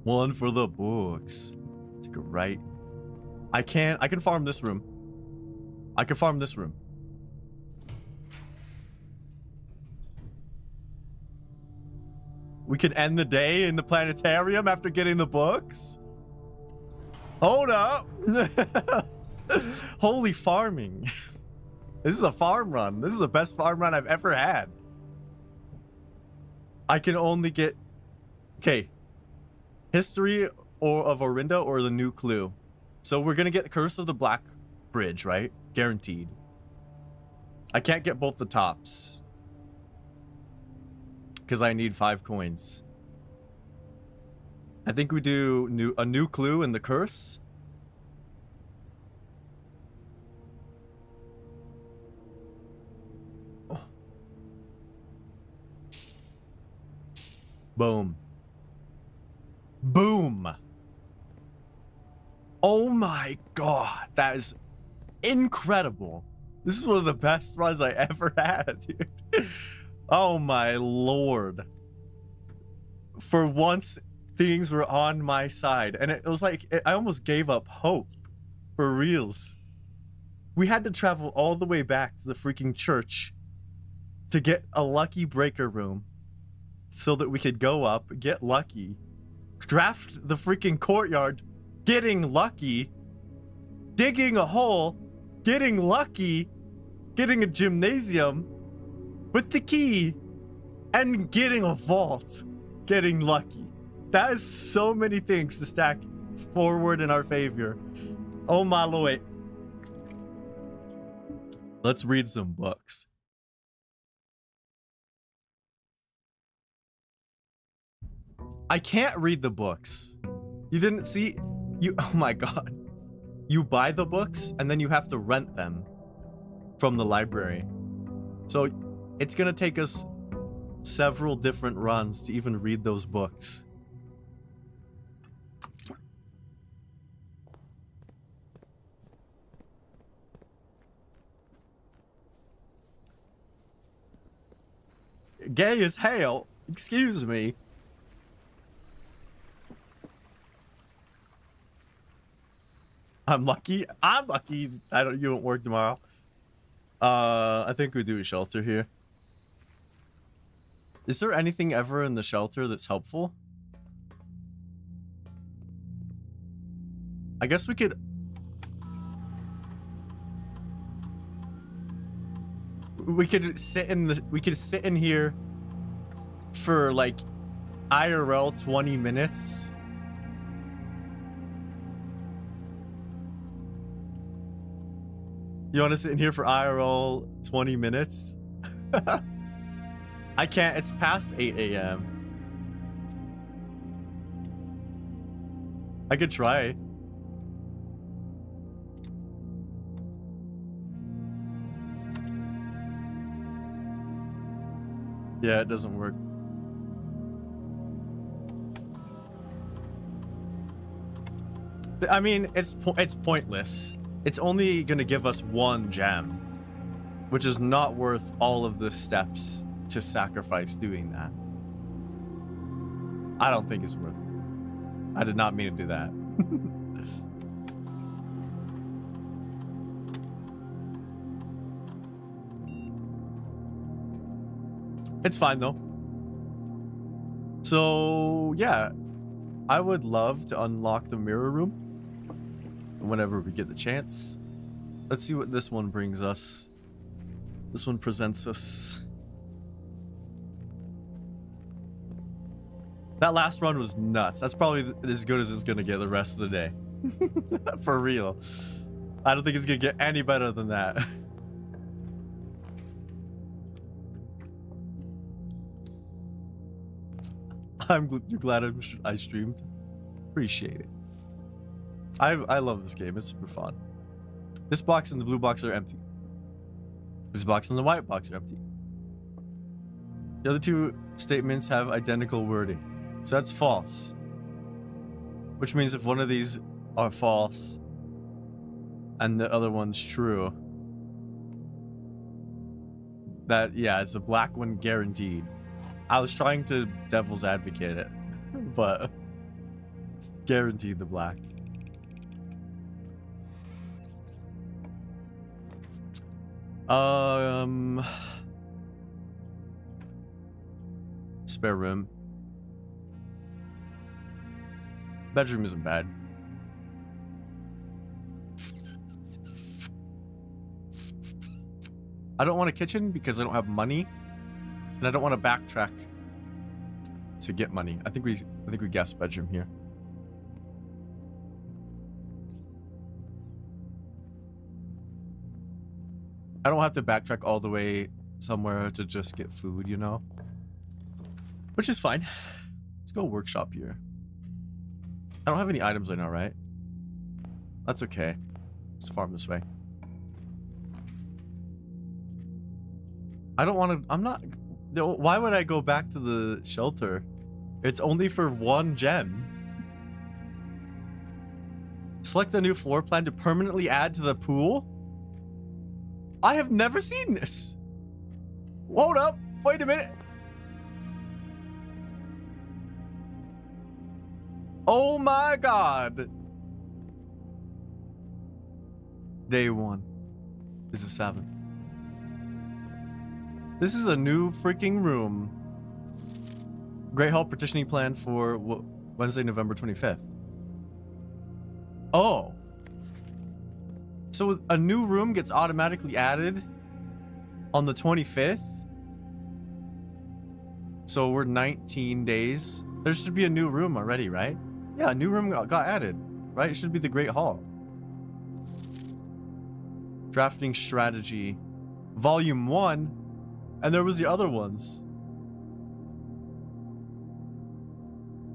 1 for the books. Take a right. I can farm this room. I can farm this room. We can end the day in the planetarium after getting the books. Hold up. Holy farming. This is a farm run. This is the best farm run I've ever had. I can only get... Okay. History of Orinda or the new clue. So we're going to get Curse of the Black Bridge, right? Guaranteed. I can't get both the tops. Because I need 5 coins. I think we do a new clue in the curse. Oh. Boom. Boom. Oh my god. That is incredible. This is one of the best runs I ever had, dude. Oh my lord. For once, things were on my side. And it was like, I almost gave up hope. For reals. We had to travel all the way back to the freaking church to get a lucky breaker room so that we could go up, get lucky, draft the freaking courtyard, getting lucky, digging a hole, getting lucky, getting a gymnasium with the key, and getting a vault, getting lucky. That is so many things to stack forward in our favor. Oh my lord. Let's read some books. I can't read the books. You didn't see you oh my god. You buy the books and then you have to rent them from the library. So it's gonna take us several different runs to even read those books. Gay as hell. Excuse me. I'm lucky. I'm lucky. You don't work tomorrow. I think we do a shelter here. Is there anything ever in the shelter that's helpful? I guess we could. We could sit in here for like IRL 20 minutes. You want to sit in here for IRL 20 minutes? I can't. It's past 8 a.m. I could try. Yeah, it doesn't work. I mean, it's pointless. It's only gonna give us one gem, which is not worth all of the steps to sacrifice doing that. I don't think it's worth it. I did not mean to do that. It's fine though. So yeah, I would love to unlock the mirror room whenever we get the chance. Let's see what this one brings us. This one presents us. That last run was nuts. That's probably as good as it's gonna get the rest of the day. For real. I don't think it's gonna get any better than that. I'm glad I streamed. Appreciate it. I love this game. It's super fun. This box and the blue box are empty. This box and the white box are empty. The other two statements have identical wording. So that's false. Which means if one of these are false and the other one's true, that, yeah, it's a black one guaranteed. I was trying to devil's advocate it, but it's guaranteed the black. Spare room. Bedroom isn't bad. I don't want a kitchen because I don't have money. And I don't want to backtrack to get money. I think we guessed bedroom here. I don't have to backtrack all the way somewhere to just get food, you know? Which is fine. Let's go workshop here. I don't have any items right now, right? That's okay. Let's farm this way. I don't want to... I'm not... Why would I go back to the shelter? It's only for one gem. Select a new floor plan to permanently add to the pool? I have never seen this. Hold up. Wait a minute. Oh my god. Day 1 is the 7th. This is a new freaking room. Great Hall partitioning plan for Wednesday, November 25th. Oh. So a new room gets automatically added on the 25th? So we're 19 days. There should be a new room already, right? Yeah, a new room got added, right? It should be the Great Hall. Drafting strategy. Volume 1. And there was the other ones.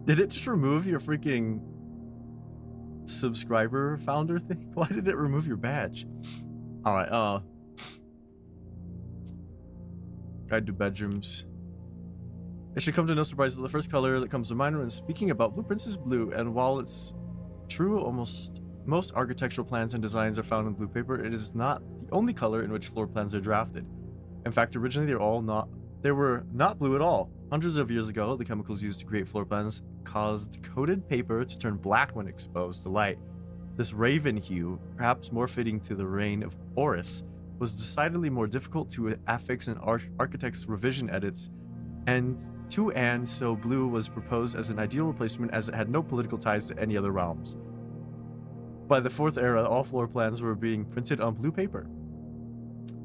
Did it just remove your freaking subscriber founder thing? Why did it remove your badge? All right, guide to bedrooms. It should come to no surprise that the first color that comes to mind when speaking about blueprints is blue, and while it's true most architectural plans and designs are found in blue paper, it is not the only color in which floor plans are drafted. In fact, originally they were not blue at all. Hundreds of years ago, the chemicals used to create floor plans caused coated paper to turn black when exposed to light. This raven hue, perhaps more fitting to the reign of Horus, was decidedly more difficult to affix in architects' revision edits, and so blue was proposed as an ideal replacement as it had no political ties to any other realms. By the 4th era, all floor plans were being printed on blue paper.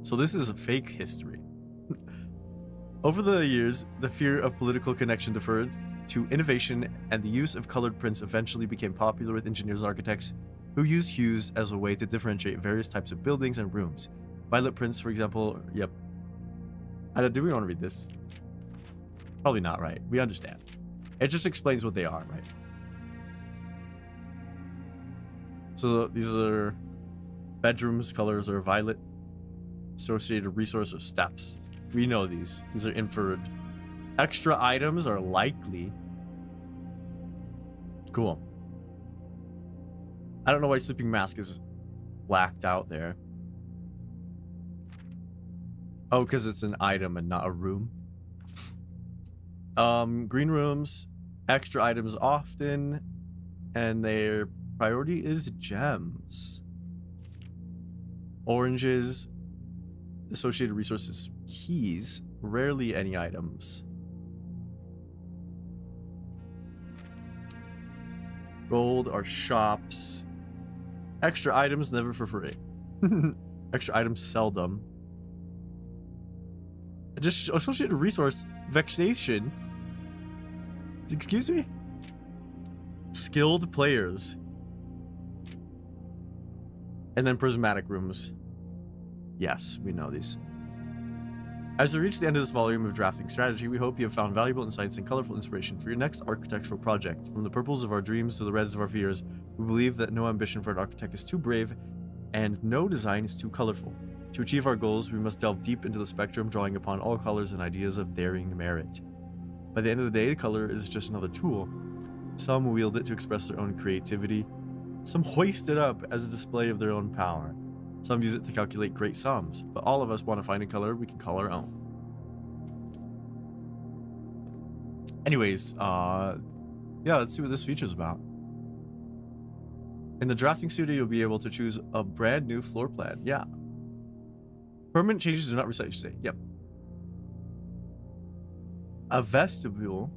So this is a fake history. Over the years, the fear of political connection deferred to innovation, and the use of colored prints eventually became popular with engineers and architects who used hues as a way to differentiate various types of buildings and rooms. Violet prints, for example, yep. Do we want to read this? Probably not, right? We understand. It just explains what they are, right? So these are bedrooms, colors are violet. Associated resource or steps. We know these. These are inferred. Extra items are likely. Cool. I don't know why sleeping mask is blacked out there. Oh, because it's an item and not a room. Green rooms, extra items often, and their priority is gems. Oranges, associated resources, keys, rarely any items. Gold are shops. Extra items never for free. Extra items seldom. Just associated resource, vexation. Excuse me? Skilled players. And then prismatic rooms. Yes, we know these. As we reach the end of this volume of drafting strategy, we hope you have found valuable insights and colorful inspiration for your next architectural project. From the purples of our dreams to the reds of our fears, we believe that no ambition for an architect is too brave and no design is too colorful. To achieve our goals, we must delve deep into the spectrum, drawing upon all colors and ideas of daring merit. By the end of the day, color is just another tool. Some wield it to express their own creativity. Some hoist it up as a display of their own power. Some use it to calculate great sums, but all of us want to find a color we can call our own. Anyways, yeah, let's see what this feature's about. In the drafting studio, you'll be able to choose a brand new floor plan. Yeah. Permanent changes do not reset each day. Yep. A vestibule.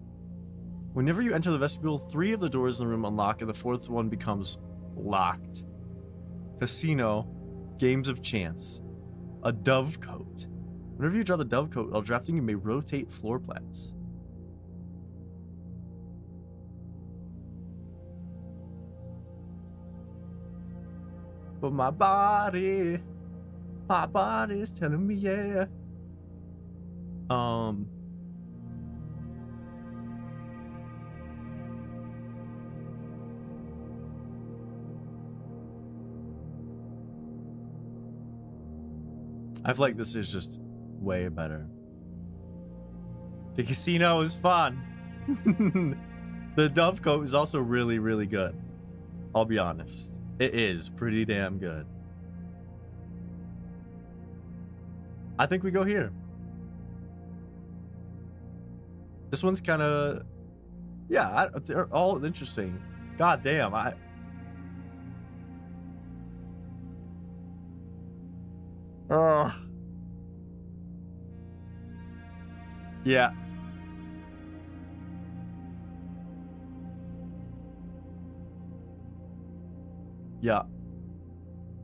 Whenever you enter the vestibule, 3 of the doors in the room unlock and the 4th one becomes locked. Casino. Games of chance. A dove coat. Whenever you draw the dove coat while drafting, you may rotate floor plans. But my body's telling me yeah. I feel like this is just way better. The casino is fun. The dove coat is also really, really good. I'll be honest. It is pretty damn good. I think we go here. This one's kind of... Yeah, they're all interesting. God damn, yeah. Yeah.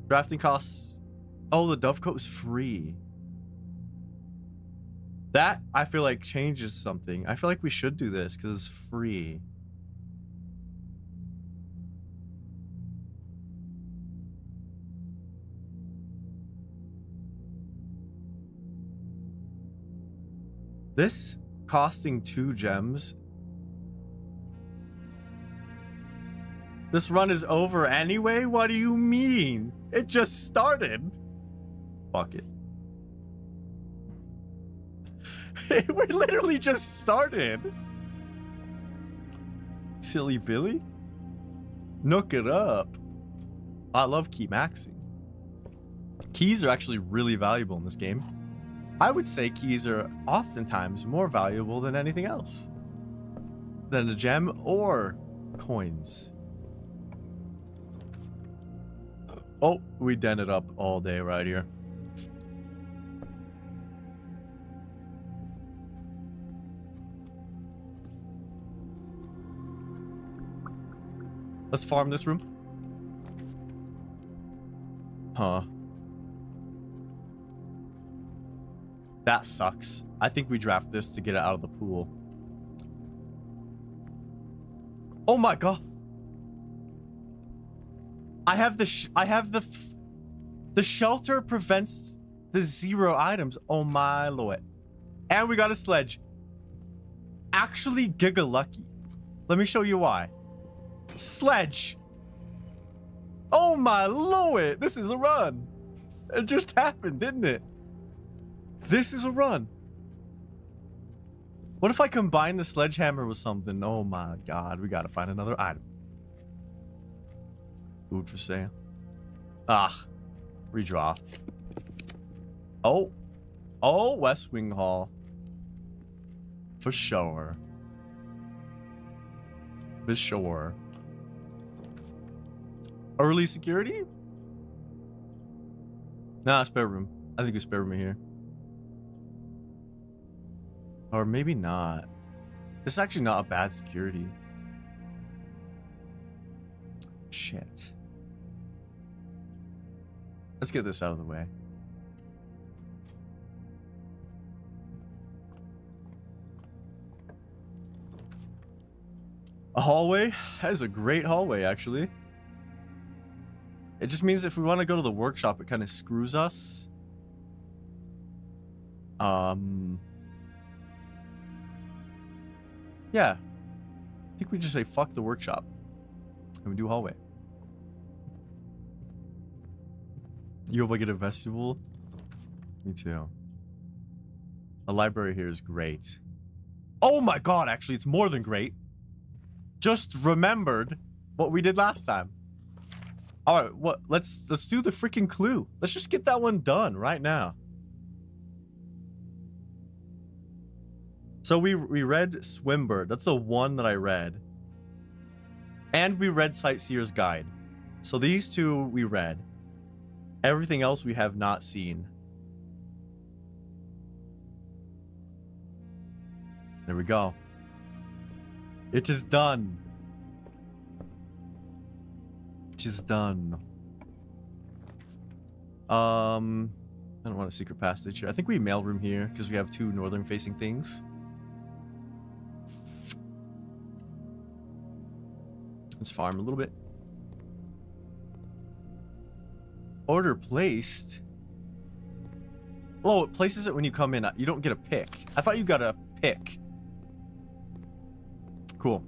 Drafting costs. Oh, the dove coat is free. That, I feel like, changes something. I feel like we should do this because it's free. This costing 2 gems This run is over anyway? What do you mean? It just started. Fuck it. We literally just started. Silly Billy. Nook it up. I love key maxing. Keys are actually really valuable in this game. I would say keys are oftentimes more valuable than anything else. Than a gem or coins. Oh, we dented up all day right here. Let's farm this room. Huh. That sucks. I think we draft this to get it out of the pool. Oh my god. I have the shelter prevents the 0 items. Oh my lord. And we got a sledge. Actually giga lucky. Let me show you why. Sledge. Oh my lord. This is a run. It just happened, didn't it? This is a run. What if I combine the sledgehammer with something? Oh my god. We gotta find another item. Food for sale. Ah, redraw. Oh, West Wing Hall. For sure. For sure. Early security? Nah, spare room. I think we spare room here. Or maybe not. This is actually not a bad security. Shit. Let's get this out of the way. A hallway? That is a great hallway, actually. It just means if we want to go to the workshop, it kind of screws us. Yeah. I think we just say fuck the workshop. And we do hallway. You hope I get a vestibule? Me too. A library here is great. Oh my god, actually, it's more than great. Just remembered what we did last time. Alright, what let's do the freaking clue. Let's just get that one done right now. So we read Swimbird. That's the one that I read. And we read Sightseer's Guide. So these two we read. Everything else we have not seen. There we go. It is done. It is done. I don't want a secret passage here. I think we mailroom here because we have 2 northern facing things. Let's farm a little bit. Order placed. Oh, it places it when you come in. You don't get a pick. I thought you got a pick. Cool.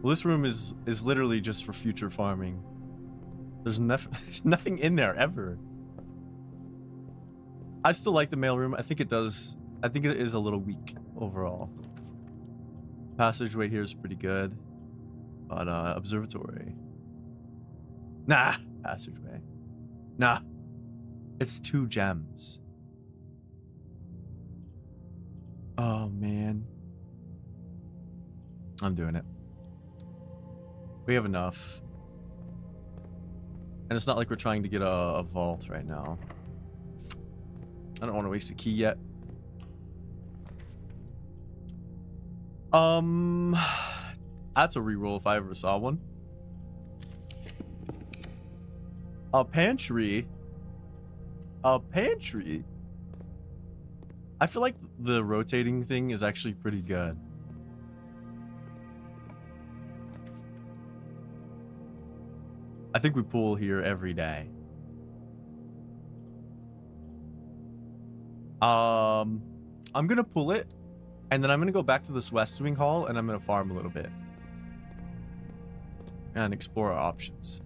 Well, this room is literally just for future farming. There's nothing in there ever. I still like the mailroom. I think it does. I think it is a little weak overall. Passageway here is pretty good. But observatory. Nah. Passageway. Nah. It's 2 gems. Oh, man. I'm doing it. We have enough. And it's not like we're trying to get a vault right now. I don't want to waste a key yet. That's a reroll if I ever saw one. A pantry? A pantry? I feel like the rotating thing is actually pretty good. I think we pull here every day. I'm gonna pull it, and then I'm gonna go back to this West Wing Hall, and I'm gonna farm a little bit. and explore our options.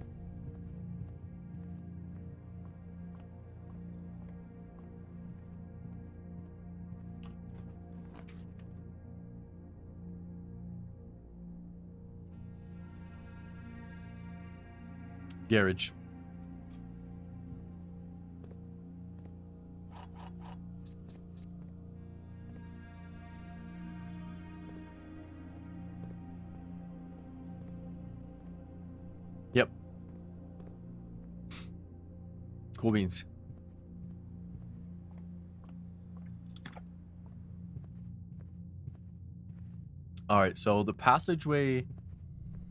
Garage. Yep. Cool beans. All right, so the passageway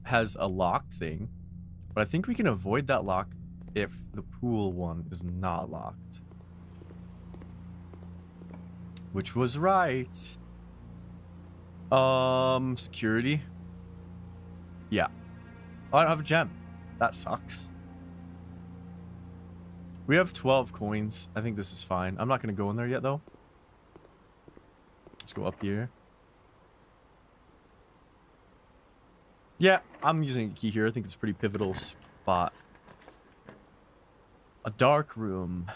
has a locked thing, but I think we can avoid that lock if the pool one is not locked. Which was right. Security. Yeah. Oh, I don't have a gem. That sucks. We have 12 coins. I think this is fine. I'm not going to go in there yet, though. Let's go up here. Yeah, I'm using a key here. I think it's a pretty pivotal spot. A dark room.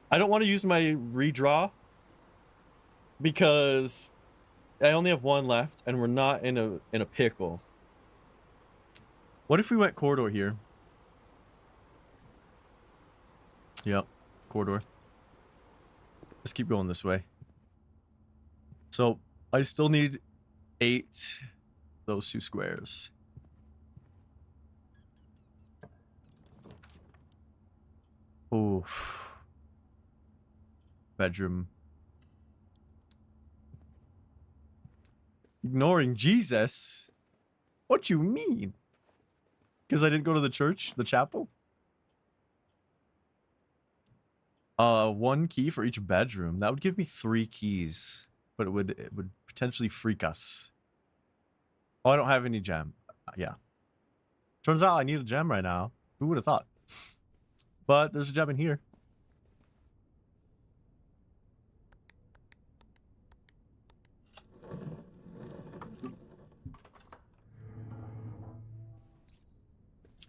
I don't want to use my redraw because I only have one left and we're not in a pickle. What if we went corridor here? Yep, corridor. Let's keep going this way. So I still need 8 those 2 squares. Oof. Bedroom. Ignoring Jesus? What you mean? Because I didn't go to the church, the chapel? 1 key for each bedroom. That would give me 3 keys, but it would potentially freak us. Oh, I don't have any gem. Yeah. Turns out I need a gem right now. Who would have thought? But there's a gem in here.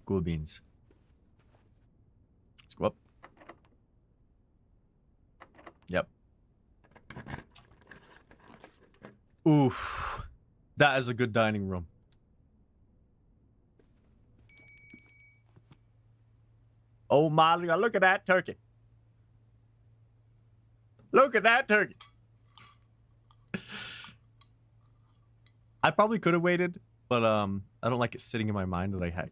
Cool beans. Let's go up. Yep. Oof. That is a good dining room. Oh my, look at that turkey. Look at that turkey. I probably could have waited, but I don't like it sitting in my mind that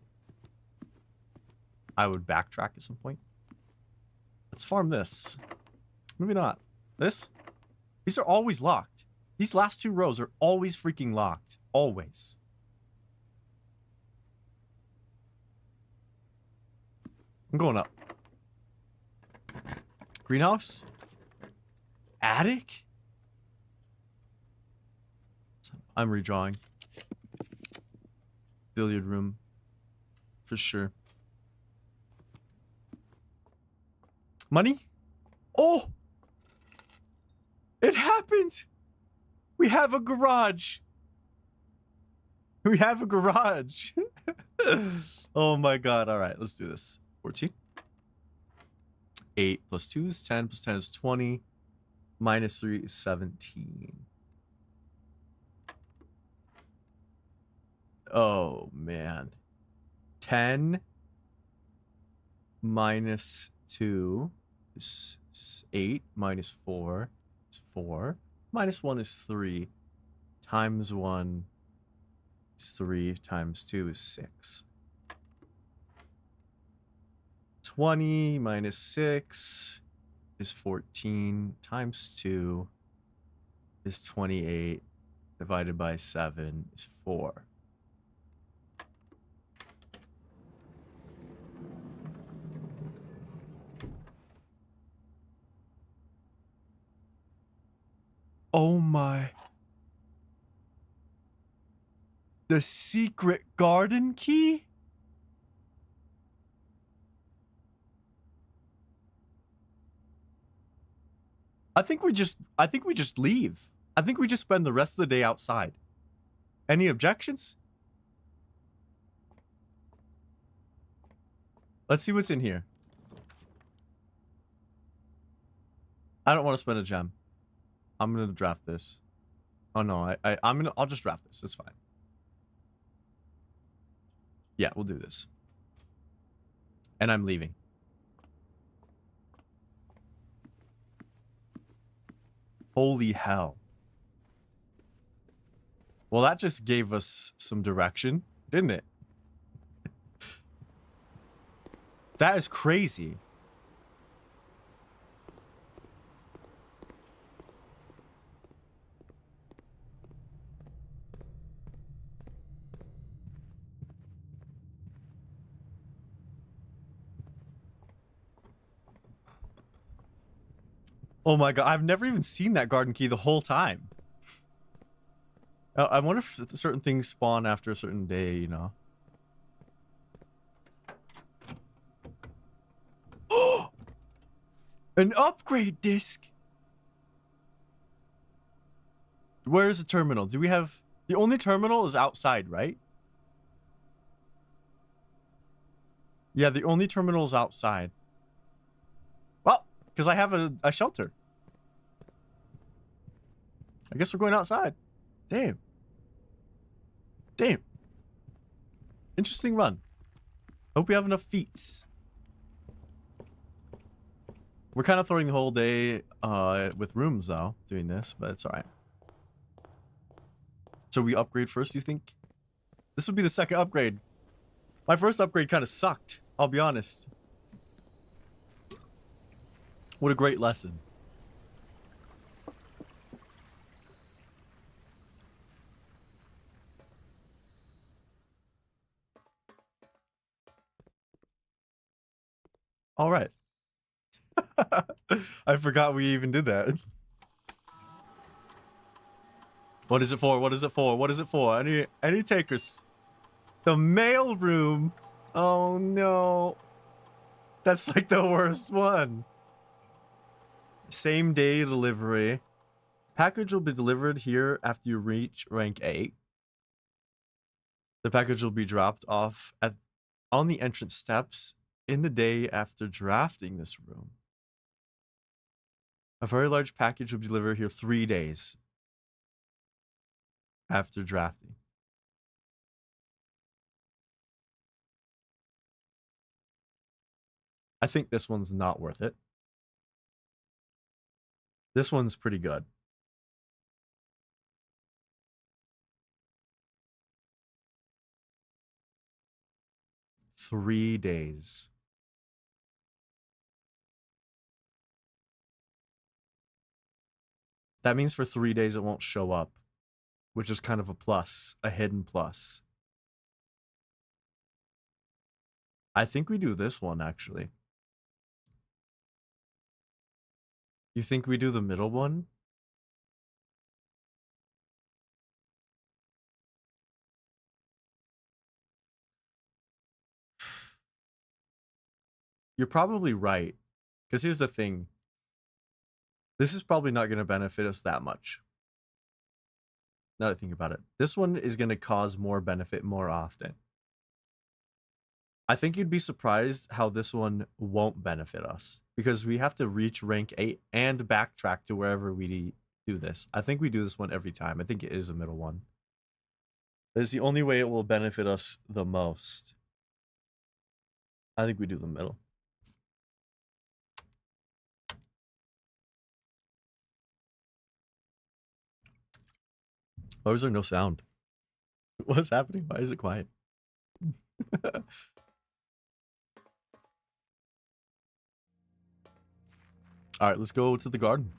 I would backtrack at some point. Let's farm this. Maybe not. This? These are always locked. These last 2 rows are always freaking locked. Always. I'm going up. Greenhouse? Attic? I'm redrawing. Billiard room. For sure. Money? Oh! It happened! We have a garage! We have a garage! Oh my god. Alright, let's do this. 14. 8 plus 2 is 10, plus 10 is 20. Minus 3 is 17. Oh, man. 10 minus 2 is 8. Minus 4 is 4. Minus 1 is 3. Times 1 is 3. Times 2 is 6. 20 minus 6 is 14. Times 2 is 28. Divided by 7 is 4. Oh my. The secret garden key? I think we just leave. I think we just spend the rest of the day outside. Any objections? Let's see what's in here. I don't want to spend a gem. I'm gonna draft this. Oh no, I'll just draft this. It's fine. Yeah, we'll do this. And I'm leaving. Holy hell. Well, that just gave us some direction, didn't it? That is crazy. Oh my god, I've never even seen that garden key the whole time. I wonder if certain things spawn after a certain day, you know. Oh! An upgrade disc! Where is the terminal? Do we have... The only terminal is outside, right? Yeah, the only terminal is outside. Well, because I have a shelter. I guess we're going outside. Damn. Damn. Interesting run. Hope we have enough feats. We're kind of throwing the whole day with rooms, though, doing this, but it's alright. So we upgrade first, you think? This would be the second upgrade. My first upgrade kind of sucked, I'll be honest. What a great lesson. All right. I forgot we even did that. What is it for? What is it for? What is it for? Any takers? The mail room. Oh no. That's like the worst one. Same day delivery. Package will be delivered here after you reach rank 8. The package will be dropped off on the entrance steps in the day after drafting this room. A very large package will be delivered here 3 days after drafting. I think this one's not worth it. This one's pretty good. Three days. That means for 3 days it won't show up, which is kind of a plus, a hidden plus. I think we do this one, actually. You think we do the middle one? You're probably right. Because here's the thing. This is probably not going to benefit us that much. Now that I think about it. This one is going to cause more benefit more often. I think you'd be surprised how this one won't benefit us. Because we have to reach rank 8 and backtrack to wherever we do this. I think we do this one every time. I think it is a middle one. It's the only way it will benefit us the most. I think we do the middle. Why was there no sound? What's happening? Why is it quiet? All right, let's go to the garden.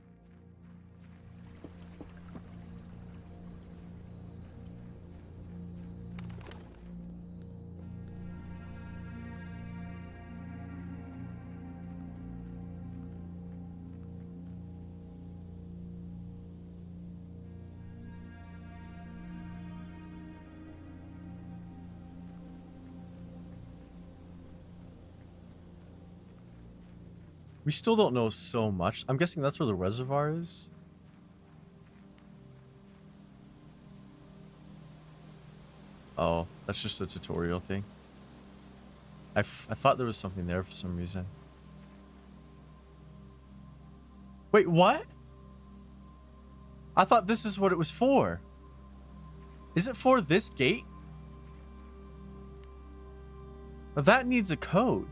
We still don't know so much. I'm guessing that's where the reservoir is. Oh, that's just a tutorial thing. I thought there was something there for some reason. Wait, what? I thought this is what it was for. Is it for this gate? That needs a code.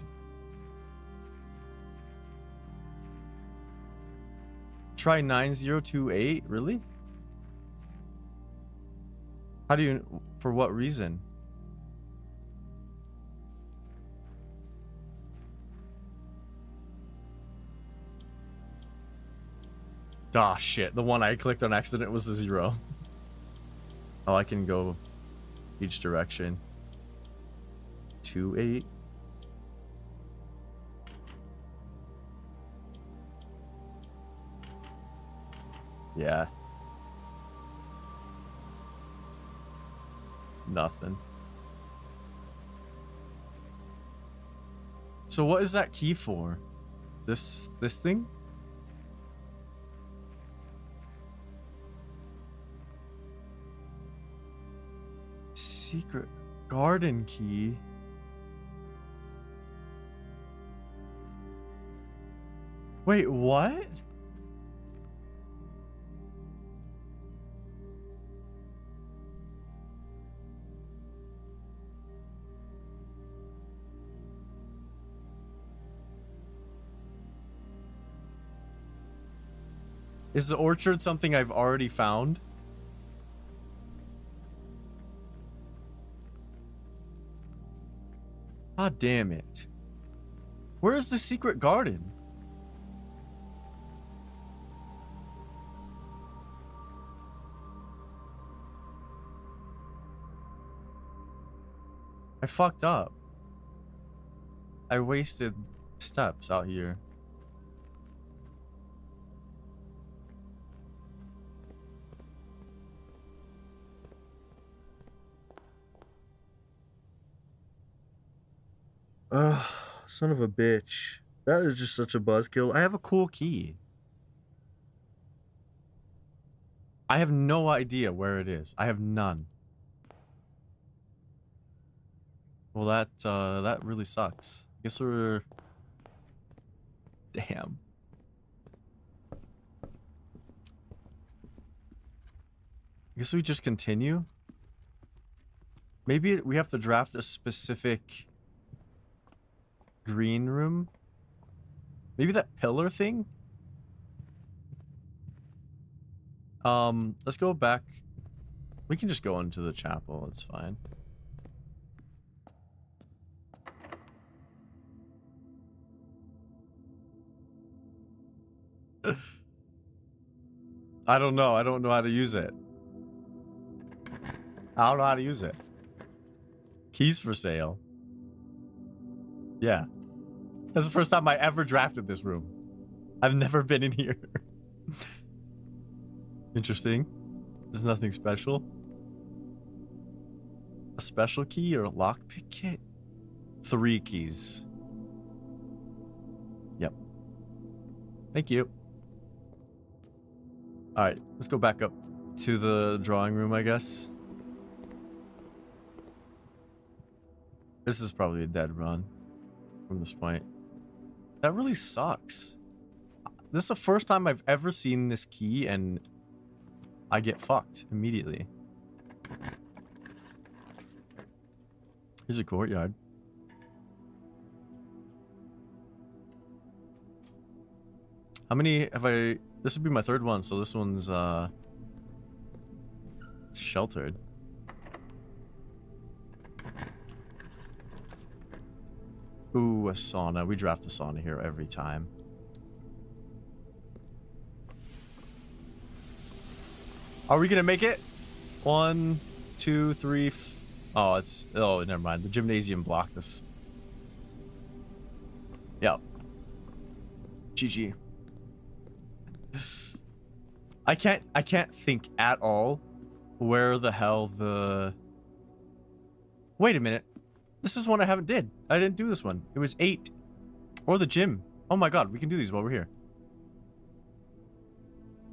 Try 9028, really? How do you, for what reason? Ah, shit. The one I clicked on accident was a 0. Oh, I can go each direction. 28. Yeah. Nothing. So what is that key for? This thing? Secret garden key. Wait, what? Is the orchard something I've already found? Ah, damn it. Where is the secret garden? I fucked up. I wasted steps out here. Ugh, son of a bitch. That is just such a buzzkill. I have a cool key. I have no idea where it is. I have none. Well, that really sucks. Guess we're... Damn. Guess we just continue? Maybe we have to draft a specific... green room? Maybe that pillar thing? Let's go back. We can just go into the chapel, it's fine. I don't know. I don't know how to use it. I don't know how to use it. Keys for sale. Yeah. That's the first time I ever drafted this room. I've never been in here. Interesting. There's nothing special. A special key or a lockpick kit? 3 keys. Yep. Thank you. Alright, let's go back up to the drawing room, I guess. This is probably a dead run from this point. That really sucks. This is the first time I've ever seen this key and I get fucked immediately. Here's a courtyard. How many have I... This would be my 3rd one, so this one's sheltered. Ooh, a sauna. We draft a sauna here every time. Are we gonna make it? 1, 2, 3. Oh, it's... Oh, never mind. The gymnasium blocked us. Yep. GG. I can't think at all where the hell the... Wait a minute. This is one I haven't did. I didn't do this one. It was 8. Or the gym. Oh my god, we can do these while we're here.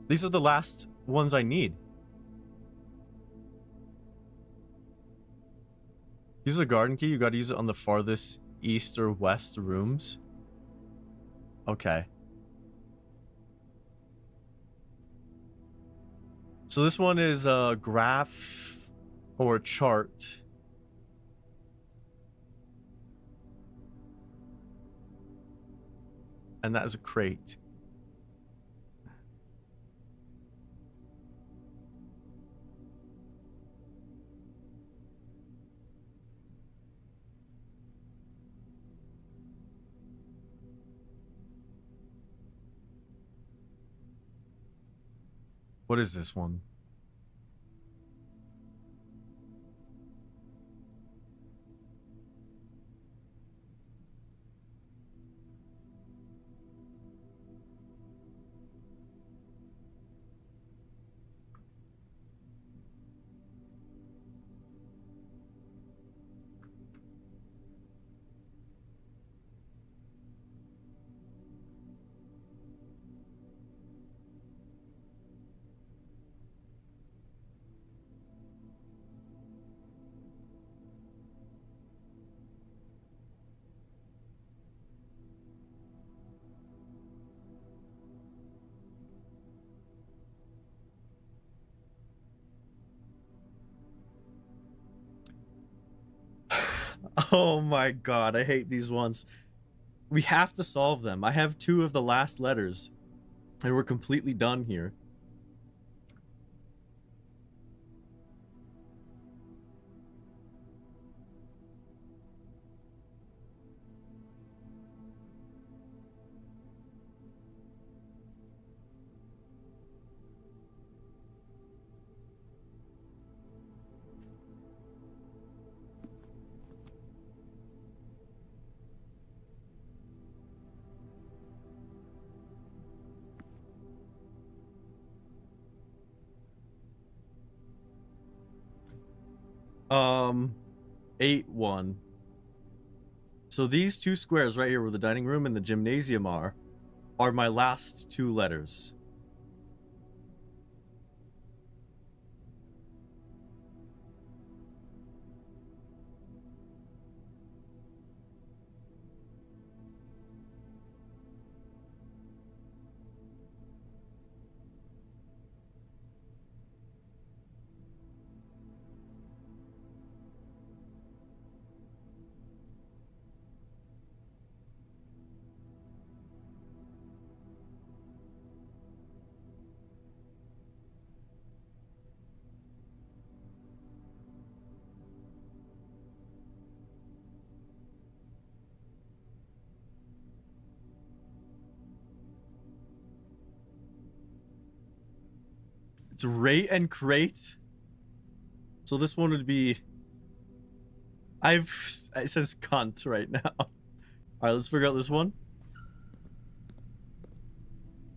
These are the last ones I need. Use a garden key. You got to use it on the farthest east or west rooms. Okay. So this one is a graph or a chart. And that is a crate. What is this one? Oh my god, I hate these ones. We have to solve them. I have 2 of the last letters, and we're completely done here. Um, 8-1. So these 2 squares right here where the dining room and the gymnasium are my last 2 letters. It's rate and crate. So this one would be... it says cunt right now. Alright, let's figure out this one.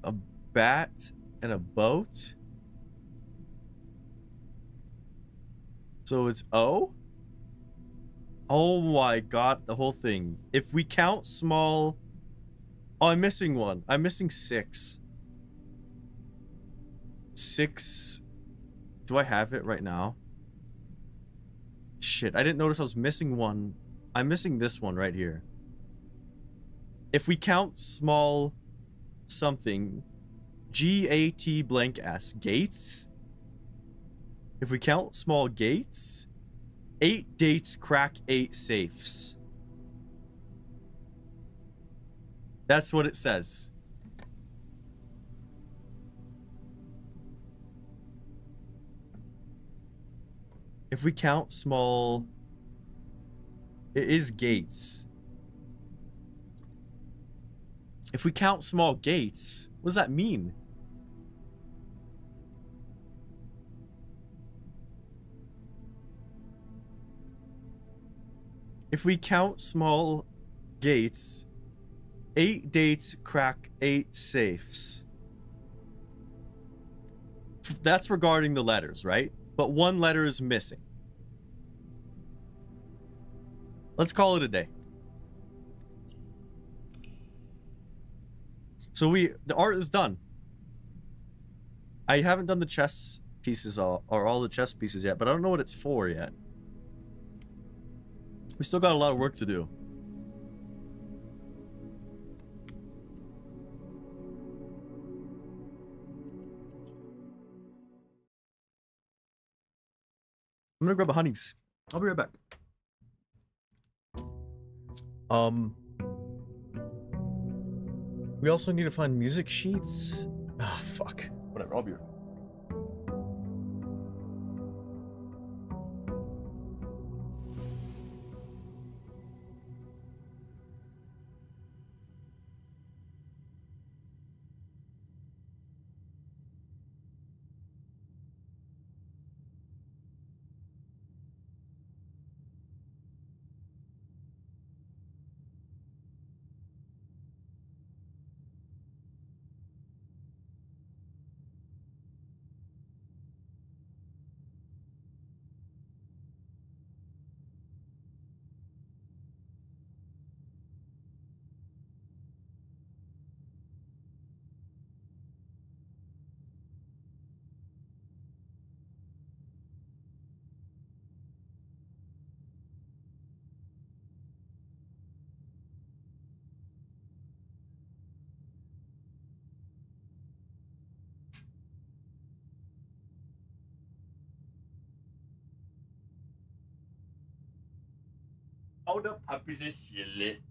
A bat and a boat. So it's O? Oh my god, the whole thing. If we count small... Oh, I'm missing one. I'm missing 6. 6. Do I have it right now? Shit, I didn't notice I was missing one. I'm missing this one right here. If we count small something, G-A-T blank S, gates. If we count small gates, 8 dates crack 8 safes. That's what it says. If we count small... It is gates. If we count small gates, what does that mean? If we count small gates, 8 dates crack 8 safes. That's regarding the letters, right? But 1 letter is missing. Let's call it a day. So the art is done. I haven't done the chess pieces or all the chess pieces yet, but I don't know what it's for yet. We still got a lot of work to do. I'm gonna grab a honeys. I'll be right back. We also need to find music sheets. Ah, fuck. Whatever, I'll be right back. Oh, the puppies are silly.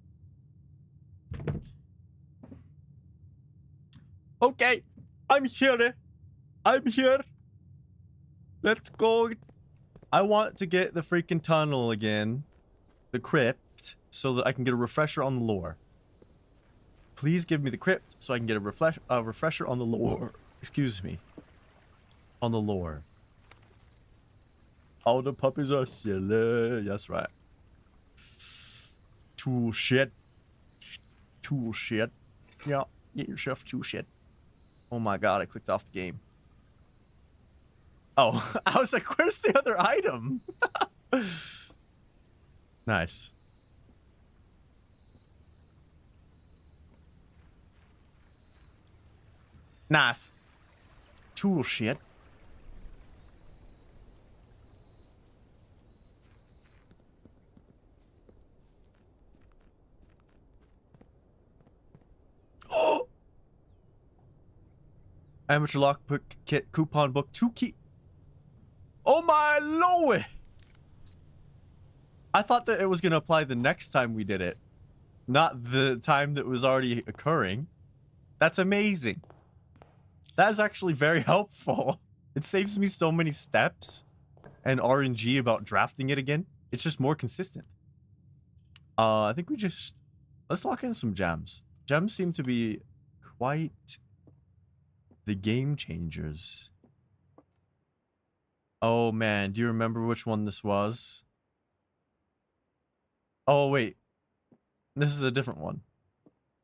Okay, I'm here. I'm here. Let's go. I want to get the freaking tunnel again. The crypt, so that I can get a refresher on the lore. Please give me the crypt so I can get a refresher on the lore. Excuse me. On the lore. All the puppies are silly. That's right. Tool shit. Tool shit. Yeah, get yourself tool shit. Oh my god, I clicked off the game. Oh, I was like, where's the other item? Nice. Nice. Tool shit. Oh! Amateur lockpick kit coupon book 2 key. Oh my lord! I thought that it was gonna apply the next time we did it, not the time that was already occurring. That's amazing. That is actually very helpful. It saves me so many steps and RNG about drafting it again. It's just more consistent. I think we just... Let's lock in some gems. Gems seem to be quite the game changers. Oh man, do you remember which one this was? Oh wait. This is a different one.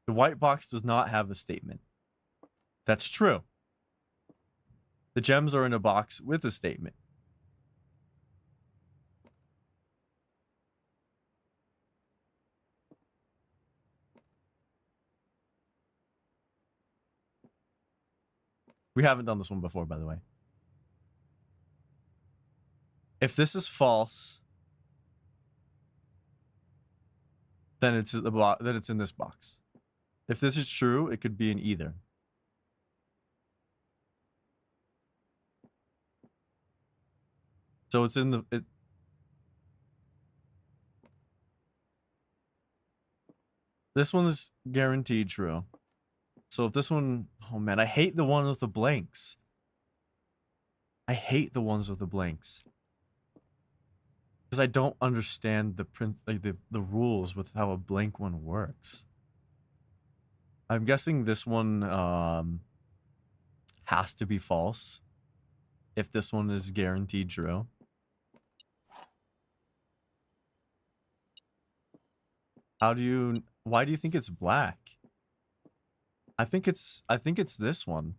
The white box does not have a statement. That's true. The gems are in a box with a statement. We haven't done this one before, by the way. If this is false, then it's in this box. If this is true, it could be in either. So it's in the this one is guaranteed true. So if this one, oh man, I hate the one with the blanks. I hate the ones with the blanks. Because I don't understand the rules with how a blank one works. I'm guessing this one has to be false if this one is guaranteed true. Why do you think it's black? I think it's this one.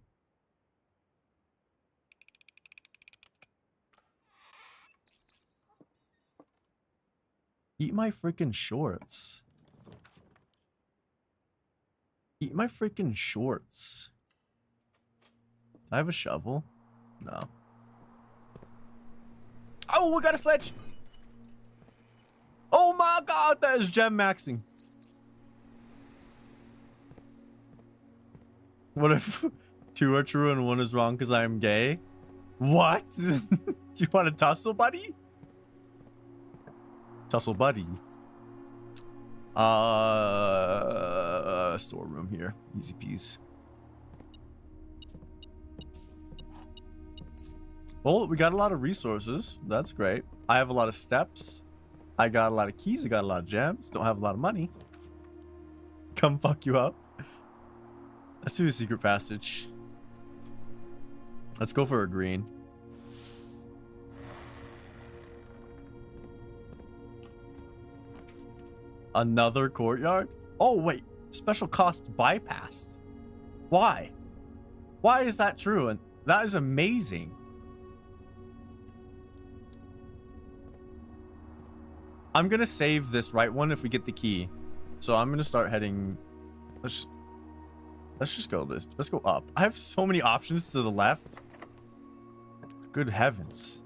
Eat my freaking shorts. Eat my freaking shorts. Do I have a shovel? No. Oh, we got a sledge! Oh my god, that is gem maxing. What if 2 are true and 1 is wrong because I am gay? What? Do you want to tussle, buddy? Tussle, buddy. Storeroom here. Easy peas. Well, we got a lot of resources. That's great. I have a lot of steps. I got a lot of keys. I got a lot of gems. Don't have a lot of money. Come fuck you up. Let's do a secret passage. Let's go for a green. Another courtyard? Oh, wait. Special cost bypassed. Why? Why is that true? And that is amazing. I'm going to save this right one if we get the key. So I'm going to start heading... Let's just go this. Let's go up. I have so many options to the left. Good heavens.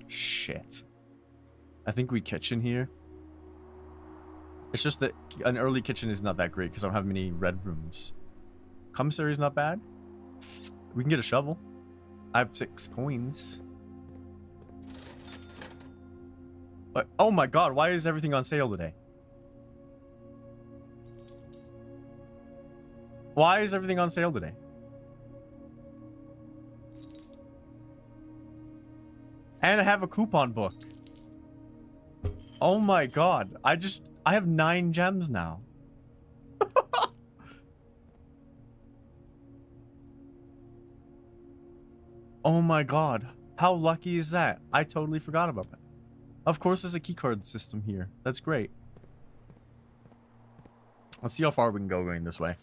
Shit. I think we kitchen here. It's just that an early kitchen is not that great because I don't have many red rooms. Commissary is not bad. We can get a shovel. I have 6 coins. But, oh my god, why is everything on sale today? Why is everything on sale today? And I have a coupon book. Oh my god. I have 9 gems now. Oh my god. How lucky is that? I totally forgot about that. Of course there's a keycard system here. That's great. Let's see how far we can go going this way.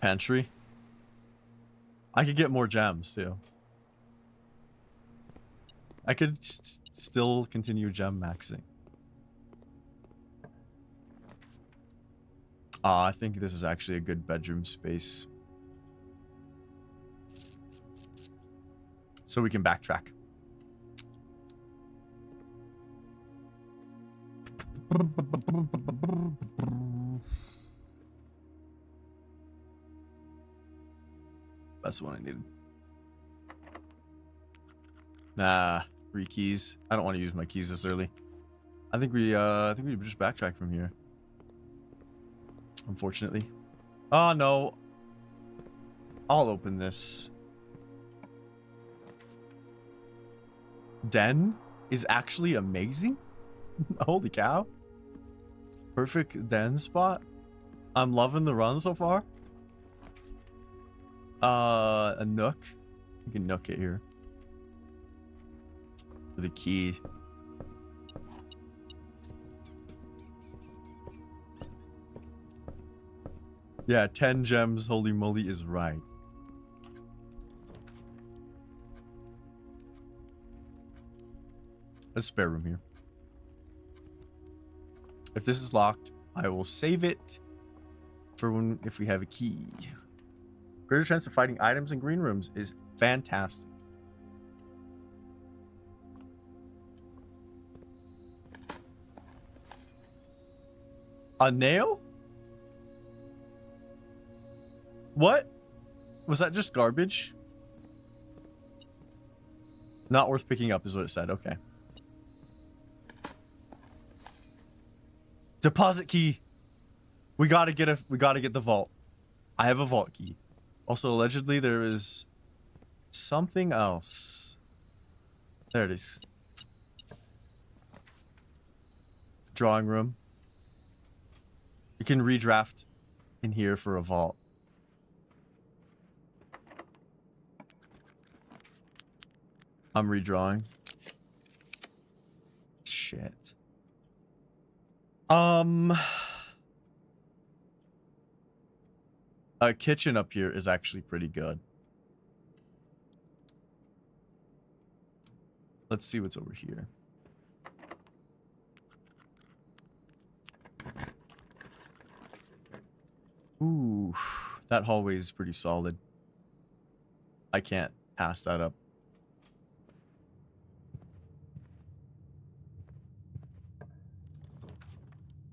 Pantry. I could get more gems too. I could still continue gem maxing. I think this is actually a good bedroom space. So we can backtrack. That's the one I needed. Nah, 3 keys. I don't want to use my keys this early. I think we just backtrack from here. Unfortunately. Oh no. I'll open this. Den is actually amazing. Holy cow. Perfect den spot. I'm loving the run so far. A nook. You can nook it here. With a key. Yeah, 10 gems, holy moly, is right. A spare room here. If this is locked, I will save it for when if we have a key. Greater chance of finding items in green rooms is fantastic. A nail? What? Was that just garbage? Not worth picking up is what it said. Okay. Deposit key. We gotta get the vault. I have a vault key. Also, allegedly there is something else. There it is. Drawing room. You can redraft in here for a vault. I'm redrawing. Shit. A kitchen up here is actually pretty good. Let's see what's over here. Ooh, that hallway is pretty solid. I can't pass that up.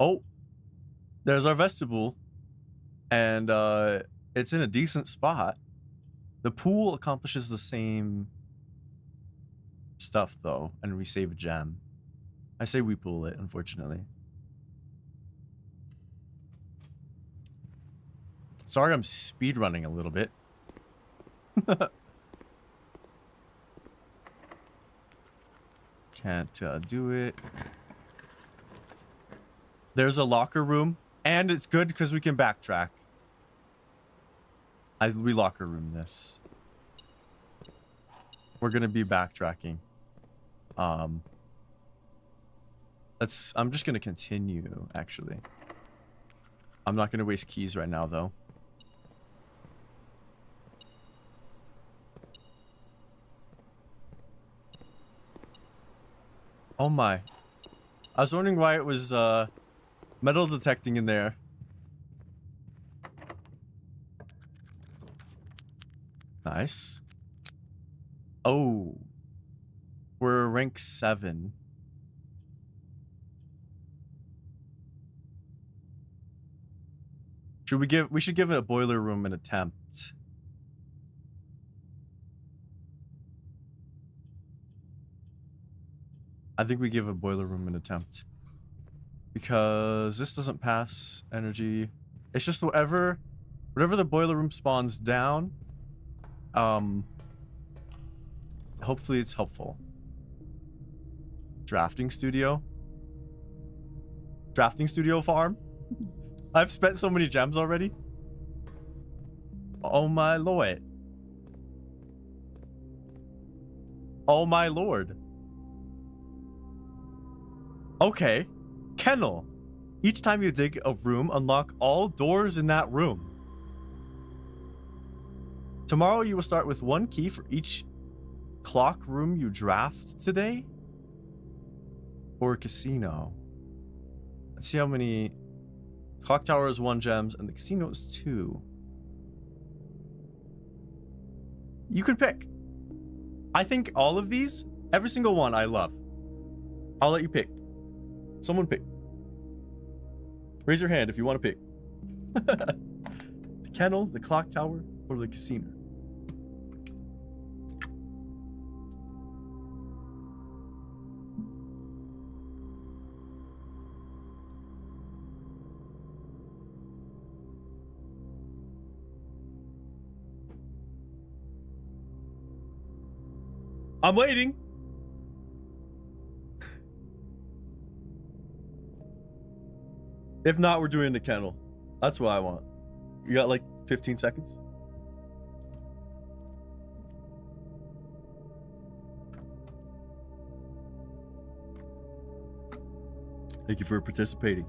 Oh, there's our vestibule. And it's in a decent spot. The pool accomplishes the same stuff, though, and we save a gem. I say we pool it, unfortunately. Sorry, I'm speed running a little bit. Can't do it. There's a locker room, and it's good because we can backtrack. We locker room this. We're gonna be backtracking. I'm just gonna continue, actually. I'm not gonna waste keys right now, though. Oh my. I was wondering why it was metal detecting in there. Nice. Oh. We're rank 7. We should give it a boiler room an attempt. I think we give a boiler room an attempt. Because this doesn't pass energy. It's just whatever the boiler room spawns down. Hopefully it's helpful. Drafting studio farm. I've spent so many gems already. Oh my lord. Oh my lord. Okay. Kennel. Each time you dig a room, unlock all doors in that room. Tomorrow you will start with 1 key for each clock room you draft today. Or casino. Let's see how many. Clock tower is 1 gems and the casino is 2. You can pick. I think all of these, every single one I love. I'll let you pick. Someone pick. Raise your hand if you want to pick. The kennel, the clock tower, or the casino. I'm waiting. If not, we're doing the kennel. That's what I want. You got like 15 seconds? Thank you for participating.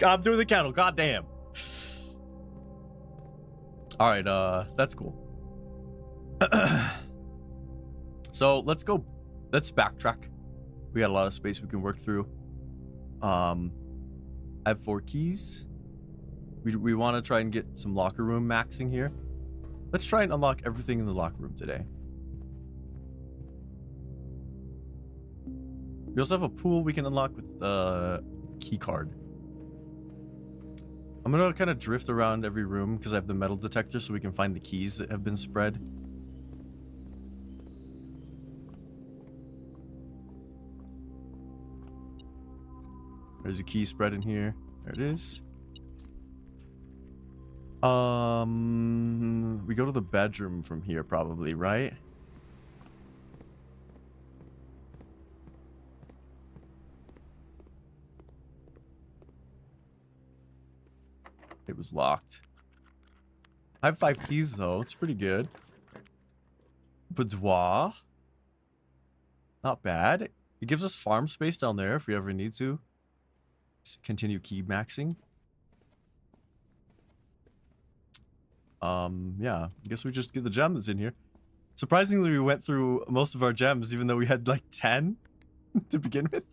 I'm doing the kennel. God damn. All right, that's cool. So let's go. Let's backtrack. We got a lot of space we can work through. I have 4 keys. We want to try and get some locker room maxing here. Let's try and unlock everything in the locker room today. We also have a pool we can unlock with key card. I'm gonna kind of drift around every room because I have the metal detector so we can find the keys that have been spread. There's a key spread in here. There it is. We go to the bedroom from here probably, right? It was locked. I have 5 keys though. It's pretty good. Boudoir. Not bad. It gives us farm space down there if we ever need to. Continue key maxing. Yeah, I guess we just get the gem that's in here. Surprisingly, we went through most of our gems, even though we had like 10 to begin with.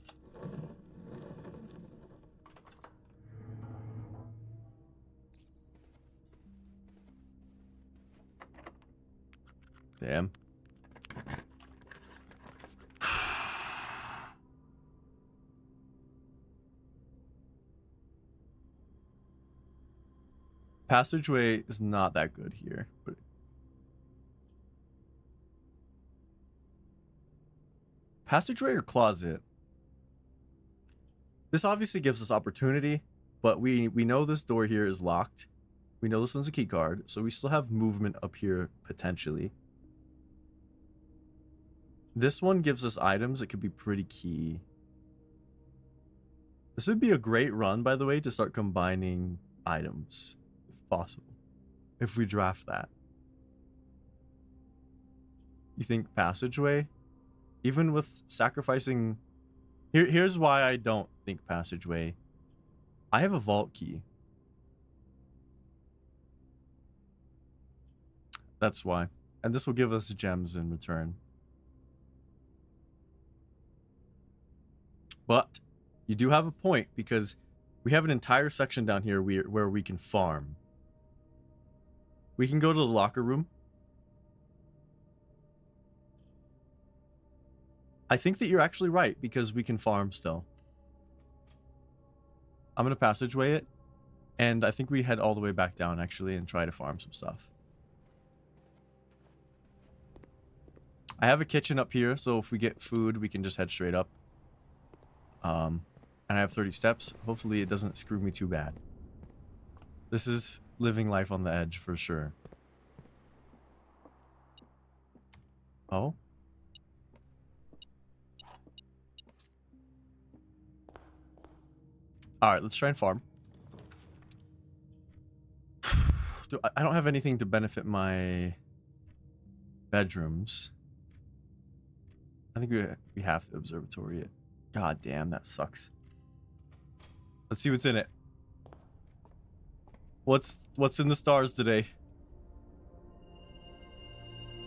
Damn. Passageway is not that good here. But passageway or closet? This obviously gives us opportunity, but we know this door here is locked. We know this one's a key card, so we still have movement up here potentially. This one gives us items that could be pretty key. This would be a great run, by the way, to start combining items, if possible. If we draft that. You think passageway? Even with sacrificing... Here's why I don't think passageway. I have a vault key. That's why. And this will give us gems in return. But you do have a point, because we have an entire section down here where we can farm. We can go to the locker room. I think that you're actually right, because we can farm still. I'm going to passageway it. And I think we head all the way back down, actually, and try to farm some stuff. I have a kitchen up here, so if we get food, we can just head straight up. And I have 30 steps. Hopefully it doesn't screw me too bad. This is living life on the edge for sure. Oh? Alright, let's try and farm. I don't have anything to benefit my bedrooms. I think we have to observatory it. God damn, that sucks. Let's see what's in it. What's in the stars today?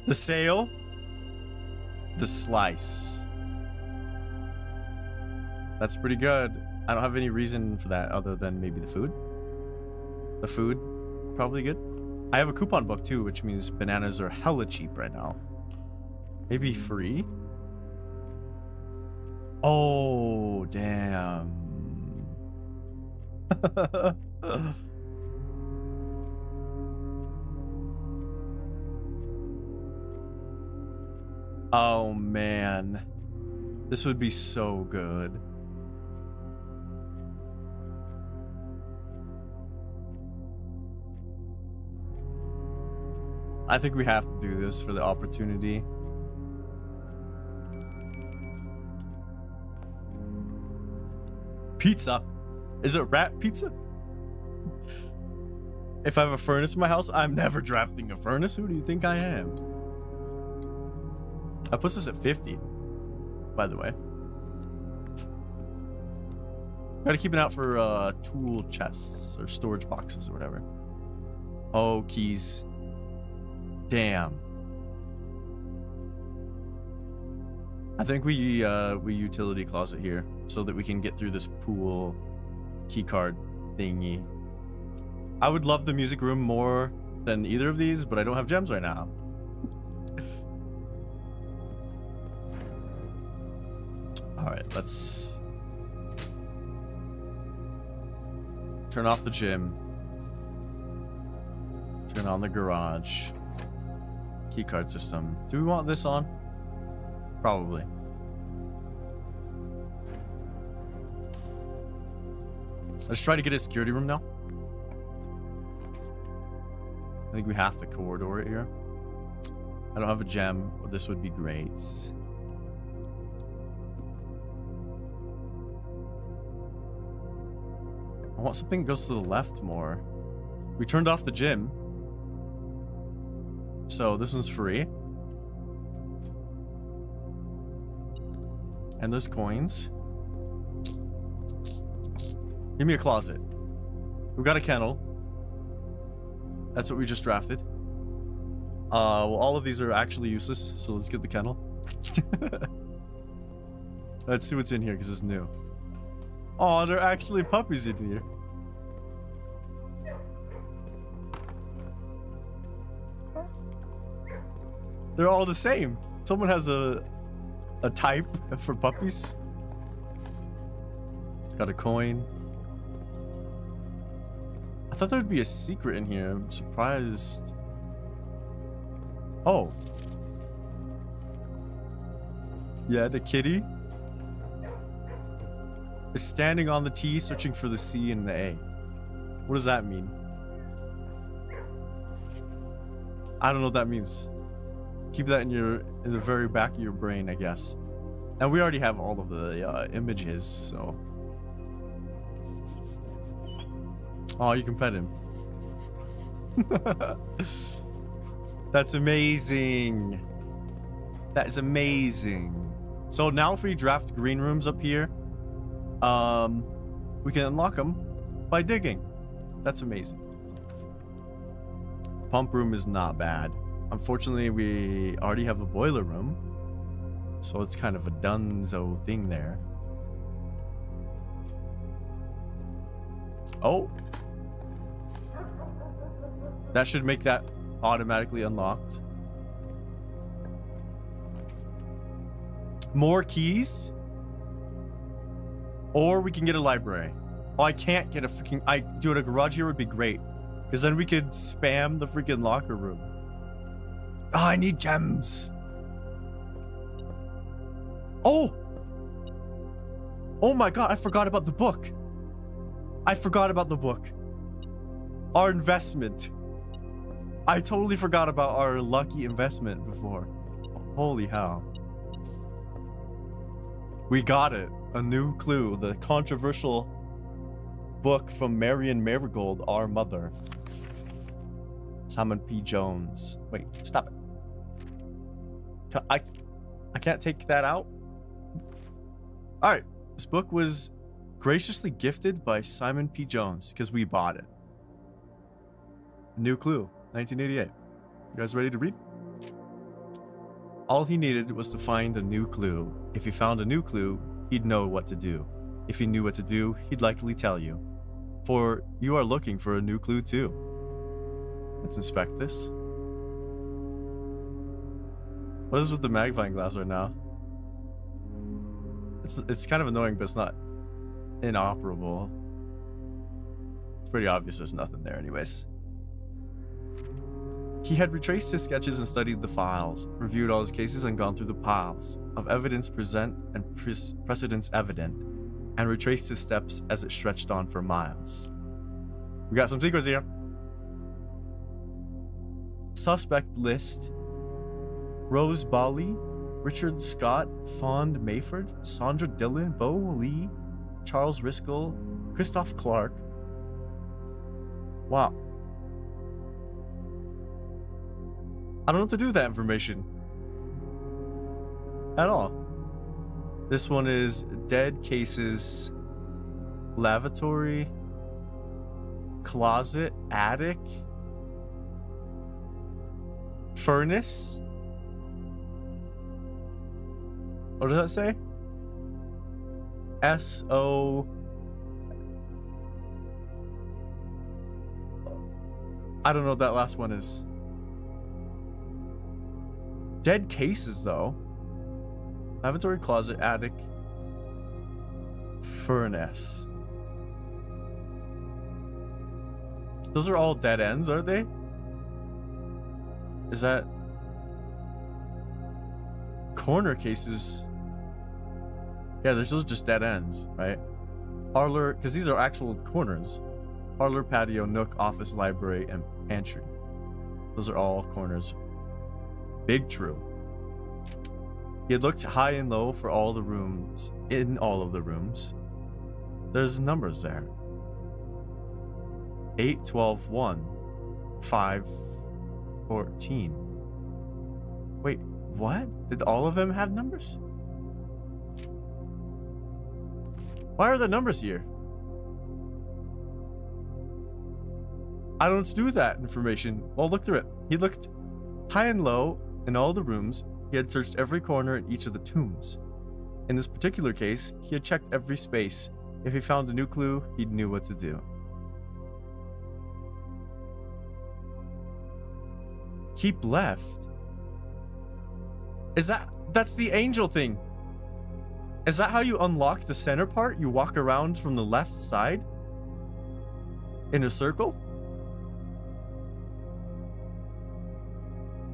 The sail? The slice. That's pretty good. I don't have any reason for that other than maybe the food. The food, probably good. I have a coupon book too, which means bananas are hella cheap right now. Maybe free? Oh, damn. Oh, man. This would be so good. I think we have to do this for the opportunity. Pizza? Is it rat pizza? If I have a furnace in my house, I'm never drafting a furnace. Who do you think I am? I put this at 50, by the way. Gotta keep an eye out for tool chests or storage boxes or whatever. Oh, keys. Damn. I think we utility closet here so that we can get through this pool keycard thingy. I would love the music room more than either of these, but I don't have gems right now. All right, let's turn off the gym. Turn on the garage. Keycard system. Do we want this on? Probably. Let's try to get a security room now. I think we have to corridor it here. I don't have a gem, but this would be great. I want something that goes to the left more. We turned off the gym. So this one's free. And there's coins. Give me a closet. We've got a kennel. That's what we just drafted. Well, all of these are actually useless, so let's get the kennel. Let's see what's in here, because it's new. Oh, there are actually puppies in here. They're all the same. Someone has a type for puppies. Got a coin. I thought there would be a secret in here. I'm surprised. Oh. Yeah, the kitty is standing on the T, searching for the C and the A. What does that mean? I don't know what that means. Keep that in the very back of your brain, I guess. And we already have all of the images, so. Oh, you can pet him. That's amazing. That is amazing. So now if we draft green rooms up here, we can unlock them by digging. That's amazing. Pump room is not bad. Unfortunately, we already have a boiler room, so it's kind of a dunzo thing there. Oh. That should make that automatically unlocked. More keys? Or we can get a library. Oh, I can't get a freaking... Dude, a garage here would be great. Because then we could spam the freaking locker room. Oh, I need gems. Oh! Oh my god, I forgot about the book. I forgot about the book. Our investment. I totally forgot about our lucky investment before. Holy hell. We got it. A new clue. The controversial book from Marion Marigold, Our Mother. Simon P. Jones. Wait, stop it. I can't take that out. Alright. This book was graciously gifted by Simon P. Jones because we bought it. New clue. 1988. You guys ready to read? All he needed was to find a new clue. If he found a new clue, he'd know what to do. If he knew what to do, he'd likely tell you. For you are looking for a new clue too. Let's inspect this. What is with the magnifying glass right now? It's kind of annoying, but it's not inoperable. It's pretty obvious there's nothing there anyways. He had retraced his sketches and studied the files, reviewed all his cases and gone through the piles of evidence present and precedents evident, and retraced his steps as it stretched on for miles. We got some secrets here. Suspect list: Rose Bali, Richard Scott, Fond Mayford, Sandra Dillon, Bo Lee, Charles Riskel, Christoph Clark. Wow. I don't know what to do with that information at all. This one is dead cases, lavatory, closet, attic, furnace. What does that say? S-O... I don't know what that last one is. Dead cases, though. Lavatory, closet, attic, furnace. Those are all dead ends, aren't they? Is that... corner cases? Yeah, those are just dead ends, right? Parlor, because these are actual corners. Parlor, patio, nook, office, library, and pantry. Those are all corners. Big true. He had looked high and low for all the rooms, in all of the rooms. There's numbers there. 8, 12, 1, 5, 14. Wait, what? Did all of them have numbers? Why are the numbers here? I don't know what to do with that information. Well, look through it. He looked high and low in all the rooms. He had searched every corner in each of the tombs. In this particular case, he had checked every space. If he found a new clue, he knew what to do. Keep left? That's the angel thing. Is that how you unlock the center part? You walk around from the left side? In a circle?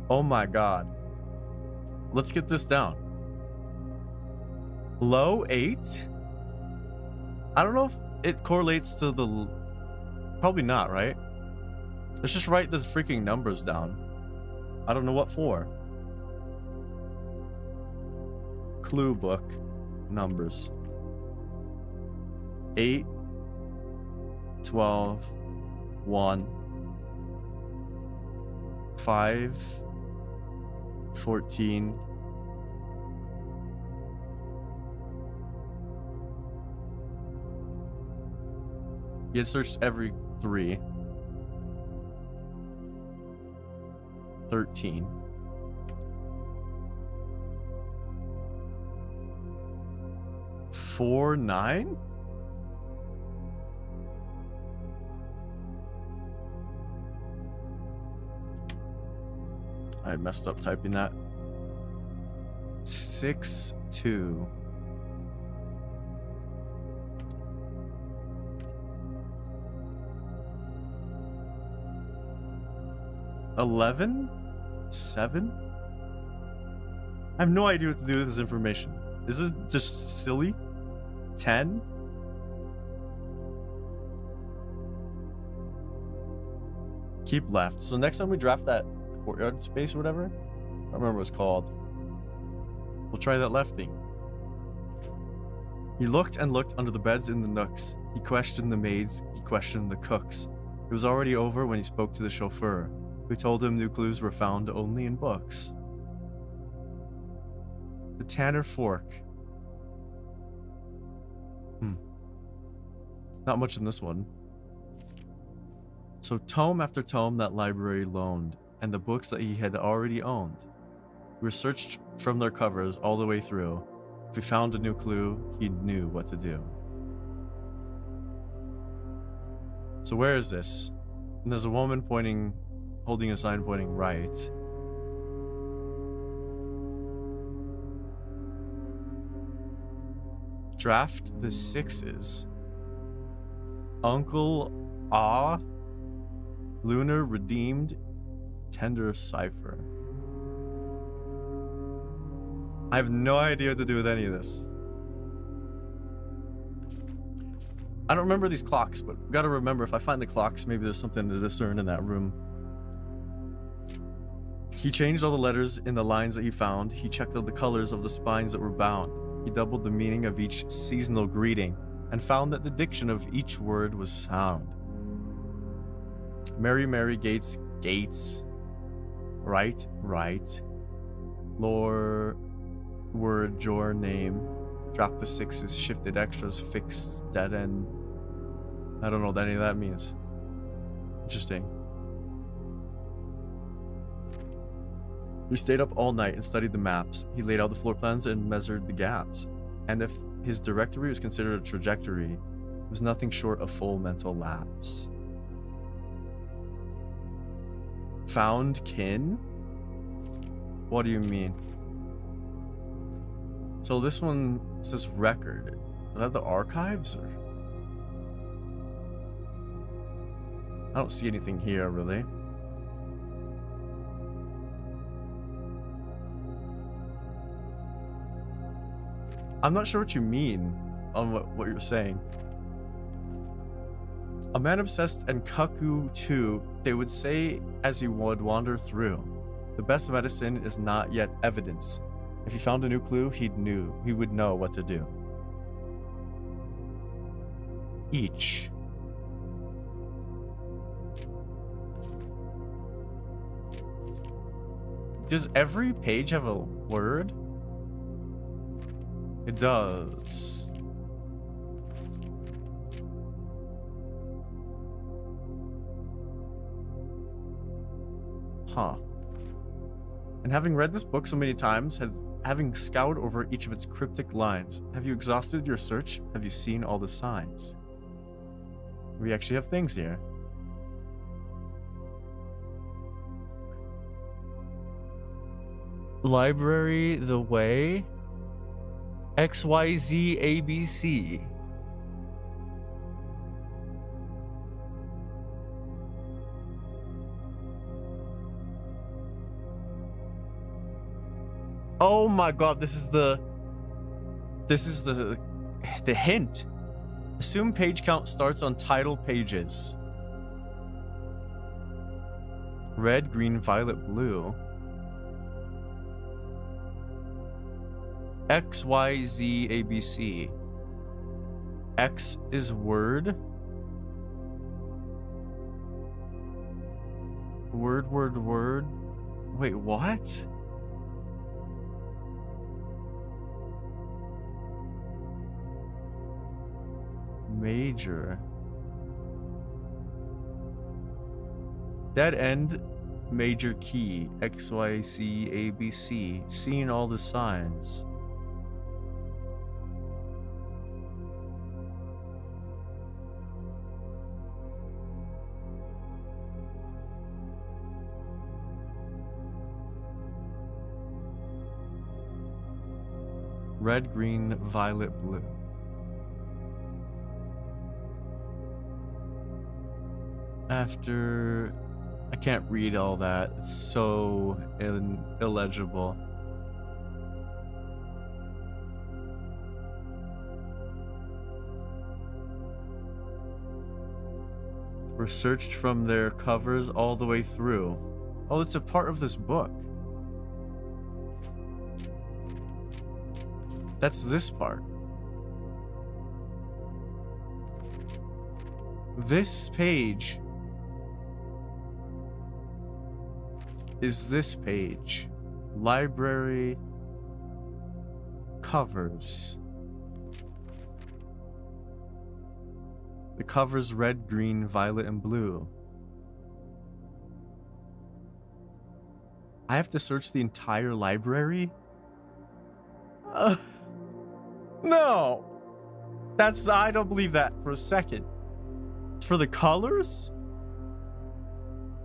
Oh my god. Let's get this down. Low 8? I don't know if it correlates to the... Probably not, right? Let's just write the freaking numbers down. I don't know what for. Clue book. Numbers. 8, 12, 1, 5, 14, he had searched every 3, 13, 4, 9. I messed up typing that. 6, 2. $11, 7. I have no idea what to do with this information. Is it just silly? 10. Keep left. So next time we draft that courtyard space or whatever, I don't remember what it's called. We'll try that left thing. He looked and looked under the beds in the nooks. He questioned the maids. He questioned the cooks. It was already over when he spoke to the chauffeur, who told him new clues were found only in books. The Tanner Fork. Not much in this one. So tome after tome that library loaned, and the books that he had already owned, were searched from their covers all the way through. If he found a new clue, he knew what to do. So where is this? And there's a woman pointing, holding a sign pointing right. Draft the 6s. Uncle Ah, Lunar Redeemed, Tender Cipher. I have no idea what to do with any of this. I don't remember these clocks, but we gotta remember, if I find the clocks, maybe there's something to discern in that room. He changed all the letters in the lines that he found. He checked out the colors of the spines that were bound. He doubled the meaning of each seasonal greeting and found that the diction of each word was sound. Mary, Mary, Gates, Gates. Right, right. Lore, word, your name. Drop the 6s, shifted extras, fixed, dead end. I don't know what any of that means. Interesting. He stayed up all night and studied the maps. He laid out the floor plans and measured the gaps. And if his directory was considered a trajectory, it was nothing short of full mental lapse. Found kin? What do you mean? So this one says record. Is that the archives? Or... I don't see anything here, really. I'm not sure what you mean on what you're saying. A man obsessed and cuckoo too, they would say as he would wander through. The best medicine is not yet evidence. If he found a new clue, he would know what to do. Each. Does every page have a word? It does. Huh. And having read this book so many times, having scoured over each of its cryptic lines, have you exhausted your search? Have you seen all the signs? We actually have things here. Library the way. XYZ ABC. Oh my god, this is the hint. Assume page count starts on title pages. Red, green, violet, blue. X, Y, Z, A, B, C. X is word. Word, word, word. Wait, what? Major. Dead end, major key. X, Y, C, A, B, C. Seeing all the signs. Red, green, violet, blue. After... I can't read all that. It's so illegible. Were searched from their covers all the way through. Oh, it's a part of this book. That's this part. This page is this page. Library covers. The covers red, green, violet, and blue. I have to search the entire library? No! I don't believe that for a second. It's for the colors?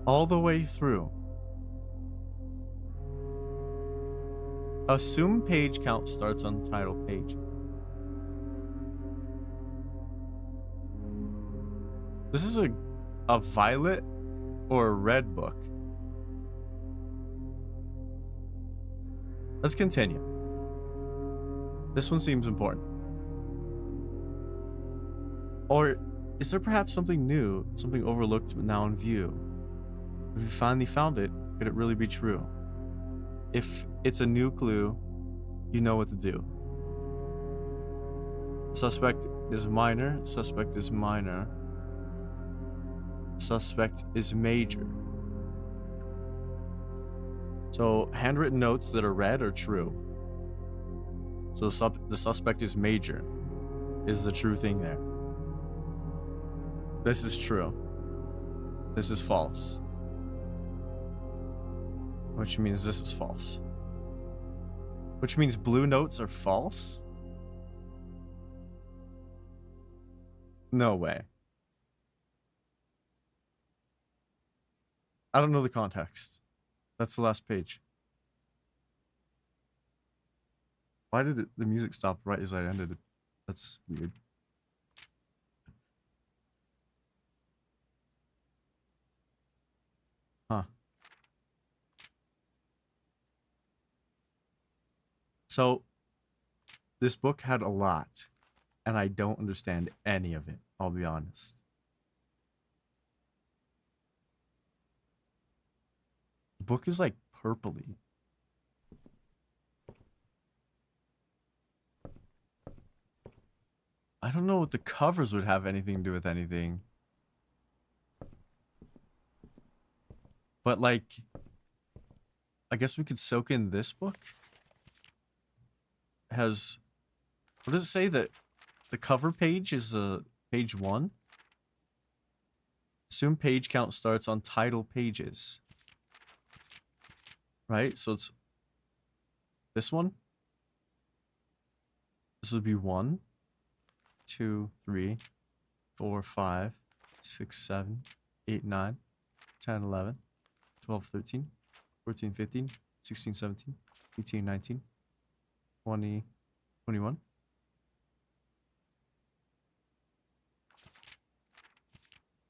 All the way through. Assume page count starts on title page. This is a violet or a red book. Let's continue. This one seems important. Or is there perhaps something new, something overlooked but now in view? If you finally found it, could it really be true? If it's a new clue, you know what to do. Suspect is minor, suspect is minor. Suspect is major. So handwritten notes that are red are true. So the suspect is major. Is the true thing there? This is true. This is false. Which means this is false. Which means blue notes are false? No way. I don't know the context. That's the last page. Why did the music stop right as I ended it? That's weird. Huh. So, this book had a lot, and I don't understand any of it, I'll be honest. The book is like purpley. I don't know what the covers would have anything to do with anything. But like, I guess we could soak in this book. Has, what does it say that the cover page is page 1? Assume page count starts on title pages. Right? So it's this one. This would be 1, 2, 3, 4, 5, 6, 7, 8, 9, 10, 11, 12, 13, 14, 15, 16, 17, 18, 19, 20, 21.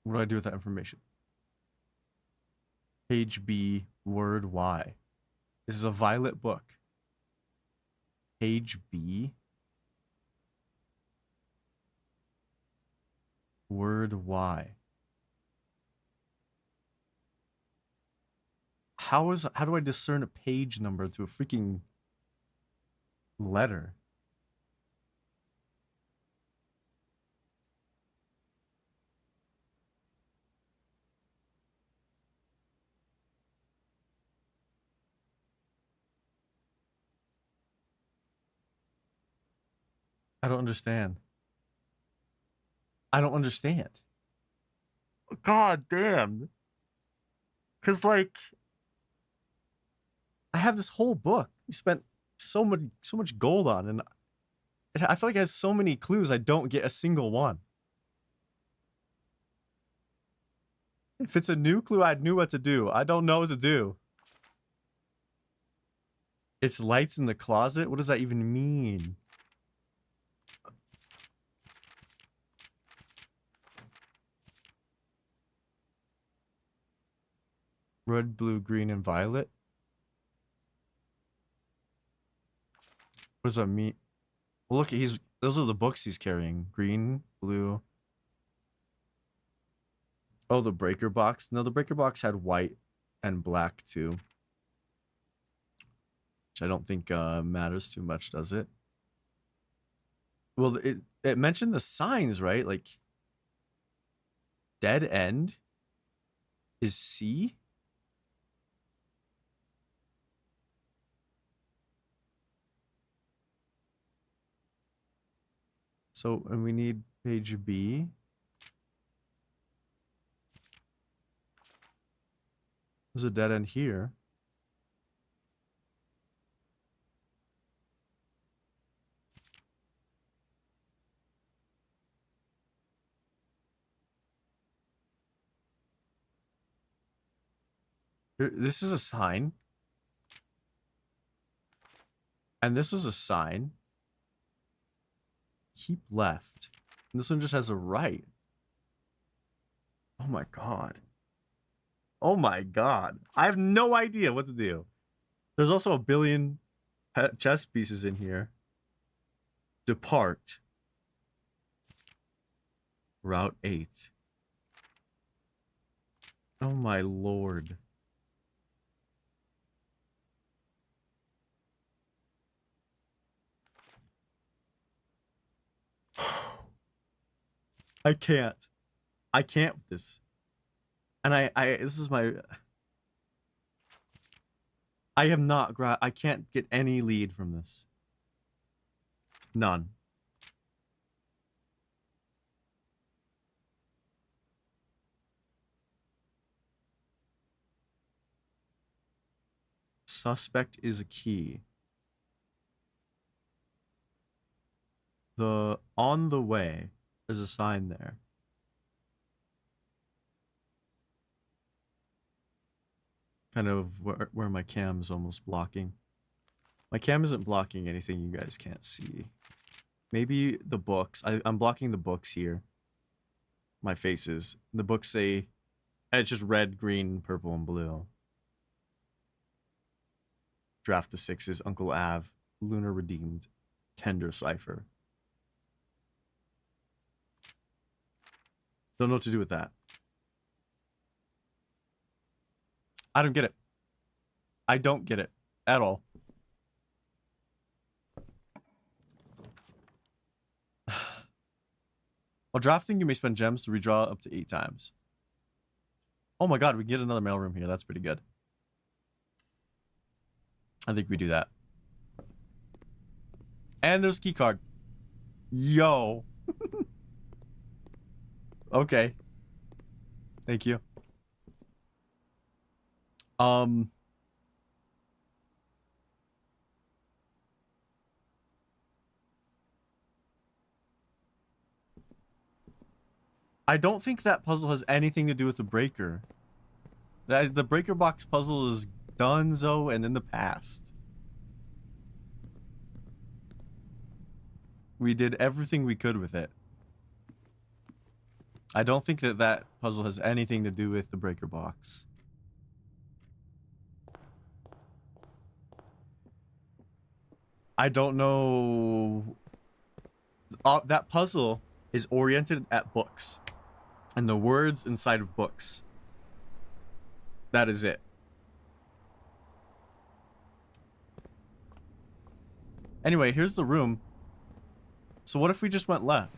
What do I do with that information? Page B, word Y. This is a violet book. Page B. Word Y. How do I discern a page number to a freaking letter? I don't understand. I don't understand. God damn. Cause like I have this whole book we spent so much gold on, and I feel like it has so many clues. I don't get a single one. If it's a new clue, I knew what to do. I don't know what to do. It's lights in the closet? What does that even mean? Red, blue, green, and violet? What does that mean? Well, look, those are the books he's carrying. Green, blue. Oh, the breaker box. No, the breaker box had white and black too. Which I don't think matters too much, does it? Well, it mentioned the signs, right? Like dead end is C. So, and we need page B. There's a dead end here. This is a sign. And this is a sign. Keep left. And this one just has a right. Oh my god. Oh my god. I have no idea what to do. There's also a billion chess pieces in here. Depart. Route 8. Oh my lord. I can't. I can't with this. And this is my... I have not I can't get any lead from this. None. Suspect is a key. The on the way, there's a sign there. Kind of where my cam's almost blocking. My cam isn't blocking anything you guys can't see. Maybe the books. I'm blocking the books here. My faces. The books say, it's just red, green, purple, and blue. Draft the Sixes, Uncle Av, Lunar Redeemed, Tender Cipher. Don't know what to do with that. I don't get it. I don't get it at all. While drafting, you may spend gems to redraw up to 8 times. Oh my god, we can get another mailroom here. That's pretty good. I think we do that. And there's a key card. Yo. Okay. Thank you. I don't think that puzzle has anything to do with the breaker. The breaker box puzzle is donezo and in the past. We did everything we could with it. I don't think that puzzle has anything to do with the breaker box. I don't know. That puzzle is oriented at books and the words inside of books. That is it. Anyway, here's the room. So what if we just went left?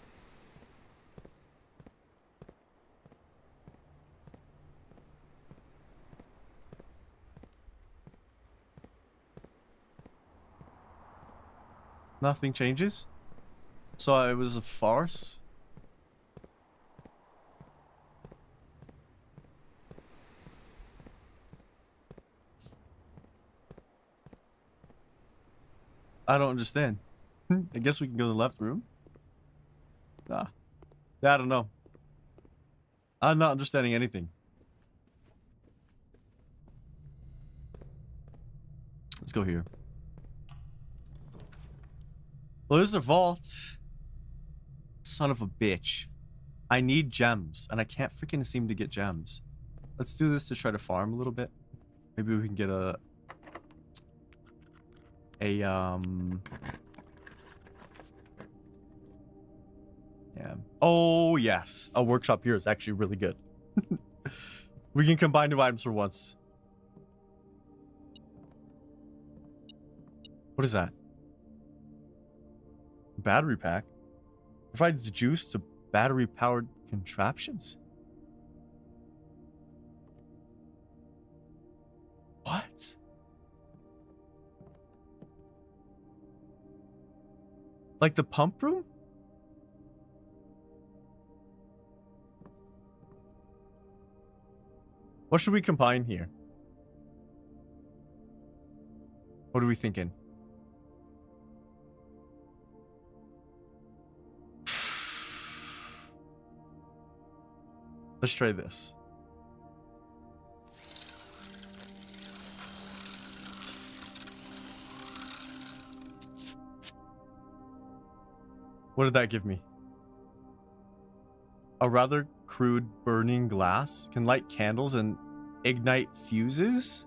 Nothing changes? So it was a farce? I don't understand. I guess we can go to the left room? Nah. Yeah, I don't know. I'm not understanding anything. Let's go here. Well, there's the vault. Son of a bitch. I need gems, and I can't freaking seem to get gems. Let's do this to try to farm a little bit. Maybe we can get yeah. Oh, yes. A workshop here is actually really good. We can combine new items for once. What is that? Battery pack? Provides juice to battery-powered contraptions? What? Like the pump room? What should we combine here? What are we thinking? Let's try this. What did that give me? A rather crude burning glass can light candles and ignite fuses?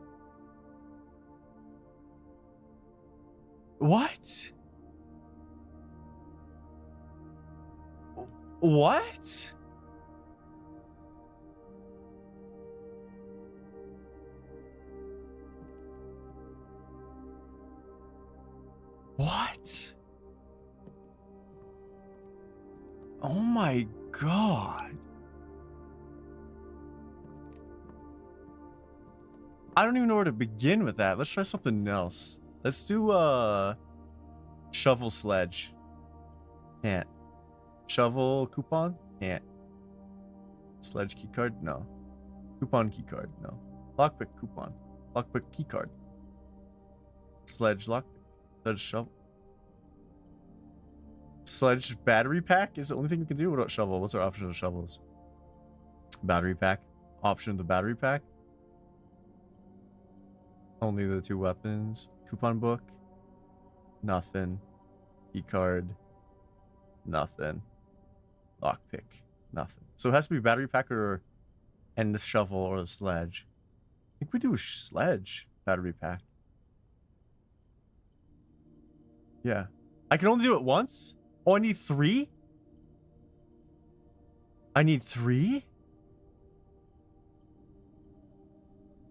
What? What? What? Oh my god. I don't even know where to begin with that. Let's try something else. Let's do shovel sledge. Can't. Shovel coupon? Can't. Sledge keycard? No. Coupon keycard? No. Lockpick coupon. Lockpick keycard. Sledge lockpick. Sledge shovel. Sledge battery pack is the only thing we can do. What about shovel? What's our option of shovels? Battery pack. Option of the battery pack. Only the 2 weapons. Coupon book. Nothing. Keycard. Nothing. Lockpick. Nothing. So it has to be battery pack and the shovel or the sledge. I think we do a sledge battery pack. Yeah. I can only do it once? Oh, I need 3? I need 3?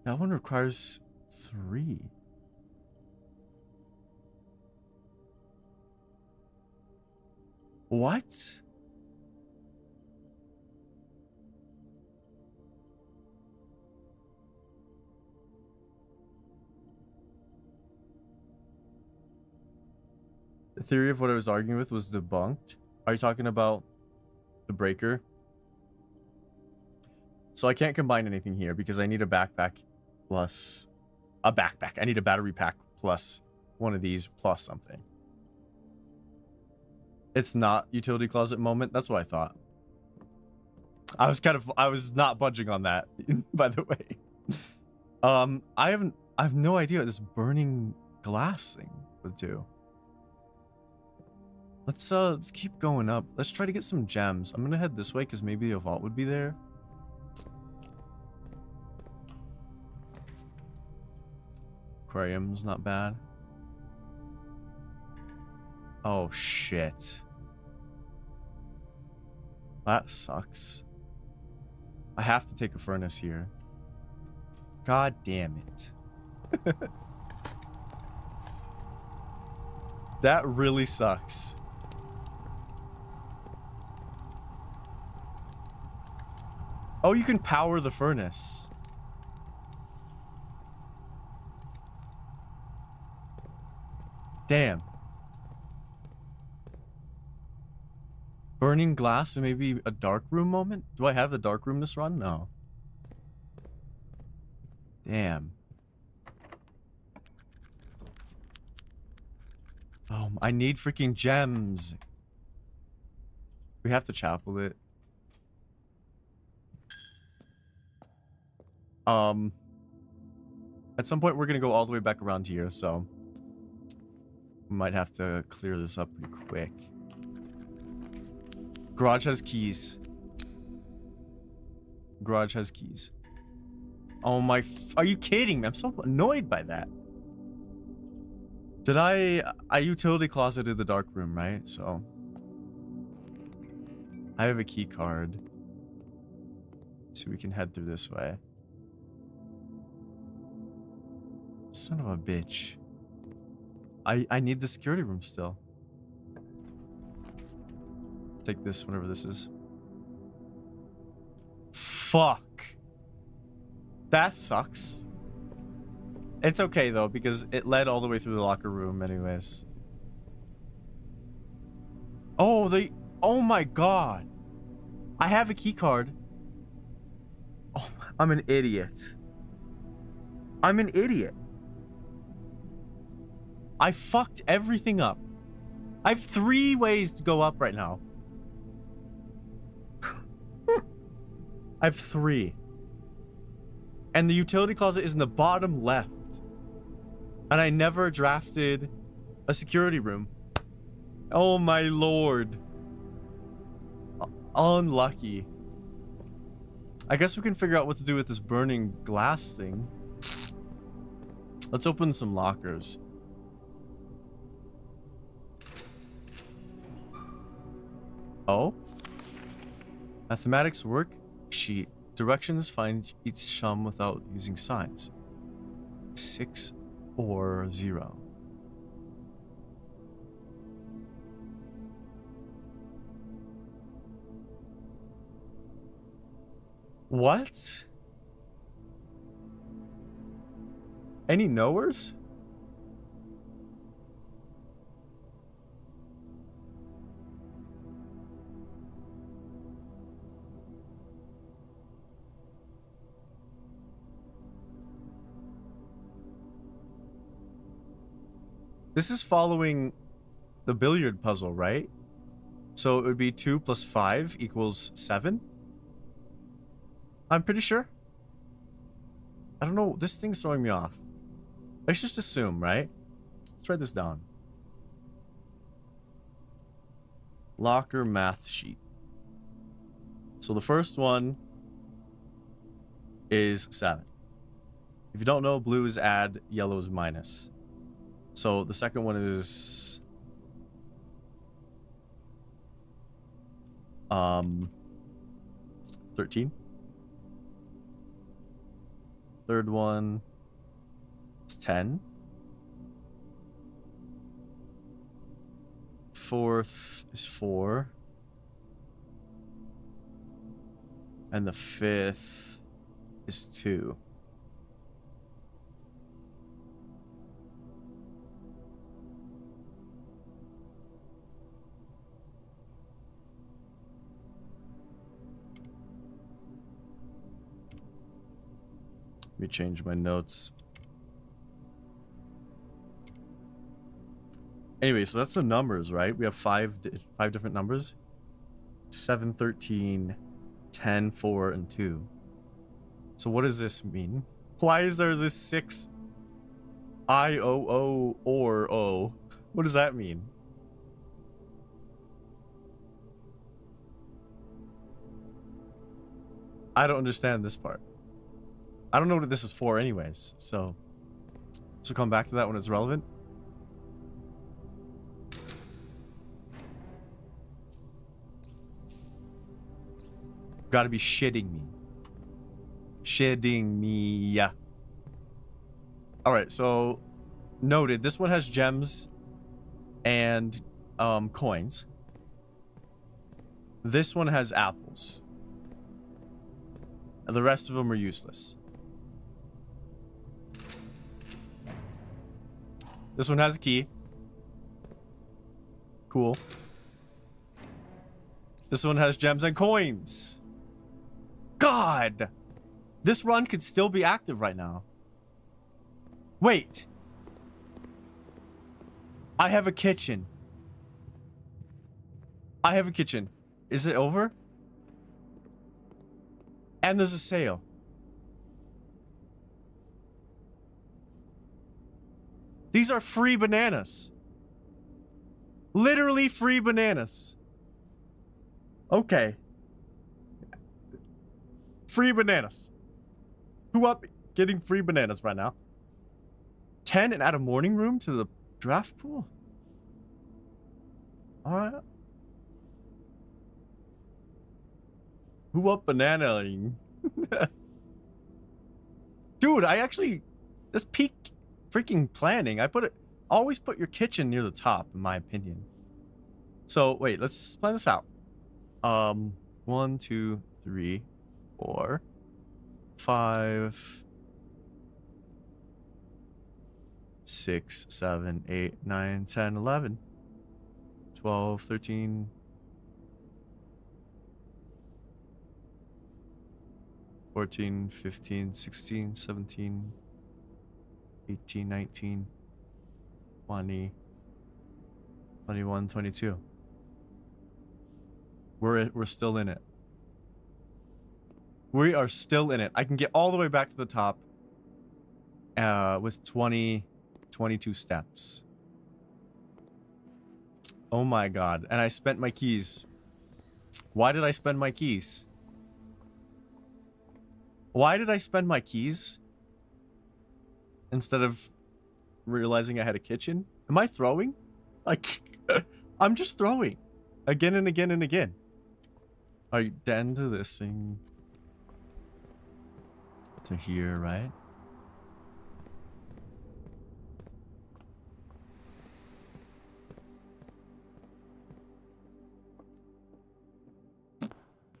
That one requires 3. What? The theory of what I was arguing with was debunked. Are you talking about the breaker? So I can't combine anything here because I need a backpack plus a backpack. I need a battery pack plus one of these plus something. It's not utility closet moment. That's what I thought. I was not budging on that, by the way. I have no idea what this burning glass thing would do. Let's keep going up. Let's try to get some gems. I'm gonna head this way because maybe a vault would be there. Aquarium's not bad. Oh, shit. That sucks. I have to take a furnace here. God damn it. That really sucks. Oh, you can power the furnace. Damn. Burning glass and maybe a dark room moment? Do I have the dark room this run? No. Damn. Oh, I need freaking gems. We have to chapel it. At some point we're gonna go all the way back around here, so we might have to clear this up pretty quick. Garage has keys. Garage has keys. Oh my, are you kidding me? I'm so annoyed by that. Did I utility closeted the dark room, right? So I have a key card. So we can head through this way. Son of a bitch. I need the security room still. Take this, whatever this is. Fuck. That sucks. It's okay though, because it led all the way through the locker room anyways. Oh, oh my god. I have a key card. Oh, I'm an idiot. I'm an idiot. I fucked everything up. I have 3 ways to go up right now. I have 3. And the utility closet is in the bottom left. And I never drafted a security room. Oh my lord. Unlucky. I guess we can figure out what to do with this burning glass thing. Let's open some lockers. Oh? Mathematics worksheet. Directions, find each sum without using signs. 6 or 0. What? Any knowers? This is following the billiard puzzle, right? So it would be 2 plus 5 equals 7? I'm pretty sure. I don't know. This thing's throwing me off. Let's just assume, right? Let's write this down. Locker math sheet. So the first one is 7. If you don't know, blue is add, yellow is minus. So the second one is 13. Third one is 10. Fourth is 4. And the fifth is 2. Let me change my notes. Anyway, so that's the numbers, right? We have 5 different numbers. 7, 13, 10, 4, and 2. So what does this mean? Why is there this 6 I, O, O, or O? What does that mean? I don't understand this part. I don't know what this is for anyways, so we'll come back to that when it's relevant. Gotta be shitting me. Shitting me. Yeah. Alright, so noted. This one has gems and coins. This one has apples. And the rest of them are useless. This one has a key. Cool. This one has gems and coins. God! This run could still be active right now. Wait. I have a kitchen. I have a kitchen. Is it over? And there's a sale. These are free bananas. Literally free bananas. Okay. Free bananas. Who up getting free bananas right now? 10 and add a morning room to the draft pool? Alright. Who up bananaing? Dude, I actually... This peak freaking planning. Always put your kitchen near the top, in my opinion. So, wait, let's plan this out. 1, 2, 3, 4, 5, 6, 7, 8, 9, 10, 11, 12, 13, 14, 15, 16, 17, 18, 19, 20, 21, 22. We're still in it. We are still in it. I can get all the way back to the top with 22 steps. Oh my god. And I spent my keys. Why did I spend my keys? Why did I spend my keys? Instead of realizing I had a kitchen? Am I throwing? Like, I'm just throwing. Again and again and again. Are you down to this thing? To here, right?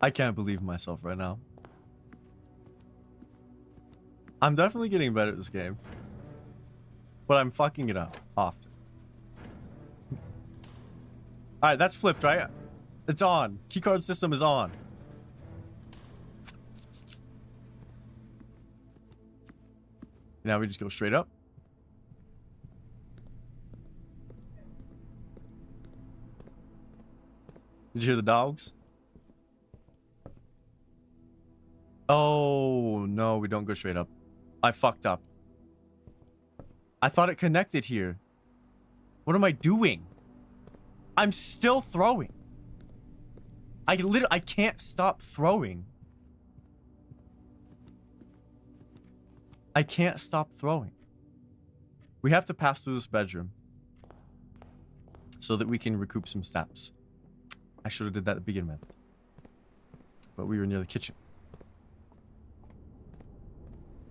I can't believe myself right now. I'm definitely getting better at this game. But I'm fucking it up often. Alright, that's flipped, right? It's on. Keycard system is on. Now we just go straight up. Did you hear the dogs? Oh, no, we don't go straight up. I fucked up. I thought it connected here. What am I doing? I'm still throwing. I can't stop throwing. I can't stop throwing. We have to pass through this bedroom so that we can recoup some steps. I should have did that to begin with. But we were near the kitchen.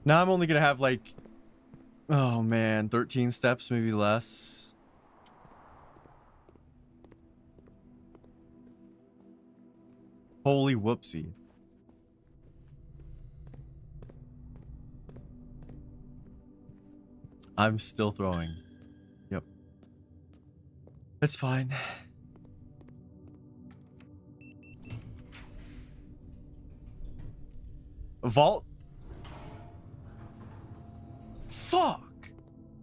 Now I'm only gonna have like, oh man, 13 steps, maybe less. Holy whoopsie. I'm still throwing. Yep. It's fine. Vault? Fuck!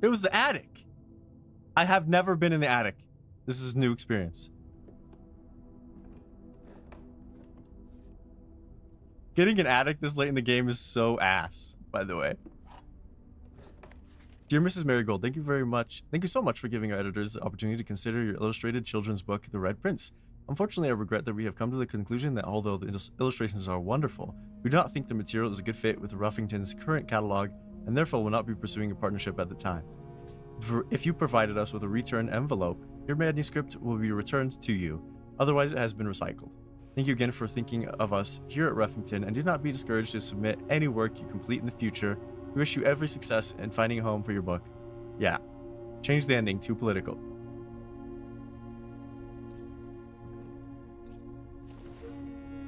It was the attic. I have never been in the attic. This is a new experience. Getting an attic this late in the game is so ass, by the way. Dear Mrs. Marigold, thank you very much. Thank you so much for giving our editors the opportunity to consider your illustrated children's book, The Red Prince. Unfortunately, I regret that we have come to the conclusion that although the illustrations are wonderful, we do not think the material is a good fit with Ruffington's current catalog, and therefore will not be pursuing a partnership at the time. If you provided us with a return envelope, your manuscript will be returned to you. Otherwise, it has been recycled. Thank you again for thinking of us here at Ruffington, and do not be discouraged to submit any work you complete in the future. We wish you every success in finding a home for your book. Yeah. Change the ending to political.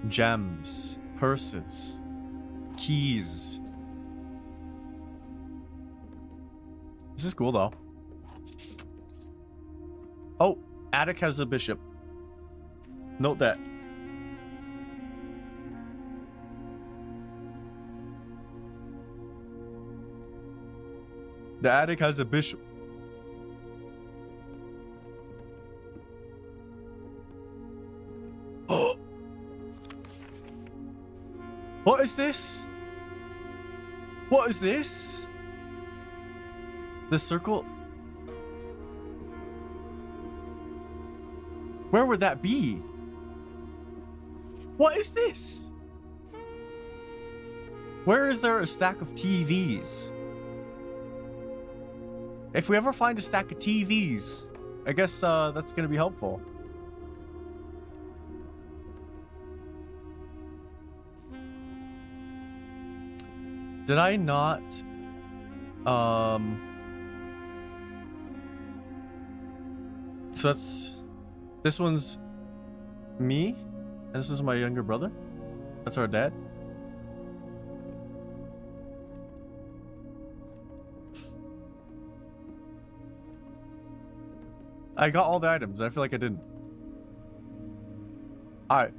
Gems. Purses. Keys. This is cool, though. Oh, attic has a bishop. Note that. The attic has a bishop. Oh! What is this? What is this? The circle? Where would that be? What is this? Where is there a stack of TVs? If we ever find a stack of TVs, I guess that's gonna be helpful. Did I not so this one's me, and this is my younger brother. That's our dad. I got all the items, and I feel like I didn't. Alright,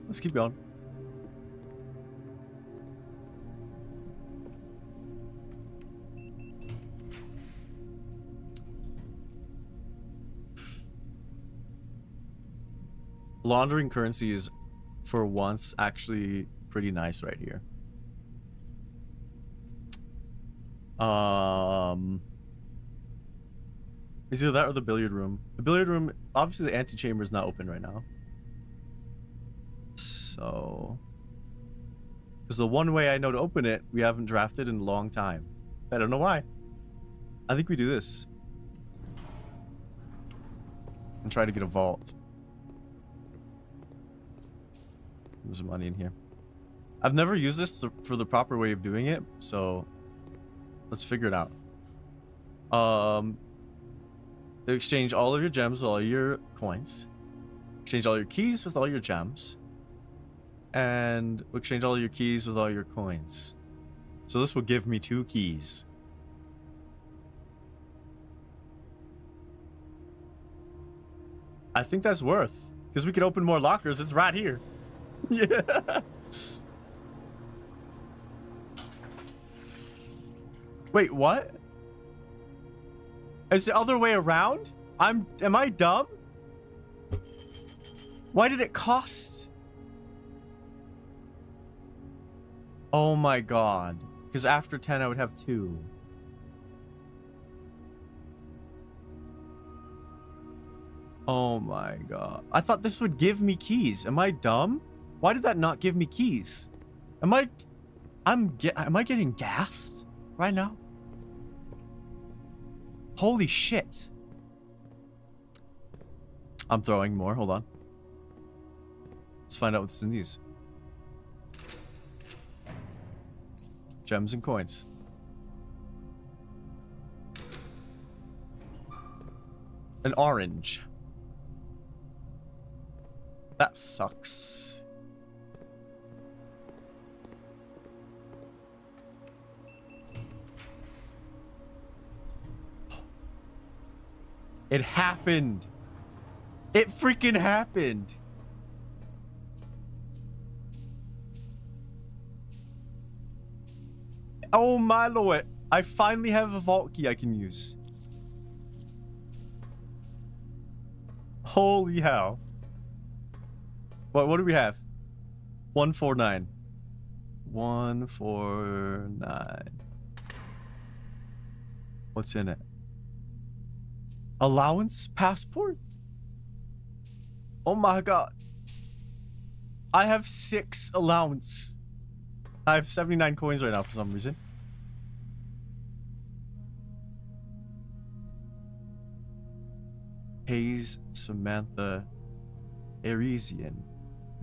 let's keep going. Laundering currency is, for once, actually pretty nice right here. It's either that or the billiard room. The billiard room, obviously the antechamber is not open right now. So... because the one way I know to open it, we haven't drafted in a long time. I don't know why. I think we do this. And try to get a vault. There's some money in here. I've never used this for the proper way of doing it, so let's figure it out. Exchange all of your gems with all your coins. Exchange all your keys with all your gems. And exchange all your keys with all your coins. So this will give me 2 keys. I think that's worth, because we can open more lockers. It's right here. Yeah. Wait, what? Is the other way around? Am I dumb? Why did it cost? Oh my god. Because after 10 I would have 2. Oh my god. I thought this would give me keys. Am I dumb? Why did that not give me keys? Am I getting gassed right now? Holy shit. I'm throwing more. Hold on. Let's find out what's in these. Gems and coins. An orange. That sucks. It happened. It freaking happened. Oh my lord. I finally have a vault key I can use. Holy hell. What do we have? 149. 149. What's in it? Allowance passport? Oh my god. I have 6 allowance. I have 79 coins right now for some reason. Hayes, Samantha, Arisian,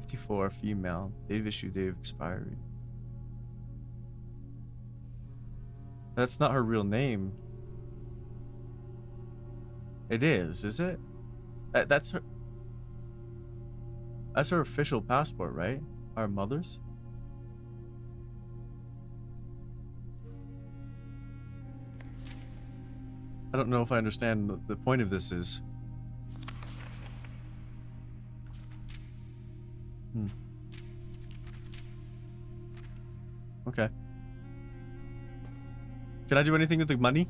54, female. Date of issue, date of expiry. That's not her real name. It is it? That's her. That's her official passport, right? Our mother's? I don't know if I understand what the point of this is. Okay. Can I do anything with the money?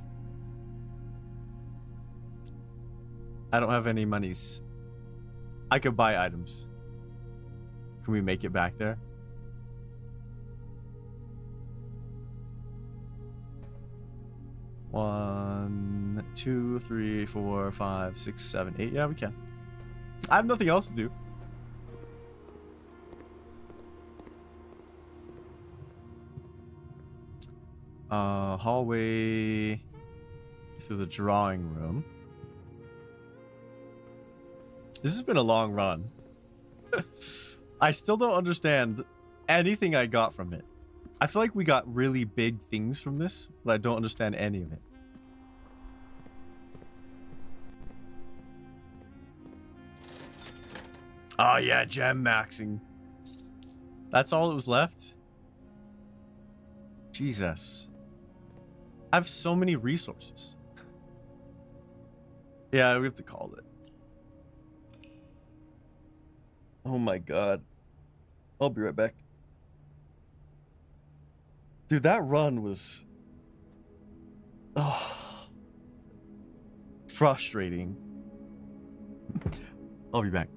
I don't have any monies. I could buy items. Can we make it back there? One, two, three, four, five, six, seven, eight. Yeah, we can. I have nothing else to do. Hallway through the drawing room. This has been a long run. I still don't understand anything I got from it. I feel like we got really big things from this, but I don't understand any of it. Oh yeah, gem maxing. That's all that was left? Jesus. I have so many resources. Yeah, we have to call it. Oh my god. I'll be right back. Dude, that run was... Oh, frustrating. I'll be back.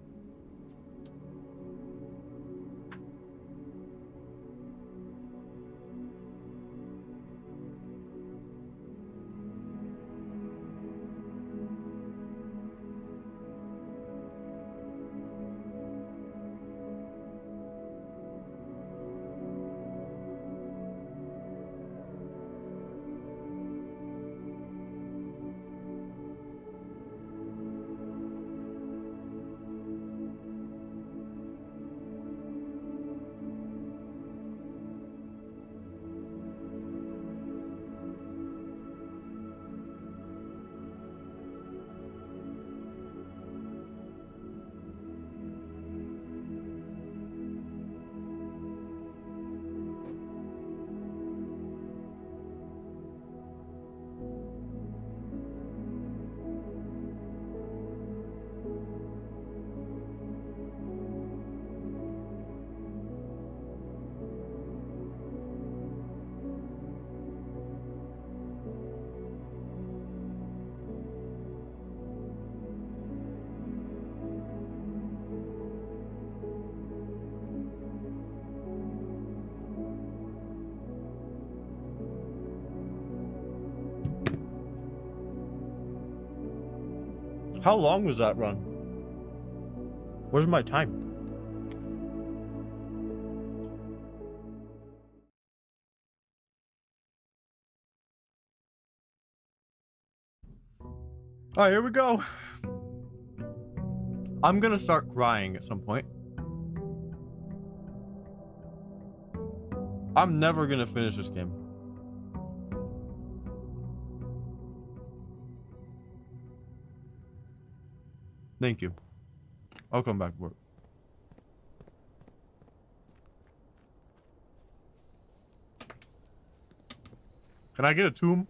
How long was that run? Where's my time? All right, here we go. I'm gonna start crying at some point. I'm never gonna finish this game. Thank you. I'll come back to work. Can I get a tomb?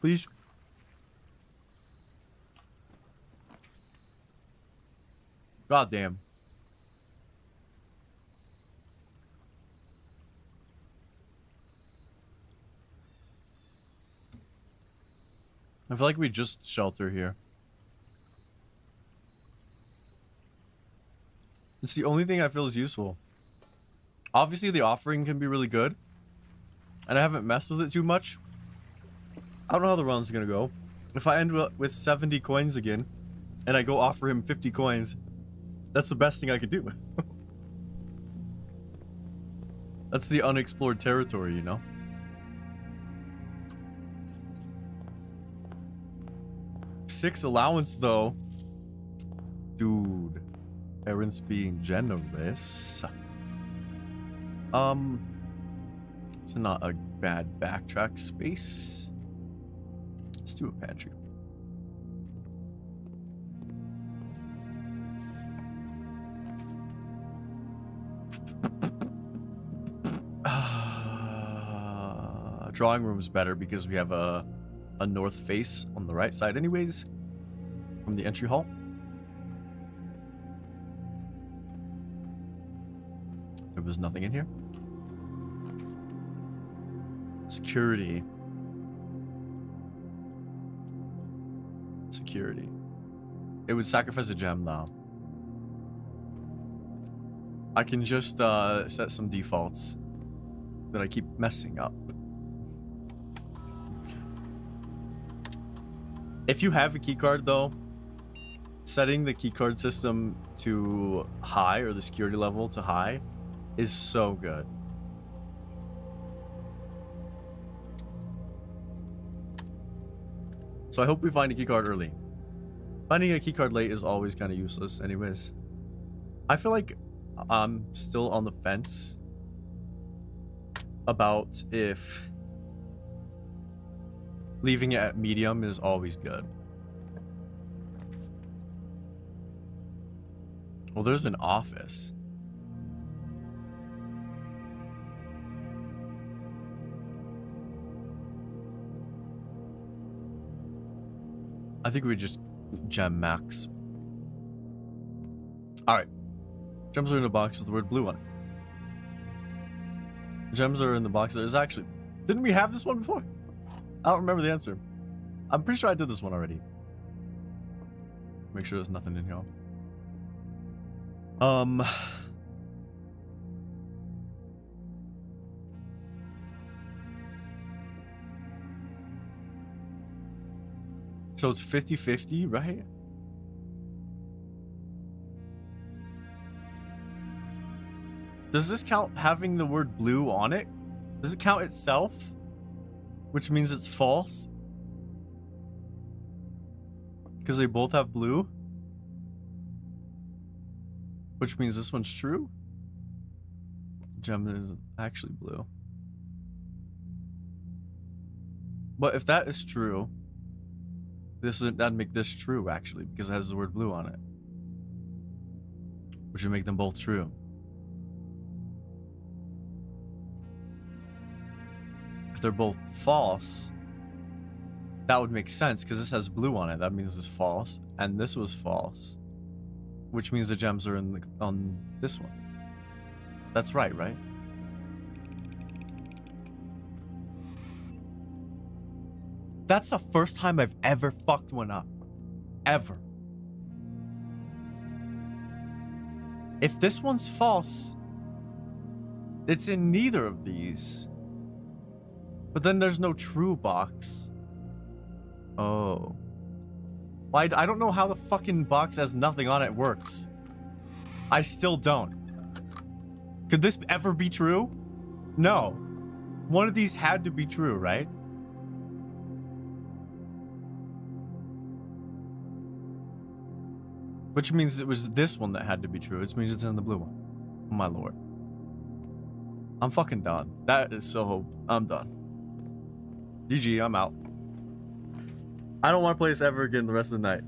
Please? God damn. I feel like we just shelter here. It's the only thing I feel is useful. Obviously, the offering can be really good. And I haven't messed with it too much. I don't know how the run's gonna go. If I end with 70 coins again, and I go offer him 50 coins, that's the best thing I could do. That's the unexplored territory, you know? Six allowance, though. Dude. Aaron's being generous. It's not a bad backtrack space. Let's do a pantry. Drawing room is better because we have a north face on the right side anyways from the entry hall. There was nothing in here. Security. Security. It would sacrifice a gem though. I can just set some defaults that I keep messing up. If you have a keycard though, setting the keycard system to high or the security level to high is so good. So I hope we find a keycard early. Finding a keycard late is always kind of useless anyways. I feel like I'm still on the fence about if leaving it at medium is always good. Well, there's an office. I think we just gem max. Alright. Gems are in a box with the word blue on it. Gems are in the box. There's actually... Didn't we have this one before? I don't remember the answer. I'm pretty sure I did this one already. Make sure there's nothing in here. So it's 50-50, right? Does this count having the word blue on it? Does it count itself? Which means it's false? Because they both have blue? Which means this one's true? Gem is actually blue. But if that is true, that'd make this true actually, because it has the word blue on it. Which would make them both true. If they're both false, that would make sense because this has blue on it. That means it's false, and this was false, which means the gems are on this one. That's right, right? That's the first time I've ever fucked one up. Ever. If this one's false, it's in neither of these. But then there's no true box. Oh. Well, I don't know how the fucking box has nothing on it works. I still don't. Could this ever be true? No. One of these had to be true, right? Which means it was this one that had to be true. Which means it's in the blue one. Oh my lord. I'm fucking done. That is so... I'm done. GG, I'm out. I don't want to play this ever again the rest of the night.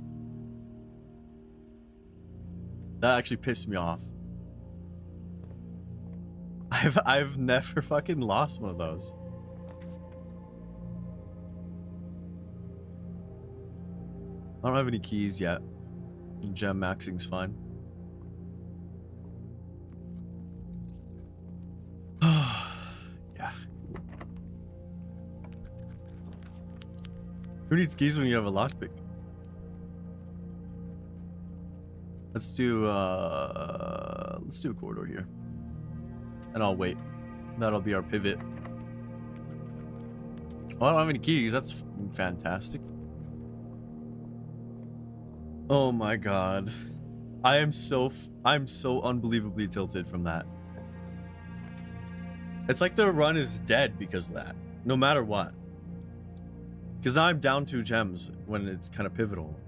That actually pissed me off. I've never fucking lost one of those. I don't have any keys yet. Gem maxing's fine. Yeah. Who needs keys when you have a lockpick? Let's do a corridor here. And I'll wait. That'll be our pivot. Oh, I don't have any keys. That's fantastic. Oh my god. I'm so unbelievably tilted from that. It's like the run is dead because of that. No matter what. Because now I'm down 2 gems when it's kind of pivotal.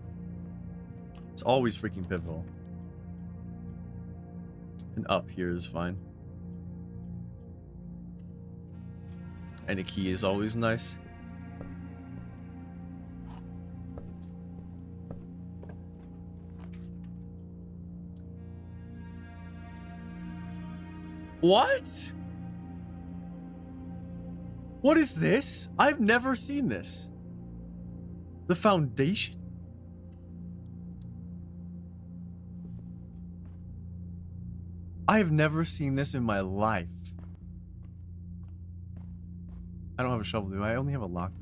It's always freaking pivotal. And up here is fine. And a key is always nice. What? What is this? I've never seen this. The foundation? I have never seen this in my life. I don't have a shovel, do I? I only have a lock.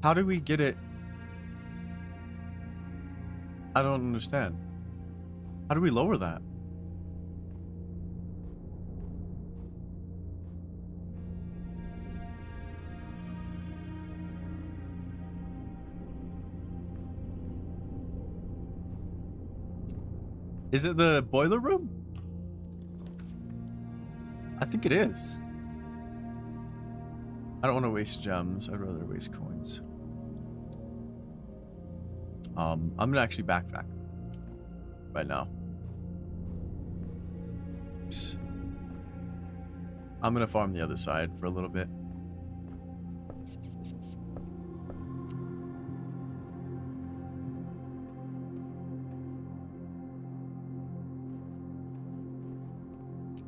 How do we get it? I don't understand. How do we lower that? Is it the boiler room? I think it is. I don't want to waste gems. I'd rather waste coins. I'm gonna actually backtrack right now. I'm gonna farm the other side for a little bit.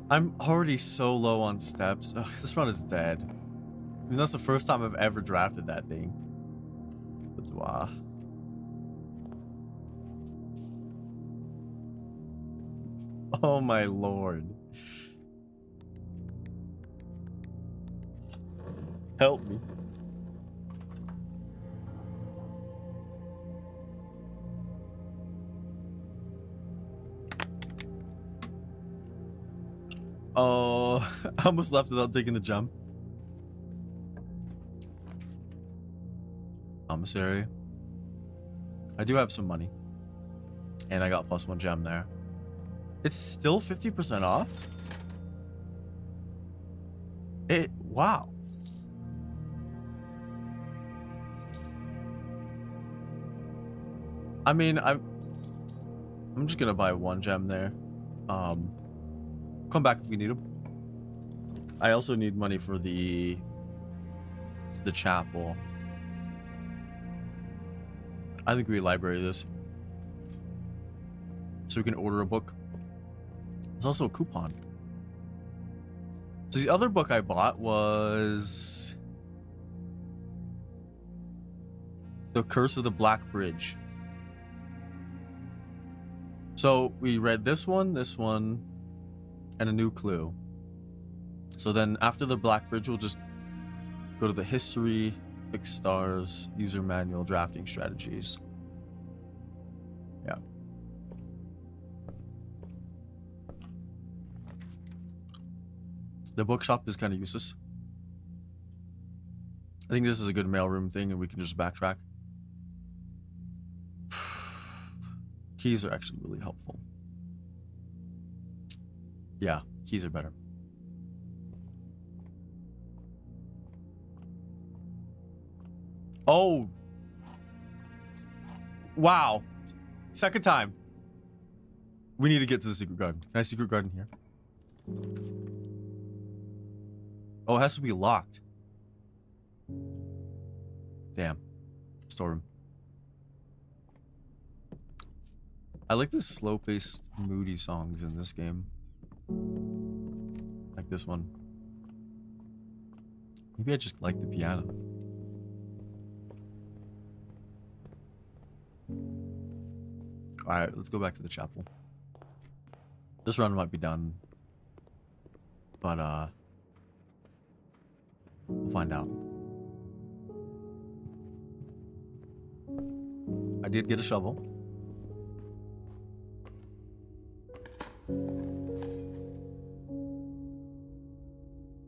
I'm already so low on steps. Ugh, this run is dead. I mean, that's the first time I've ever drafted that thing. But wow. Oh my lord. Help me. Oh, I almost left without taking the jump. Commissary. I do have some money. And I got +1 gem there. It's still 50% off? Wow. I mean, I'm just gonna buy 1 gem there. Come back if we need them. I also need money for the chapel. I think we library this. So we can order a book. There's also a coupon. So the other book I bought was The Curse of the Black Bridge. So we read this one, and a new clue. So then after the Black Bridge, we'll just go to the history, fix stars, user manual, drafting strategies. Yeah. The bookshop is kind of useless. I think this is a good mailroom thing and we can just backtrack. Keys are actually really helpful. Yeah, keys are better. Oh. Wow. Second time. We need to get to the secret garden. Can I secret garden here? Oh, it has to be locked. Damn. Storeroom. I like the slow-paced, moody songs in this game. Like this one. Maybe I just like the piano. Alright, let's go back to the chapel. This run might be done. But, we'll find out. I did get a shovel.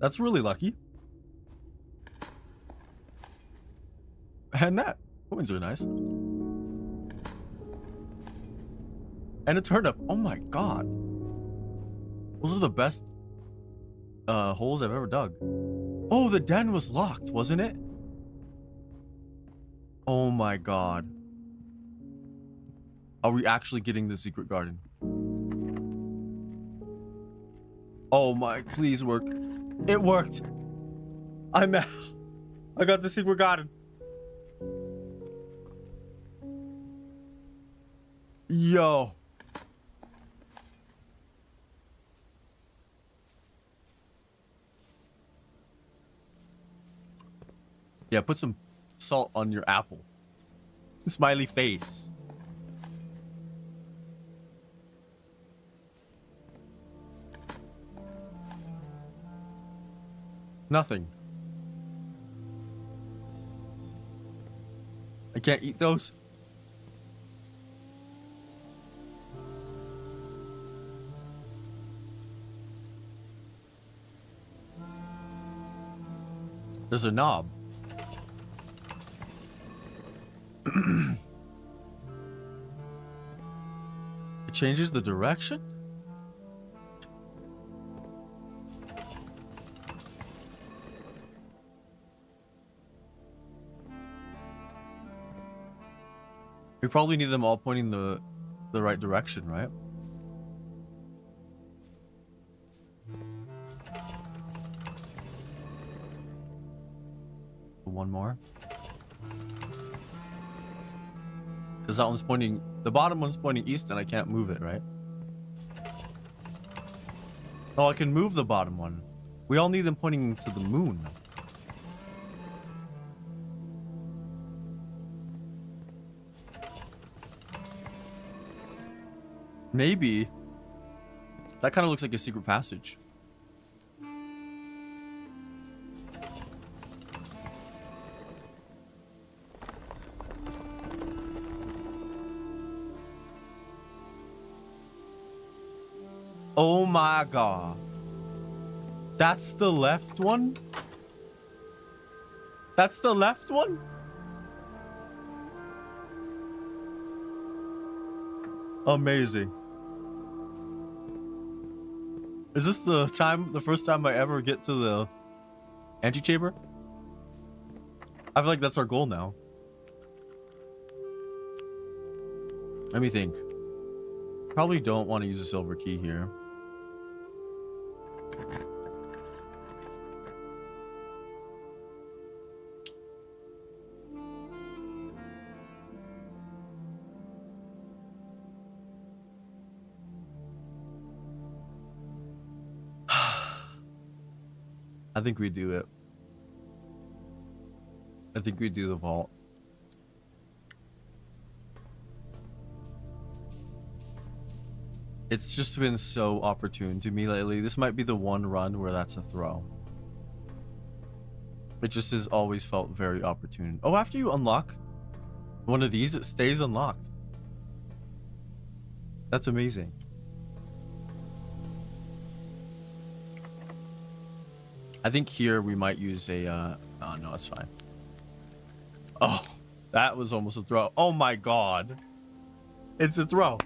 That's really lucky. And that. Coins are nice. And a turnip. Oh my god. Those are the best holes I've ever dug. Oh, the den was locked, wasn't it? Oh my god. Are we actually getting the secret garden? Oh my, please work. It worked. I got the secret garden. Yo. Yeah, put some salt on your apple. Smiley face. Nothing. I can't eat those. There's a knob. It changes the direction? We probably need them all pointing the right direction, right? One more. Because that one's pointing, the bottom one's pointing east and I can't move it, right? Oh, I can move the bottom one. We all need them pointing to the moon. Maybe. That kind of looks like a secret passage. Oh my god. That's the left one? That's the left one? Amazing. Is this the first time I ever get to the antechamber? I feel like that's our goal now. Let me think. Probably don't want to use a silver key here. I think we do it. I think we do the vault. It's just been so opportune to me lately. This might be the one run where that's a throw. It just has always felt very opportune. Oh, after you unlock one of these, it stays unlocked. That's amazing. I think here we might use a, oh no, it's fine. Oh, that was almost a throw. Oh my god. It's a throw.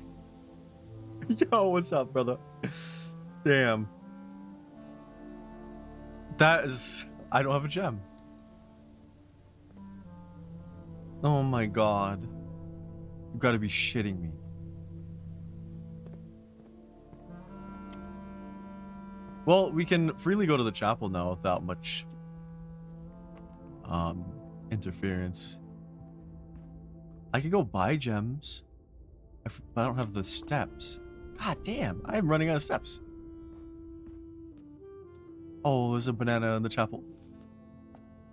Yo, what's up, brother? Damn. That is, I don't have a gem. Oh my god. You gotta be shitting me. Well, we can freely go to the chapel now without much interference. I could go buy gems. I don't have the steps. God damn, I'm running out of steps. Oh, there's a banana in the chapel.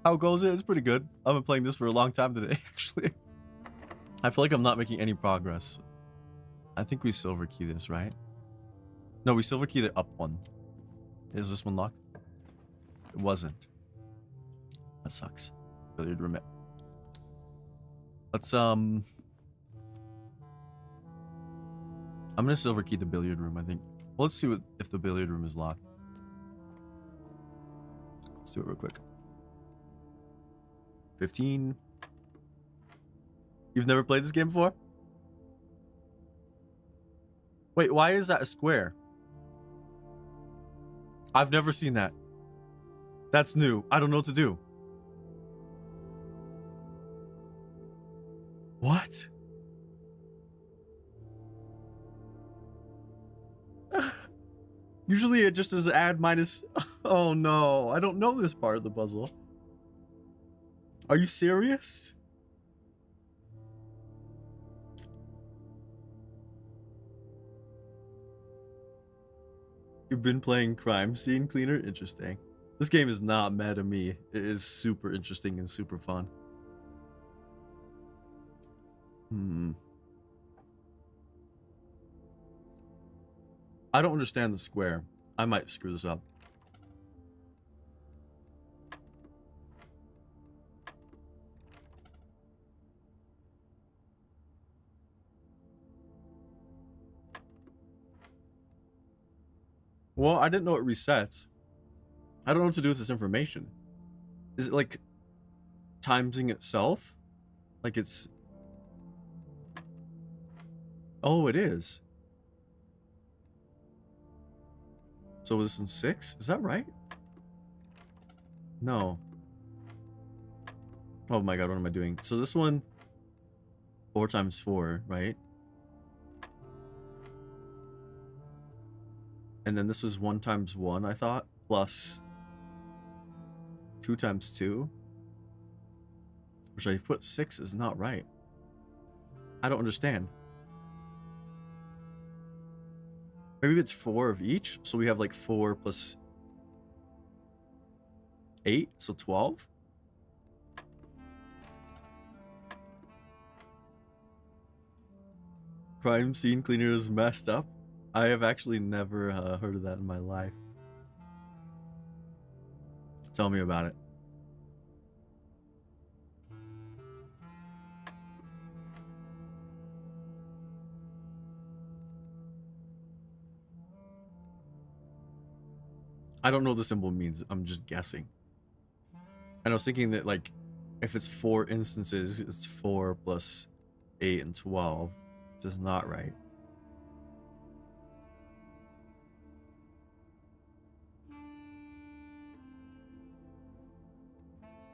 How goes it? It's pretty good. I've been playing this for a long time today, actually. I feel like I'm not making any progress. I think we silver key this, right? No, we silver key the up one. Is this one locked? It wasn't. That sucks. Billiard room. Let's I'm gonna silver key the billiard room, I think. Well, let's see if the billiard room is locked. Let's do it real quick. 15. You've never played this game before? Wait, why is that a square? I've never seen that. That's new. I don't know what to do. What? Usually it just does add minus. Oh no, I don't know this part of the puzzle. Are you serious? You've been playing Crime Scene Cleaner? Interesting. This game is not meta me. It is super interesting and super fun. I don't understand the square. I might screw this up. Well, I didn't know it resets. I don't know what to do with this information. Is it like timesing itself? Like it's... Oh, it is. So this is 6? Is that right? No. Oh my god, what am I doing? So this one, 4 times 4, right? And then this is 1 times 1, I thought, plus 2 times 2. Which I put 6 is not right. I don't understand. Maybe it's 4 of each, so we have like 4 plus 8, so 12. Crime Scene Cleaner is messed up. I have actually never heard of that in my life. Tell me about it. I don't know what the symbol means. I'm just guessing. And I was thinking that, like, if it's 4 instances, it's 4 plus 8 and 12. It's just not right.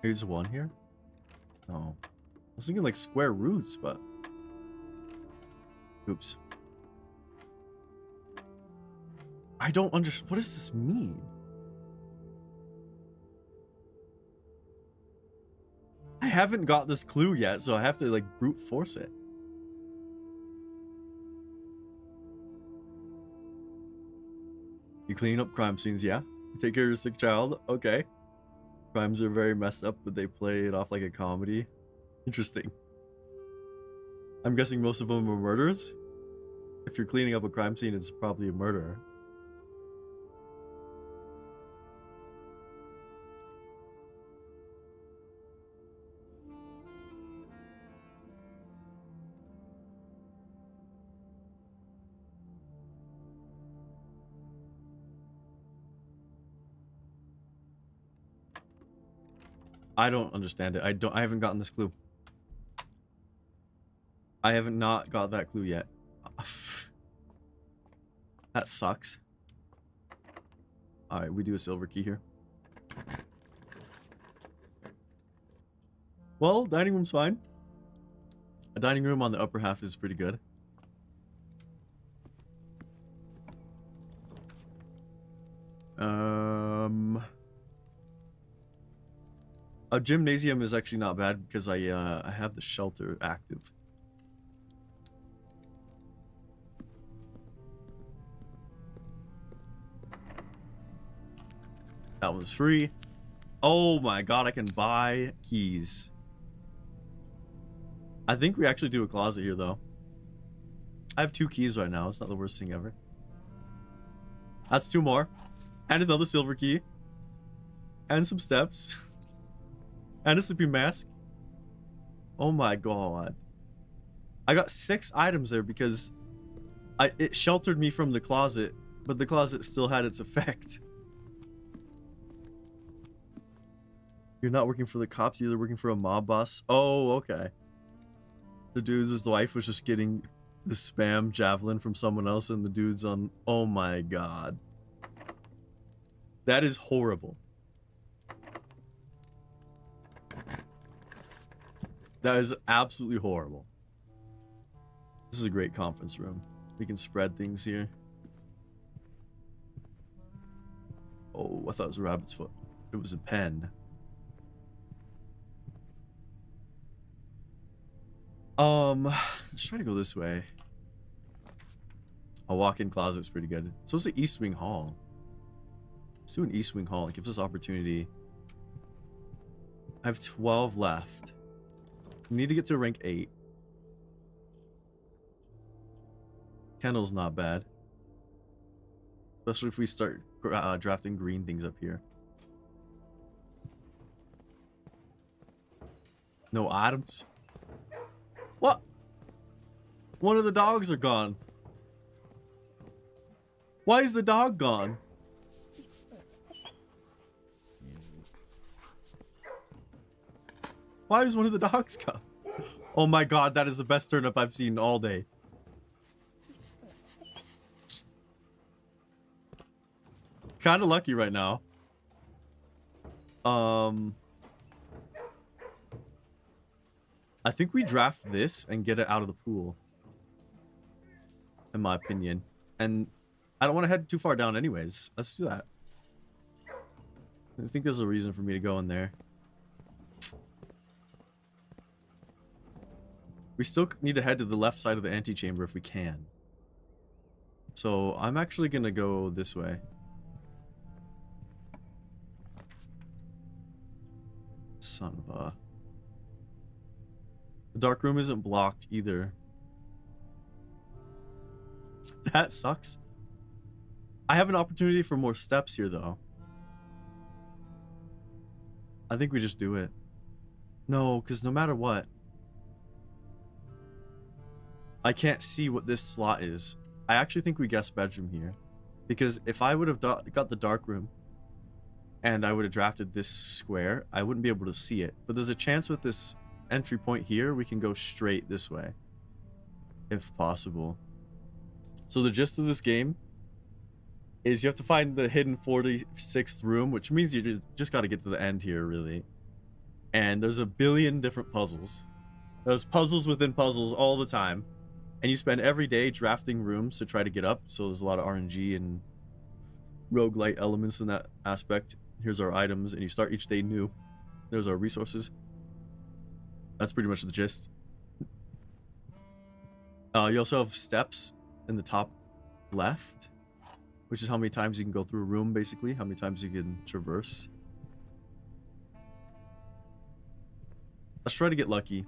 Maybe it's 1 here? No. I was thinking, like, square roots, but... Oops. I don't understand. What does this mean? I haven't got this clue yet, so I have to, like, brute force it. You clean up crime scenes, yeah? You take care of your sick child, okay. Crimes are very messed up, but they play it off like a comedy. Interesting. I'm guessing most of them are murders? If you're cleaning up a crime scene, it's probably a murderer. I don't understand it. I haven't gotten this clue. I haven't not got that clue yet. That sucks. Alright, we do a silver key here. Well, dining room's fine. A dining room on the upper half is pretty good. A gymnasium is actually not bad because I have the shelter active. That one's free. Oh my god, I can buy keys. I think we actually do a closet here though. I have 2 keys right now. It's not the worst thing ever. That's 2 more. And another silver key. And some steps. And a sleeping mask. Oh my god. I got 6 items there because it sheltered me from the closet, but the closet still had its effect. You're not working for the cops, you're working for a mob boss. Oh, okay. The dude's wife was just getting the spam javelin from someone else, and the dude's on... Oh my god. That is horrible. That is absolutely horrible. This is a great conference room. We can spread things here. Oh, I thought it was a rabbit's foot. It was a pen. Let's try to go this way. A walk-in closet's pretty good. So it's the East Wing Hall. Let's do an East Wing Hall. It gives us opportunity. I have 12 left. We need to get to rank 8. Kennel's not bad. Especially if we start drafting green things up here. No items. What? One of the dogs are gone. Why is the dog gone? Why is one of the dogs gone? Oh my god, that is the best turnip I've seen all day. Kind of lucky right now. I think we draft this and get it out of the pool. In my opinion. And I don't want to head too far down anyways. Let's do that. I think there's a reason for me to go in there. We still need to head to the left side of the antechamber if we can. So I'm actually going to go this way. Son of a... The dark room isn't blocked either. That sucks. I have an opportunity for more steps here though. I think we just do it. No, because no matter what, I can't see what this slot is. I actually think we guess bedroom here. Because if I would have got the dark room and I would have drafted this square, I wouldn't be able to see it. But there's a chance with this entry point here, we can go straight this way. If possible. So the gist of this game is you have to find the hidden 46th room, which means you just got to get to the end here, really. And there's a billion different puzzles. There's puzzles within puzzles all the time. And you spend every day drafting rooms to try to get up. So there's a lot of RNG and roguelite elements in that aspect. Here's our items, and you start each day new. There's our resources. That's pretty much the gist. You also have steps in the top left, which is how many times you can go through a room, basically. How many times you can traverse. Let's try to get lucky.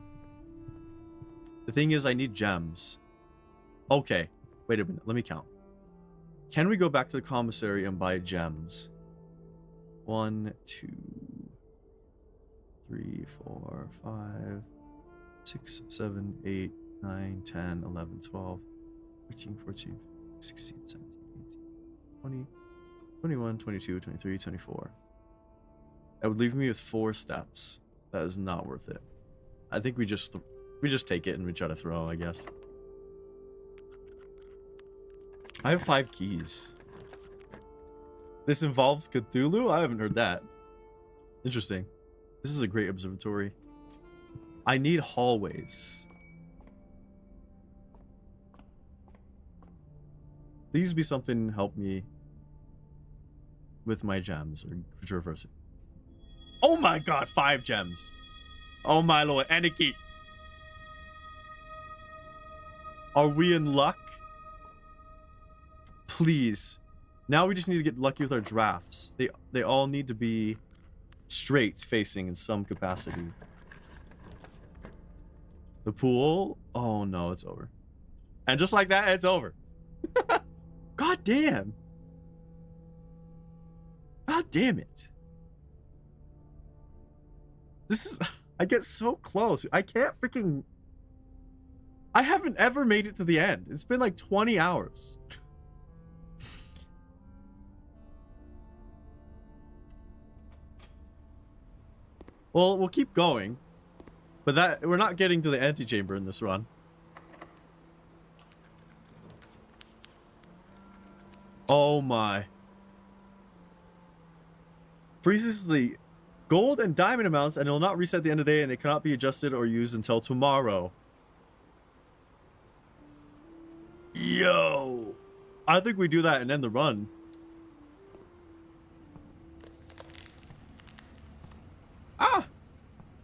The thing is, I need gems. Okay, wait a minute. Let me count. Can we go back to the commissary and buy gems? 1, 2, 3, 4, 5, 6, 7, 8, 9, 10, 11, 12, 13, 14, 16, 17, 18, 20, 21, 22, 23, 24. That would leave me with 4 steps. That is not worth it. I think we just take it and we try to throw, I guess. I have 5 keys. This involves Cthulhu? I haven't heard that. Interesting. This is a great observatory. I need hallways. Please be something to help me with my gems or traversing. Oh my god, 5 gems. Oh my lord, and a key. Are we in luck? Please. Now we just need to get lucky with our drafts. They all need to be straight facing in some capacity. The pool? Oh no, it's over. And just like that, it's over. God damn. God damn it. This is... I get so close. I can't freaking... I haven't ever made it to the end. It's been like 20 hours. Well, we'll keep going. But we're not getting to the antechamber in this run. Oh my. Freezes the Gold and diamond amounts, and it will not reset at the end of the day, and it cannot be adjusted or used until tomorrow. Yo! I think we do that and end the run. Ah!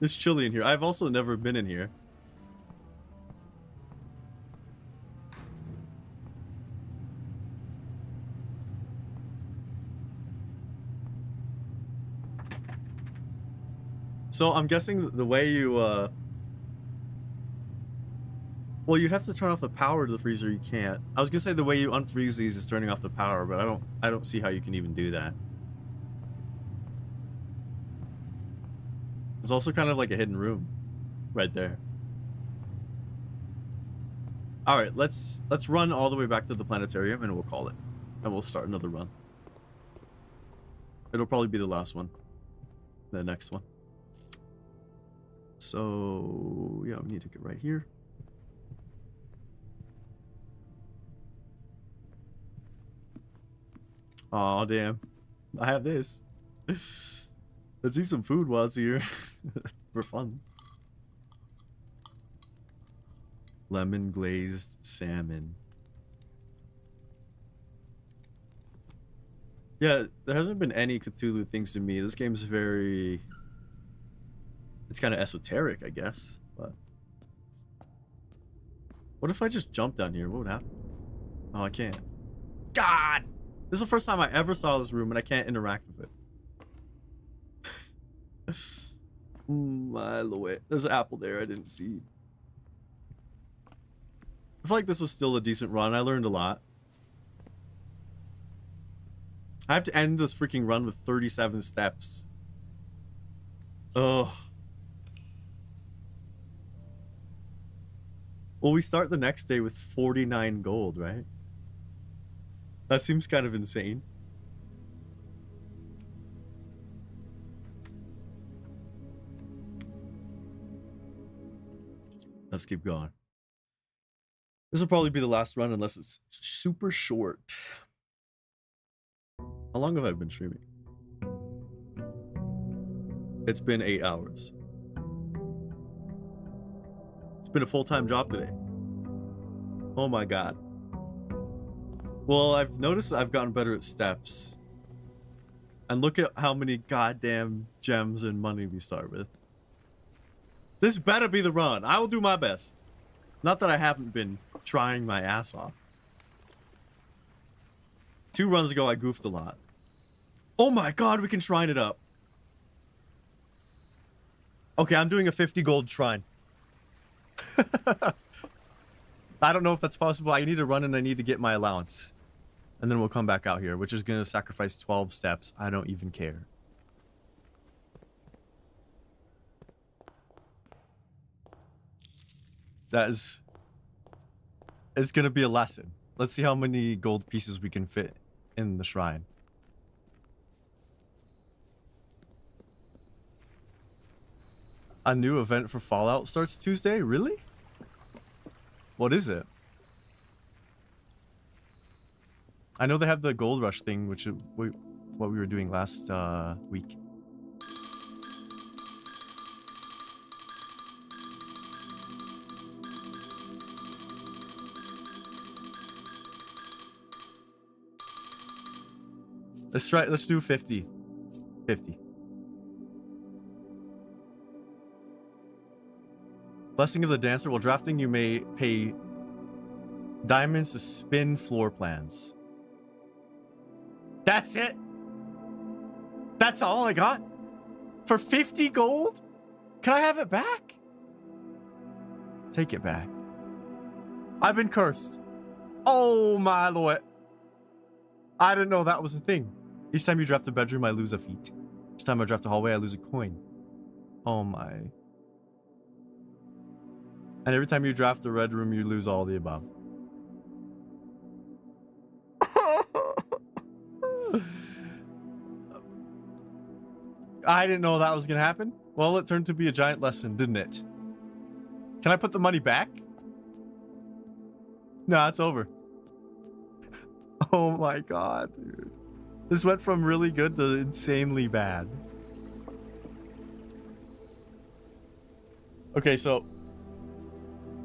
It's chilly in here. I've also never been in here. So I'm guessing the way you, well, you'd have to turn off the power to the freezer. You can't. I was gonna say the way you unfreeze these is turning off the power, but I don't see how you can even do that. There's also kind of like a hidden room right there. All right, let's run all the way back to the planetarium and we'll call it. And we'll start another run. It'll probably be the last one. The next one. So, yeah, we need to get right here. Aw, damn. I have this. Let's eat some food while it's here. For fun. Lemon glazed salmon. Yeah, there hasn't been any Cthulhu things to me. This game's very... It's kind of esoteric, I guess. But what if I just jump down here? What would happen? Oh, I can't. God! This is the first time I ever saw this room and I can't interact with it. My lord. There's an apple there I didn't see. I feel like this was still a decent run. I learned a lot. I have to end this freaking run with 37 steps. Ugh. Well, we start the next day with 49 gold, right? That seems kind of insane. Let's keep going. This will probably be the last run unless it's super short. How long have I been streaming? It's been 8 hours. It's been a full-time job today. Oh my god. Well, I've noticed that I've gotten better at steps. And look at how many goddamn gems and money we start with. This better be the run. I will do my best. Not that I haven't been trying my ass off. 2 runs ago, I goofed a lot. Oh my god, we can shrine it up. Okay, I'm doing a 50 gold shrine. I don't know if that's possible. I need to run and I need to get my allowance. And then we'll come back out here, which is going to sacrifice 12 steps. I don't even care. That is... It's going to be a lesson. Let's see how many gold pieces we can fit in the shrine. A new event for Fallout starts Tuesday? Really? What is it? I know they have the gold rush thing, which is what we were doing last week. Let's try. Let's do 50. 50. Blessing of the Dancer. While drafting, you may pay diamonds to spin floor plans. That's it? That's all I got? For 50 gold? Can I have it back? Take it back. I've been cursed. Oh my lord. I didn't know that was a thing. Each time you draft a bedroom, I lose a feat. Each time I draft a hallway, I lose a coin. Oh my. And every time you draft a red room, you lose all the above. I didn't know that was gonna happen. Well, it turned to be a giant lesson, didn't it? Can I put the money back? No, it's over. Oh my god, dude. This went from really good to insanely bad. Okay, so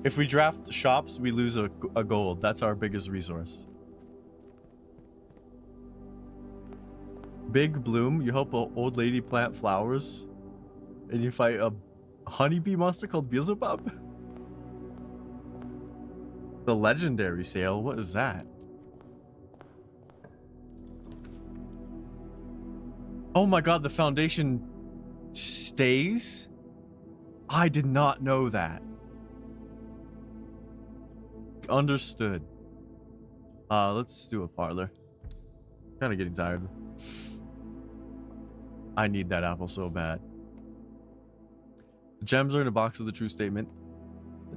if we draft shops, we lose a gold. That's our biggest resource. Big Bloom, you help an old lady plant flowers. And you fight a honeybee monster called Beelzebub? The legendary sale, what is that? Oh my god, the foundation stays? I did not know that. Understood. Let's do a parlor. Kind of getting tired. I need that apple so bad. The gems are in a box of the true statement.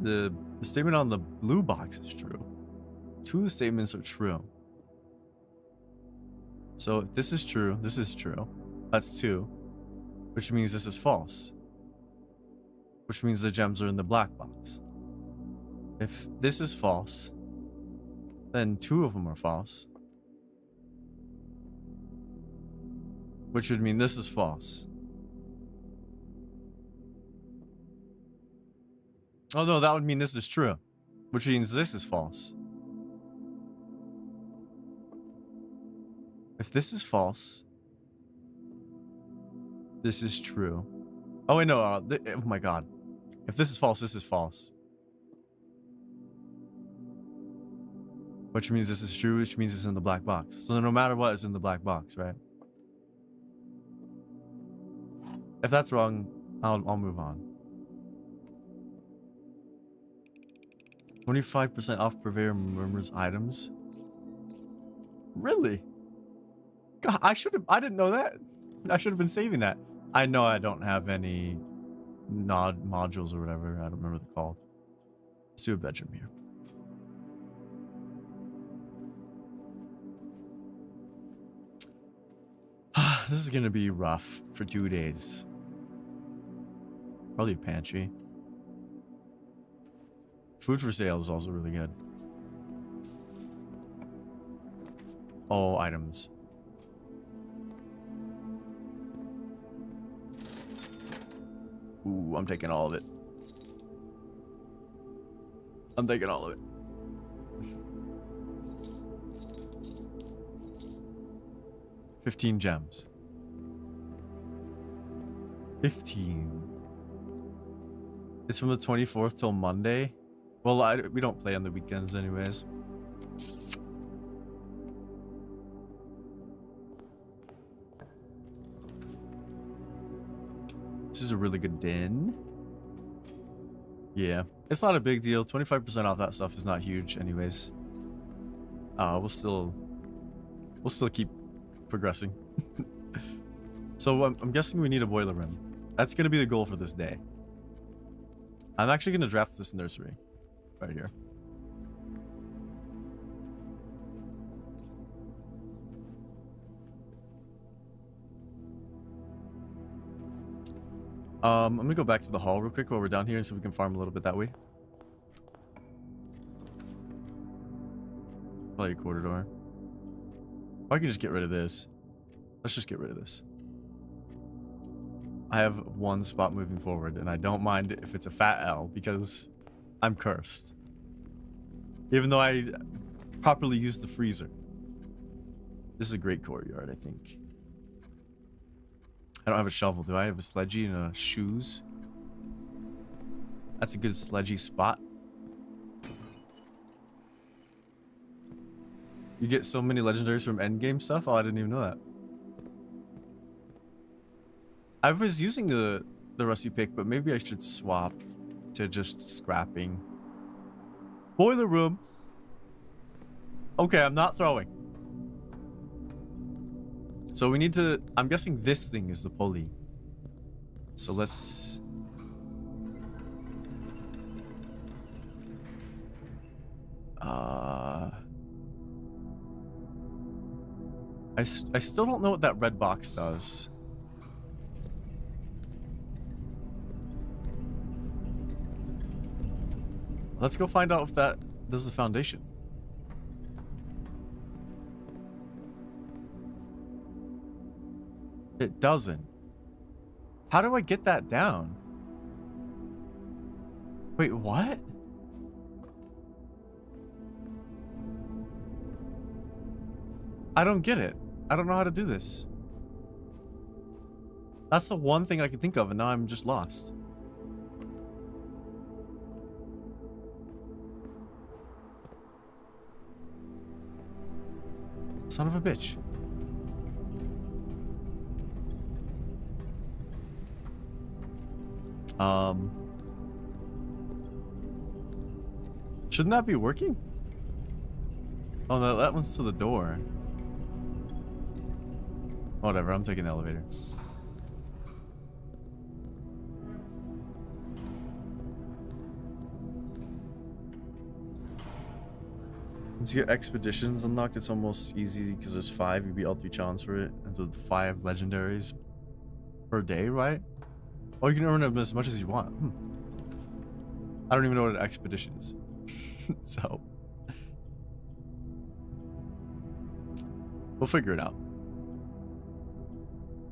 The statement on the blue box is true. Two of the statements are true. So if this is true, this is true. That's two. Which means this is false. Which means the gems are in the black box. If this is false, then two of them are false. Which would mean this is false. Oh no, that would mean this is true. Which means this is false. If this is false, this is true. Oh wait, no, oh my god. If this is false, this is false. Which means this is true, which means it's in the black box. So no matter what, it's in the black box, right? If that's wrong, I'll move on. 25% off Purveyor Murmur's items. Really? God, I didn't know that. I should have been saving that. I know I don't have any modules or whatever. I don't remember what they're called. Let's do a bedroom here. This is gonna be rough for 2 days. Probably a pantry. Food for sale is also really good. All items. Ooh, I'm taking all of it. I'm taking all of it. $15 gems. 15. It's from the 24th till Monday. Well, we don't play on the weekends anyways. This is a really good den. Yeah, it's not a big deal. 25% off that stuff is not huge anyways. We'll still keep progressing. So I'm guessing we need a boiler room. That's gonna be the goal for this day. I'm actually gonna draft this nursery right here. I'm gonna go back to the hall real quick while we're down here and see if we can farm a little bit that way. Probably a quarter door. Or I can just get rid of this. Let's just get rid of this. I have one spot moving forward, and I don't mind if it's a fat L because I'm cursed. Even though I properly used the freezer. This is a great courtyard, I think. I don't have a shovel. Do I have a sledgy and shoes? That's a good sledgy spot. You get so many legendaries from endgame stuff? Oh, I didn't even know that. I was using the rusty pick, but maybe I should swap to just scrapping. Boiler room. Okay, I'm not throwing. So we need to... I'm guessing this thing is the pulley. So let's... I still don't know what that red box does. Let's go find out if that does the foundation. It doesn't. How do I get that down? Wait, what? I don't get it. I don't know how to do this. That's the one thing I can think of, and now I'm just lost. Son of a bitch. Shouldn't that be working? Oh no, that one's to the door. Whatever, I'm taking the elevator. Once you get expeditions unlocked, it's almost easy because there's 5. You beat all 3 challenges for it, and so 5 legendaries per day, right? Or you can earn them as much as you want. I don't even know what an expedition is. So we'll figure it out.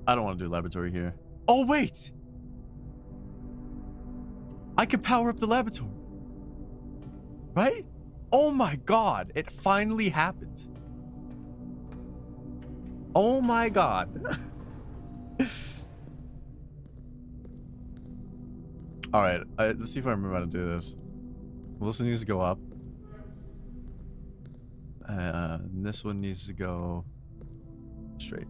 I don't want to do laboratory here. Oh wait! I could power up the laboratory. Right? Oh my god, it finally happened. Oh my god. Alright, let's see if I remember how to do this. This needs to go up. And this one needs to go straight.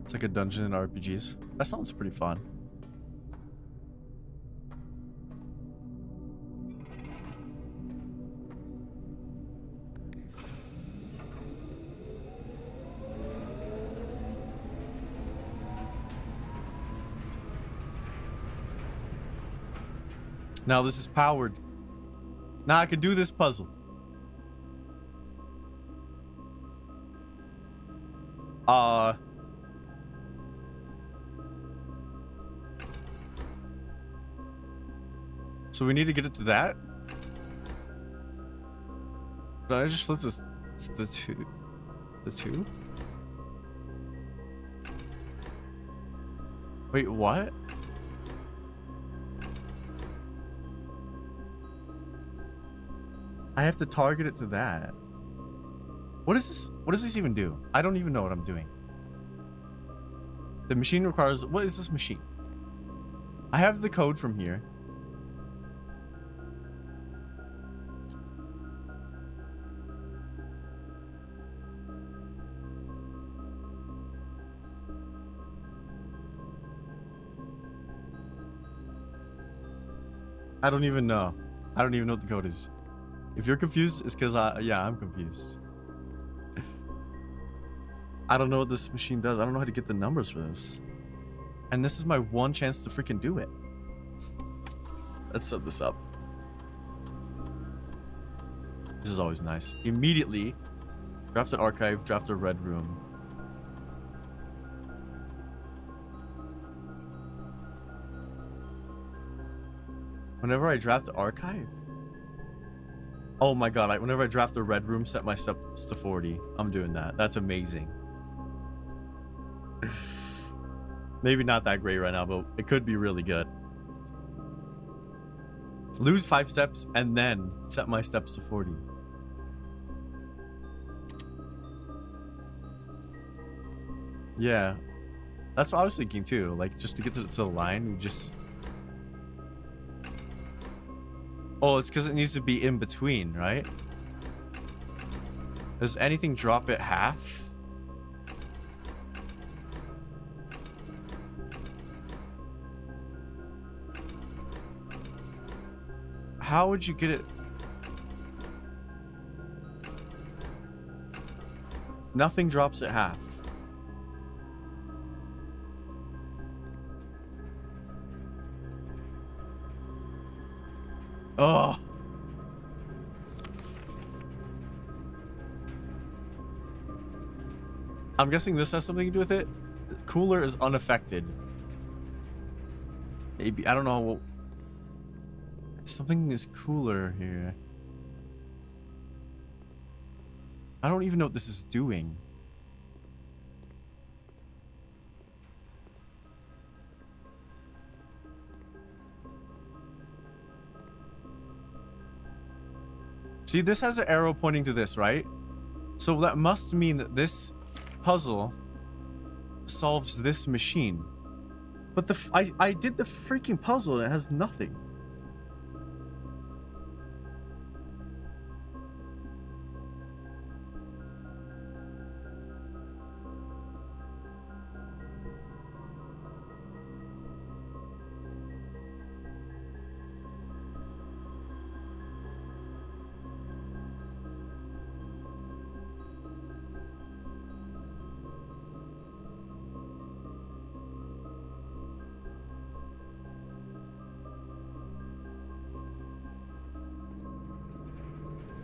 It's like a dungeon in RPGs. That sounds pretty fun. Now this is powered. Now I can do this puzzle. So we need to get it to that? Did I just flip the two? The 2? Wait, what? I have to target it to that. What is this? What does this even do? I don't even know what I'm doing. The machine requires... What is this machine? I have the code from here. I don't even know. I don't even know what the code is. If you're confused, it's because yeah, I'm confused. I don't know what this machine does. I don't know how to get the numbers for this. And this is my one chance to freaking do it. Let's set this up. This is always nice. Immediately, draft an archive, draft a red room. Whenever I draft the archive? Oh my god, whenever I draft the red room, set my steps to 40. I'm doing that. That's amazing. Maybe not that great right now, but it could be really good. Lose 5 steps and then set my steps to 40. Yeah. That's what I was thinking too. Like, just to get to the line, we just... Oh, it's because it needs to be in between, right? Does anything drop it half? How would you get it? Nothing drops it half. Oh. I'm guessing this has something to do with it. Cooler is unaffected. Maybe, I don't know. Something is cooler here. I don't even know what this is doing. See, this has an arrow pointing to this, right? So that must mean that this puzzle solves this machine. But I did the freaking puzzle and it has nothing.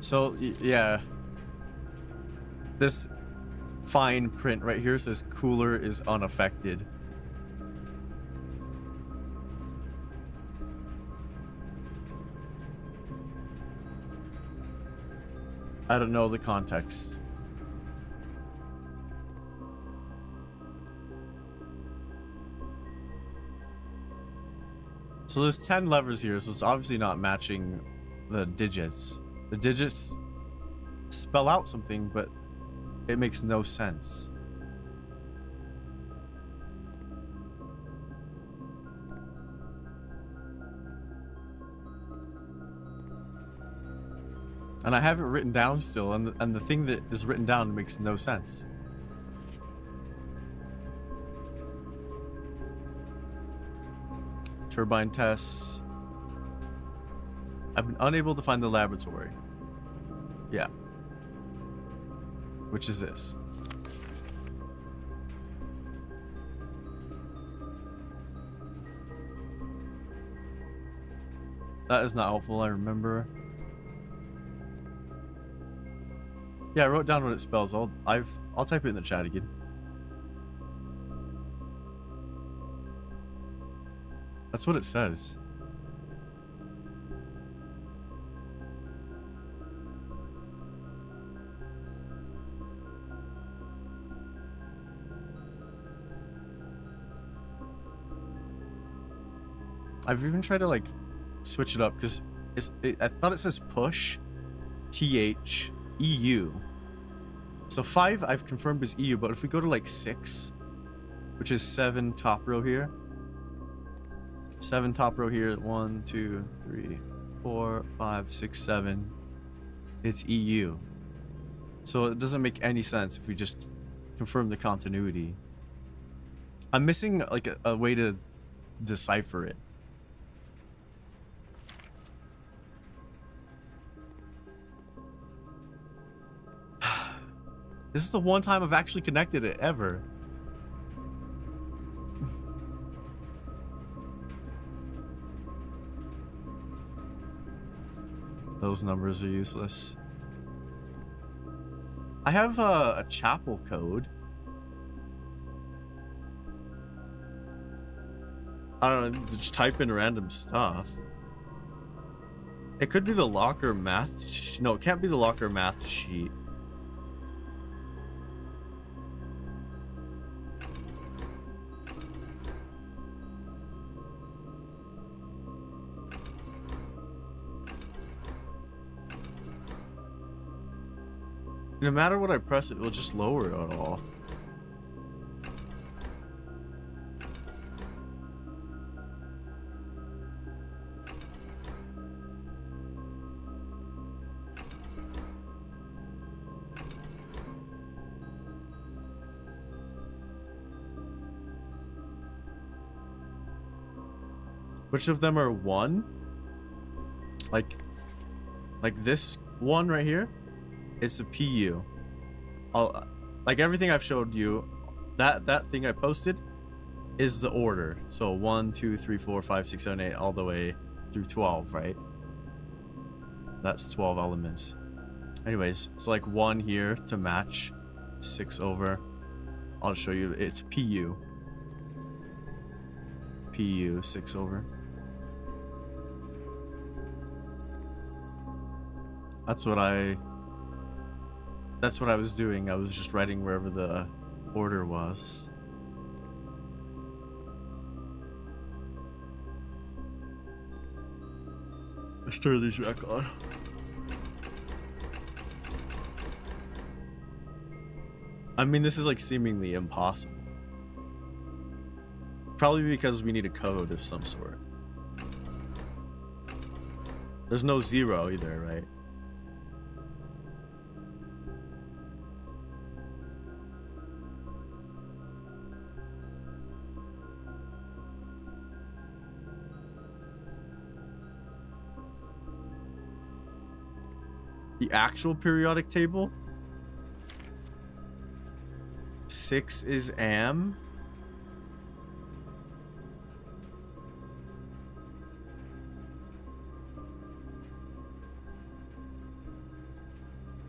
So, yeah. This fine print right here says cooler is unaffected. I don't know the context. So there's 10 levers here, so it's obviously not matching the digits. The digits spell out something, but it makes no sense. And I have it written down still, and the thing that is written down makes no sense. Turbine tests. I've been unable to find the laboratory. Yeah. Which is this. That is not helpful, I remember. Yeah, I wrote down what it spells. I'll type it in the chat again. That's what it says. I've even tried to like switch it up because I thought it says push TH EU. So 5 I've confirmed is EU, but if we go to like 6, which is 7 top row here. 7 top row here, 1, 2, 3, 4, 5, 6, 7. It's EU. So it doesn't make any sense if we just confirm the continuity. I'm missing like a way to decipher it. This is the one time I've actually connected it ever. Those numbers are useless. I have a chapel code. I don't know, just type in random stuff. It could be the locker math. No, it can't be the locker math sheet. No matter what I press, it will just lower it at all. Which of them are 1? Like this one right here? It's a PU. Like everything I've showed you, that thing I posted is the order. So 1, 2, 3, 4, 5, 6, 7, 8, all the way through 12, right? That's 12 elements. Anyways, so like 1 here to match 6 over. I'll show you. It's PU. PU 6 over. That's what I was doing. I was just writing wherever the order was. Let's turn these back on. I mean, this is like seemingly impossible. Probably because we need a code of some sort. There's no 0 either, right? The actual periodic table? 6 is am.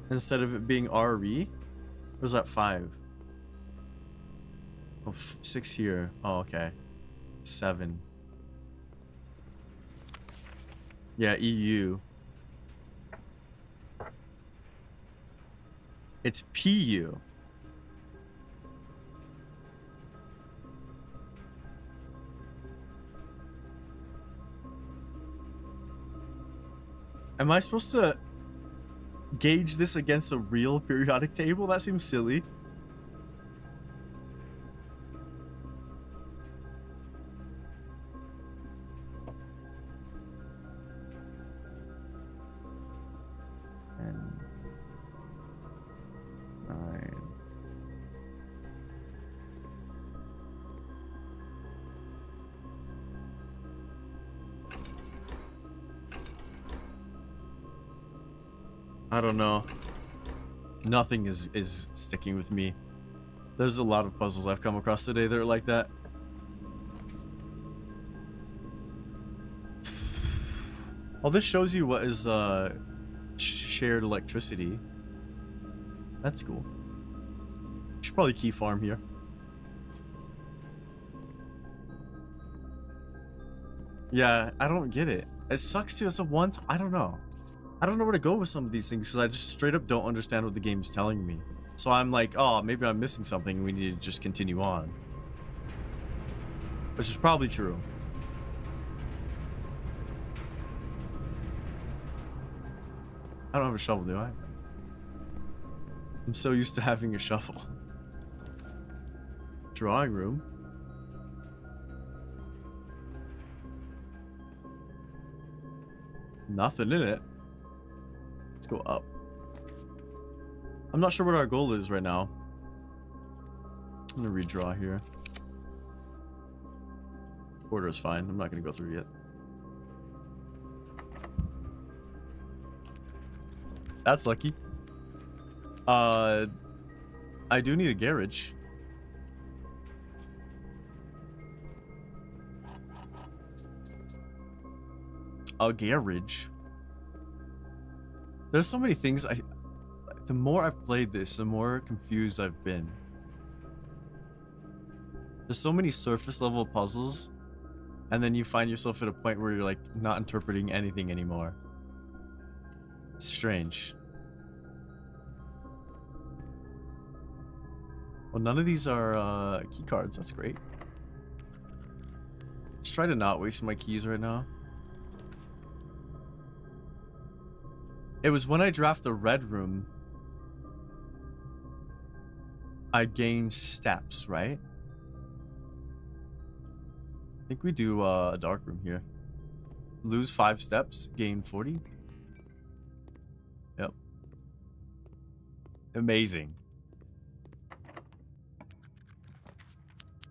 Instead of it being RE? Or is that 5? Oh, 6 here. Oh, okay. 7. Yeah, EU. It's PU. Am I supposed to gauge this against a real periodic table? That seems silly. And 9. I don't know. Nothing is sticking with me. There's a lot of puzzles I've come across today that are like that. Well, this shows you what is shared electricity. That's cool. Should probably key farm here. Yeah, I don't get it. It sucks too. It's a one. I don't know. I don't know where to go with some of these things because I just straight up don't understand what the game's telling me. So I'm like, oh, maybe I'm missing something. We need to just continue on. Which is probably true. I don't have a shovel, do I? I'm so used to having a shovel. Drawing room. Nothing in it. Let's go up. I'm not sure what our goal is right now. I'm gonna redraw here. Order is fine. I'm not gonna go through yet. That's lucky. I do need a garage. A garage. There's so many things. The more I've played this, the more confused I've been. There's so many surface level puzzles, and then you find yourself at a point where you're like not interpreting anything anymore. It's strange. Well, none of these are key cards. That's great. Let's try to not waste my keys right now. It was when I draft the red room, I gained steps, right? I think we do a dark room here. Lose 5 steps, gain 40. Yep. Amazing.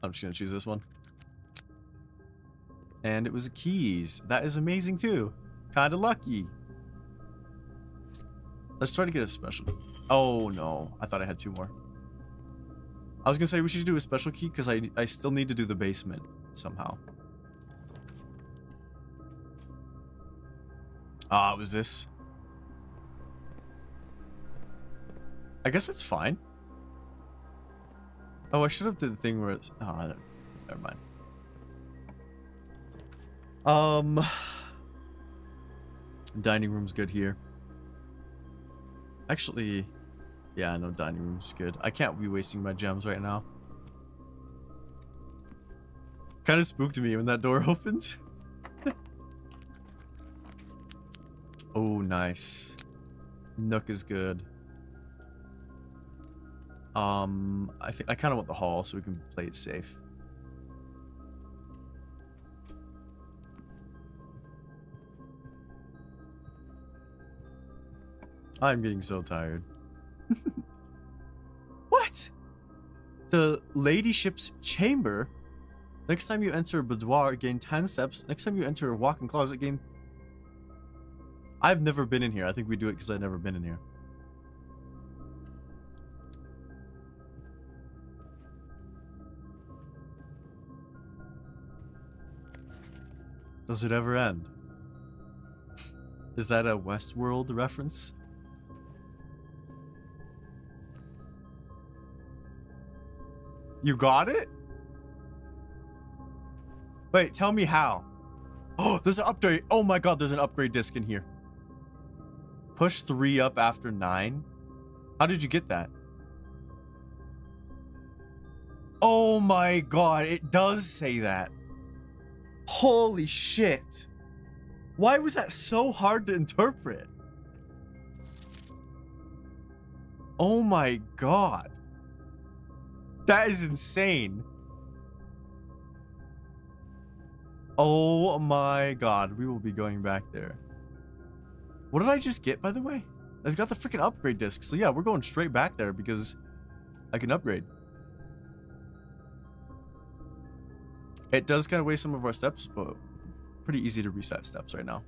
I'm just gonna choose this one. And it was keys. That is amazing too. Kinda lucky. Let's try to get a special. Oh no, I thought I had 2 more. I was gonna say we should do a special key because I still need to do the basement somehow. Ah, it was this. I guess it's fine. Oh, I should have did the thing where it's... Oh, never mind. Dining room's good here. Actually, yeah, no, dining room's good. I can't be wasting my gems right now. Kind of spooked me when that door opened. Oh, nice. Nook is good. I think I kind of want the hall so we can play it safe. I'm getting so tired. What? The ladyship's chamber? Next time you enter a boudoir, gain 10 steps. Next time you enter a walk-in closet, gain... I've never been in here. I think we do it because I've never been in here. Does it ever end? Is that a Westworld reference? You got it? Wait, tell me how. Oh, there's an upgrade. Oh my god, there's an upgrade disc in here. Push 3 up after 9. How did you get that? Oh my god, it does say that. Holy shit. Why was that so hard to interpret? Oh my god. That is insane. Oh my god, we will be going back there. What did I just get, by the way? I got the freaking upgrade disc. So yeah, we're going straight back there because I can upgrade. It does kind of waste some of our steps, but pretty easy to reset steps right now.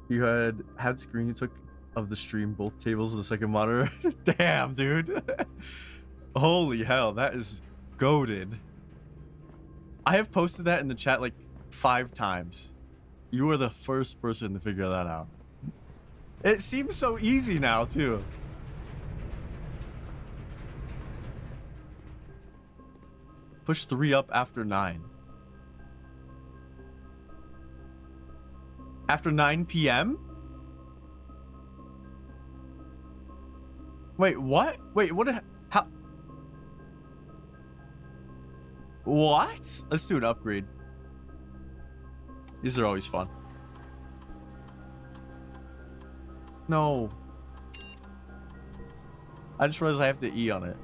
You had screen you took of the stream, both tables and the second monitor. Damn, dude. Holy hell, that is goated. I have posted that in the chat like 5 times. You are the first person to figure that out. It seems so easy now, too. Push 3 up after 9. After 9 p.m.? Wait, what? Wait, what? How? What? Let's do an upgrade. These are always fun. No. I just realized I have to E on it.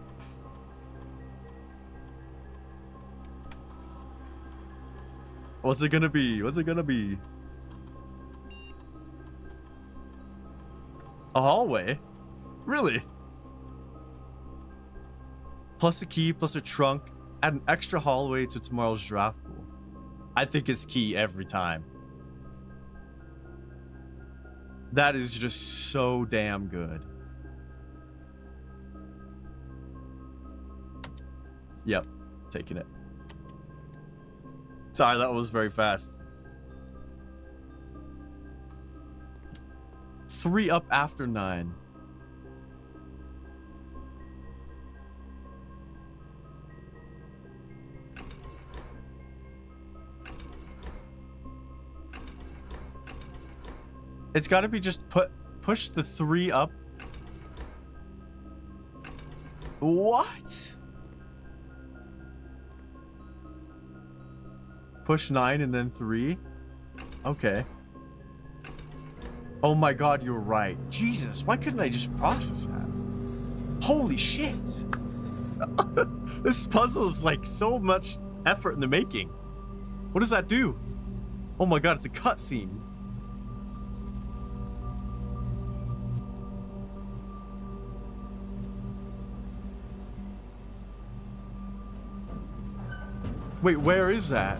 What's it gonna be? What's it gonna be? A hallway? Really? Plus a key, plus a trunk. Add an extra hallway to tomorrow's draft pool. I think it's key every time. That is just so damn good. Yep, taking it. Sorry, that was very fast. 3 up after 9. It's got to be just push the 3 up. What? Push 9 and then 3? Okay. Oh my god, you're right. Jesus, why couldn't I just process that? Holy shit. This puzzle is like so much effort in the making. What does that do? Oh my god, it's a cutscene. Wait, where is that?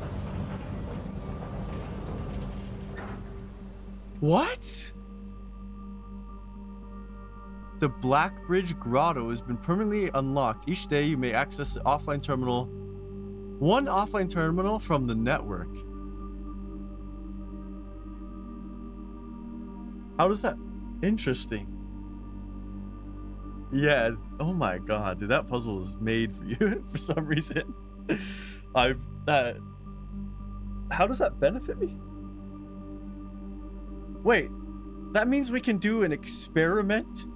What? The Black Bridge Grotto has been permanently unlocked. Each day you may access the offline terminal. One offline terminal from the network. How does that? Interesting. Yeah. Oh my god, dude, that puzzle was made for you for some reason. I've how does that benefit me? Wait, that means we can do an experiment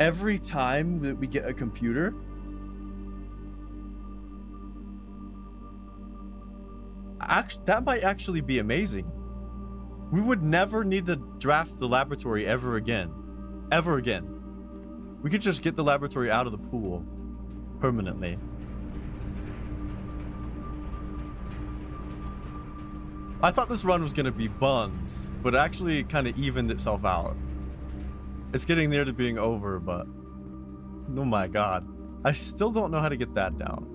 every time that we get a computer? Actually, that might actually be amazing. We would never need to draft the laboratory ever again. Ever again. We could just get the laboratory out of the pool permanently. I thought this run was going to be buns, but it actually kind of evened itself out. It's getting near to being over, but oh my god. I still don't know how to get that down.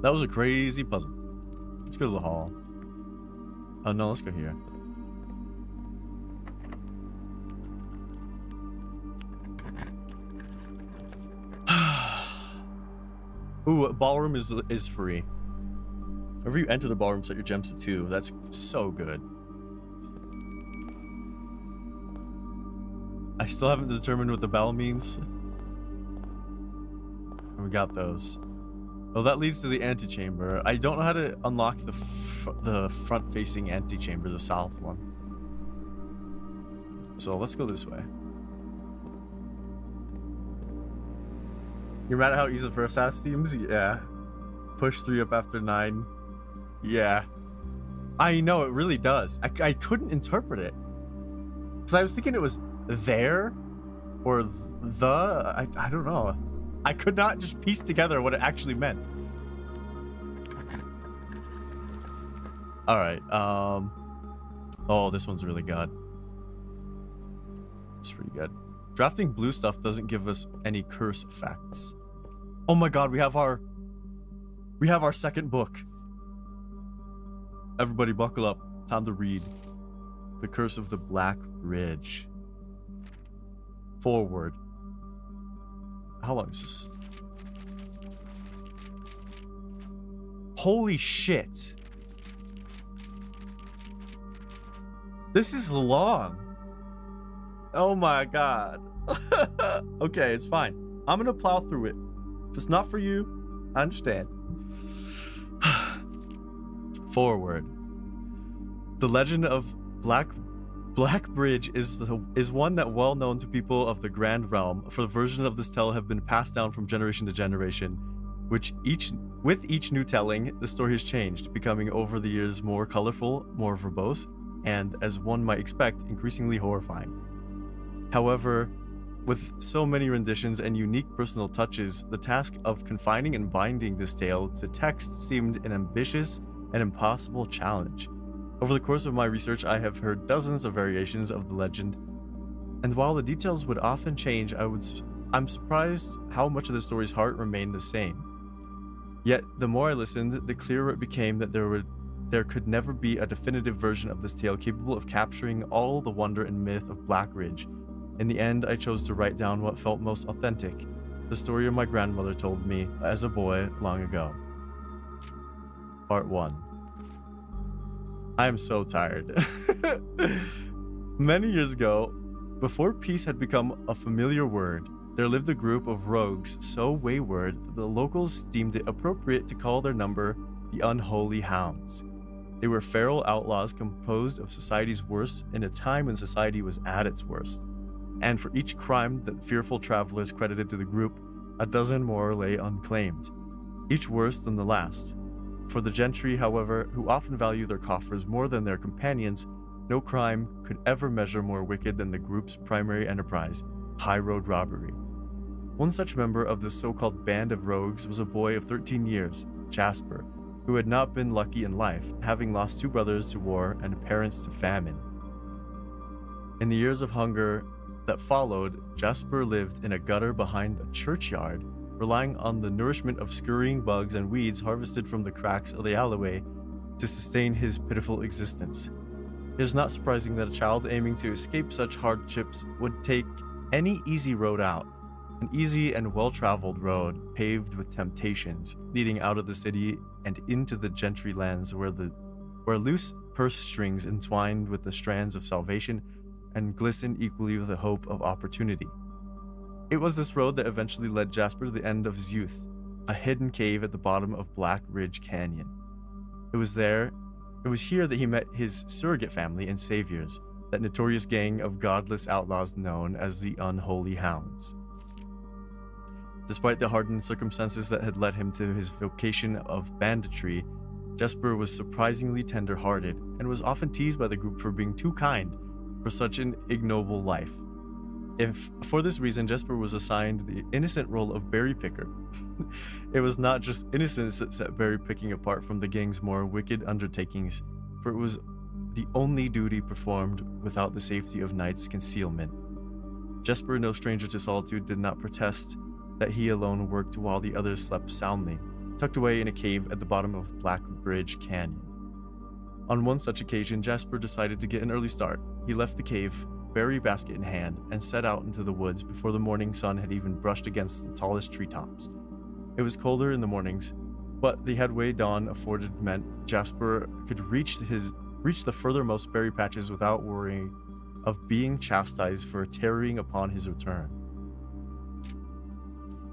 That was a crazy puzzle. Let's go to the hall. Oh no, let's go here. Ooh, ballroom is free. Whenever you enter the ballroom, set your gems to 2. That's so good. I still haven't determined what the bell means. We got those. Oh, that leads to the antechamber. I don't know how to unlock the front-facing antechamber, the south one. So let's go this way. You're mad at how easy the first half seems? Yeah. Push 3 up after 9. Yeah. I know, it really does. I couldn't interpret it. Because I was thinking it was there or I don't know. I could not just piece together what it actually meant. Alright, oh, this one's really good. It's pretty good. Drafting blue stuff doesn't give us any curse effects. Oh my god, we have our second book. Everybody buckle up. Time to read. The Curse of the Black Ridge. Forward. How long is this? Holy shit. This is long. Oh my god. Okay, it's fine. I'm gonna plow through it. If it's not for you, I understand. Forward. The legend of Black Bridge is one that well known to people of the Grand Realm, for the versions of this tale have been passed down from generation to generation, with each new telling, the story has changed, becoming over the years more colorful, more verbose, and, as one might expect, increasingly horrifying. However, with so many renditions and unique personal touches, the task of confining and binding this tale to text seemed an ambitious and impossible challenge. Over the course of my research, I have heard dozens of variations of the legend, and while the details would often change, I'm surprised how much of the story's heart remained the same. Yet, the more I listened, the clearer it became that there could never be a definitive version of this tale capable of capturing all the wonder and myth of Black Ridge. In the end, I chose to write down what felt most authentic, the story my grandmother told me as a boy long ago. Part 1. I am so tired. Many years ago, before peace had become a familiar word, there lived a group of rogues so wayward that the locals deemed it appropriate to call their number the Unholy Hounds. They were feral outlaws composed of society's worst in a time when society was at its worst. And for each crime that fearful travelers credited to the group, a dozen more lay unclaimed, each worse than the last. For the gentry, however, who often value their coffers more than their companions, no crime could ever measure more wicked than the group's primary enterprise, high road robbery. One such member of this so-called band of rogues was a boy of 13 years, Jasper, who had not been lucky in life, having lost 2 brothers to war and parents to famine. In the years of hunger that followed, Jasper lived in a gutter behind a churchyard, relying on the nourishment of scurrying bugs and weeds harvested from the cracks of the alleyway to sustain his pitiful existence. It is not surprising that a child aiming to escape such hardships would take any easy road out, an easy and well-traveled road paved with temptations, leading out of the city and into the gentry lands where the where loose purse strings entwined with the strands of salvation and glistened equally with the hope of opportunity. It was this road that eventually led Jasper to the end of his youth, a hidden cave at the bottom of Black Ridge Canyon. It was here that he met his surrogate family and saviors, that notorious gang of godless outlaws known as the Unholy Hounds. Despite the hardened circumstances that had led him to his vocation of banditry, Jesper was surprisingly tender-hearted and was often teased by the group for being too kind for such an ignoble life. For this reason, Jesper was assigned the innocent role of berry picker. It was not just innocence that set berry picking apart from the gang's more wicked undertakings, for it was the only duty performed without the safety of night's concealment. Jesper, no stranger to solitude, did not protest that he alone worked while the others slept soundly, tucked away in a cave at the bottom of Black Ridge Canyon. On one such occasion, Jasper decided to get an early start. He left the cave, berry basket in hand, and set out into the woods before the morning sun had even brushed against the tallest treetops. It was colder in the mornings, but the headway dawn afforded meant Jasper could reach the furthermost berry patches without worrying of being chastised for tarrying upon his return.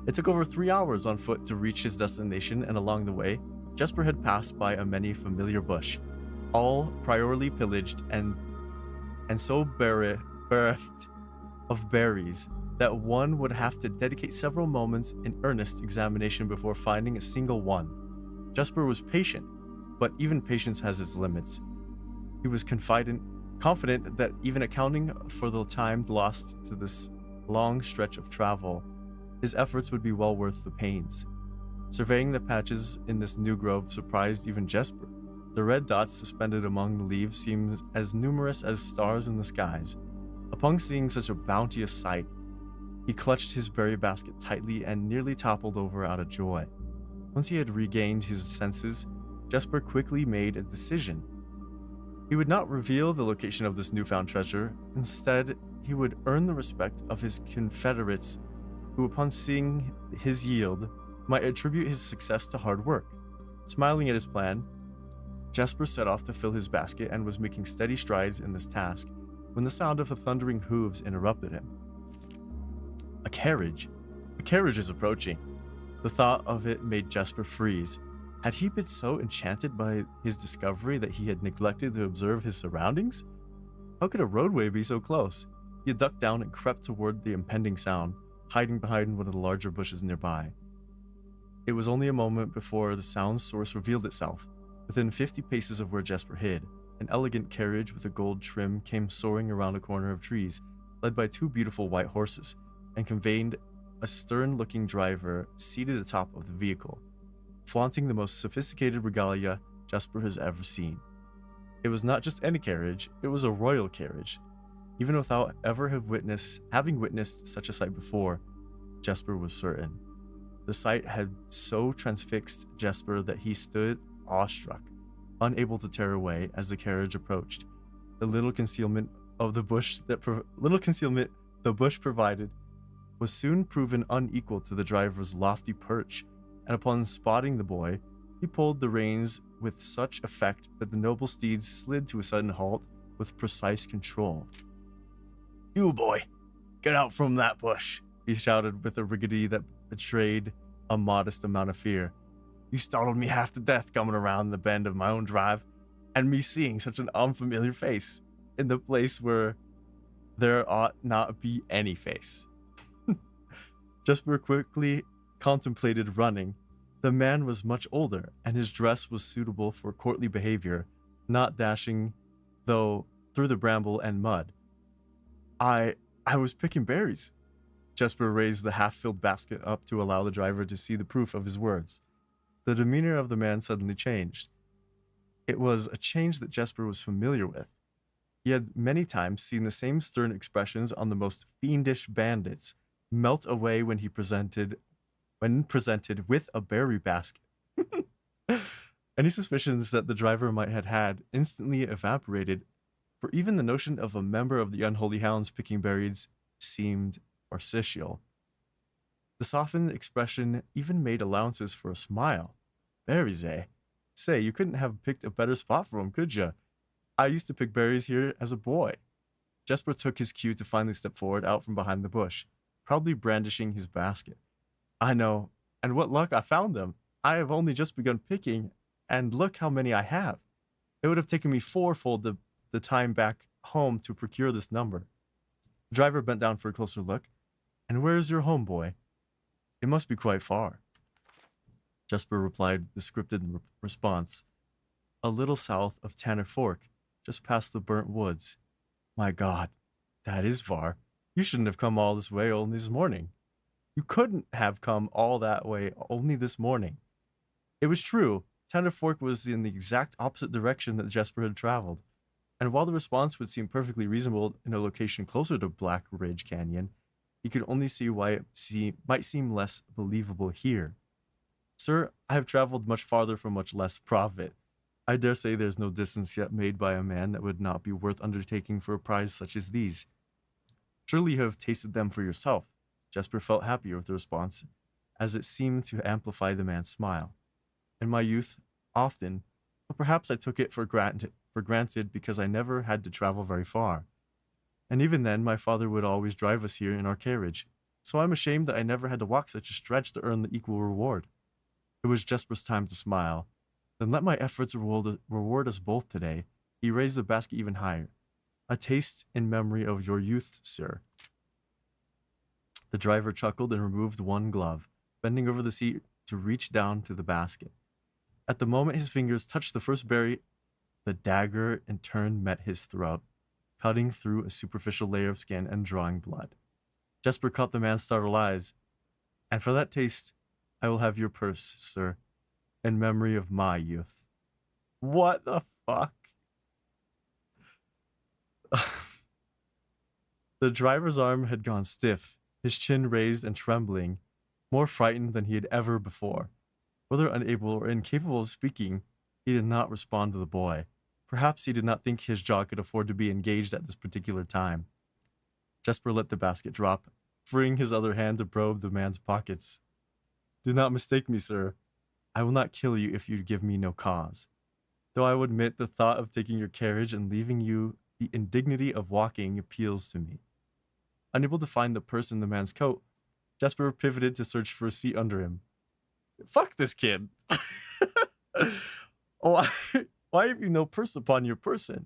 It took over 3 hours on foot to reach his destination, and along the way, Jesper had passed by a many familiar bush, all priorly pillaged and so bereft of berries that one would have to dedicate several moments in earnest examination before finding a single one. Jesper was patient, but even patience has its limits. He was confident that even accounting for the time lost to this long stretch of travel, his efforts would be well worth the pains. Surveying the patches in this new grove surprised even Jesper. The red dots suspended among the leaves seemed as numerous as stars in the skies. Upon seeing such a bounteous sight, he clutched his berry basket tightly and nearly toppled over out of joy. Once he had regained his senses, Jesper quickly made a decision. He would not reveal the location of this newfound treasure. Instead, he would earn the respect of his confederates, who, upon seeing his yield, might attribute his success to hard work. Smiling at his plan, Jesper set off to fill his basket and was making steady strides in this task when the sound of the thundering hooves interrupted him. A carriage! A carriage is approaching. The thought of it made Jesper freeze. Had he been so enchanted by his discovery that he had neglected to observe his surroundings? How could a roadway be so close? He ducked down and crept toward the impending sound, hiding behind one of the larger bushes nearby. It was only a moment before the sound's source revealed itself. Within 50 paces of where Jesper hid, an elegant carriage with a gold trim came soaring around a corner of trees, led by 2 beautiful white horses, and conveyed a stern-looking driver seated atop of the vehicle, flaunting the most sophisticated regalia Jesper has ever seen. It was not just any carriage, it was a royal carriage. Even without having witnessed such a sight before, Jesper was certain. The sight had so transfixed Jesper that he stood awestruck, unable to tear away as the carriage approached. The little concealment the bush provided was soon proven unequal to the driver's lofty perch, and upon spotting the boy, he pulled the reins with such effect that the noble steeds slid to a sudden halt with precise control. "You, boy, get out from that bush," he shouted with a rigidity that betrayed a modest amount of fear. "You startled me half to death coming around the bend of my own drive, and me seeing such an unfamiliar face in the place where there ought not be any face." Jesper quickly contemplated running. The man was much older, and his dress was suitable for courtly behavior, not dashing, though, through the bramble and mud. I was picking berries." Jesper raised the half-filled basket up to allow the driver to see the proof of his words. The demeanor of the man suddenly changed. It was a change that Jesper was familiar with. He had many times seen the same stern expressions on the most fiendish bandits melt away when presented with a berry basket. Any suspicions that the driver might have had instantly evaporated, for even the notion of a member of the Unholy Hounds picking berries seemed artificial. The softened expression even made allowances for a smile. "Berries, eh? Say, you couldn't have picked a better spot for him, could ya? I used to pick berries here as a boy. Jesper took his cue to finally step forward out from behind the bush, proudly brandishing his basket. I know, and what luck I found them. I have only just begun picking, and look how many I have. It would have taken me fourfold the time back home to procure this number. The driver bent down for a closer look. And where is your home, boy? It must be quite far. Jesper replied the scripted response. A little south of Tanner Fork, just past the burnt woods. My God, that is far. You shouldn't have come all this way only this morning. You couldn't have come all that way only this morning. It was true. Tanner Fork was in the exact opposite direction that Jesper had traveled. And while the response would seem perfectly reasonable in a location closer to Black Ridge Canyon, he could only see why it might seem less believable here. Sir, I have traveled much farther for much less profit. I dare say there's no distance yet made by a man that would not be worth undertaking for a prize such as these. Surely you have tasted them for yourself. Jesper felt happier with the response, as it seemed to amplify the man's smile. In my youth, often, but perhaps I took it for granted because I never had to travel very far. And even then, my father would always drive us here in our carriage, so I'm ashamed that I never had to walk such a stretch to earn the equal reward. It was Jesper's time to smile. Then let my efforts reward us both today. He raised the basket even higher. A taste in memory of your youth, sir. The driver chuckled and removed one glove, bending over the seat to reach down to the basket. At the moment his fingers touched the first berry, the dagger in turn met his throat, cutting through a superficial layer of skin and drawing blood. Jesper caught the man's startled eyes. And for that taste, I will have your purse, sir, in memory of my youth. What the fuck? The driver's arm had gone stiff, his chin raised and trembling, more frightened than he had ever before. Whether unable or incapable of speaking, he did not respond to the boy. Perhaps he did not think his jaw could afford to be engaged at this particular time. Jesper let the basket drop, freeing his other hand to probe the man's pockets. Do not mistake me, sir. I will not kill you if you give me no cause. Though I will admit the thought of taking your carriage and leaving you the indignity of walking appeals to me. Unable to find the purse in the man's coat, Jesper pivoted to search for a seat under him. Fuck this kid. Why have you no purse upon your person?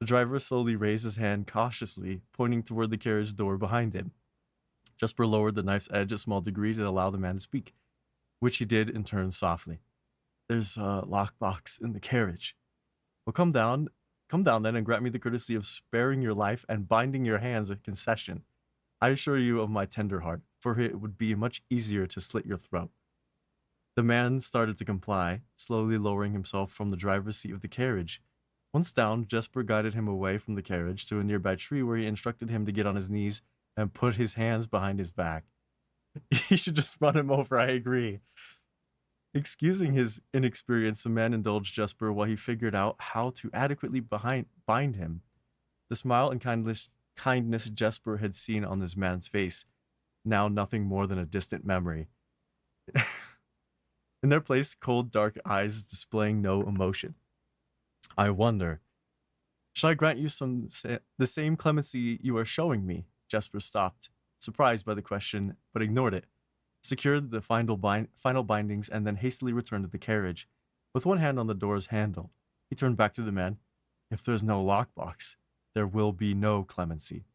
The driver slowly raised his hand cautiously, pointing toward the carriage door behind him. Jesper lowered the knife's edge a small degree to allow the man to speak, which he did in turn softly. There's a lockbox in the carriage. Well, come down then and grant me the courtesy of sparing your life and binding your hands a concession. I assure you of my tender heart, for it would be much easier to slit your throat. The man started to comply, slowly lowering himself from the driver's seat of the carriage. Once down, Jesper guided him away from the carriage to a nearby tree where he instructed him to get on his knees and put his hands behind his back. He should just run him over, I agree. Excusing his inexperience, the man indulged Jesper while he figured out how to adequately bind him. The smile and kindness Jesper had seen on this man's face, now nothing more than a distant memory. In their place, cold, dark eyes displaying no emotion. I wonder, shall I grant you the same clemency you are showing me? Jesper stopped, surprised by the question, but ignored it, secured the final bindings, and then hastily returned to the carriage. With one hand on the door's handle, he turned back to the man. If there's no lockbox, there will be no clemency.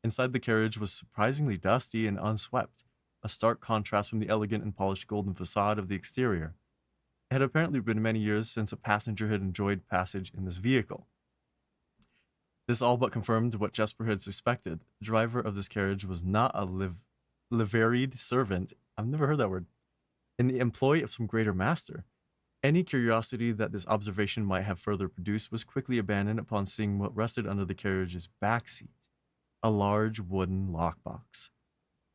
Inside the carriage was surprisingly dusty and unswept, a stark contrast from the elegant and polished golden facade of the exterior. It had apparently been many years since a passenger had enjoyed passage in this vehicle. This all but confirmed what Jesper had suspected. The driver of this carriage was not a liveried servant, I've never heard that word, in the employ of some greater master. Any curiosity that this observation might have further produced was quickly abandoned upon seeing what rested under the carriage's back seat, a large wooden lockbox.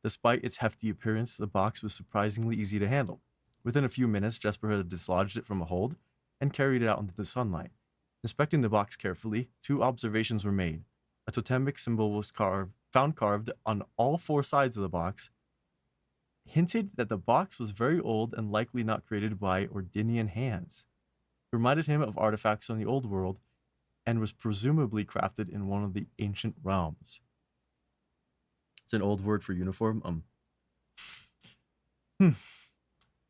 Despite its hefty appearance, the box was surprisingly easy to handle. Within a few minutes, Jesper had dislodged it from a hold and carried it out into the sunlight. Inspecting the box carefully, two observations were made. A totemic symbol was found carved on all four sides of the box, hinted that the box was very old and likely not created by Ordinian hands. It reminded him of artifacts on the old world and was presumably crafted in one of the ancient realms. It's an old word for uniform. Hmm.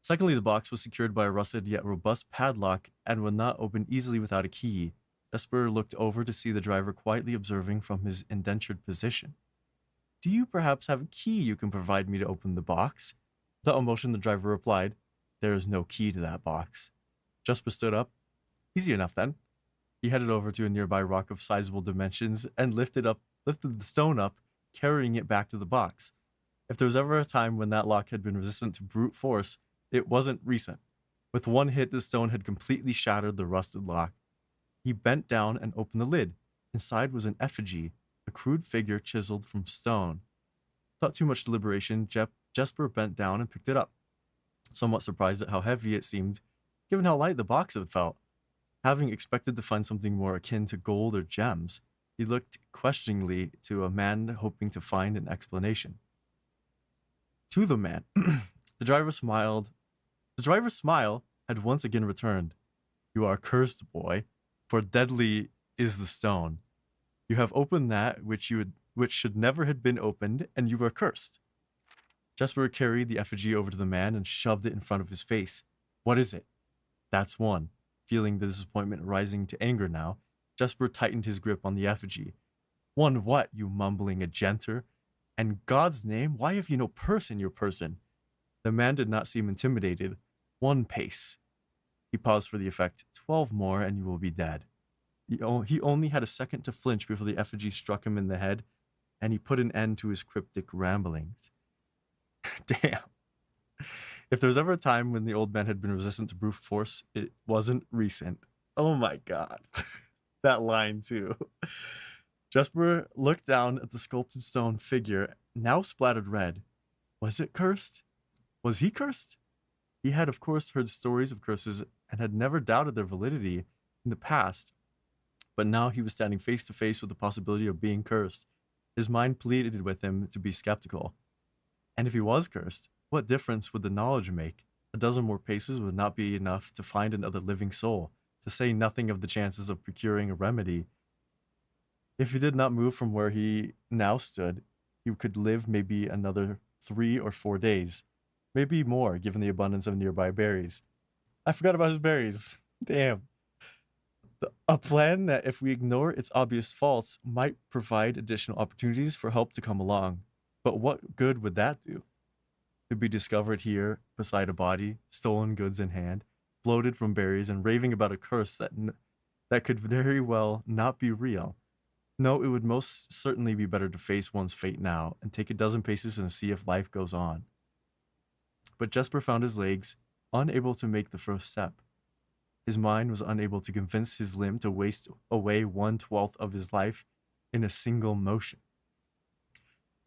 Secondly, the box was secured by a rusted yet robust padlock and would not open easily without a key. Jesper looked over to see the driver quietly observing from his indentured position. Do you perhaps have a key you can provide me to open the box? Without emotion, the driver replied, There is no key to that box. Jesper stood up. Easy enough then. He headed over to a nearby rock of sizable dimensions and lifted the stone up, carrying it back to the box. If there was ever a time when that lock had been resistant to brute force, it wasn't recent. With one hit, the stone had completely shattered the rusted lock. He bent down and opened the lid. Inside was an effigy, a crude figure chiseled from stone. Without too much deliberation, Jesper bent down and picked it up, somewhat surprised at how heavy it seemed, given how light the box had felt. Having expected to find something more akin to gold or gems, he looked questioningly to a man hoping to find an explanation. To the man, the driver's smile had once again returned. You are cursed, boy, for deadly is the stone. You have opened that which should never have been opened, and you are cursed. Jesper carried the effigy over to the man and shoved it in front of his face. What is it? That's one. Feeling the disappointment rising to anger now, Jesper tightened his grip on the effigy. One what, you mumbling agenter? And God's name, why have you no purse in your person? The man did not seem intimidated. One pace. He paused for the effect. 12 more and you will be dead. He only had a second to flinch before the effigy struck him in the head, and he put an end to his cryptic ramblings. Damn. If there was ever a time when the old man had been resistant to brute force, it wasn't recent. Oh my god. That line too. Jesper looked down at the sculpted stone figure, now splattered red. Was it cursed? Was he cursed? He had, of course, heard stories of curses and had never doubted their validity in the past. But now he was standing face to face with the possibility of being cursed. His mind pleaded with him to be skeptical. And if he was cursed, what difference would the knowledge make? A dozen more paces would not be enough to find another living soul, to say nothing of the chances of procuring a remedy. If he did not move from where he now stood, he could live maybe another 3 or 4 days. Maybe more, given the abundance of nearby berries. I forgot about his berries. Damn. A plan that, if we ignore its obvious faults, might provide additional opportunities for help to come along. But what good would that do? To be discovered here, beside a body, stolen goods in hand, bloated from berries, and raving about a curse that could very well not be real. No, it would most certainly be better to face one's fate now, and take a dozen paces and see if life goes on. But Jesper found his legs, unable to make the first step. His mind was unable to convince his limb to waste away 1/12 of his life in a single motion.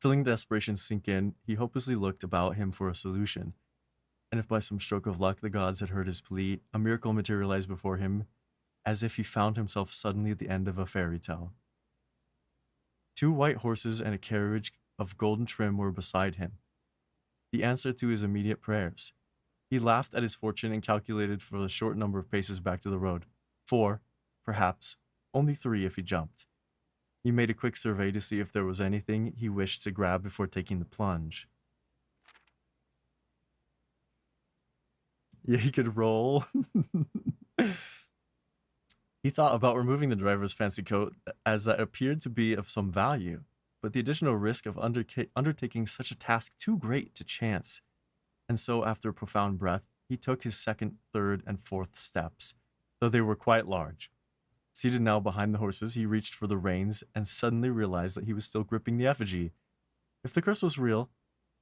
Feeling desperation sink in, he hopelessly looked about him for a solution. And if by some stroke of luck the gods had heard his plea, a miracle materialized before him, as if he found himself suddenly at the end of a fairy tale. 2 white horses and a carriage of golden trim were beside him, the answer to his immediate prayers. He laughed at his fortune and calculated for the short number of paces back to the road. 4, perhaps, only 3 if he jumped. He made a quick survey to see if there was anything he wished to grab before taking the plunge. Yeah, he could roll. He thought about removing the driver's fancy coat, as that appeared to be of some value, but the additional risk of undertaking such a task too great to chance. And so, after a profound breath, he took his 2nd, 3rd, and 4th steps, though they were quite large. Seated now behind the horses, he reached for the reins and suddenly realized that he was still gripping the effigy. If the curse was real,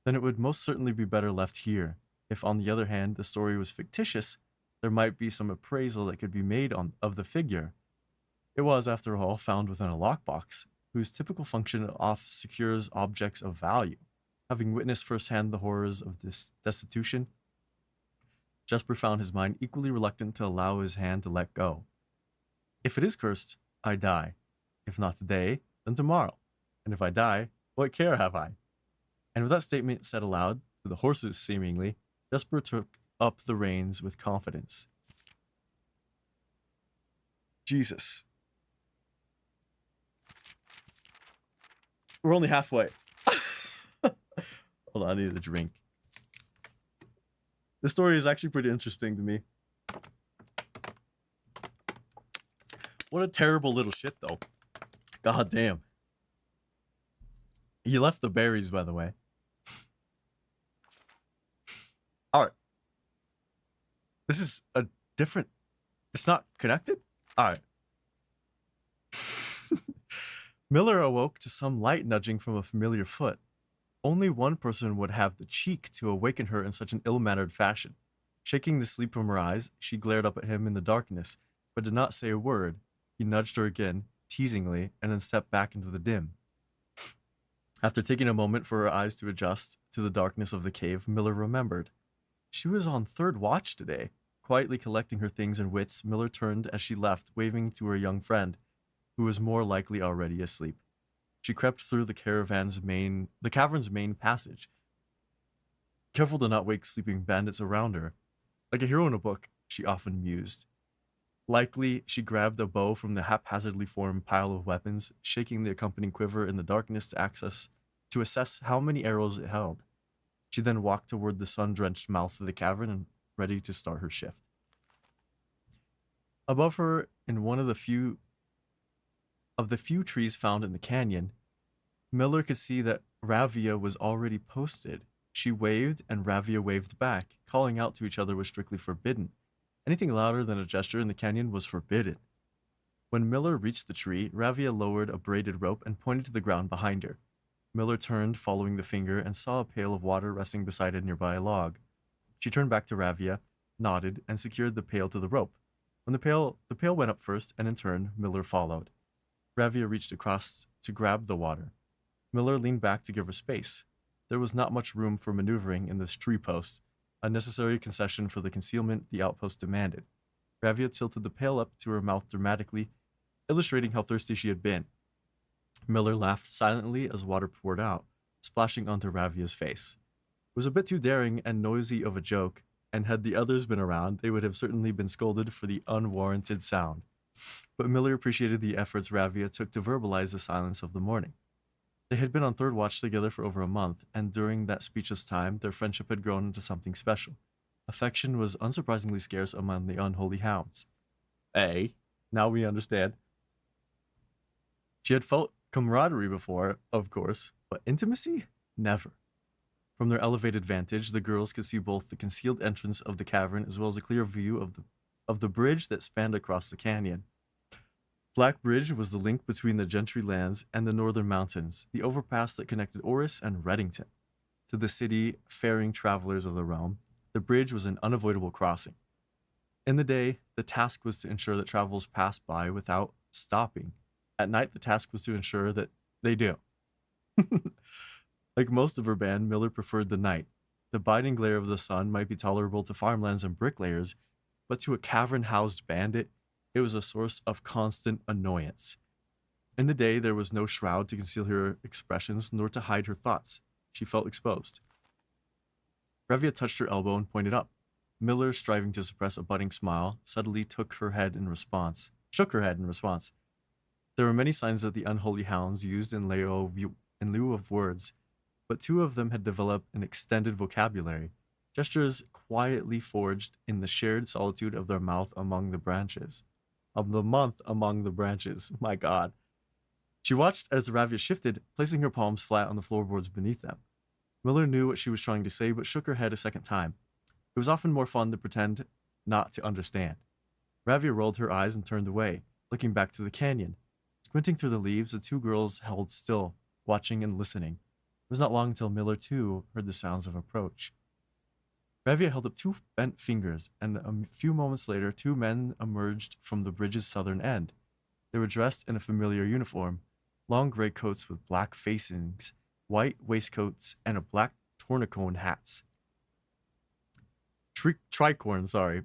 then it would most certainly be better left here. If, on the other hand, the story was fictitious, there might be some appraisal that could be made of the figure. It was, after all, found within a lockbox, whose typical function oft secures objects of value. Having witnessed firsthand the horrors of this destitution, Jesper found his mind equally reluctant to allow his hand to let go. If it is cursed, I die. If not today, then tomorrow. And if I die, what care have I? And with that statement said aloud, to the horses seemingly, Jesper took up the reins with confidence. Jesus. We're only halfway. Hold on, I need a drink. This story is actually pretty interesting to me. What a terrible little shit, though. God damn. He left the berries, by the way. Alright. This is a different... It's not connected? Alright. Miller awoke to some light nudging from a familiar foot. Only one person would have the cheek to awaken her in such an ill-mannered fashion. Shaking the sleep from her eyes, she glared up at him in the darkness, but did not say a word. He nudged her again, teasingly, and then stepped back into the dim. After taking a moment for her eyes to adjust to the darkness of the cave, Miller remembered. She was on third watch today. Quietly collecting her things and wits, Miller turned as she left, waving to her young friend, who was more likely already asleep. She crept through the cavern's main passage, careful to not wake sleeping bandits around her. Like a hero in a book, she often mused. Likely, she grabbed a bow from the haphazardly formed pile of weapons, shaking the accompanying quiver in the darkness to assess how many arrows it held. She then walked toward the sun-drenched mouth of the cavern and ready to start her shift. Above her, in one of the few trees found in the canyon, Miller could see that Ravia was already posted. She waved, and Ravia waved back. Calling out to each other was strictly forbidden. Anything louder than a gesture in the canyon was forbidden. When Miller reached the tree, Ravia lowered a braided rope and pointed to the ground behind her. Miller turned, following the finger, and saw a pail of water resting beside a nearby log. She turned back to Ravia, nodded, and secured the pail to the rope. When the pail went up first, and in turn, Miller followed. Ravia reached across to grab the water. Miller leaned back to give her space. There was not much room for maneuvering in this tree post, a necessary concession for the concealment the outpost demanded. Ravia tilted the pail up to her mouth dramatically, illustrating how thirsty she had been. Miller laughed silently as water poured out, splashing onto Ravia's face. It was a bit too daring and noisy of a joke, and had the others been around, they would have certainly been scolded for the unwarranted sound. But Miller appreciated the efforts Ravia took to verbalize the silence of the morning. They had been on third watch together for over a month, and during that speechless time, their friendship had grown into something special. Affection was unsurprisingly scarce among the unholy hounds. Now we understand. She had felt camaraderie before, of course, but intimacy? Never. From their elevated vantage, the girls could see both the concealed entrance of the cavern as well as a clear view of the bridge that spanned across the canyon. Black Bridge was the link between the Gentry lands and the northern mountains, the overpass that connected Oris and Reddington. To the city-faring travelers of the realm, the bridge was an unavoidable crossing. In the day, the task was to ensure that travelers passed by without stopping. At night, the task was to ensure that they do. Like most of her band, Miller preferred the night. The biting glare of the sun might be tolerable to farmlands and bricklayers, but to a cavern-housed bandit, it was a source of constant annoyance. In the day, there was no shroud to conceal her expressions, nor to hide her thoughts. She felt exposed. Ravia touched her elbow and pointed up. Miller, striving to suppress a budding smile, suddenly shook her head in response. There were many signs that the unholy hounds used in lieu of words, but two of them had developed an extended vocabulary, gestures quietly forged in the shared solitude of their mouth among the branches. My God. She watched as Ravia shifted, placing her palms flat on the floorboards beneath them. Miller knew what she was trying to say, but shook her head a second time. It was often more fun to pretend not to understand. Ravia rolled her eyes and turned away, looking back to the canyon. Squinting through the leaves, the two girls held still, watching and listening. It was not long until Miller, too, heard the sounds of approach. Ravia held up two bent fingers, and a few moments later, two men emerged from the bridge's southern end. They were dressed in a familiar uniform, long gray coats with black facings, white waistcoats, and a black tournicone hats. Tricorn, sorry.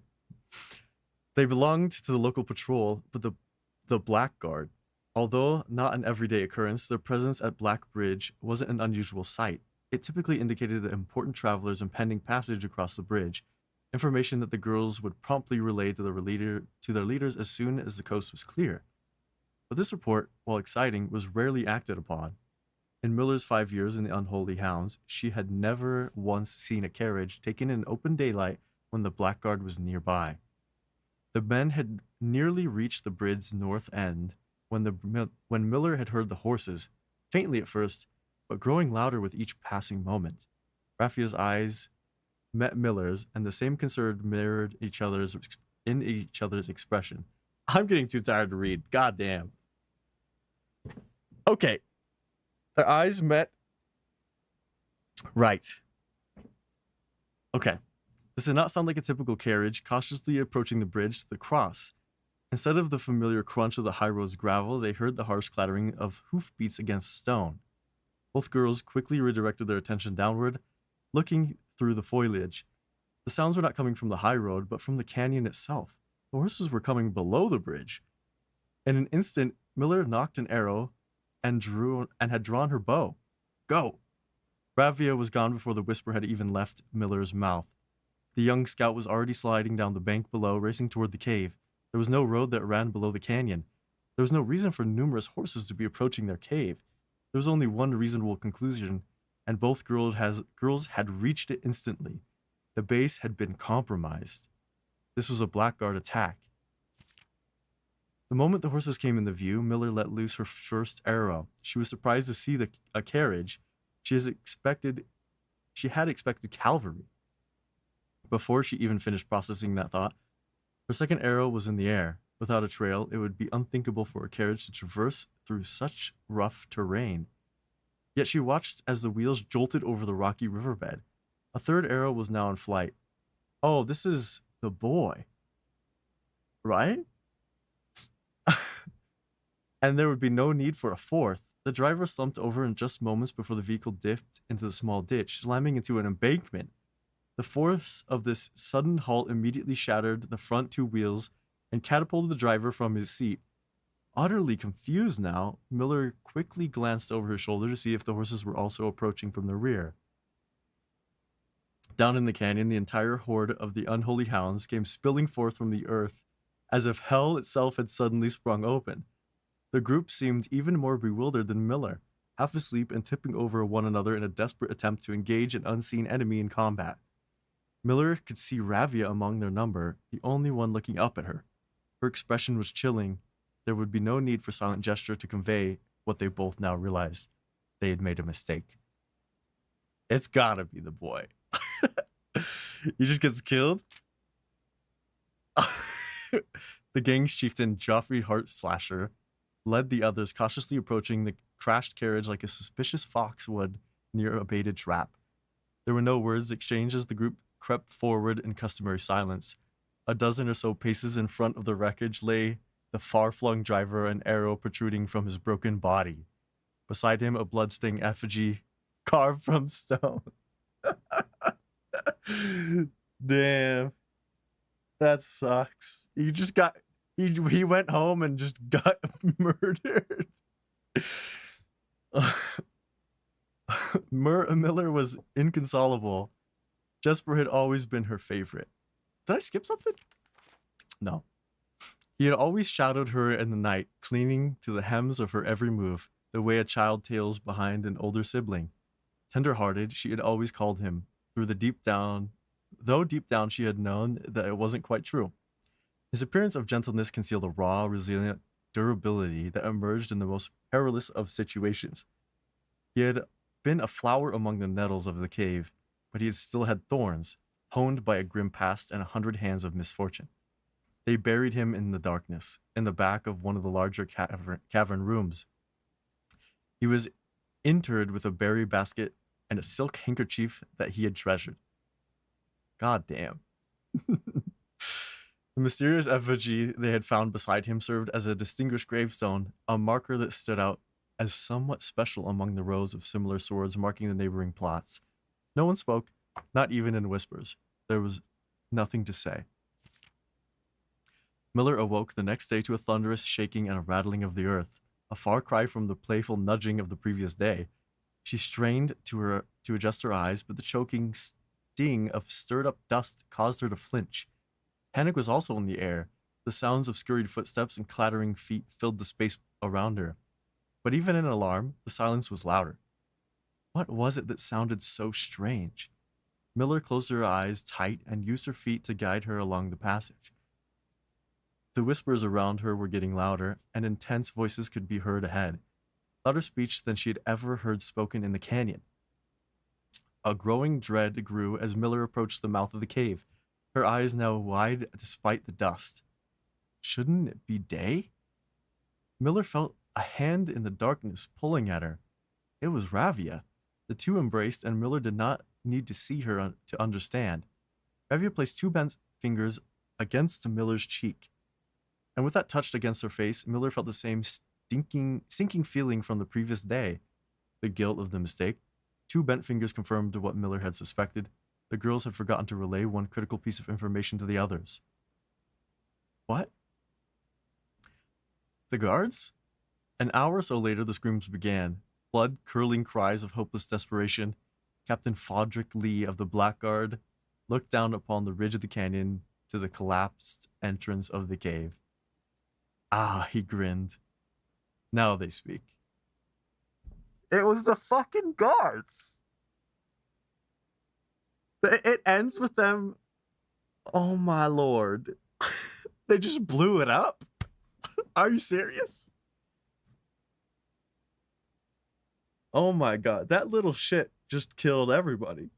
They belonged to the local patrol, but the Black Guard. Although not an everyday occurrence, their presence at Black Bridge wasn't an unusual sight. It typically indicated important travelers' impending passage across the bridge, information that the girls would promptly relay to their leaders as soon as the coast was clear. But this report, while exciting, was rarely acted upon. In Miller's 5 years in the Unholy Hounds, she had never once seen a carriage taken in open daylight when the blackguard was nearby. The men had nearly reached the bridge's north end when Miller had heard the horses, faintly at first, but growing louder with each passing moment. Raphia's eyes met Miller's, and the same concern mirrored each other's expression. I'm getting too tired to read. God damn. Okay. Their eyes met. Right. Okay. This did not sound like a typical carriage, cautiously approaching the bridge to the cross. Instead of the familiar crunch of the high road's gravel, they heard the harsh clattering of hoofbeats against stone. Both girls quickly redirected their attention downward, looking through the foliage. The sounds were not coming from the high road, but from the canyon itself. The horses were coming below the bridge. In an instant, Miller knocked an arrow and had drawn her bow. Go! Ravia was gone before the whisper had even left Miller's mouth. The young scout was already sliding down the bank below, racing toward the cave. There was no road that ran below the canyon. There was no reason for numerous horses to be approaching their cave. There was only one reasonable conclusion, and both girls had reached it instantly. The base had been compromised. This was a blackguard attack. The moment the horses came into view, Miller let loose her first arrow. She was surprised to see a carriage. She had expected cavalry. Before she even finished processing that thought, her second arrow was in the air. Without a trail, it would be unthinkable for a carriage to traverse through such rough terrain. Yet she watched as the wheels jolted over the rocky riverbed. A third arrow was now in flight. Oh, this is the boy. Right? And there would be no need for a fourth. The driver slumped over in just moments before the vehicle dipped into the small ditch, slamming into an embankment. The force of this sudden halt immediately shattered the front two wheels and catapulted the driver from his seat. Utterly confused now, Miller quickly glanced over his shoulder to see if the horses were also approaching from the rear. Down in the canyon, the entire horde of the Unholy Hounds came spilling forth from the earth, as if hell itself had suddenly sprung open. The group seemed even more bewildered than Miller, half asleep and tipping over one another in a desperate attempt to engage an unseen enemy in combat. Miller could see Ravia among their number, the only one looking up at her. Her expression was chilling. There would be no need for silent gesture to convey what they both now realized. They had made a mistake. It's gotta be the boy. He just gets killed? The gang's chieftain, Joffrey Heartslasher, led the others, cautiously approaching the crashed carriage like a suspicious fox would near a baited trap. There were no words exchanged as the group crept forward in customary silence. A dozen or so paces in front of the wreckage lay the far-flung driver, an arrow protruding from his broken body. Beside him, a blood-stained effigy carved from stone. Damn. That sucks. He went home and just got murdered. Miller was inconsolable. Jesper had always been her favorite. Did I skip something? No. He had always shadowed her in the night, clinging to the hems of her every move, the way a child tails behind an older sibling. Tender-hearted, she had always called him, though deep down she had known that it wasn't quite true. His appearance of gentleness concealed a raw, resilient durability that emerged in the most perilous of situations. He had been a flower among the nettles of the cave, but he had still had thorns, honed by a grim past and 100 hands of misfortune. They buried him in the darkness, in the back of one of the larger cavern rooms. He was interred with a berry basket and a silk handkerchief that he had treasured. God damn. The mysterious effigy they had found beside him served as a distinguished gravestone, a marker that stood out as somewhat special among the rows of similar swords marking the neighboring plots. No one spoke, not even in whispers. There was nothing to say. Miller awoke the next day to a thunderous shaking and a rattling of the earth, a far cry from the playful nudging of the previous day. She strained to adjust her eyes, but the choking sting of stirred-up dust caused her to flinch. Panic was also in the air. The sounds of scurried footsteps and clattering feet filled the space around her. But even in alarm, the silence was louder. What was it that sounded so strange? Miller closed her eyes tight and used her feet to guide her along the passage. The whispers around her were getting louder, and intense voices could be heard ahead. Louder speech than she had ever heard spoken in the canyon. A growing dread grew as Miller approached the mouth of the cave, her eyes now wide despite the dust. Shouldn't it be day? Miller felt a hand in the darkness pulling at her. It was Ravia. The two embraced, and Miller did not need to see her to understand. Ravia placed two bent fingers against Miller's cheek, and with that touched against her face, Miller felt the same sinking feeling from the previous day. The guilt of the mistake. Two bent fingers confirmed what Miller had suspected. The girls had forgotten to relay one critical piece of information to the others. What? The guards? An hour or so later, the screams began. Blood-curdling cries of hopeless desperation. Captain Fodrick Lee of the Blackguard looked down upon the ridge of the canyon to the collapsed entrance of the cave. Ah, he grinned. Now they speak. It was the fucking guards. It ends with them. Oh my lord. They just blew it up? Are you serious? Oh my god. That little shit just killed everybody.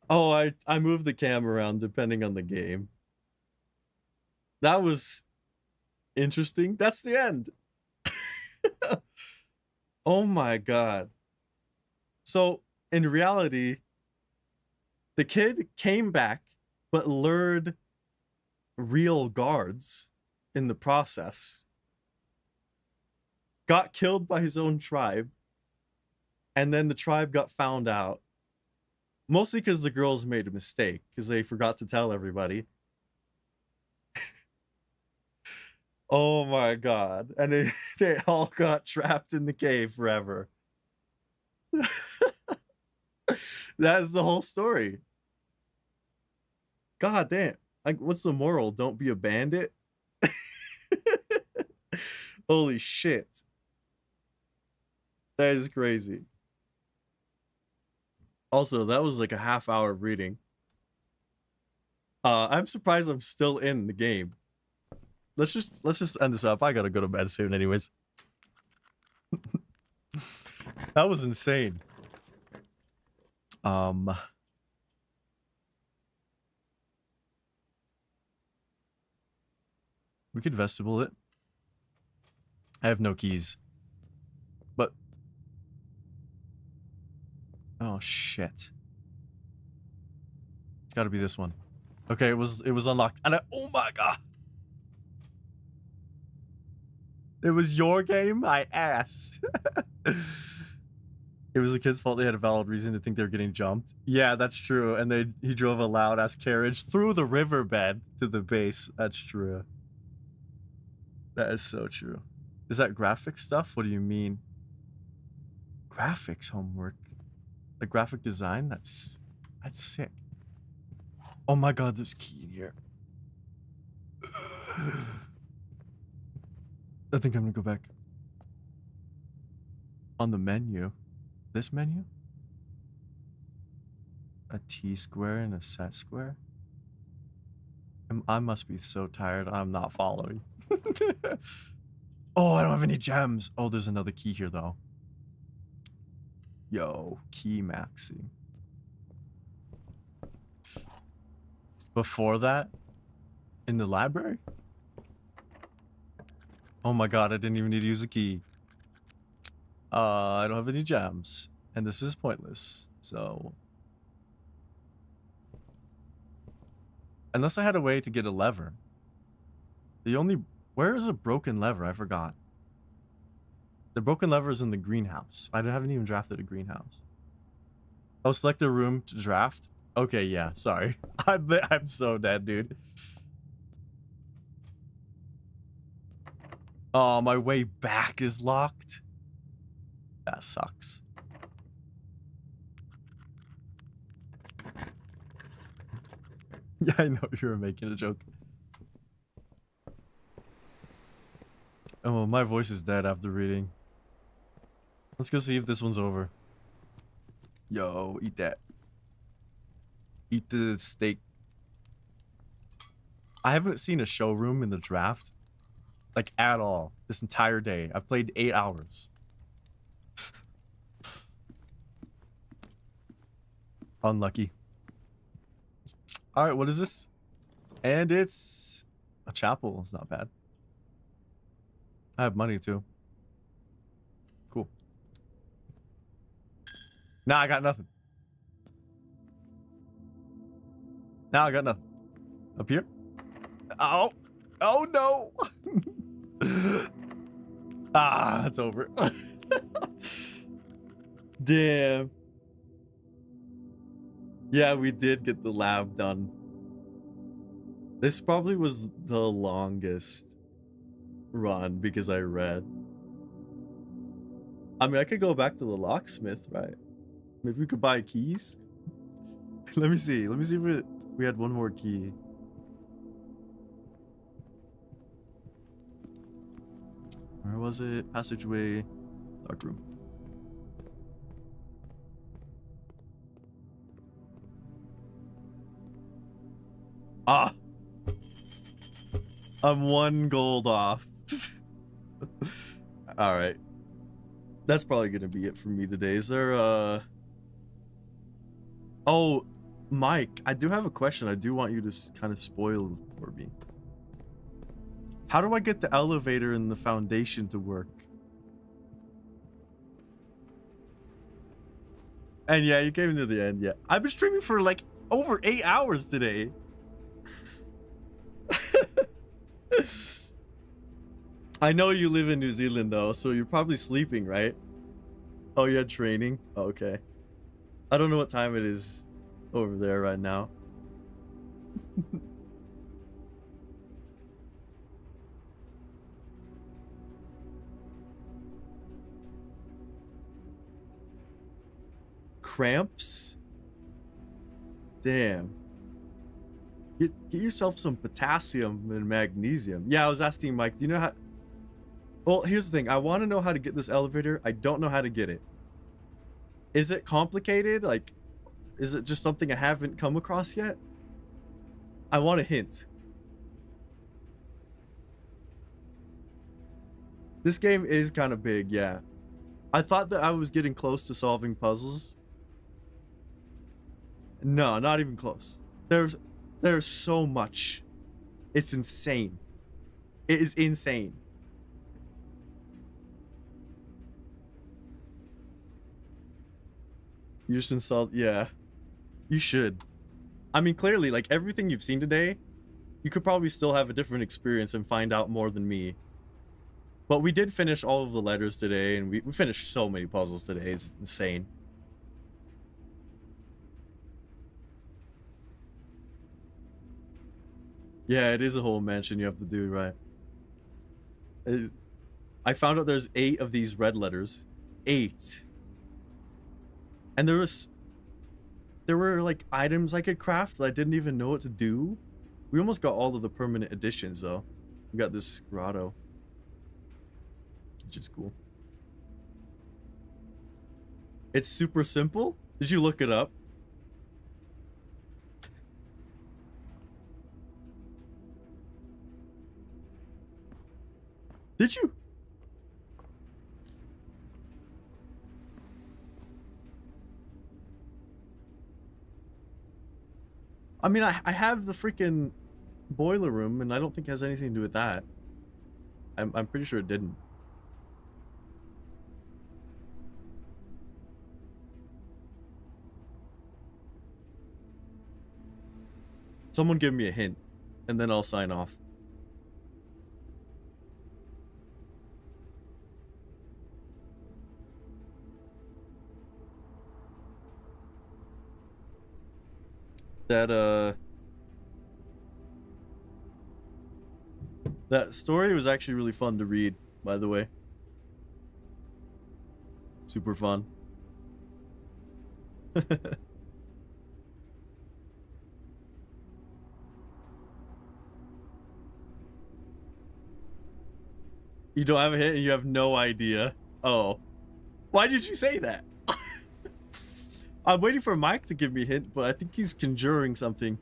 Oh, I moved the camera around depending on the game. That was interesting. That's the end. Oh my god. So, in reality, the kid came back, but lured real guards in the process. Got killed by his own tribe. And then the tribe got found out. Mostly because the girls made a mistake, because they forgot to tell everybody. Oh my god. And they all got trapped in the cave forever. That's the whole story. God damn. Like, what's the moral? Don't be a bandit? Holy shit. That is crazy. Also, that was like a half hour of reading. I'm surprised I'm still in the game. Let's just end this up. I gotta go to bed soon anyways. That was insane. We could vestibule it. I have no keys. But oh shit. It's gotta be this one. Okay, it was unlocked. And oh my god. It was your game? I asked. It was the kid's fault. They had a valid reason to think they were getting jumped. Yeah, that's true. And he drove a loud-ass carriage through the riverbed to the base. That's true. That is so true. Is that graphic stuff? What do you mean? Graphics homework? Like graphic design? That's sick. Oh my god, there's a key in here. I think I'm gonna go back. On the menu. This menu? A T square and a set square? I must be so tired. I'm not following. Oh, I don't have any gems. Oh, there's another key here though. Yo, key maxing. Before that, in the library? Oh my god, I didn't even need to use a key. I don't have any gems. And this is pointless, so... Unless I had a way to get a lever. Where is a broken lever? I forgot. The broken lever is in the greenhouse. I haven't even drafted a greenhouse. Oh, select a room to draft? Okay, yeah, sorry. I'm so dead, dude. Oh, my way back is locked. That sucks. Yeah, I know you were making a joke. Oh, my voice is dead after reading. Let's go see if this one's over. Yo, eat that. Eat the steak. I haven't seen a showroom in the draft, like, at all, this entire day. I've played 8 hours. Unlucky. Alright, what is this? And it's a chapel. It's not bad. I have money too. Cool. Nah, I got nothing. Now I got nothing. Up here? Oh! Oh no! Ah, it's over. Damn. Yeah, we did get the lab done. This probably was the longest run because I read. I mean, I could go back to the locksmith, right? Maybe we could buy keys. Let me see. Let me see if we had one more key. Where was it? Passageway, dark room. Ah! I'm 1 gold off. Alright. That's probably gonna be it for me today. Is there Oh, Mike, I do have a question. I do want you to kind of spoil for me. How do I get the elevator and the foundation to work? And yeah, you came to the end, yeah. I've been streaming for like over 8 hours today. I know you live in New Zealand though, so you're probably sleeping, right? Oh, you had training? Oh, okay. I don't know what time it is over there right now. Cramps? Damn. Get yourself some potassium and magnesium. Yeah, I was asking Mike, do you know how... Well, here's the thing. I want to know how to get this elevator. I don't know how to get it. Is it complicated? Like, is it just something I haven't come across yet? I want a hint. This game is kind of big, yeah. I thought that I was getting close to solving puzzles. No, not even close. There's so much. It's insane. It is insane. You just installed, yeah. You should. I mean, clearly, like, everything you've seen today, you could probably still have a different experience and find out more than me. But we did finish all of the letters today, and we finished so many puzzles today. It's insane. Yeah, it is a whole mansion you have to do, right? I found out there's 8 of these red letters. 8. And there were like items I could craft that I didn't even know what to do. We almost got all of the permanent additions though. We got this grotto, which is cool. It's super simple. Did you look it up? Did you? I mean, I have the freaking boiler room, and I don't think it has anything to do with that. I'm pretty sure it didn't. Someone give me a hint, and then I'll sign off. That story was actually really fun to read, by the way. Super fun. You don't have a hint and you have no idea. Oh. Why did you say that? I'm waiting for Mike to give me a hint, but I think he's conjuring something.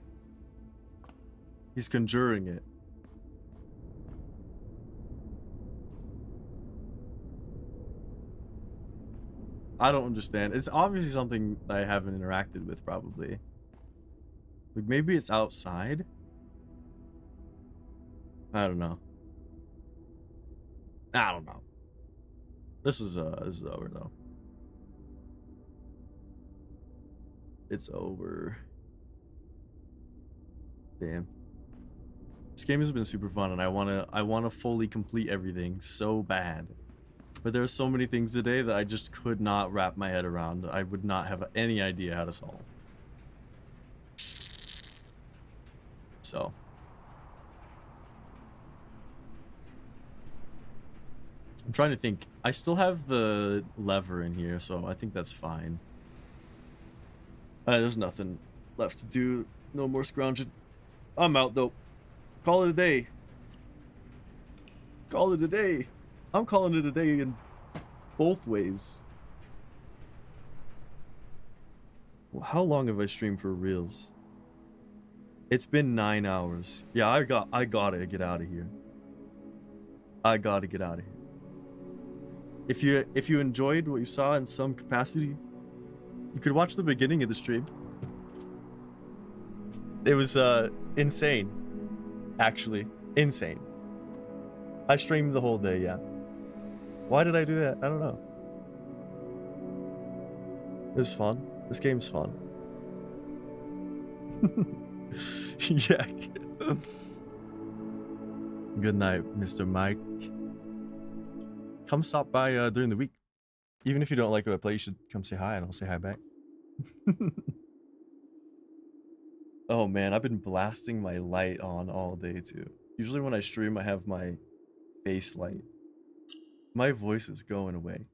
He's conjuring it. I don't understand. It's obviously something I haven't interacted with, probably. Like, maybe it's outside? I don't know. I don't know. This is over, though. It's over. Damn. This game has been super fun, and I wanna fully complete everything so bad. But there's so many things today that I just could not wrap my head around. I would not have any idea how to solve. So. I'm trying to think. I still have the lever in here, so I think that's fine. There's nothing left to do. No more scrounging. I'm out, though. Call it a day. Call it a day. I'm calling it a day in both ways. Well, how long have I streamed for reals? It's been 9 hours. Yeah, I gotta get out of here. I gotta get out of here. If you enjoyed what you saw in some capacity, you could watch the beginning of the stream. It was insane. Actually, insane. I streamed the whole day, yeah. Why did I do that? I don't know. It was fun. This game's fun. Yeah. Good night, Mr. Mike. Come stop by during the week. Even if you don't like what I play, you should come say hi and I'll say hi back. Oh man, I've been blasting my light on all day too. Usually when I stream, I have my face light. My voice is going away.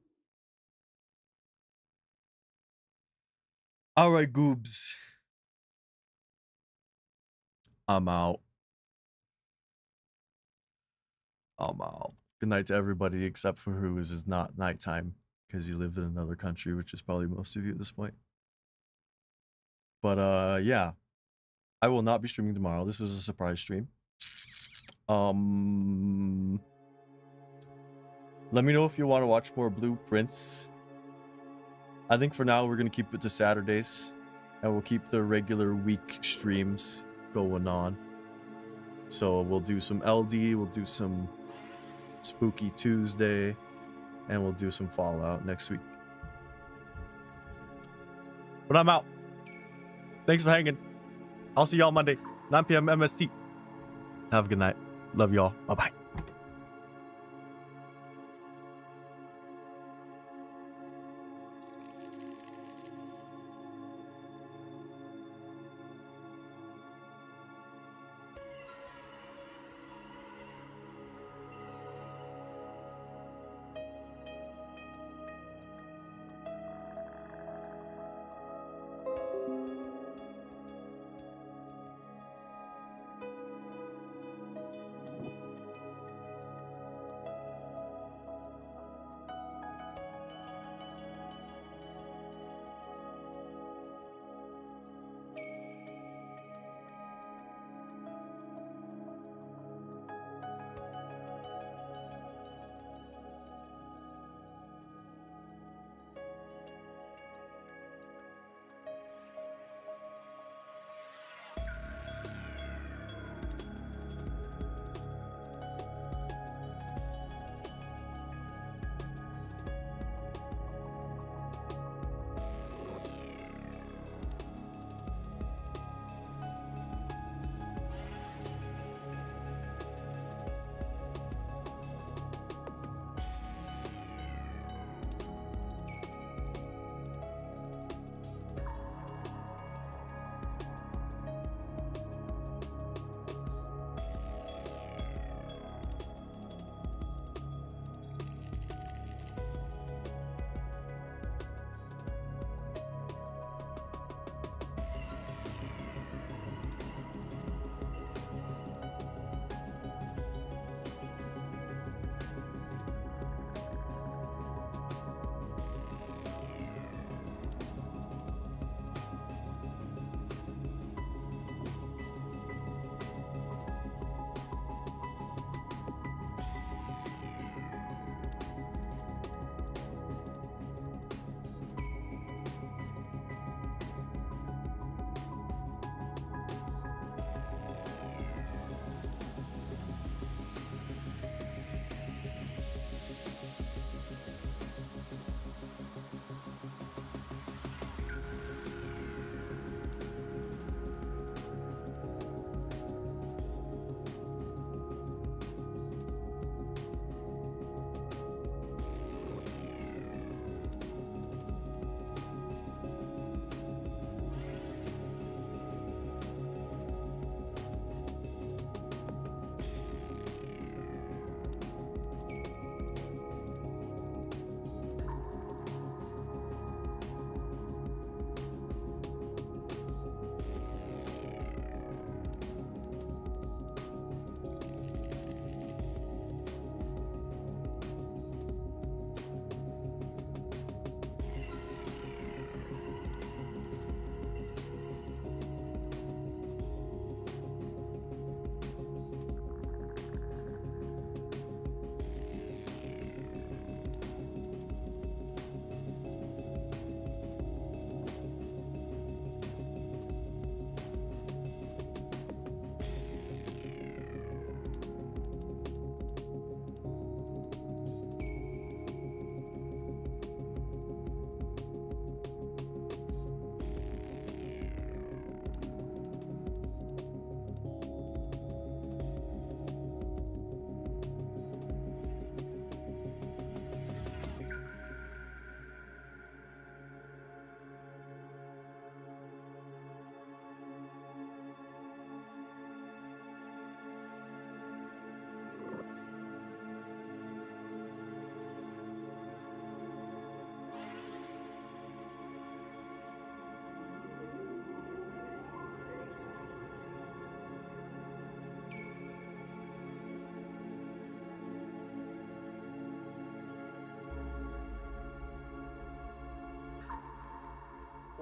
Alright, goobs. I'm out. I'm out. Good night to everybody except for who is not nighttime because you live in another country, which is probably most of you at this point. But yeah. I will not be streaming tomorrow. This is a surprise stream. Let me know if you want to watch more Blueprints. I think for now we're going to keep it to Saturdays. And we'll keep the regular week streams going on. So we'll do some LD, we'll do some Spooky Tuesday, and we'll do some Fallout next week. But I'm out. Thanks for hanging. I'll see y'all Monday, 9 p.m. MST. Have a good night. Love y'all. Bye-bye.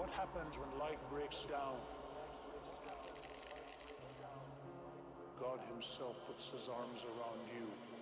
what happens when life breaks down? God himself puts his arms around you